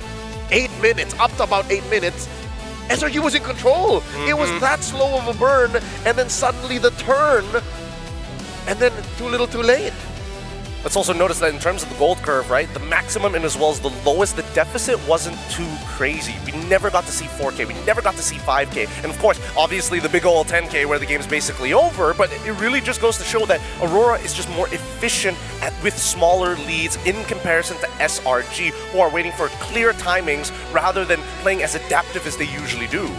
8 minutes, up to about 8 minutes, SRG was in control. It was that slow of a burn, and then suddenly the turn, and then too little too late. Let's also notice that in terms of the gold curve, right, the maximum and as well as the lowest, the deficit wasn't too crazy. We never got to see 4K, we never got to see 5K. And of course, obviously the big old 10K where the game's basically over, but it really just goes to show that Aurora is just more efficient with smaller leads in comparison to SRG, who are waiting for clear timings rather than playing as adaptive as they usually do.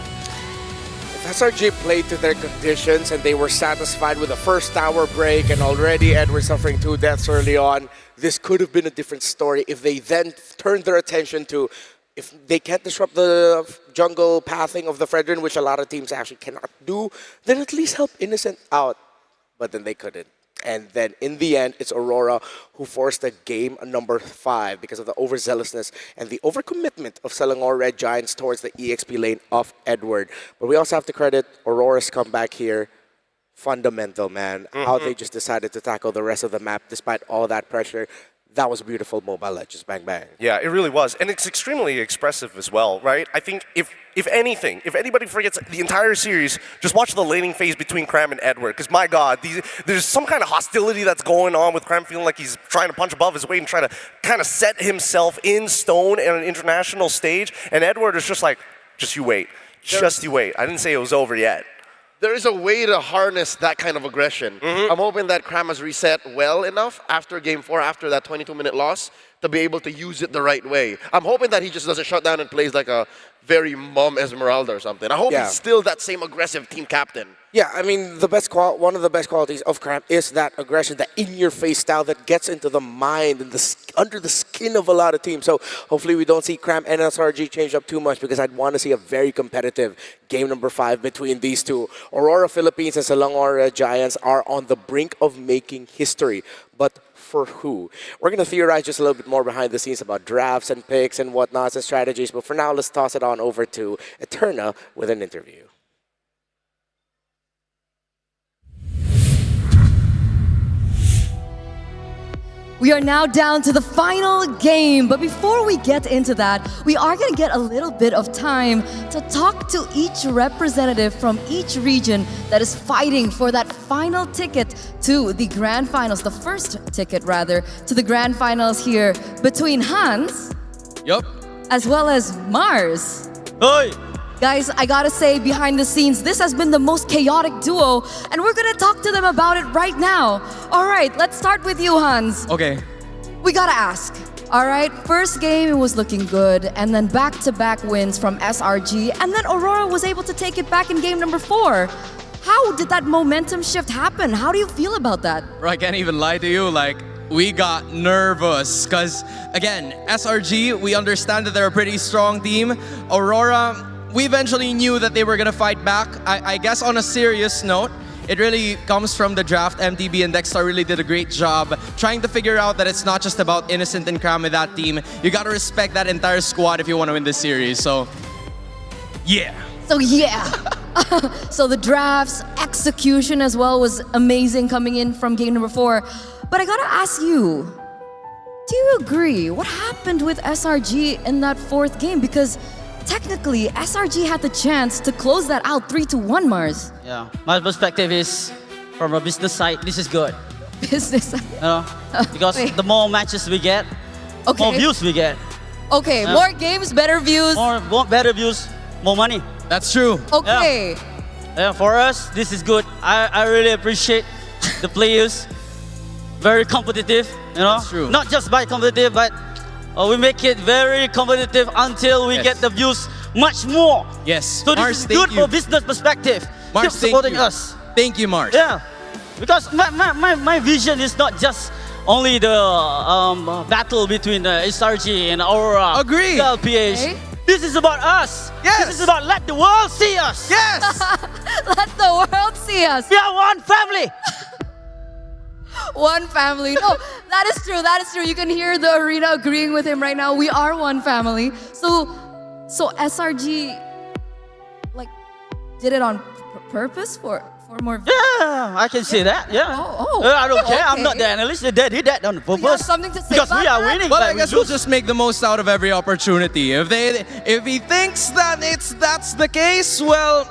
SRG played to their conditions and they were satisfied with the first tower break, and already Edward suffering 2 deaths early on. This could have been a different story if they then turned their attention to, if they can't disrupt the jungle pathing of the Fredrin, which a lot of teams actually cannot do, then at least help Innocent out. But then they couldn't. And then in the end, it's Aurora who forced the game number 5 because of the overzealousness and the overcommitment of Selangor Red Giants towards the EXP lane of Edward. But we also have to credit Aurora's comeback here. Fundamental, man. How they just decided to tackle the rest of the map despite all that pressure. That was beautiful Mobile Legends. Bang, bang. Yeah, it really was. And it's extremely expressive as well, right? I think if anything, if anybody forgets the entire series, just watch the laning phase between Cram and Edward. Because my God, there's some kind of hostility that's going on with Cram feeling like he's trying to punch above his weight and trying to kind of set himself in stone at an international stage. And Edward is just like, just you wait. Just you wait. I didn't say it was over yet. There is a way to harness that kind of aggression. I'm hoping that Cram has reset well enough after Game 4, after that 22-minute loss, to be able to use it the right way. I'm hoping that he just doesn't shut down and plays like a very Mom Esmeralda or something. I hope he's still that same aggressive team captain. Yeah, I mean, one of the best qualities of Cram is that aggression, that in-your-face style that gets into the mind and under the skin of a lot of teams. So hopefully we don't see Cram and SRG change up too much, because I'd want to see a very competitive game number 5 between these two. Aurora Philippines and Selangor Red Giants are on the brink of making history. But for who? We're going to theorize just a little bit more behind the scenes about drafts and picks and whatnots and strategies. But for now, let's toss it on over to Eterna with an interview. We are now down to the final game, but before we get into that, we are going to get a little bit of time to talk to each representative from each region that is fighting for that final ticket to the grand finals, the first ticket rather, to the grand finals here between Hans as well as Mars. Hey! Guys, I gotta say, behind the scenes, this has been the most chaotic duo, and we're gonna talk to them about it right now. All right, let's start with you, Hans. Okay. We gotta ask. All right, first game, it was looking good, and then back-to-back wins from SRG, and then Aurora was able to take it back in game number 4. How did that momentum shift happen? How do you feel about that? Bro, I can't even lie to you, we got nervous, because, again, SRG, we understand that they're a pretty strong team. Aurora, we eventually knew that they were going to fight back. I guess on a serious note, it really comes from the draft. MTB and Dexter really did a great job trying to figure out that it's not just about Innocent and Cram with that team. You got to respect that entire squad if you want to win this series. So, yeah. So, yeah. So the draft's execution as well was amazing coming in from game number 4. But I got to ask you, do you agree? What happened with SRG in that 4th game? Because technically, SRG had the chance to close that out 3-1, Mars. Yeah, my perspective is, from a business side, this is good. Business side? You know, because the more matches we get, more views we get. Okay, more games, better views. More better views, more money. That's true. Okay. Yeah, for us, this is good. I really appreciate the players. Very competitive, you know. That's true. Not just by competitive, but we make it very competitive until we get the views much more. Yes. So Mars, this is good for business perspective. Mars, keep supporting us. Thank you, Mars. Yeah. Because my vision is not just only the battle between SRG and Aurora. Agree. PH. Okay. This is about us. Yes. This is about let the world see us. Yes. Let the world see us. We are one family. One family. No, that is true. That is true. You can hear the arena agreeing with him right now. We are one family. So SRG, did it on purpose for more. Yeah, I can say that. Yeah. I don't care. Okay. I'm not the analyst. They did that on purpose. You have something to say because about we are that? winning. Well, I guess we'll just make the most out of every opportunity. If he thinks that it's if that's the case, well,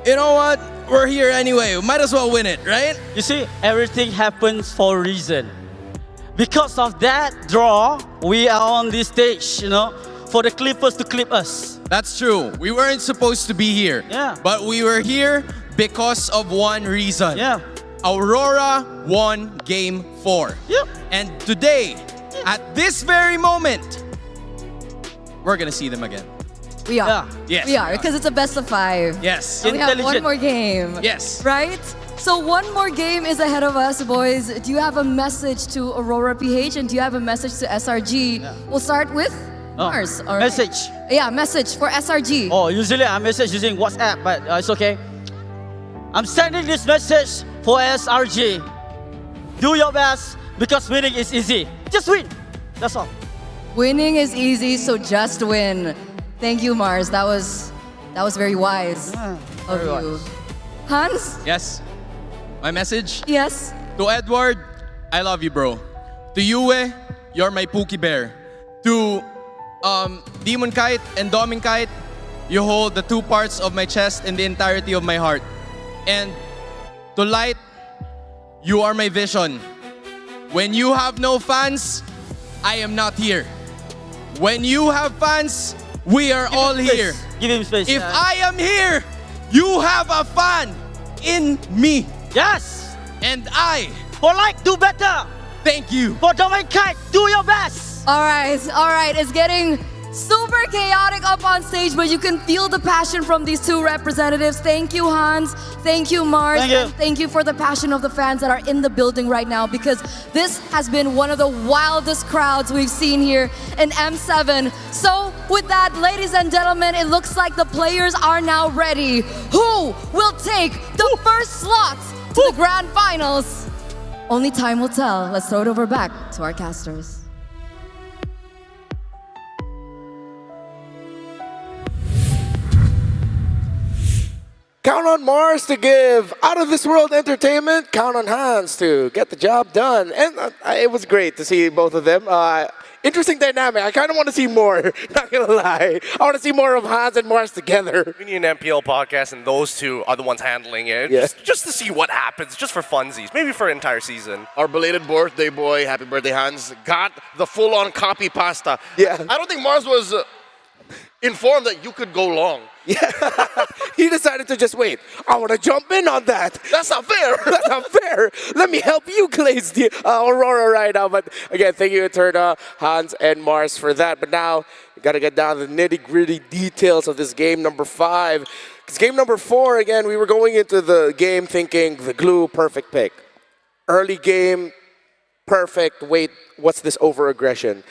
you know what? We're here anyway. We might as well win it, right? You see, everything happens for a reason. Because of that draw, we are on this stage, you know, for the Clippers to clip us. That's true. We weren't supposed to be here. Yeah. But we were here because of one reason. Yeah. Aurora won Game 4. Yep. And today, at this very moment, we're gonna see them again. We are. Yes, We are, we are. because it's a best of 5. Yes. And we have one Intelligent. more game. Yes. Right? So one more game is ahead of us, boys. Do you have a message to Aurora PH and do you have a message to SRG? We'll start with Mars. All right. Message. Yeah, message for SRG. Oh, usually I message using WhatsApp, but it's okay. I'm sending this message for SRG. Do your best because winning is easy. Just win. That's all. Winning is easy, so just win. Thank you, Mars. That was very wise of you. Hans? Yes. My message? Yes. To Edward, I love you, bro. To Yue, you're my Pookie Bear. To Demon Kite and Doming Kite, you hold the 2 parts of my chest and the entirety of my heart. And to Light, you are my vision. When you have no fans, I am not here. When you have fans, we are all here. Give him space. If I am here, you have a fan in me. Yes. And I. For Light, do better. Thank you. For Doming Kite, do your best. All right. It's getting super chaotic up on stage, but you can feel the passion from these 2 representatives. Thank you, Hans. Thank you, Mars. Thank you. And thank you for the passion of the fans that are in the building right now, because this has been one of the wildest crowds we've seen here in M7. So with that, ladies and gentlemen, it looks like the players are now ready. Who will take the first slots to the grand finals? Only time will tell. Let's throw it over back to our casters. Count on Mars to give out-of-this-world entertainment. Count on Hans to get the job done. And it was great to see both of them. Interesting dynamic. I kind of want to see more, not going to lie. I want to see more of Hans and Mars together. We need an MPL podcast, and those 2 are the ones handling it. Yeah. Just to see what happens, just for funsies. Maybe for an entire season. Our belated birthday boy, happy birthday, Hans, got the full-on copy pasta. Yeah. I don't think Mars was informed that you could go long. Yeah. He decided to just wait. I want to jump in on that. That's not fair. That's not fair. Let me help you glaze the Aurora right now. But again, thank you, Eterna, Hans, and Mars for that. But now, we got to get down to the nitty-gritty details of this game number 5. Because game number 4, again, we were going into the game thinking the glue, perfect pick. Early game, perfect. Wait, what's this over-aggression?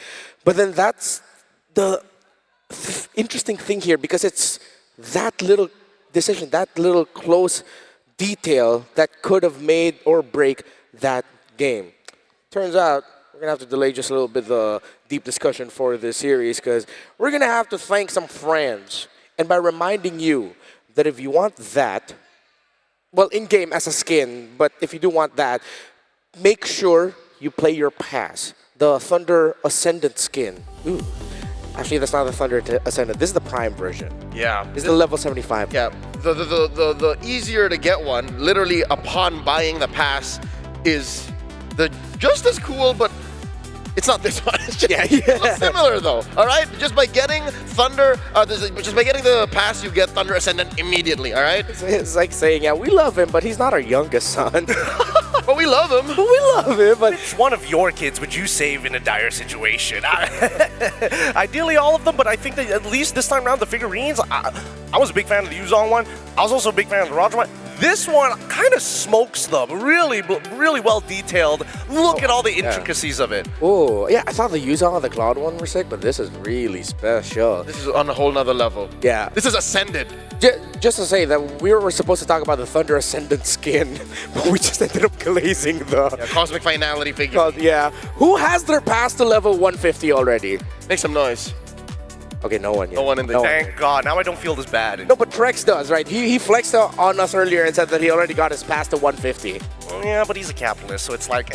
But then that's the interesting thing here, because it's that little decision, that little close detail that could have made or break that game. Turns out we're gonna have to delay just a little bit the deep discussion for this series, because we're gonna have to thank some friends. And by reminding you that if you want that, well, in-game as a skin, but if you do want that, make sure you play your pass. The Thunder Ascendant skin. Ooh. Actually, that's not the Thunder Ascendant. This is the Prime version. Yeah. Uh, This is the level 75. Yeah. The easier to get one, literally upon buying the pass, is the just as cool, but it's not this one. It's just it looks similar though. All right. Just by getting Thunder, just by getting the pass, you get Thunder Ascendant immediately. All right. It's like saying, yeah, we love him, but he's not our youngest son. But we love him. We love him, but which one of your kids would you save in a dire situation? Ideally, all of them, but I think that at least this time around, the figurines, I was a big fan of the Yuzong one. I was also a big fan of the Roger one. This one kind of smokes them. Really, really well detailed. Look at all the intricacies of it. Oh, yeah, I thought the Yuzong and the Cloud one were sick, but this is really special. This is on a whole nother level. Yeah. This is Ascended. Just to say that we were supposed to talk about the Thunder Ascendant skin, but we just ended up glazing the Cosmic Finality figure. Yeah. Who has their pass to level 150 already? Make some noise. Okay, no one yet. No one in the Thank God. Now I don't feel this bad. No, but Trex does, right? He flexed on us earlier and said that he already got his pass to 150. Yeah, but he's a capitalist, so it's like,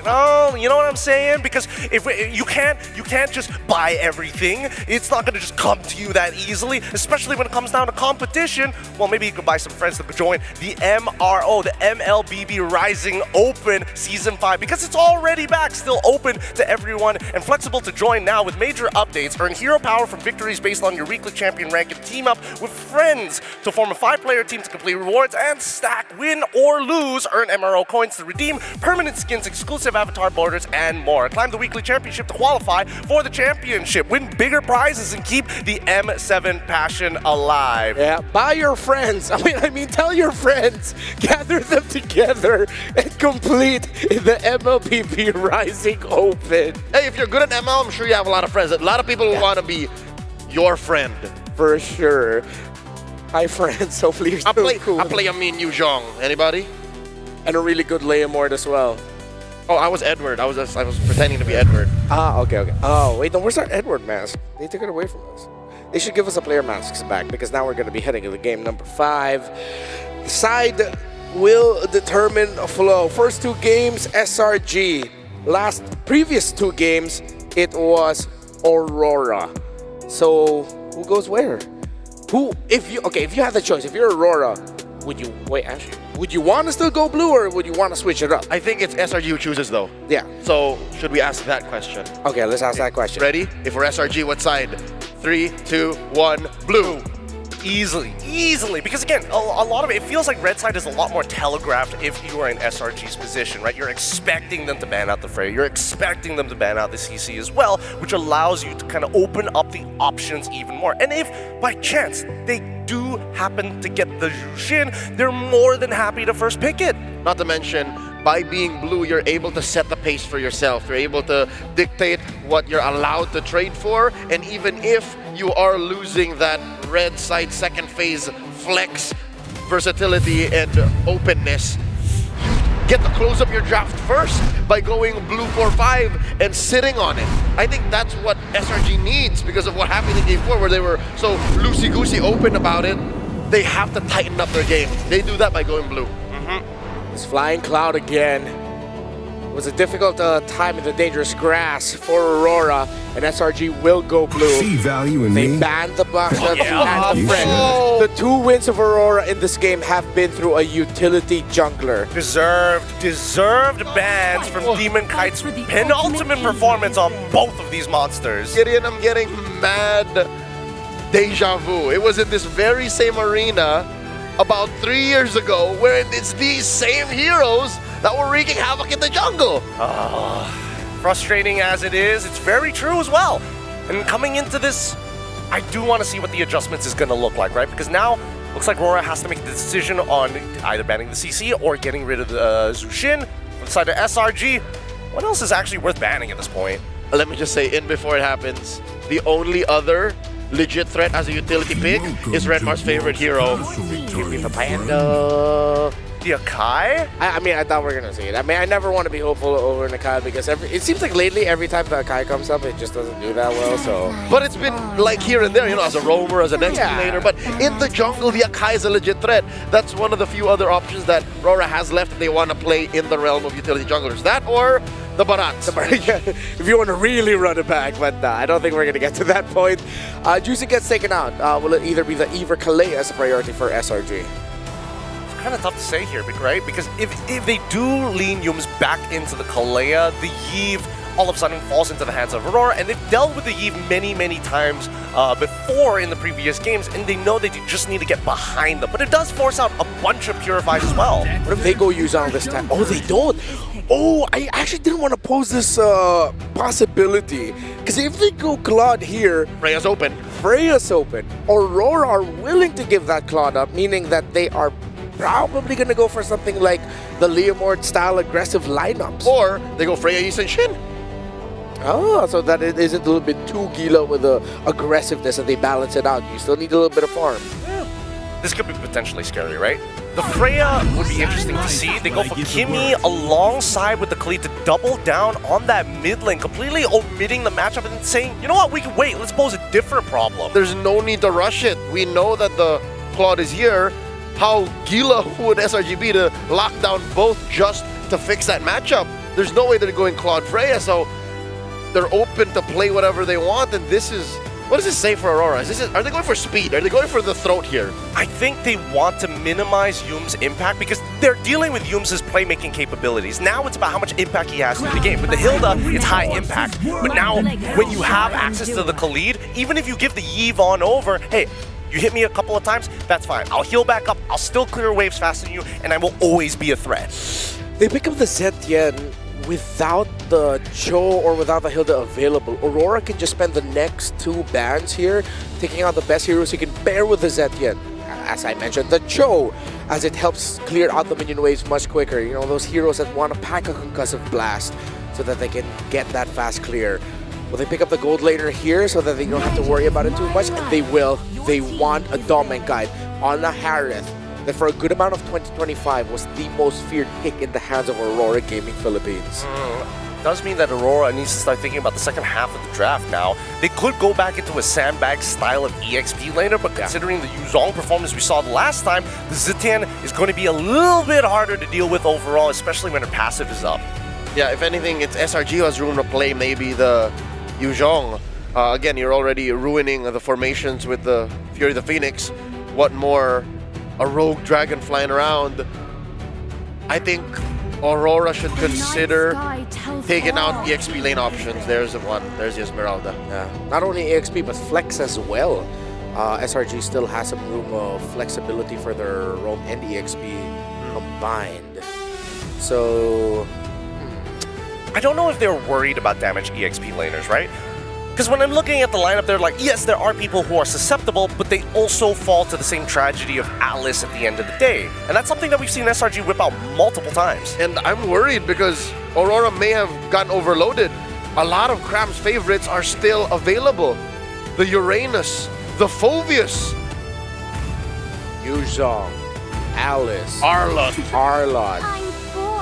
stock. No, you know what I'm saying? Because if you can't just buy everything. It's not going to just come to you that easily, especially when it comes down to competition. Well, maybe you could buy some friends to join the MRO, the MLBB Rising Open Season 5, because it's already back, still open to everyone and flexible to join now with major updates. Earn hero power from victories based on your weekly champion rank and team up with friends to form a 5-player team to complete rewards and stack, win or lose. Earn MRO coins to redeem permanent skins, exclusive avatar borders, and more. Climb the weekly championship to qualify for the championship. Win bigger prizes and keep the M7 passion alive. Yeah, buy your friends. I mean, tell your friends, gather them together and complete the MLBB Rising Open. Hey, if you're good at ML, I'm sure you have a lot of friends. A lot of people want to be your friend. For sure. Hi, friends. Hopefully you're still cool. I play a mean Yu Zhong. Anybody? And a really good Leomord as well. Oh, I was Edward. I was pretending to be Edward. Ah, okay. Oh, wait, no, where's our Edward mask? They took it away from us. They should give us a player masks back, because now we're going to be heading to the game number 5. The side will determine flow. First 2 games, SRG. Previous 2 games, it was Aurora. So who goes where? If you have the choice, if you're Aurora, would you want to still go blue, or would you want to switch it up? I think it's SRG who chooses, though. Yeah. So should we ask that question? Okay, let's ask that question. Ready? If we're SRG, what side? 3, 2, 1, blue. Easily, because again, a lot of it feels like red side is a lot more telegraphed if you are in SRG's position, right? You're expecting them to ban out the Freya, you're expecting them to ban out the CC as well, which allows you to kind of open up the options even more. And if by chance they do happen to get the Jushin, they're more than happy to first pick it. Not to mention, by being blue, you're able to set the pace for yourself. You're able to dictate what you're allowed to trade for, and even if you are losing that red side second phase flex, versatility, and openness, get to close up your draft first by going blue 4-5 and sitting on it. I think that's what SRG needs because of what happened in Game 4, where they were so loosey-goosey open about it. They have to tighten up their game. They do that by going blue. It's Flying Cloud again. It was a difficult time in the dangerous grass for Aurora, and SRG will go blue. See value in They me? banned the box and the friend. Oh. The 2 wins of Aurora in this game have been through a utility jungler. Deserved bans from Demon Kite's penultimate performance on both of these monsters. Gideon, I'm getting mad deja vu. It was in this very same arena about 3 years ago, where it's these same heroes that were wreaking havoc in the jungle. Frustrating as it is, it's very true as well. And coming into this, I do want to see what the adjustments is going to look like, right? Because now, looks like RORA has to make the decision on either banning the CC or getting rid of the Jushin. On the side of SRG, what else is actually worth banning at this point? Let me just say, before it happens, the only other legit threat as a utility pick is Redmar's favorite hero. Give me the Panda. The Akai? I mean, I thought we were going to see it. I mean, I never want to be hopeful over an Akai because it seems like lately, every time the Akai comes up, it just doesn't do that well, so... But it's been like here and there, as a roamer, as an exterminator, but in the jungle, the Akai is a legit threat. That's one of the few other options that RORA has left if they want to play in the realm of utility junglers. That or the Barats. If you want to really run it back, but I don't think we're going to get to that point. Juicy gets taken out. Will it either be the Eve or Kalei as a priority for SRG? Kind of tough to say here, right? Because if they do lean Yums back into the Kalea, the Yve all of a sudden falls into the hands of Aurora, and they've dealt with the Yve many times before in the previous games, and they know that you just need to get behind them. But it does force out a bunch of Purifies as well. What if they go Yuzong this time? Oh, they don't. Oh, I actually didn't want to pose this possibility. Because if they go Claude here... Freya's open. Aurora are willing to give that Claude up, meaning that they are probably going to go for something like the Leomord style aggressive lineups. Or they go Freya, Ys, and Shin. Oh, so that it isn't a little bit too Gila with the aggressiveness and they balance it out. You still need a little bit of farm. Yeah. This could be potentially scary, right? The Freya would be interesting to see. They go for Kimmy alongside with the Khalid to double down on that mid lane, completely omitting the matchup and saying, you know what, we can wait, let's pose a different problem. There's no need to rush it. We know that the Claude is here. How Gila would SRG be to lock down both just to fix that matchup? There's no way they're going Claude Freya, so they're open to play whatever they want, and this is... What does this say for Aurora? Are they going for speed? Are they going for the throat here? I think they want to minimize Yum's impact because they're dealing with Yum's playmaking capabilities. Now it's about how much impact he has in the game. With the Hilda, it's high impact. But now, when you have access to the Khalid, even if you give the Yve on over, hey, you hit me a couple of times, that's fine. I'll heal back up, I'll still clear waves faster than you, and I will always be a threat. They pick up the Zetian without the Cho or without the Hilda available. Aurora can just spend the next 2 bans here, taking out the best heroes he can pair with the Zetian. As I mentioned, the Cho, as it helps clear out the minion waves much quicker. You know, those heroes that want to pack a concussive blast so that they can get that fast clear. Will they pick up the gold laner here so that they don't have to worry about it too much? And they will. They want a Dominant Guide on a Harith that for a good amount of 2025 was the most feared pick in the hands of Aurora Gaming Philippines. Does mean that Aurora needs to start thinking about the second half of the draft now. They could go back into a sandbag style of EXP laner, but considering the Yuzong performance we saw the last time, the Zetian is going to be a little bit harder to deal with overall, especially when her passive is up. Yeah, if anything, it's SRG who has room to play maybe the Yuzong. Again, you're already ruining the formations with the Fury the Phoenix. What more? A rogue dragon flying around. I think Aurora should consider taking out EXP lane options. There's the one. There's the Esmeralda. Yeah. Not only EXP, but Flex as well. SRG still has some room of flexibility for their roam and EXP combined. So... I don't know if they're worried about damaged EXP laners, right? Because when I'm looking at the lineup, they're like, yes, there are people who are susceptible, but they also fall to the same tragedy of Alice at the end of the day. And that's something that we've seen SRG whip out multiple times. And I'm worried because Aurora may have gotten overloaded. A lot of Cram's favorites are still available. The Uranus, the Phoveus, Yuzong, Alice, Arlott.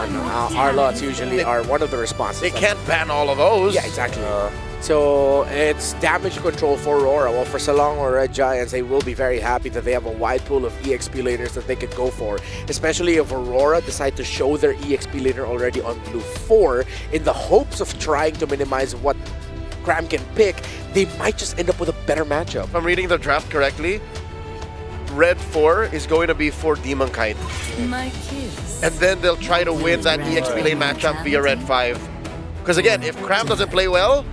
And Arlotts usually are one of the responses. They can't ban all of those. Yeah, exactly. So it's damage control for Aurora. Well, for Selangor Red Giants, they will be very happy that they have a wide pool of EXP laners that they can go for. Especially if Aurora decide to show their EXP laner already on blue 4 in the hopes of trying to minimize what Cram can pick, they might just end up with a better matchup. If I'm reading the draft correctly, Red 4 is going to be for Demon Kite. And then they'll try to win that EXP lane matchup via Red 5. Because again, if Cram doesn't play well,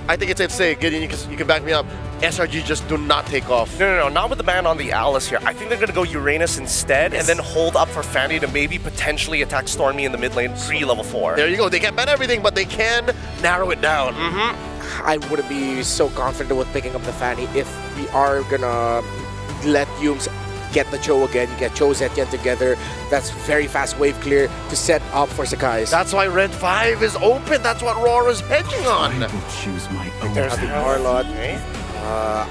I think it's safe to say, Gideon, you can back me up, SRG just do not take off. No, not with the ban on the Alice here. I think they're going to go Uranus instead and then hold up for Fanny to maybe potentially attack Stormy in the mid lane pre-level 4. There you go. They can't ban everything, but they can narrow it down. I wouldn't be so confident with picking up the Fanny if we are going to let Yums get the Cho again, get Cho Zetian together. That's very fast wave clear to set up for Sakai's. That's why Red 5 is open. That's what RORA's hedging on. There's the Arlott.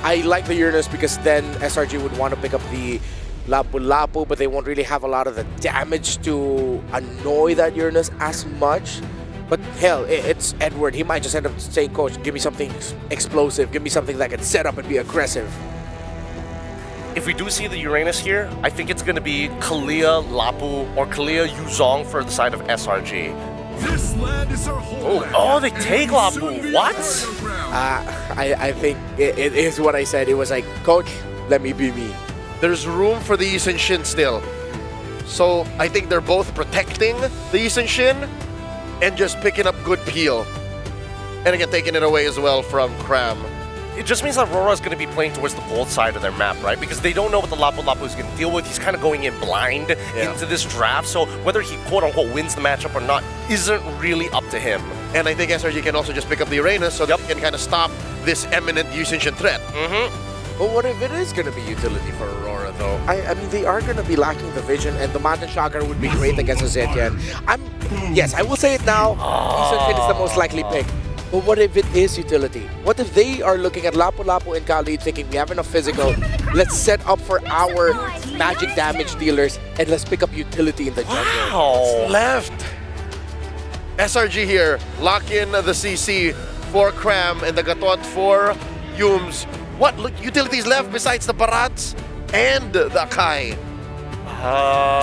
I like the Uranus because then SRG would want to pick up the Lapu-Lapu, but they won't really have a lot of the damage to annoy that Uranus as much. But hell, it's Edward. He might just end up saying, Coach, give me something explosive. Give me something that can set up and be aggressive. If we do see the Uranus here, I think it's going to be Kalia Lapu or Kalia Yuzong for the side of SRG. This land is our home. Oh, they take Lapu. What? I think it is what I said. It was like, Coach, let me be me. There's room for the Yisun Shin still. So I think they're both protecting the Yisun Shin and just picking up good peel. And again, taking it away as well from Cram. It just means that Aurora is going to be playing towards the gold side of their map, right? Because they don't know what the Lapu-Lapu is going to deal with. He's kind of going in blind into this draft. So whether he quote-unquote wins the matchup or not isn't really up to him. And I think SRG can also just pick up the Uranus so they can kind of stop this eminent Yisun Shin threat. But what if it is going to be utility for Aurora, though? I mean, they are going to be lacking the vision, and the Mountain Chakra would be great against a Zetian. Yes, I will say it now. Yisun Shin is the most likely pick. But what if it is utility? What if they are looking at Lapu-Lapu and Kali thinking we have enough physical, let's set up for our magic damage dealers and let's pick up utility in the jungle. What's left? SRG here, lock in the CC for Cram and the Gatot for Yums. What utilities left besides the Barats and the Akai?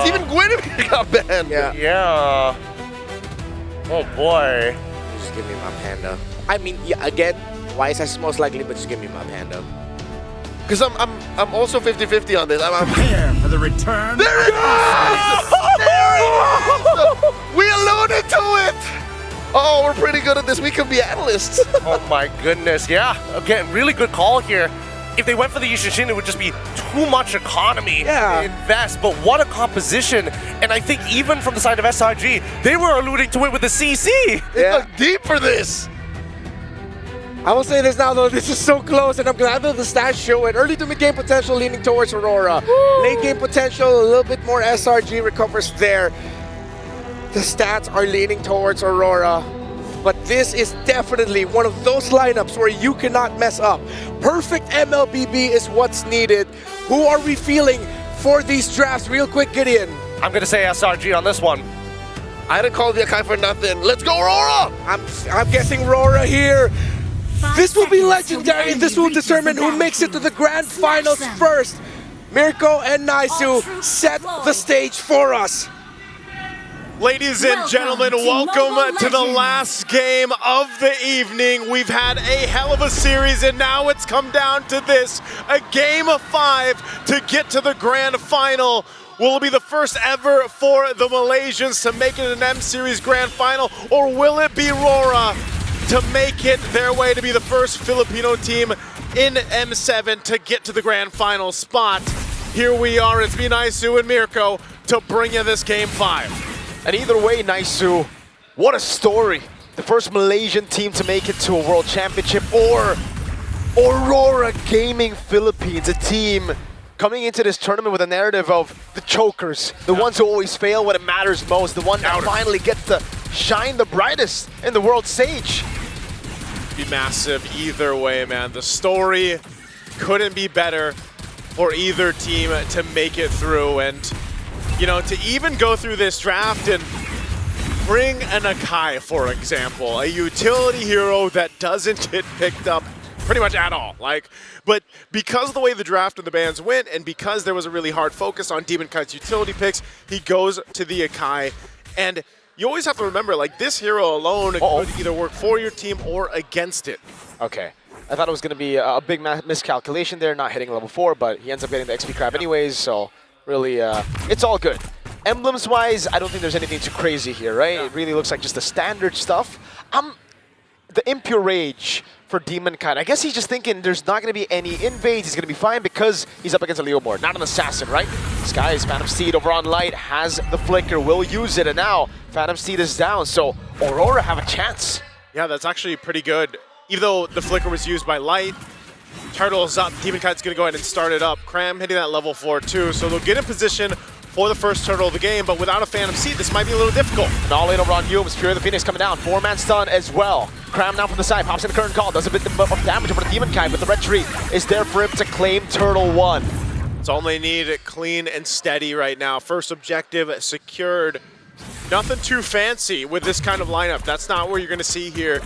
Even Guinevere got banned. Yeah. Oh boy. Just give me my panda. I mean, yeah, again, Wise is most likely, but just give me my panda. Because I'm also 50-50 on this. I'm Prepare for the return. There it is! There it is! We alluded to it! Oh, we're pretty good at this. We could be analysts. Oh my goodness, yeah. Again, really good call here. If they went for the Yishishin, it would just be too much economy to invest. But what a composition. And I think even from the side of SRG, they were alluding to it with the CC. They look deep for this. I will say this now, though. This is so close, and I'm glad that the stats show it. Early to mid-game potential leaning towards Aurora. Late-game potential, a little bit more SRG recovers there. The stats are leaning towards Aurora. But this is definitely one of those lineups where you cannot mess up. Perfect MLBB is what's needed. Who are we feeling for these drafts? Real quick, Gideon. I'm going to say SRG on this one. I didn't call the Akai for nothing. Let's go, Aurora! I'm guessing Rora here. This will be legendary. This will determine who makes it to the grand finals first. Mirko and Naisu set the stage for us. Ladies and gentlemen, welcome to the last game of the evening. We've had a hell of a series, and now it's come down to this, a game of 5 to get to the grand final. Will it be the first ever for the Malaysians to make it an M-Series grand final, or will it be RORA to make it their way to be the first Filipino team in M7 to get to the grand final spot? Here we are, it's me, Naisu, and Mirko to bring you this game 5. And either way, Naisu, what a story. The first Malaysian team to make it to a World Championship, or Aurora Gaming Philippines, a team coming into this tournament with a narrative of the chokers, the ones who always fail when it matters most, the one that finally gets to shine the brightest in the world stage. Be massive either way, man. The story couldn't be better for either team to make it through, and you know, to even go through this draft and bring an NGAY, for example, a utility hero that doesn't get picked up pretty much at all. But because of the way the draft and the bans went, and because there was a really hard focus on DemonKite's utility picks, he goes to the NGAY. And you always have to remember, this hero alone could either work for your team or against it. Okay. I thought it was going to be a big miscalculation there, not hitting level 4, but he ends up getting the XP crab anyways, so really, it's all good. Emblems-wise, I don't think there's anything too crazy here, right? Yeah. It really looks like just the standard stuff. The Impure Rage for DemonKite, I guess he's just thinking there's not going to be any invades, he's going to be fine because he's up against a Leomord, not an assassin, right? Sky's Phantom Steed over on Light, has the Flicker, will use it, and now Phantom Steed is down, so Aurora have a chance. Yeah, that's actually pretty good. Even though the Flicker was used by Light, Turtle's up, DemonKite's going to go ahead and start it up. Cram hitting that level 4 too, so they'll get in position for the first Turtle of the game, but without a Phantom Seed, this might be a little difficult. And all in over on Yumes, Fury of the Phoenix coming down, 4-man stun as well. Cram now from the side, pops in the current call, does a bit of damage over the DemonKite, but the red tree is there for him to claim Turtle 1. It's all they need, clean and steady right now. First objective secured. Nothing too fancy with this kind of lineup. That's not what you're going to see here.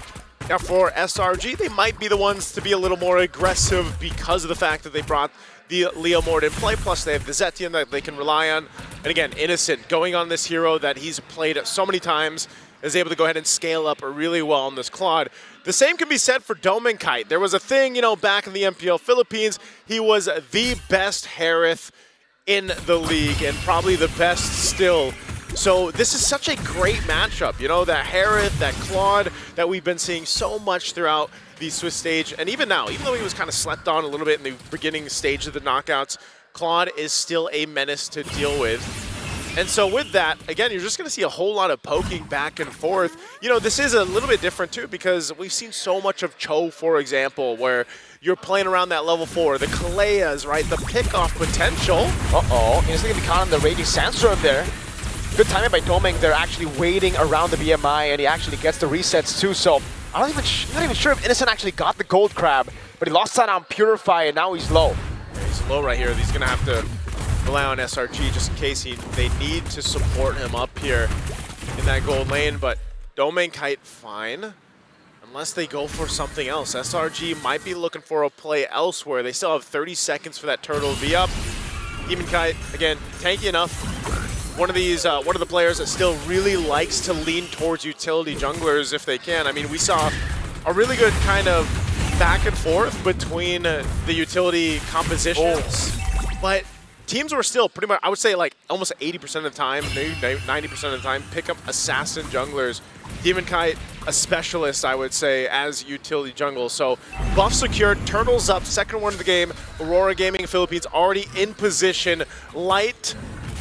Now for SRG, they might be the ones to be a little more aggressive because of the fact that they brought the Leomord in play, plus they have the Zetian that they can rely on. And again, Innocent going on this hero that he's played so many times, is able to go ahead and scale up really well on this Claude. The same can be said for DemonKite. There was a thing, back in the MPL Philippines, he was the best Harith in the league and probably the best still. So this is such a great matchup, that Harith, that Claude that we've been seeing so much throughout the Swiss stage. And even now, even though he was kind of slept on a little bit in the beginning stage of the knockouts, Claude is still a menace to deal with. And so with that, again, you're just going to see a whole lot of poking back and forth. This is a little bit different too because we've seen so much of Cho, for example, where you're playing around that level 4, the Kaleas, right, the pickoff potential. He's going to be caught on the Raging Sandstorm there. Good timing by Doming. They're actually waiting around the BMI, and he actually gets the resets too. So I'm not even sure if Innocent actually got the gold crab, but he lost that on Purify, and now he's low. Yeah, he's low right here. He's going to have to rely on SRG just in case they need to support him up here in that gold lane. But DemonKite fine, unless they go for something else. SRG might be looking for a play elsewhere. They still have 30 seconds for that turtle to be up. DemonKite, again, tanky enough. one of the players that still really likes to lean towards utility junglers if they can. I mean, we saw a really good kind of back and forth between the utility compositions, but teams were still pretty much, I would say, like almost 80% of the time, maybe 90% of the time, pick up assassin junglers. DemonKite, a specialist, I would say, as utility jungle. So buff secured, turtles up, second one of the game. Aurora Gaming Philippines already in position. Light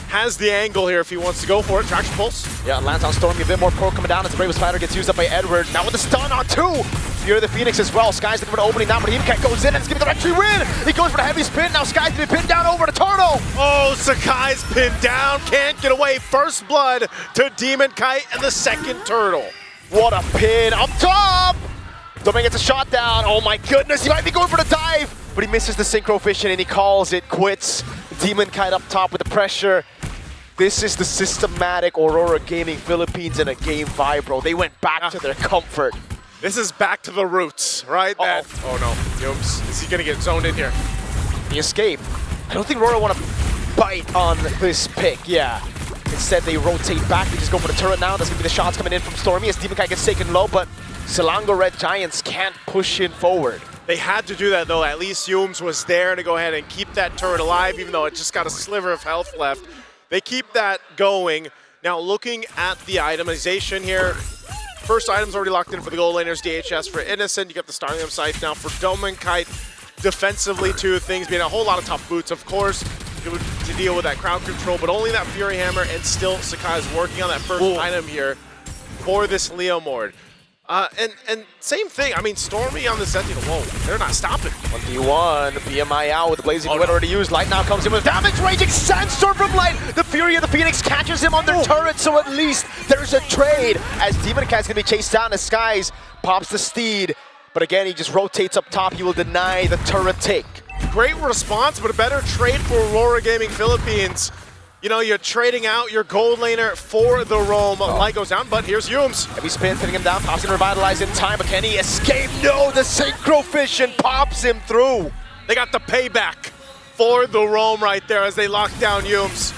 has the angle here if he wants to go for it. Traction pulse. Yeah, lands on Stormy, a bit more pro coming down as the Bravest Fighter gets used up by Edward. Now with the stun on 2. Fear the Phoenix as well. Sky's looking for the opening now, but DemonKite goes in and it's giving the entry win. He goes for the heavy spin. Now Sky's gonna be pinned down over the Turtle. Oh, Sakai's pinned down. Can't get away. First blood to DemonKite and the second Turtle. What a pin up top. Domain gets a shot down. Oh my goodness, he might be going for the dive, but he misses the synchro vision and he calls it quits. DemonKite up top with the pressure. This is the systematic Aurora Gaming Philippines in a game 5, bro. They went back to their comfort. This is back to the roots, right? Oh no, Yums, is he gonna get zoned in here? The escape. I don't think Rora want to bite on this pick, yeah. Instead, they rotate back. They just go for the turret now. That's gonna be the shots coming in from Stormy as DemonKite gets taken low, but Selangor Red Giants can't push in forward. They had to do that though. At least Yums was there to go ahead and keep that turret alive, even though it just got a sliver of health left. They keep that going. Now looking at the itemization here, first item's already locked in for the gold laners, DHS for Innocent. You got the Starlium Scythe now for DemonKite. Defensively too, things being a whole lot of tough boots, of course, to deal with that crowd control, but only that Fury Hammer, and still Sakai is working on that first item here for this Leomord. And same thing, I mean, Stormy on the Sentinel, whoa, they're not stopping. 1v1, BMI out with the Blazing Wind already used. Light now comes in with damage, raging Sandstorm from Light. The Fury of the Phoenix catches him on their turret, so at least there's a trade as DemonKite's gonna be chased down as Skies pops the Steed. But again, he just rotates up top, he will deny the turret take. Great response, but a better trade for Aurora Gaming Philippines. You know, you're trading out your gold laner for the roam. Light goes down, but here's Yums. Heavy spin, pinning him down, pops and revitalize in time, but can he escape? No, the synchro vision pops him through. They got the payback for the roam right there as they lock down Yums.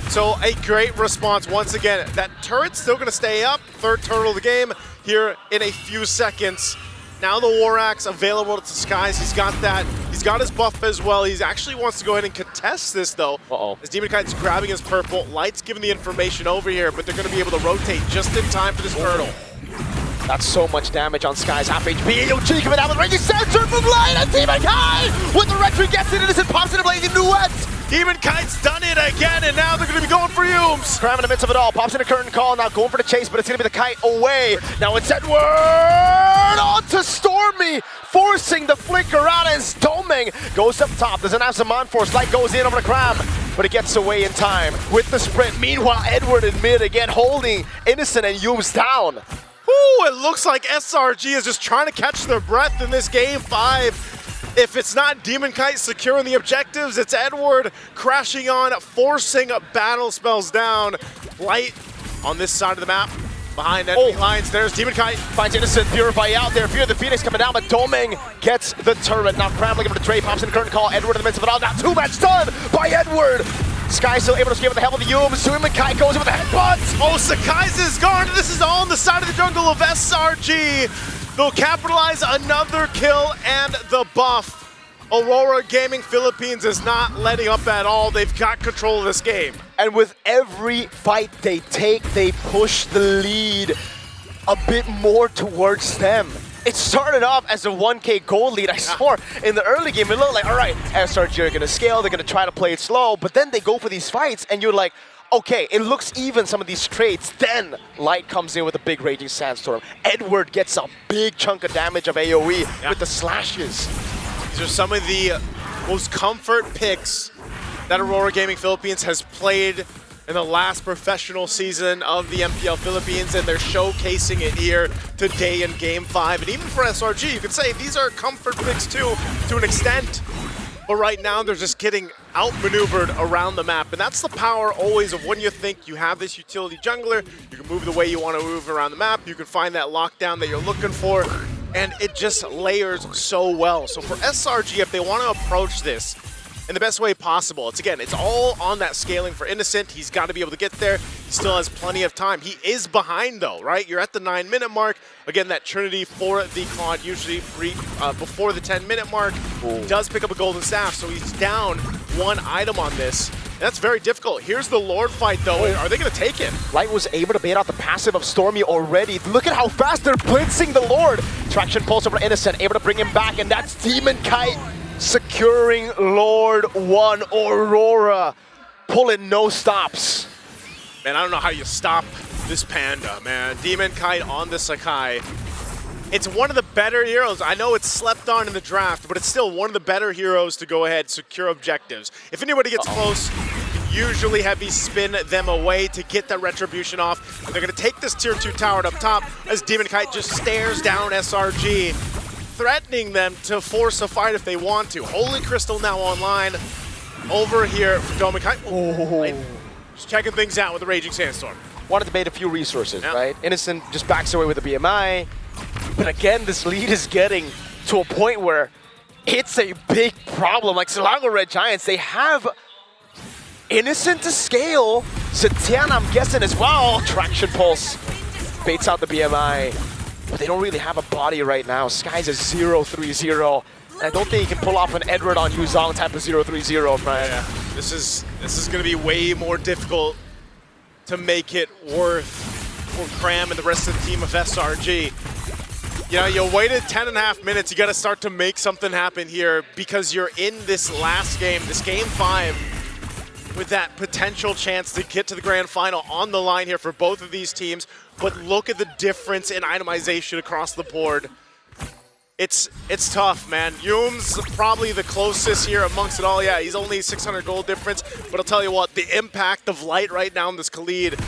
So a great response once again. That turret's still gonna stay up. Third turtle of the game here in a few seconds. Now the War Axe available to Skies. He's got that. He's got his buff as well. He actually wants to go ahead and contest this though. As DemonKite's grabbing his purple. Light's giving the information over here, but they're going to be able to rotate just in time for this turtle. That's so much damage on Skies. Half HP. AOG coming out with raging Sandstorm from Light, and DemonKite with the retry gets it. Innocent pops in a blazing duet. DemonKite's done it again, and now they're going to be going for Yums. Cram in the midst of it all. Pops in a curtain call. Now going for the chase, but it's going to be the kite away. Now it's Edward on to Stormy, forcing the flicker out as Doming goes up top. Doesn't have some on-force. Light goes in over the Cram, but it gets away in time with the sprint. Meanwhile, Edward in mid again, holding Innocent and Yums down. Ooh, it looks like SRG is just trying to catch their breath in this game 5. If it's not DemonKite securing the objectives, it's Edward crashing on, forcing battle spells down. Light on this side of the map, behind enemy lines. There's DemonKite. Finds Innocent, Purify out there. Fear the Phoenix coming down, but Doming gets the turret. Now Cram looking for the trade, pops in the curtain call. Edward in the midst of it all. Now 2-match done by Edward. Sky still able to escape with the help of the Yums. DemonKite goes in with the headbutt. Oh, Sakai's is gone. This is all on the side of the jungle of SRG. They'll capitalize another kill and the buff. Aurora Gaming Philippines is not letting up at all. They've got control of this game. And with every fight they take, they push the lead a bit more towards them. It started off as a 1K gold lead. I swore in the early game, it looked like, all right, SRG are going to scale, they're going to try to play it slow, but then they go for these fights and you're like, okay, it looks even, some of these trades. Then Light comes in with a big Raging Sandstorm. Edward gets a big chunk of damage of AoE with the slashes. These are some of the most comfort picks that Aurora Gaming Philippines has played in the last professional season of the MPL Philippines, and they're showcasing it here today in Game 5. And even for SRG, you could say these are comfort picks too, to an extent. But right now, they're just getting outmaneuvered around the map. And that's the power always of when you think you have this utility jungler, you can move the way you want to move around the map, you can find that lockdown that you're looking for, and it just layers so well. So for SRG, if they want to approach this in the best way possible. It's all on that scaling for Innocent. He's got to be able to get there. He still has plenty of time. He is behind though, right? You're at the 9-minute mark. Again, that Trinity for the Claude usually before the 10-minute mark. He does pick up a golden staff, so he's down 1 item on this. That's very difficult. Here's the Lord fight, though. Are they going to take it? Light was able to bait out the passive of Stormy already. Look at how fast they're blitzing the Lord. Traction pulse over Innocent, able to bring him back, and that's Demon Kite securing Lord 1. Aurora pulling no stops. Man, I don't know how you stop this Panda, man. Demon Kite on the Sakai. It's one of the better heroes. I know it's slept on in the draft, but it's still one of the better heroes to go ahead and secure objectives. If anybody gets close, you can usually heavy spin them away to get that retribution off. And they're going to take this tier 2 tower up top as Demon Kite just stares down SRG, threatening them to force a fight if they want to. Holy Crystal now online over here for Demon Kite. Just checking things out with the Raging Sandstorm. Wanted to bait a few resources, right? Innocent just backs away with the BMI. But again, this lead is getting to a point where it's a big problem. Like Selangor Red Giants, they have Innocent to scale. Zetian, I'm guessing as well. Traction pulse baits out the BMI. But they don't really have a body right now. Sky's a 0-3-0. And I don't think he can pull off an Edward on Yuzong type of 0-3-0, Brian. Yeah, this is going to be way more difficult to make it worth for Cram and the rest of the team of SRG. You know, you waited 10.5 minutes. You got to start to make something happen here because you're in this last game, this game 5, with that potential chance to get to the grand final on the line here for both of these teams. But look at the difference in itemization across the board. It's tough, man. Yum's probably the closest here amongst it all. Yeah, he's only 600 gold difference, but I'll tell you what, the impact of Light right now in this Khalid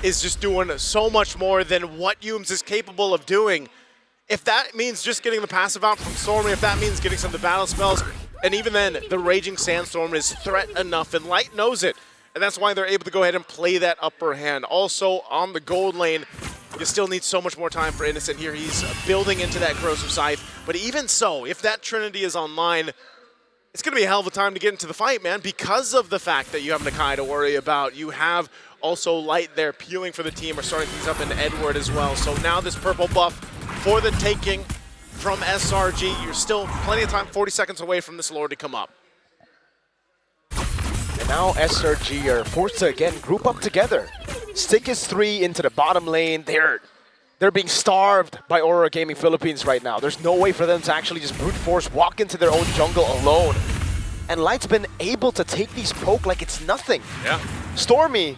is just doing so much more than what Yums is capable of doing. If that means just getting the passive out from Stormy, if that means getting some of the battle spells, and even then, the Raging Sandstorm is threat enough, and Light knows it. And that's why they're able to go ahead and play that upper hand. Also, on the gold lane, you still need so much more time for Innocent here. He's building into that Corrosive Scythe. But even so, if that Trinity is online, it's going to be a hell of a time to get into the fight, man, because of the fact that you have NGàY to worry about. You have also Light there peeling for the team, or starting things up in Edward as well. So now this purple buff for the taking from SRG. You're still plenty of time, 40 seconds away from this Lord to come up. And now SRG are forced to, again, group up together. Stick is 3 into the bottom lane. They're being starved by Aurora Gaming Philippines right now. There's no way for them to actually just brute force walk into their own jungle alone. And Light's been able to take these poke like it's nothing. Yeah. Stormy,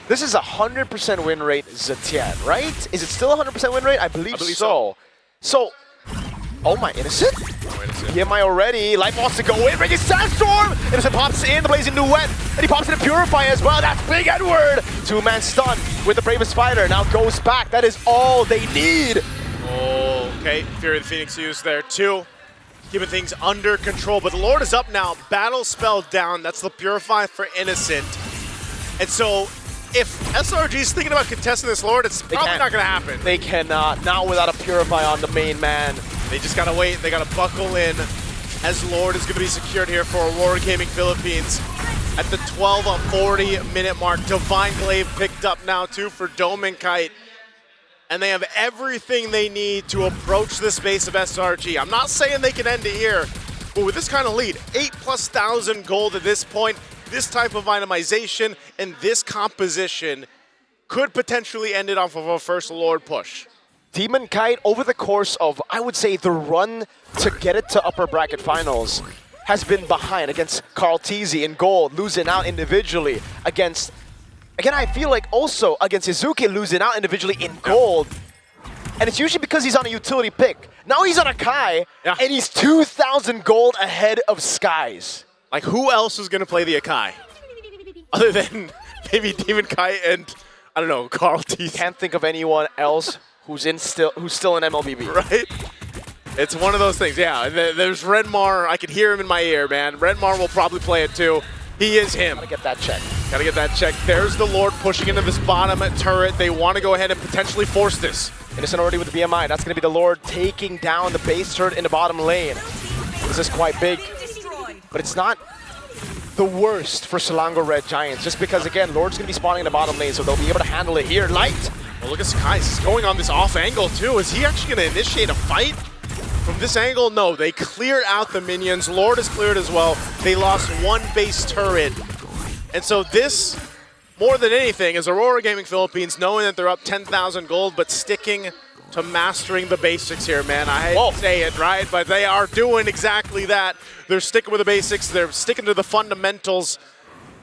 this is a 100% win rate Zetian, right? Is it still a 100% win rate? I believe so. So, oh my, Innocent? PMI already. Light wants to go in. Raging Sandstorm! Innocent pops in the Blazing Duet. And he pops in a Purify as well. That's Big Edward! 2-man stun with the Bravest Fighter. Now goes back. That is all they need. Oh, okay. Fury of the Phoenix used there too. Keeping things under control. But the Lord is up now. Battle spell down. That's the Purify for Innocent. And so, if SRG is thinking about contesting this Lord, it's probably not going to happen. They cannot. Not without a Purify on the main man. They just gotta wait, they gotta buckle in as Lord is gonna be secured here for Aurora Gaming Philippines at the 12:40 mark. Divine Glaive picked up now too for NGàY. And they have everything they need to approach the space of SRG. I'm not saying they can end it here, but with this kind of lead, 8,000+ gold at this point, this type of itemization and this composition could potentially end it off of a first Lord push. Demon Kite, over the course of, I would say, the run to get it to upper bracket finals, has been behind against Carl Teasy in gold, losing out individually against, again, I feel like also against Izuki, losing out individually in gold. And it's usually because he's on a utility pick. Now he's on a Kai, and he's 2,000 gold ahead of Skies. Like, who else is going to play the Akai? Other than maybe Demon Kite and, I don't know, Carl Teasy. Can't think of anyone else who's still in MLBB. Right? It's one of those things, yeah. There's Renmar. I can hear him in my ear, man. Renmar will probably play it too. He is him. Gotta get that check. Gotta get that check. There's the Lord pushing into this bottom turret. They want to go ahead and potentially force this. Innocent already with the BMI. That's gonna be the Lord taking down the base turret in the bottom lane. This is quite big, but it's not the worst for Selangor Red Giants, just because, again, Lord's going to be spawning in the bottom lane, so they'll be able to handle it here. Light! Well, look at Sky. He's going on this off angle, too. Is he actually going to initiate a fight? From this angle, no. They cleared out the minions. Lord is cleared as well. They lost one base turret. And so this, more than anything, is Aurora Gaming Philippines knowing that they're up 10,000 gold, but sticking to mastering the basics here, man. I hate to say it, right? But they are doing exactly that. They're sticking with the basics. They're sticking to the fundamentals.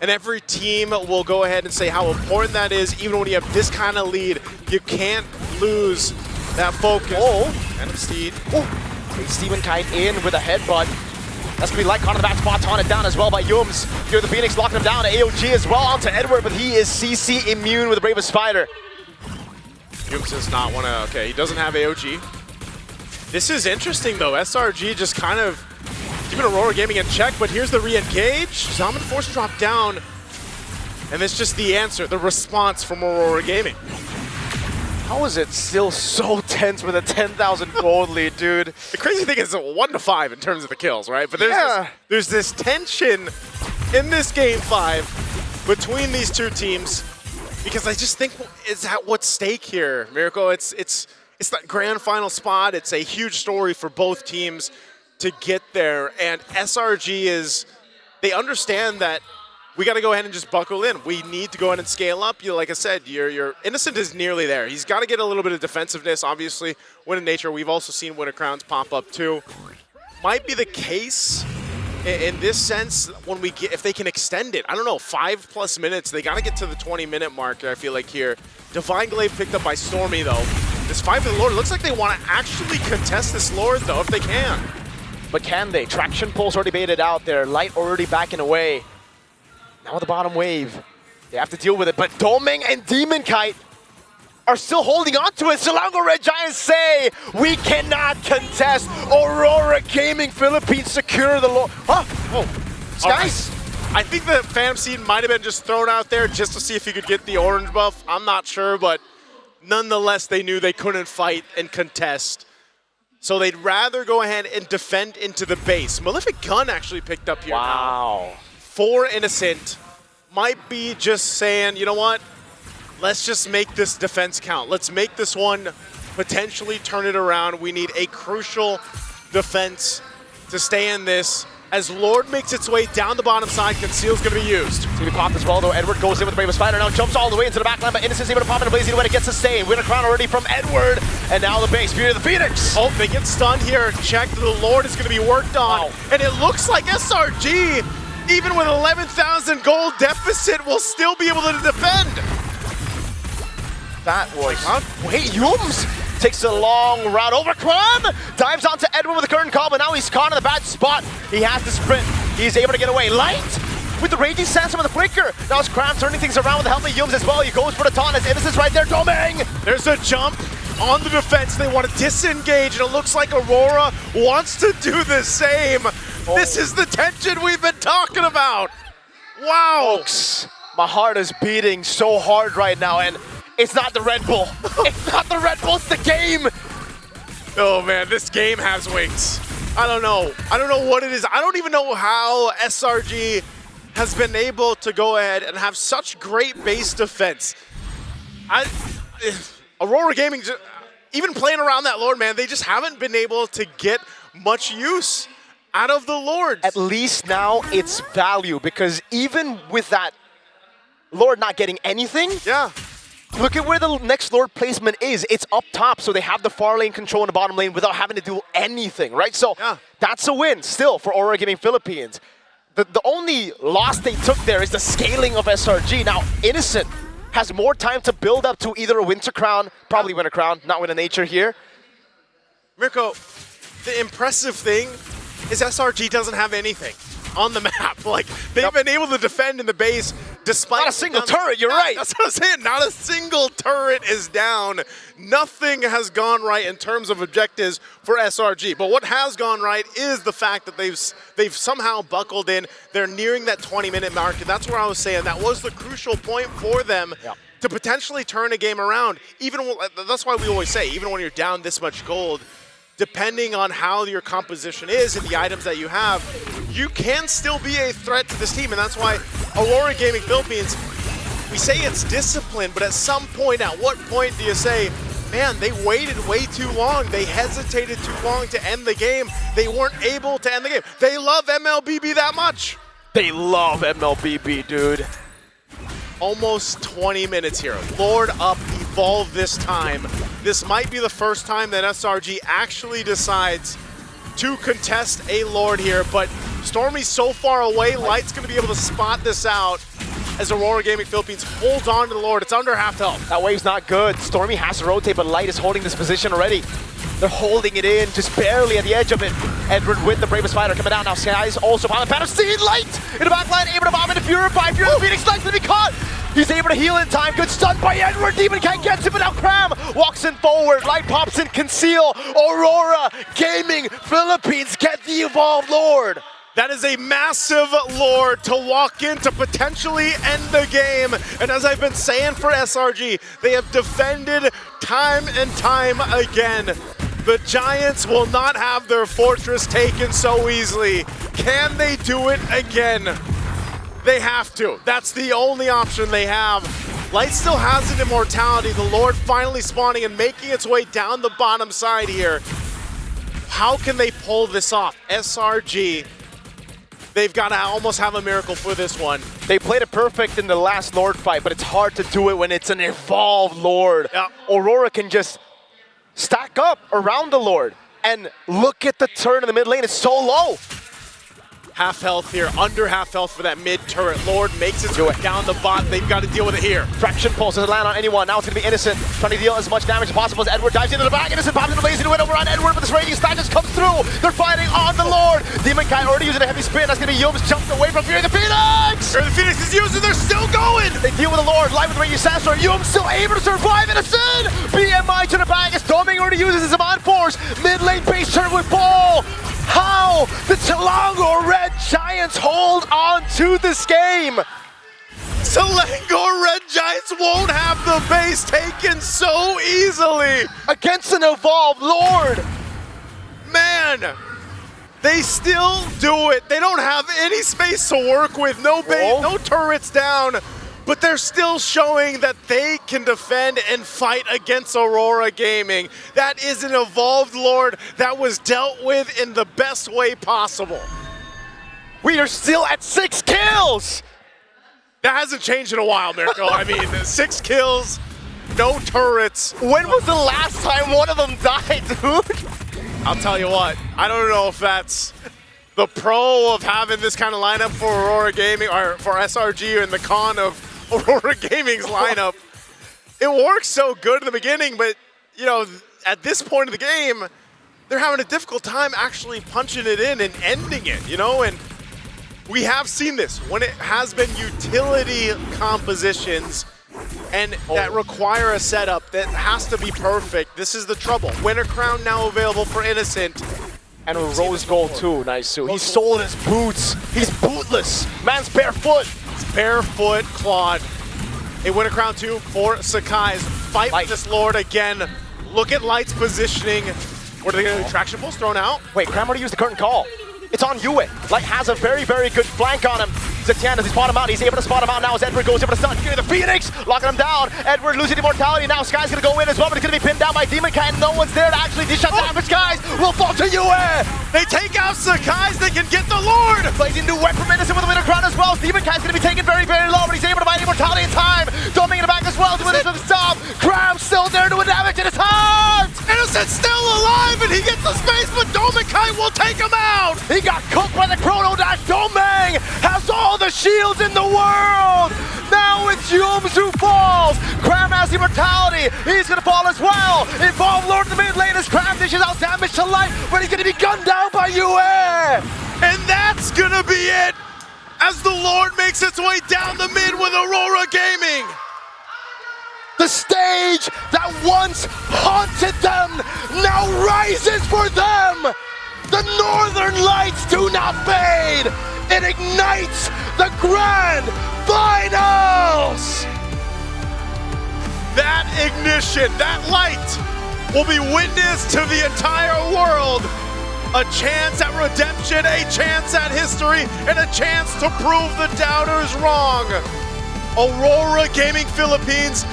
And every team will go ahead and say how important that is. Even when you have this kind of lead, you can't lose that focus. And Steed. Steven Kite in with a headbutt. That's going to be Light caught on the back spot, taunted down as well by Yums. Here the Phoenix locking him down to AOG as well onto Edward, but he is CC immune with the Bravest Spider. Yums does not want to, okay, he doesn't have AOG. This is interesting though, SRG just kind of keeping Aurora Gaming in check, but here's the re-engage. Zaman Force drop down, and it's just the answer, the response from Aurora Gaming. How is it still so tense with a 10,000 gold lead, dude? The crazy thing is 1 to 5 in terms of the kills, right? But there's this tension in this game 5 between these two teams, because I just think it's at what's stake here, Miracle. It's that grand final spot. It's a huge story for both teams to get there, and SRG is, they understand that we got to go ahead and just buckle in. We need to go ahead and scale up. Like I said, your Innocent is nearly there. He's got to get a little bit of defensiveness, obviously. Win in nature, we've also seen Winter Crowns pop up too. Might be the case in this sense when we get, if they can extend it. I don't know, 5+ minutes. They got to get to the 20-minute mark, I feel like here. Divine Glaive picked up by Stormy though. This fight for the Lord, it looks like they want to actually contest this Lord though, if they can. But can they? Traction Pulse already baited out there. Light already backing away. Now the bottom wave, they have to deal with it, but Doming and Demon Kite are still holding on to it. Selangor Red Giants say, we cannot contest. Aurora Gaming Philippines secure the Lord. Skies? I think the Phantom Seed might have been just thrown out there just to see if he could get the orange buff. I'm not sure, but nonetheless, they knew they couldn't fight and contest. So they'd rather go ahead and defend into the base. Malefic Gun actually picked up here. Wow. Now. For Innocent, might be just saying, you know what? Let's just make this defense count. Let's make this one potentially turn it around. We need a crucial defense to stay in this. As Lord makes its way down the bottom side, Conceal's going to be used. It's going to be popped as well, though. Edward goes in with the Bravest Spider, now jumps all the way into the back line, but Innocent's able to pop in a blazing when it gets sustained. Winter Crown already from Edward, and now the base. Beauty of the Phoenix. Oh, they get stunned here. Check, the Lord is going to be worked on. Wow. And it looks like SRG, even with 11,000 gold deficit, will still be able to defend. That was... Wait, Yums takes a long route over. Kram dives onto Edward with a curtain call, but now he's caught in a bad spot. He has to sprint. He's able to get away. Light with the Raging Sandstorm with the flicker. Now it's Kram turning things around with the help of Yums as well. He goes for the taunt as Innocent's right there. Doming! There's a jump on the defense. They want to disengage, and it looks like Aurora wants to do the same. This is the tension we've been talking about. Wow. Folks, my heart is beating so hard right now, and it's not the Red Bull. It's not the Red Bull, it's the game. Oh man, this game has wings. I don't know. I don't know what it is. I don't even know how SRG has been able to go ahead and have such great base defense. Aurora Gaming, even playing around that Lord, man, they just haven't been able to get much use out of the Lord. At least now it's value, because even with that Lord not getting anything, look at where the next Lord placement is. It's up top, so they have the far lane control in the bottom lane without having to do anything, right? So that's a win still for Aurora Gaming Philippines. The only loss they took there is the scaling of SRG. Now, Innocent has more time to build up to either a Winter Crown, probably Winter Crown, not Win a Nature here. Mirko, the impressive thing is SRG doesn't have anything on the map. Like, they've been able to defend in the base despite... Not a single turret, you're right. That's what I'm saying. Not a single turret is down. Nothing has gone right in terms of objectives for SRG. But what has gone right is the fact that they've somehow buckled in. They're nearing that 20-minute mark. And that's where I was saying that was the crucial point for them to potentially turn a game around. That's why we always say, even when you're down this much gold, depending on how your composition is and the items that you have, you can still be a threat to this team, and that's why Aurora Gaming Philippines, we say it's discipline, but at some point, at what point do you say, man, they waited way too long. They hesitated too long to end the game. They weren't able to end the game. They love MLBB that much. They love MLBB, dude. Almost 20 minutes here. Lord up, evolve this time. This might be the first time that SRG actually decides to contest a Lord here, but Stormy's so far away, Light's gonna be able to spot this out as Aurora Gaming Philippines holds on to the Lord. It's under half health. That wave's not good. Stormy has to rotate, but Light is holding this position already. They're holding it in, just barely at the edge of it. Edward with the bravest fighter coming down now. Skies also behind the battle. Seen Light in the back line, able to bomb into Purify. The Phoenix Light's gonna be caught. He's able to heal in time. Good stun by Edward. Demon can't get to him, but now Cram walks in forward. Light pops in, conceal. Aurora Gaming Philippines get the evolved Lord. That is a massive Lord to walk in to potentially end the game. And as I've been saying for SRG, they have defended time and time again. The Giants will not have their fortress taken so easily. Can they do it again? They have to. That's the only option they have. Light still has an immortality. The Lord finally spawning and making its way down the bottom side here. How can they pull this off? SRG, they've got to almost have a miracle for this one. They played it perfect in the last Lord fight, but it's hard to do it when it's an evolved Lord. Yeah. Aurora can just stack up around the Lord. And look at the turn in the mid lane, it's so low. Half health here, under half health for that mid turret. Lord makes its way down the bot. They've got to deal with it here. Fraction pulse doesn't land on anyone. Now it's going to be Innocent, trying to deal as much damage as possible as Edward dives into the back. Innocent pops in the lazy win over on Edward, but this raging stack just comes through. They're fighting on the Lord. Demon Kai already using a heavy spin. That's going to be Yums jumped away from Fury the Phoenix. Fury the Phoenix is using, they're still going. They deal with the Lord, live with the raging sandstorm. Yums still able to survive. Innocent! BMI to the back as Doming already uses his Amon Force. Mid lane base turn with ball. How the Selangor Red Giants hold on to this game. Selangor Red Giants won't have the base taken so easily. Against an evolved Lord. Man, they still do it. They don't have any space to work with. No base, no turrets down. But they're still showing that they can defend and fight against Aurora Gaming. That is an evolved Lord that was dealt with in the best way possible. We are still at 6 kills. That hasn't changed in a while, Miracle. I mean, 6 kills, no turrets. When was the last time one of them died, dude? I'll tell you what, I don't know if that's the pro of having this kind of lineup for Aurora Gaming, or for SRG, and the con of Aurora Gaming's lineup. It works so good in the beginning, but you know, at this point of the game, they're having a difficult time actually punching it in and ending it, you know? And we have seen this when it has been utility compositions and that require a setup that has to be perfect. This is the trouble. Winter Crown now available for Innocent. And a rose gold too, nice Sue. He sold his boots. He's bootless. Man's barefoot. Barefoot Claude. A Winter Crown 2 for Sakai's. Fight with this Lord again. Look at Light's positioning. What are they going to do? Traction pulls thrown out? Wait, Cram already used the curtain call. It's on Yue. Light has a very, very good flank on him. Zetian, does he spot him out? He's able to spot him out now as Edward goes able to stun. Fury the Phoenix, locking him down. Edward losing immortality. Now Sky's going to go in as well, but he's going to be pinned down by Demon Kai, and no one's there to actually dish out damage. Skies will fall to Yue. They take out Sakai's, they can get the Lord. Plays into Wet from Innocent with the Winter Crown as well. Demon Kai's going to be taken very, very low, but he's able to find immortality in time. Doming in the back as well, doing this with the stop. Cram still there doing damage, and it's hard. Innocent's still alive, and he gets the space, but Demon Kai will take him out. He got cooked by the Chrono Dash. Doming has all the shields in the world. Now it's Yums who falls. Cram has immortality. He's going to fall as well. Evolved Lord in the mid lane as Cram dishes out damage to Light, but he's going to be gunned down by Yue. And that's going to be it as the Lord makes its way down the mid with Aurora Gaming. The stage that once haunted them now rises for them. The Northern Lights do not fade. It ignites the grand finals. That ignition, that light will be witness to the entire world A chance at redemption, a chance at history, and a chance to prove the doubters wrong. Aurora Gaming Philippines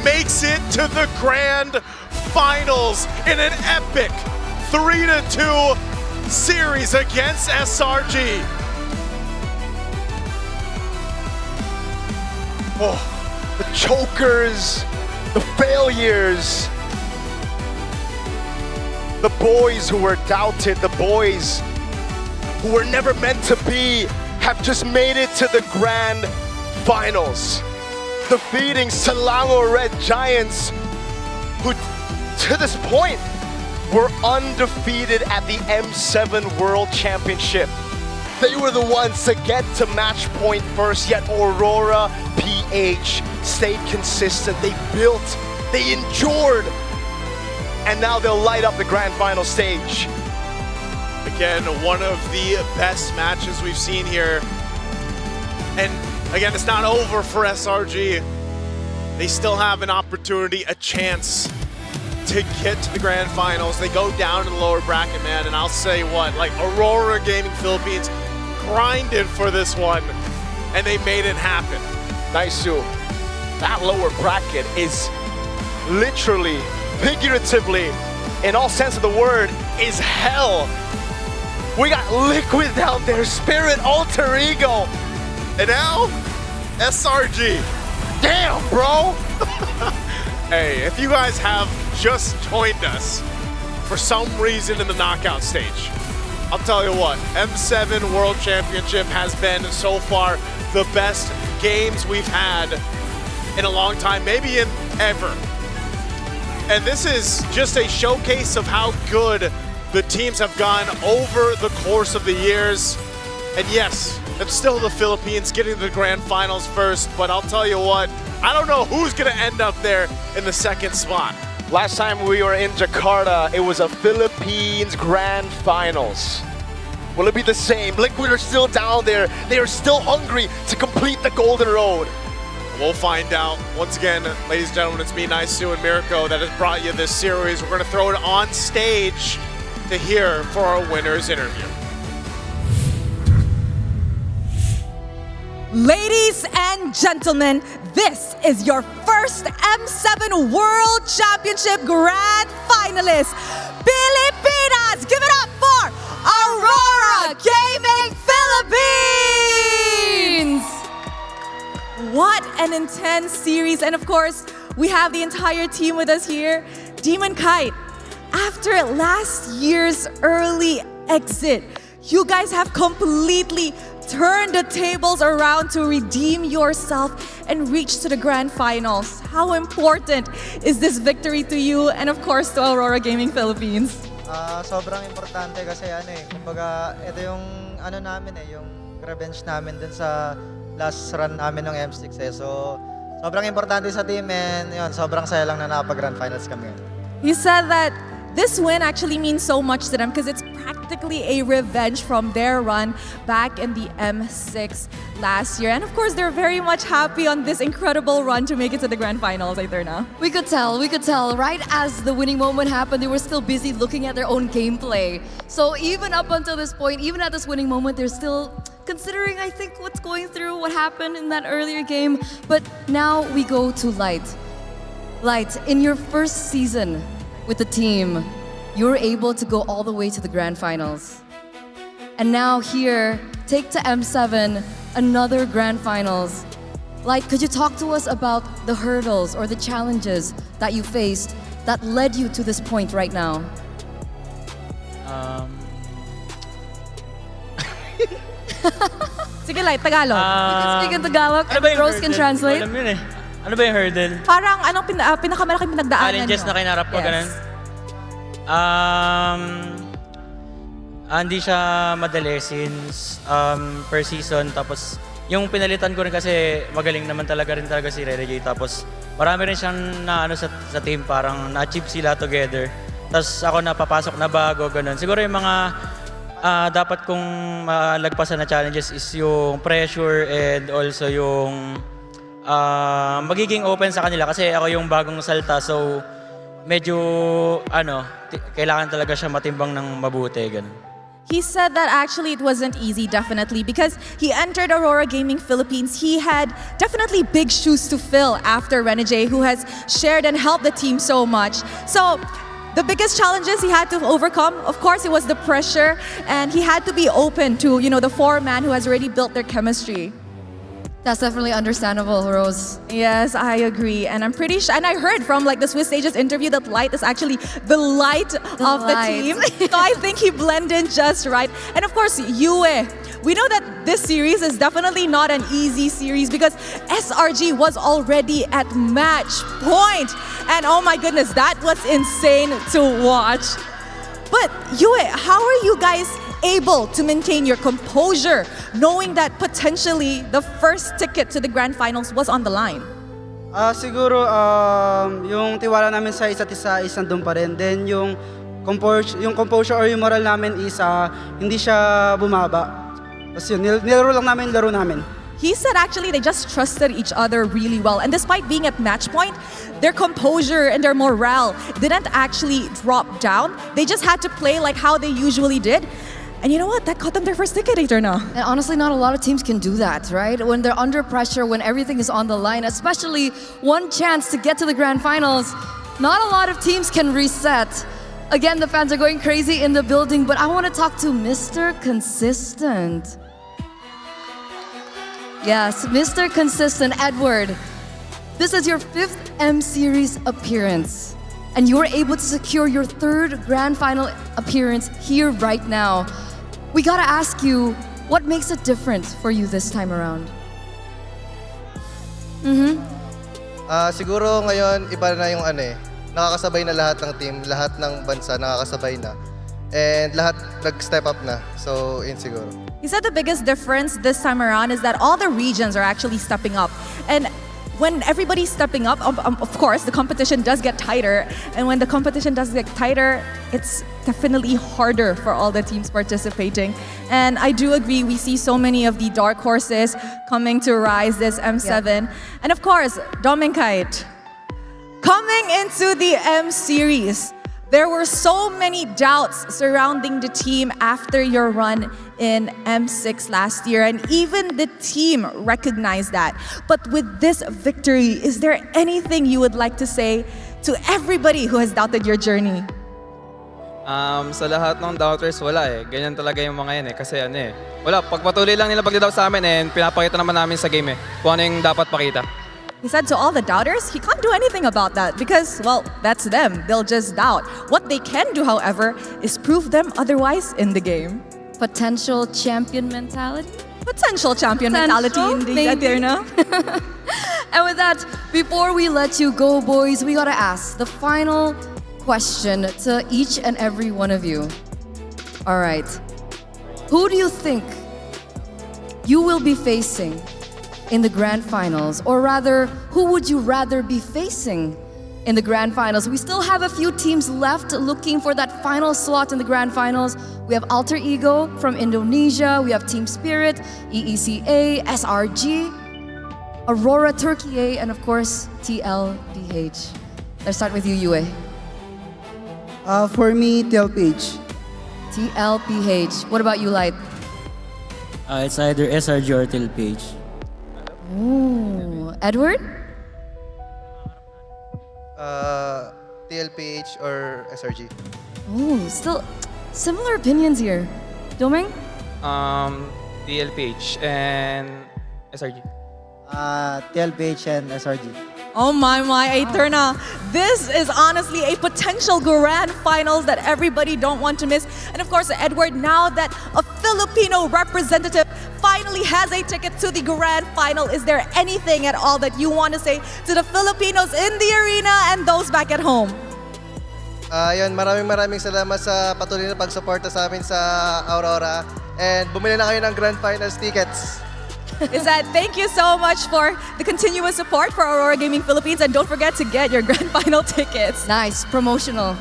makes it to the grand finals in an epic 3-2 series against SRG. Oh, the chokers, the failures, the boys who were doubted, the boys who were never meant to be, have just made it to the grand finals. Defeating Selangor Red Giants, who to this point were undefeated at the M7 World Championship. They were the ones to get to match point first, yet Aurora PH stayed consistent. They built, they endured, and now they'll light up the grand final stage. Again, one of the best matches we've seen here. And again, it's not over for SRG. They still have an opportunity, a chance to get to the grand finals. They go down in the lower bracket, man, and I'll say what, like Aurora Gaming Philippines grinded for this one, and they made it happen. Nice, Sue. That lower bracket is literally, figuratively, in all sense of the word, is hell. We got Liquid down there, Spirit, Alter Ego. And now, SRG. Damn, bro! Hey, if you guys have just joined us for some reason in the knockout stage, I'll tell you what, M7 World Championship has been so far the best games we've had in a long time, maybe in ever. And this is just a showcase of how good the teams have gone over the course of the years. And yes, it's still the Philippines getting to the grand finals first, but I'll tell you what, I don't know who's gonna end up there in the second spot. Last time we were in Jakarta, it was a Philippines Grand Finals. Will it be the same? Liquid are still down there. They are still hungry to complete the Golden Road. We'll find out. Once again, ladies and gentlemen, it's me, Naisu, and Mirko that has brought you this series. We're gonna throw it on stage to hear for our winner's interview. Ladies and gentlemen, this is your first M7 World Championship Grand Finalist, Pilipinas! Give it up for Aurora Gaming Philippines! What an intense series. And of course, we have the entire team with us here. Demon Kite, after last year's early exit, you guys have completely turned the tables around to redeem yourself and reach to the grand finals. How important is this victory to you and of course to Aurora Gaming Philippines? Sobrang importante kasi kumbaga ito yung namin yung revenge namin dun sa last run namin ng M6 So sobrang importante sa team and yun, sobrang saya lang na nakapag-grand finals kami. You said that this win actually means so much to them because it's practically a revenge from their run back in the M6 last year. And of course, they're very much happy on this incredible run to make it to the grand finals, Aitherna. We could tell. Right as the winning moment happened, they were still busy looking at their own gameplay. So even up until this point, even at this winning moment, they're still considering, I think, what's going through, what happened in that earlier game. But now we go to Light. Light, in your first season with the team, you were able to go all the way to the grand finals. And now here, take to M7, another grand finals. Like, could you talk to us about the hurdles or the challenges that you faced that led you to this point right now? Sige, Light, Tagalog. You can speak in Tagalog and Rose can translate. Alam yun eh. Ano ba yung hurdle? Parang anong pinakamalaking pinagdaanan Challenges na kinarap ko, ganun? Hindi siya madali since per season. Tapos yung pinalitan ko rin kasi magaling naman talaga si RORA. Tapos marami rin siyang sa team, parang na-achieve sila together. Tapos ako napapasok na bago, ganun. Siguro yung mga dapat kong malagpasan na challenges is yung pressure and also yung magiging open sa kanila kasi ako yung bagong salta, so medyo kailangan talaga siya matimbang ng mabuti, ganun. He said that actually it wasn't easy, definitely, because he entered Aurora Gaming Philippines. He had definitely big shoes to fill after NGAY, who has shared and helped the team so much. So the biggest challenges he had to overcome, of course, it was the pressure, and he had to be open to, the four-man who has already built their chemistry. That's definitely understandable, Rose. Yes, I agree. And I'm pretty sure, and I heard from the Swiss Stages interview that Light is actually the light of the team. So I think he blended in just right. And of course, Yue. We know that this series is definitely not an easy series because SRG was already at match point. And oh my goodness, that was insane to watch. But Yue, how are you guys able to maintain your composure knowing that potentially the first ticket to the grand finals was on the line? Siguro yung tiwala namin sa isa't isa is nandun pa rin. Then yung composure or yung moral namin is hindi siya bumaba. Tapos yun, nilaro lang namin yung laro namin. He said actually they just trusted each other really well. And despite being at match point, their composure and their morale didn't actually drop down. They just had to play like how they usually did. And you know what? That got them their first ticket, Eterna. And honestly, not a lot of teams can do that, right? When they're under pressure, when everything is on the line, especially one chance to get to the grand finals, not a lot of teams can reset. Again, the fans are going crazy in the building, but I want to talk to Mr. Consistent. Yes, Mr. Consistent, Edward. This is your 5th M Series appearance, and you were able to secure your 3rd grand final appearance here right now. We gotta ask you, what makes it different for you this time around? Siguro ngayon, iba na yung nakakasabay na lahat ng team, lahat ng bansa nakakasabay na. And lahat nag-step up na. So, yun siguro. He said the biggest difference this time around is that all the regions are actually stepping up. And when everybody's stepping up, of course, the competition does get tighter. And when the competition does get tighter, it's definitely harder for all the teams participating. And I do agree, we see so many of the dark horses coming to rise this M7. Yeah. And of course, DOMINCAIT. Coming into the M Series, there were so many doubts surrounding the team after your run in M6 last year, and even the team recognized that. But with this victory, is there anything you would like to say to everybody who has doubted your journey? Sa lahat ng doubters, wala Ganyan talaga yung mga yan Kasi wala, pagpatuloy lang nila pagdadout sa amin and pinapakita naman namin sa game kung ano yung dapat pakita. He said to all the doubters, he can't do anything about that because, well, that's them. They'll just doubt. What they can do, however, is prove them otherwise in the game. Potential champion mentality? Potential champion mentality indeed, Eterna. And with that, before we let you go, boys, we gotta ask the final question to each and every one of you. All right. Who do you think you will be facing in the grand finals? Or rather, who would you rather be facing in the grand finals? We still have a few teams left looking for that final slot in the grand finals. We have Alter Ego from Indonesia, we have Team Spirit, EECA, SRG, Aurora Turkey, and of course, TLPH. Let's start with you, Yue. For me, TLPH. TLPH. What about you, Light? It's either SRG or TLPH. Ooh. Edward? TLPH or SRG. Oh, still similar opinions here. Doming? TLPH and SRG. TLPH and SRG. Oh my, Eterna. This is honestly a potential grand finals that everybody don't want to miss. And of course, Edward, now that a Filipino representative finally has a ticket to the grand final, is there anything at all that you want to say to the Filipinos in the arena and those back at home? Yun, maraming salamat sa patuloy na pagsuporta sa amin sa Aurora. And bumili na kayo ng grand finals tickets. Is that thank you so much for the continuous support for Aurora Gaming Philippines, and don't forget to get your grand final tickets. Nice, promotional.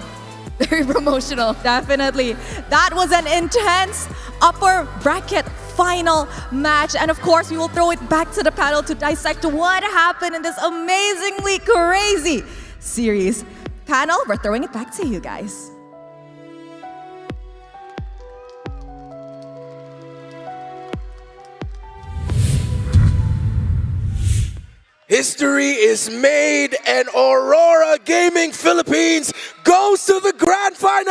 Very promotional. Definitely. That was an intense upper bracket final match, and of course we will throw it back to the panel to dissect what happened in this amazingly crazy series. Panel, we're throwing it back to you guys. History is made and Aurora Gaming Philippines goes to the grand finals!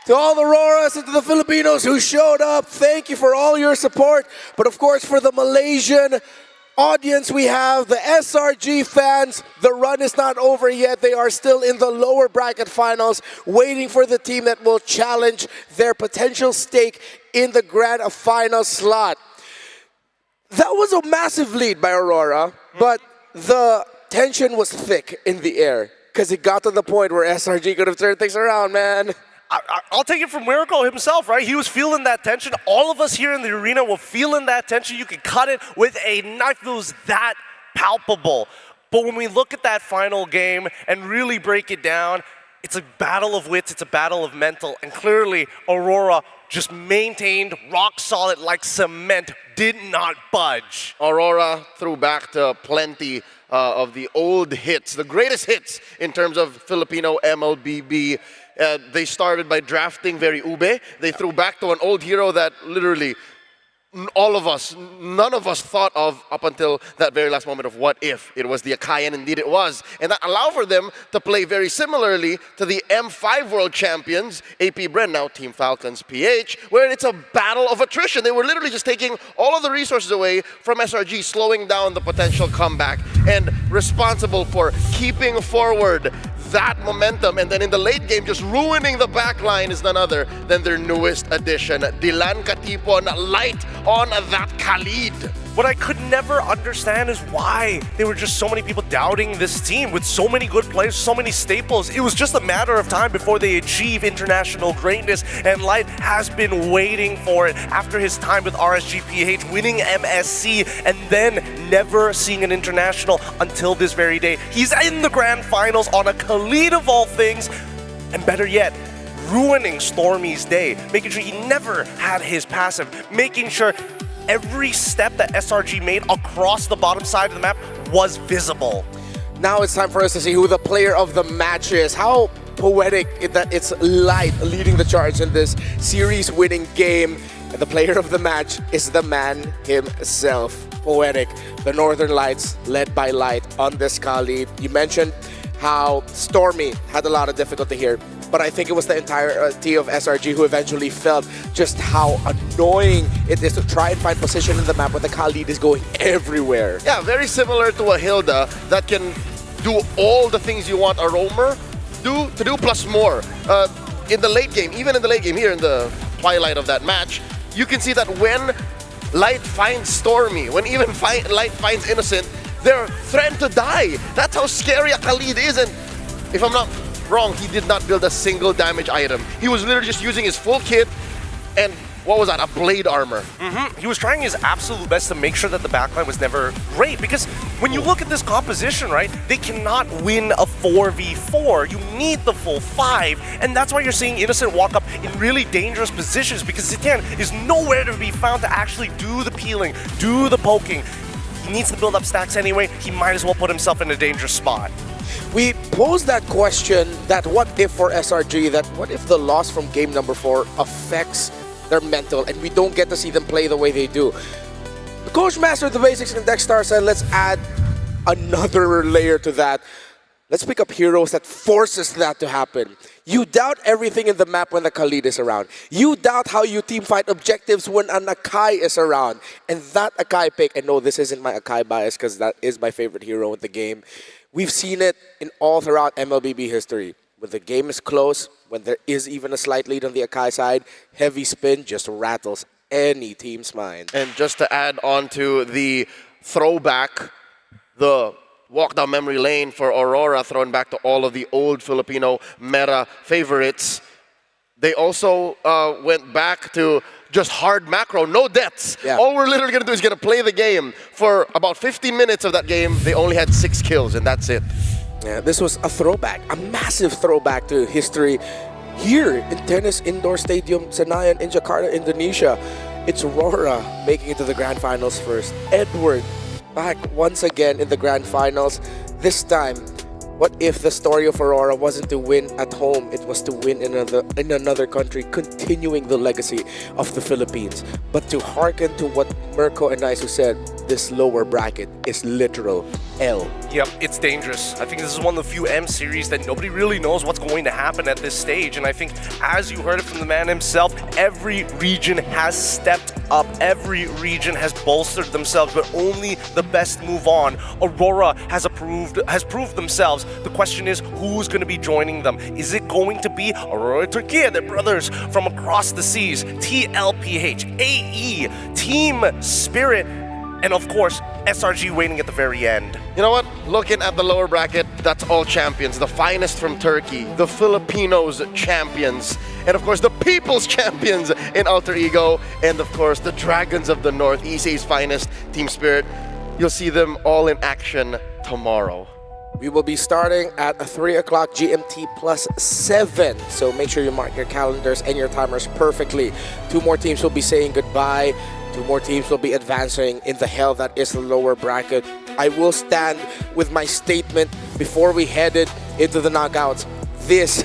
To all the Auroras and to the Filipinos who showed up, thank you for all your support. But of course, for the Malaysian audience, we have the SRG fans. The run is not over yet. They are still in the lower bracket finals, waiting for the team that will challenge their potential stake in the grand final slot. That was a massive lead by Aurora, but the tension was thick in the air because it got to the point where SRG could have turned things around, man. I'll take it from Miracle himself, right? He was feeling that tension. All of us here in the arena were feeling that tension. You could cut it with a knife. It was that palpable. But when we look at that final game and really break it down, it's a battle of wits, it's a battle of mental. And clearly, Aurora just maintained rock solid like cement, did not budge. Aurora threw back to plenty of the old hits, the greatest hits in terms of Filipino MLBB. They started by drafting very ube. They threw back to an old hero that literally all of us, none of us thought of up until that very last moment of what if. It was the Akai, and indeed it was. And that allowed for them to play very similarly to the M5 World Champions, AP Bren, now Team Falcons PH, where it's a battle of attrition. They were literally just taking all of the resources away from SRG, slowing down the potential comeback, and responsible for keeping forward that momentum, and then in the late game, just ruining the back line is none other than their newest addition, Dilan Katipon, light on that Khalid. What I could never understand is why there were just so many people doubting this team with so many good players, so many staples. It was just a matter of time before they achieve international greatness, and Light has been waiting for it after his time with RSGPH, winning MSC, and then never seeing an international until this very day. He's in the grand finals on a Khalid of all things, and better yet, ruining Stormy's day, making sure he never had his passive, making sure every step that SRG made across the bottom side of the map was visible. Now it's time for us to see who the player of the match is. How poetic that it's Light leading the charge in this series-winning game. And the player of the match is the man himself. Poetic. The Northern Lights led by Light on this Khalid. You mentioned how Stormy had a lot of difficulty here, but I think it was the entirety of SRG who eventually felt just how annoying it is to try and find position in the map when the Khalid is going everywhere. Yeah, very similar to a Hilda that can do all the things you want a roamer to do plus more. In the late game, even in the late game here in the twilight of that match, you can see that when Light finds Stormy, when even Light finds Innocent, they're threatened to die. That's how scary a Khalid is, and if I'm not wrong, he did not build a single damage item. He was literally just using his full kit and what was that, a blade armor. He was trying his absolute best to make sure that the backline was never great, because when you look at this composition, right, they cannot win a 4v4. You need the full 5, and that's why you're seeing Innocent walk up in really dangerous positions, because Zitian is nowhere to be found to actually do the peeling, do the poking. He needs to build up stacks anyway. He might as well put himself in a dangerous spot. We posed that question, that what if for SRG, that what if the loss from game number 4 affects their mental and we don't get to see them play the way they do. The Coach Master of the Basics and Dexstar said, let's add another layer to that. Let's pick up heroes that forces that to happen. You doubt everything in the map when the Khalid is around. You doubt how you team fight objectives when an Akai is around. And that Akai pick, and no, this isn't my Akai bias because that is my favorite hero in the game. We've seen it in all throughout MLBB history. When the game is close, when there is even a slight lead on the Akai side, heavy spin just rattles any team's mind. And just to add on to the throwback, the walk down memory lane for Aurora, thrown back to all of the old Filipino meta favorites. They also went back to just hard macro, no deaths. Yeah. All we're literally going to do is going to play the game. For about 50 minutes of that game, they only had 6 kills, and that's it. Yeah, this was a throwback, a massive throwback to history here in Tennis Indoor Stadium Senayan in Jakarta, Indonesia. It's Aurora making it to the grand finals first. Edward back once again in the grand finals, this time What if the story of Aurora wasn't to win at home, it was to win in another country, continuing the legacy of the Philippines. But to hearken to what Mirko and Naisu said, this lower bracket is literal L. Yep, it's dangerous. I think this is one of the few M series that nobody really knows what's going to happen at this stage. And I think, as you heard it from the man himself, every region has stepped up. Every region has bolstered themselves, but only the best move on. Aurora has proved themselves. The question is, who's going to be joining them? Is it going to be Aurora Turkey, their brothers from across the seas, TLPH, AE, Team Spirit, and of course, SRG waiting at the very end. You know what? Looking at the lower bracket, that's all champions. The finest from Turkey, the Filipinos champions, and of course the people's champions in Alter Ego, and of course the Dragons of the North, ECA's finest, Team Spirit. You'll see them all in action tomorrow. We will be starting at 3 o'clock GMT plus 7. So make sure you mark your calendars and your timers perfectly. 2 more teams will be saying goodbye. 2 more teams will be advancing in the hell that is the lower bracket. I will stand with my statement before we headed into the knockouts. This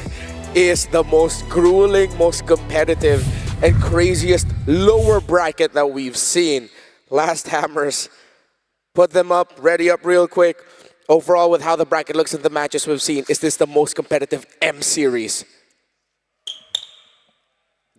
is the most grueling, most competitive, and craziest lower bracket that we've seen. Last hammers, put them up, ready up real quick. Overall, with how the bracket looks in the matches we've seen, is this the most competitive M series?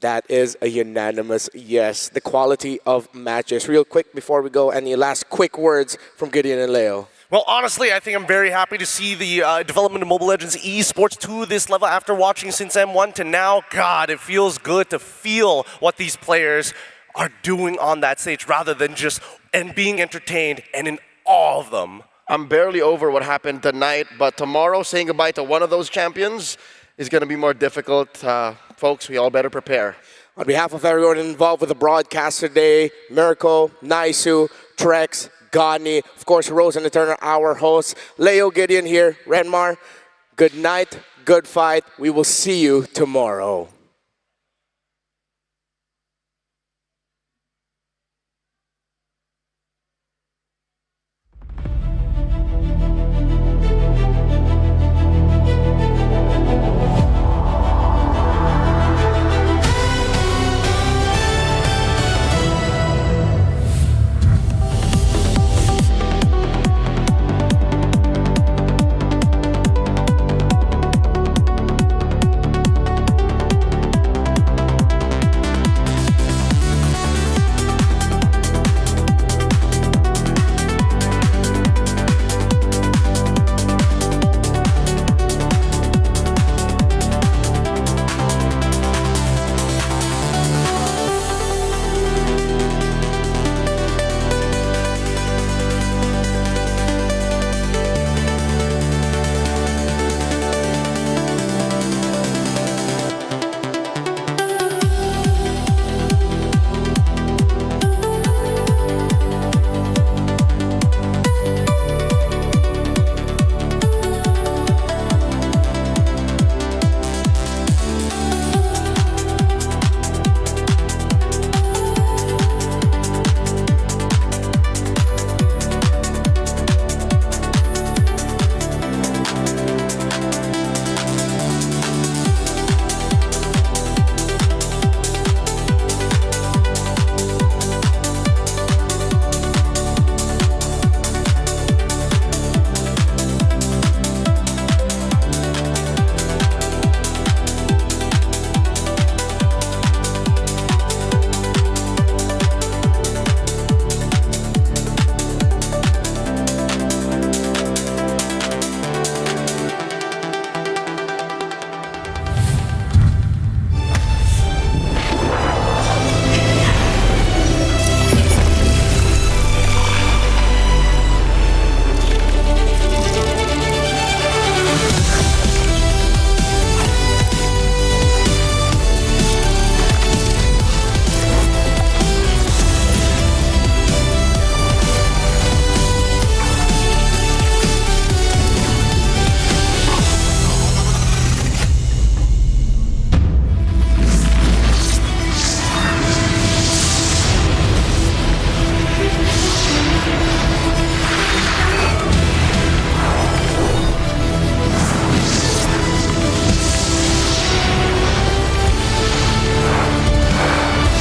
That is a unanimous yes. The quality of matches. Real quick before we go, any last quick words from Gideon and Leo? Well, honestly, I think I'm very happy to see the development of Mobile Legends esports to this level after watching since M1 to now. God, it feels good to feel what these players are doing on that stage rather than just being entertained and in awe of them. I'm barely over what happened tonight, but tomorrow saying goodbye to one of those champions is going to be more difficult. Folks, we all better prepare. On behalf of everyone involved with the broadcast today, Mirko, Naisu, Trex, Gani, of course, Rose and Eternal, our hosts, Leo, Gideon here, Renmar, good night, good fight. We will see you tomorrow.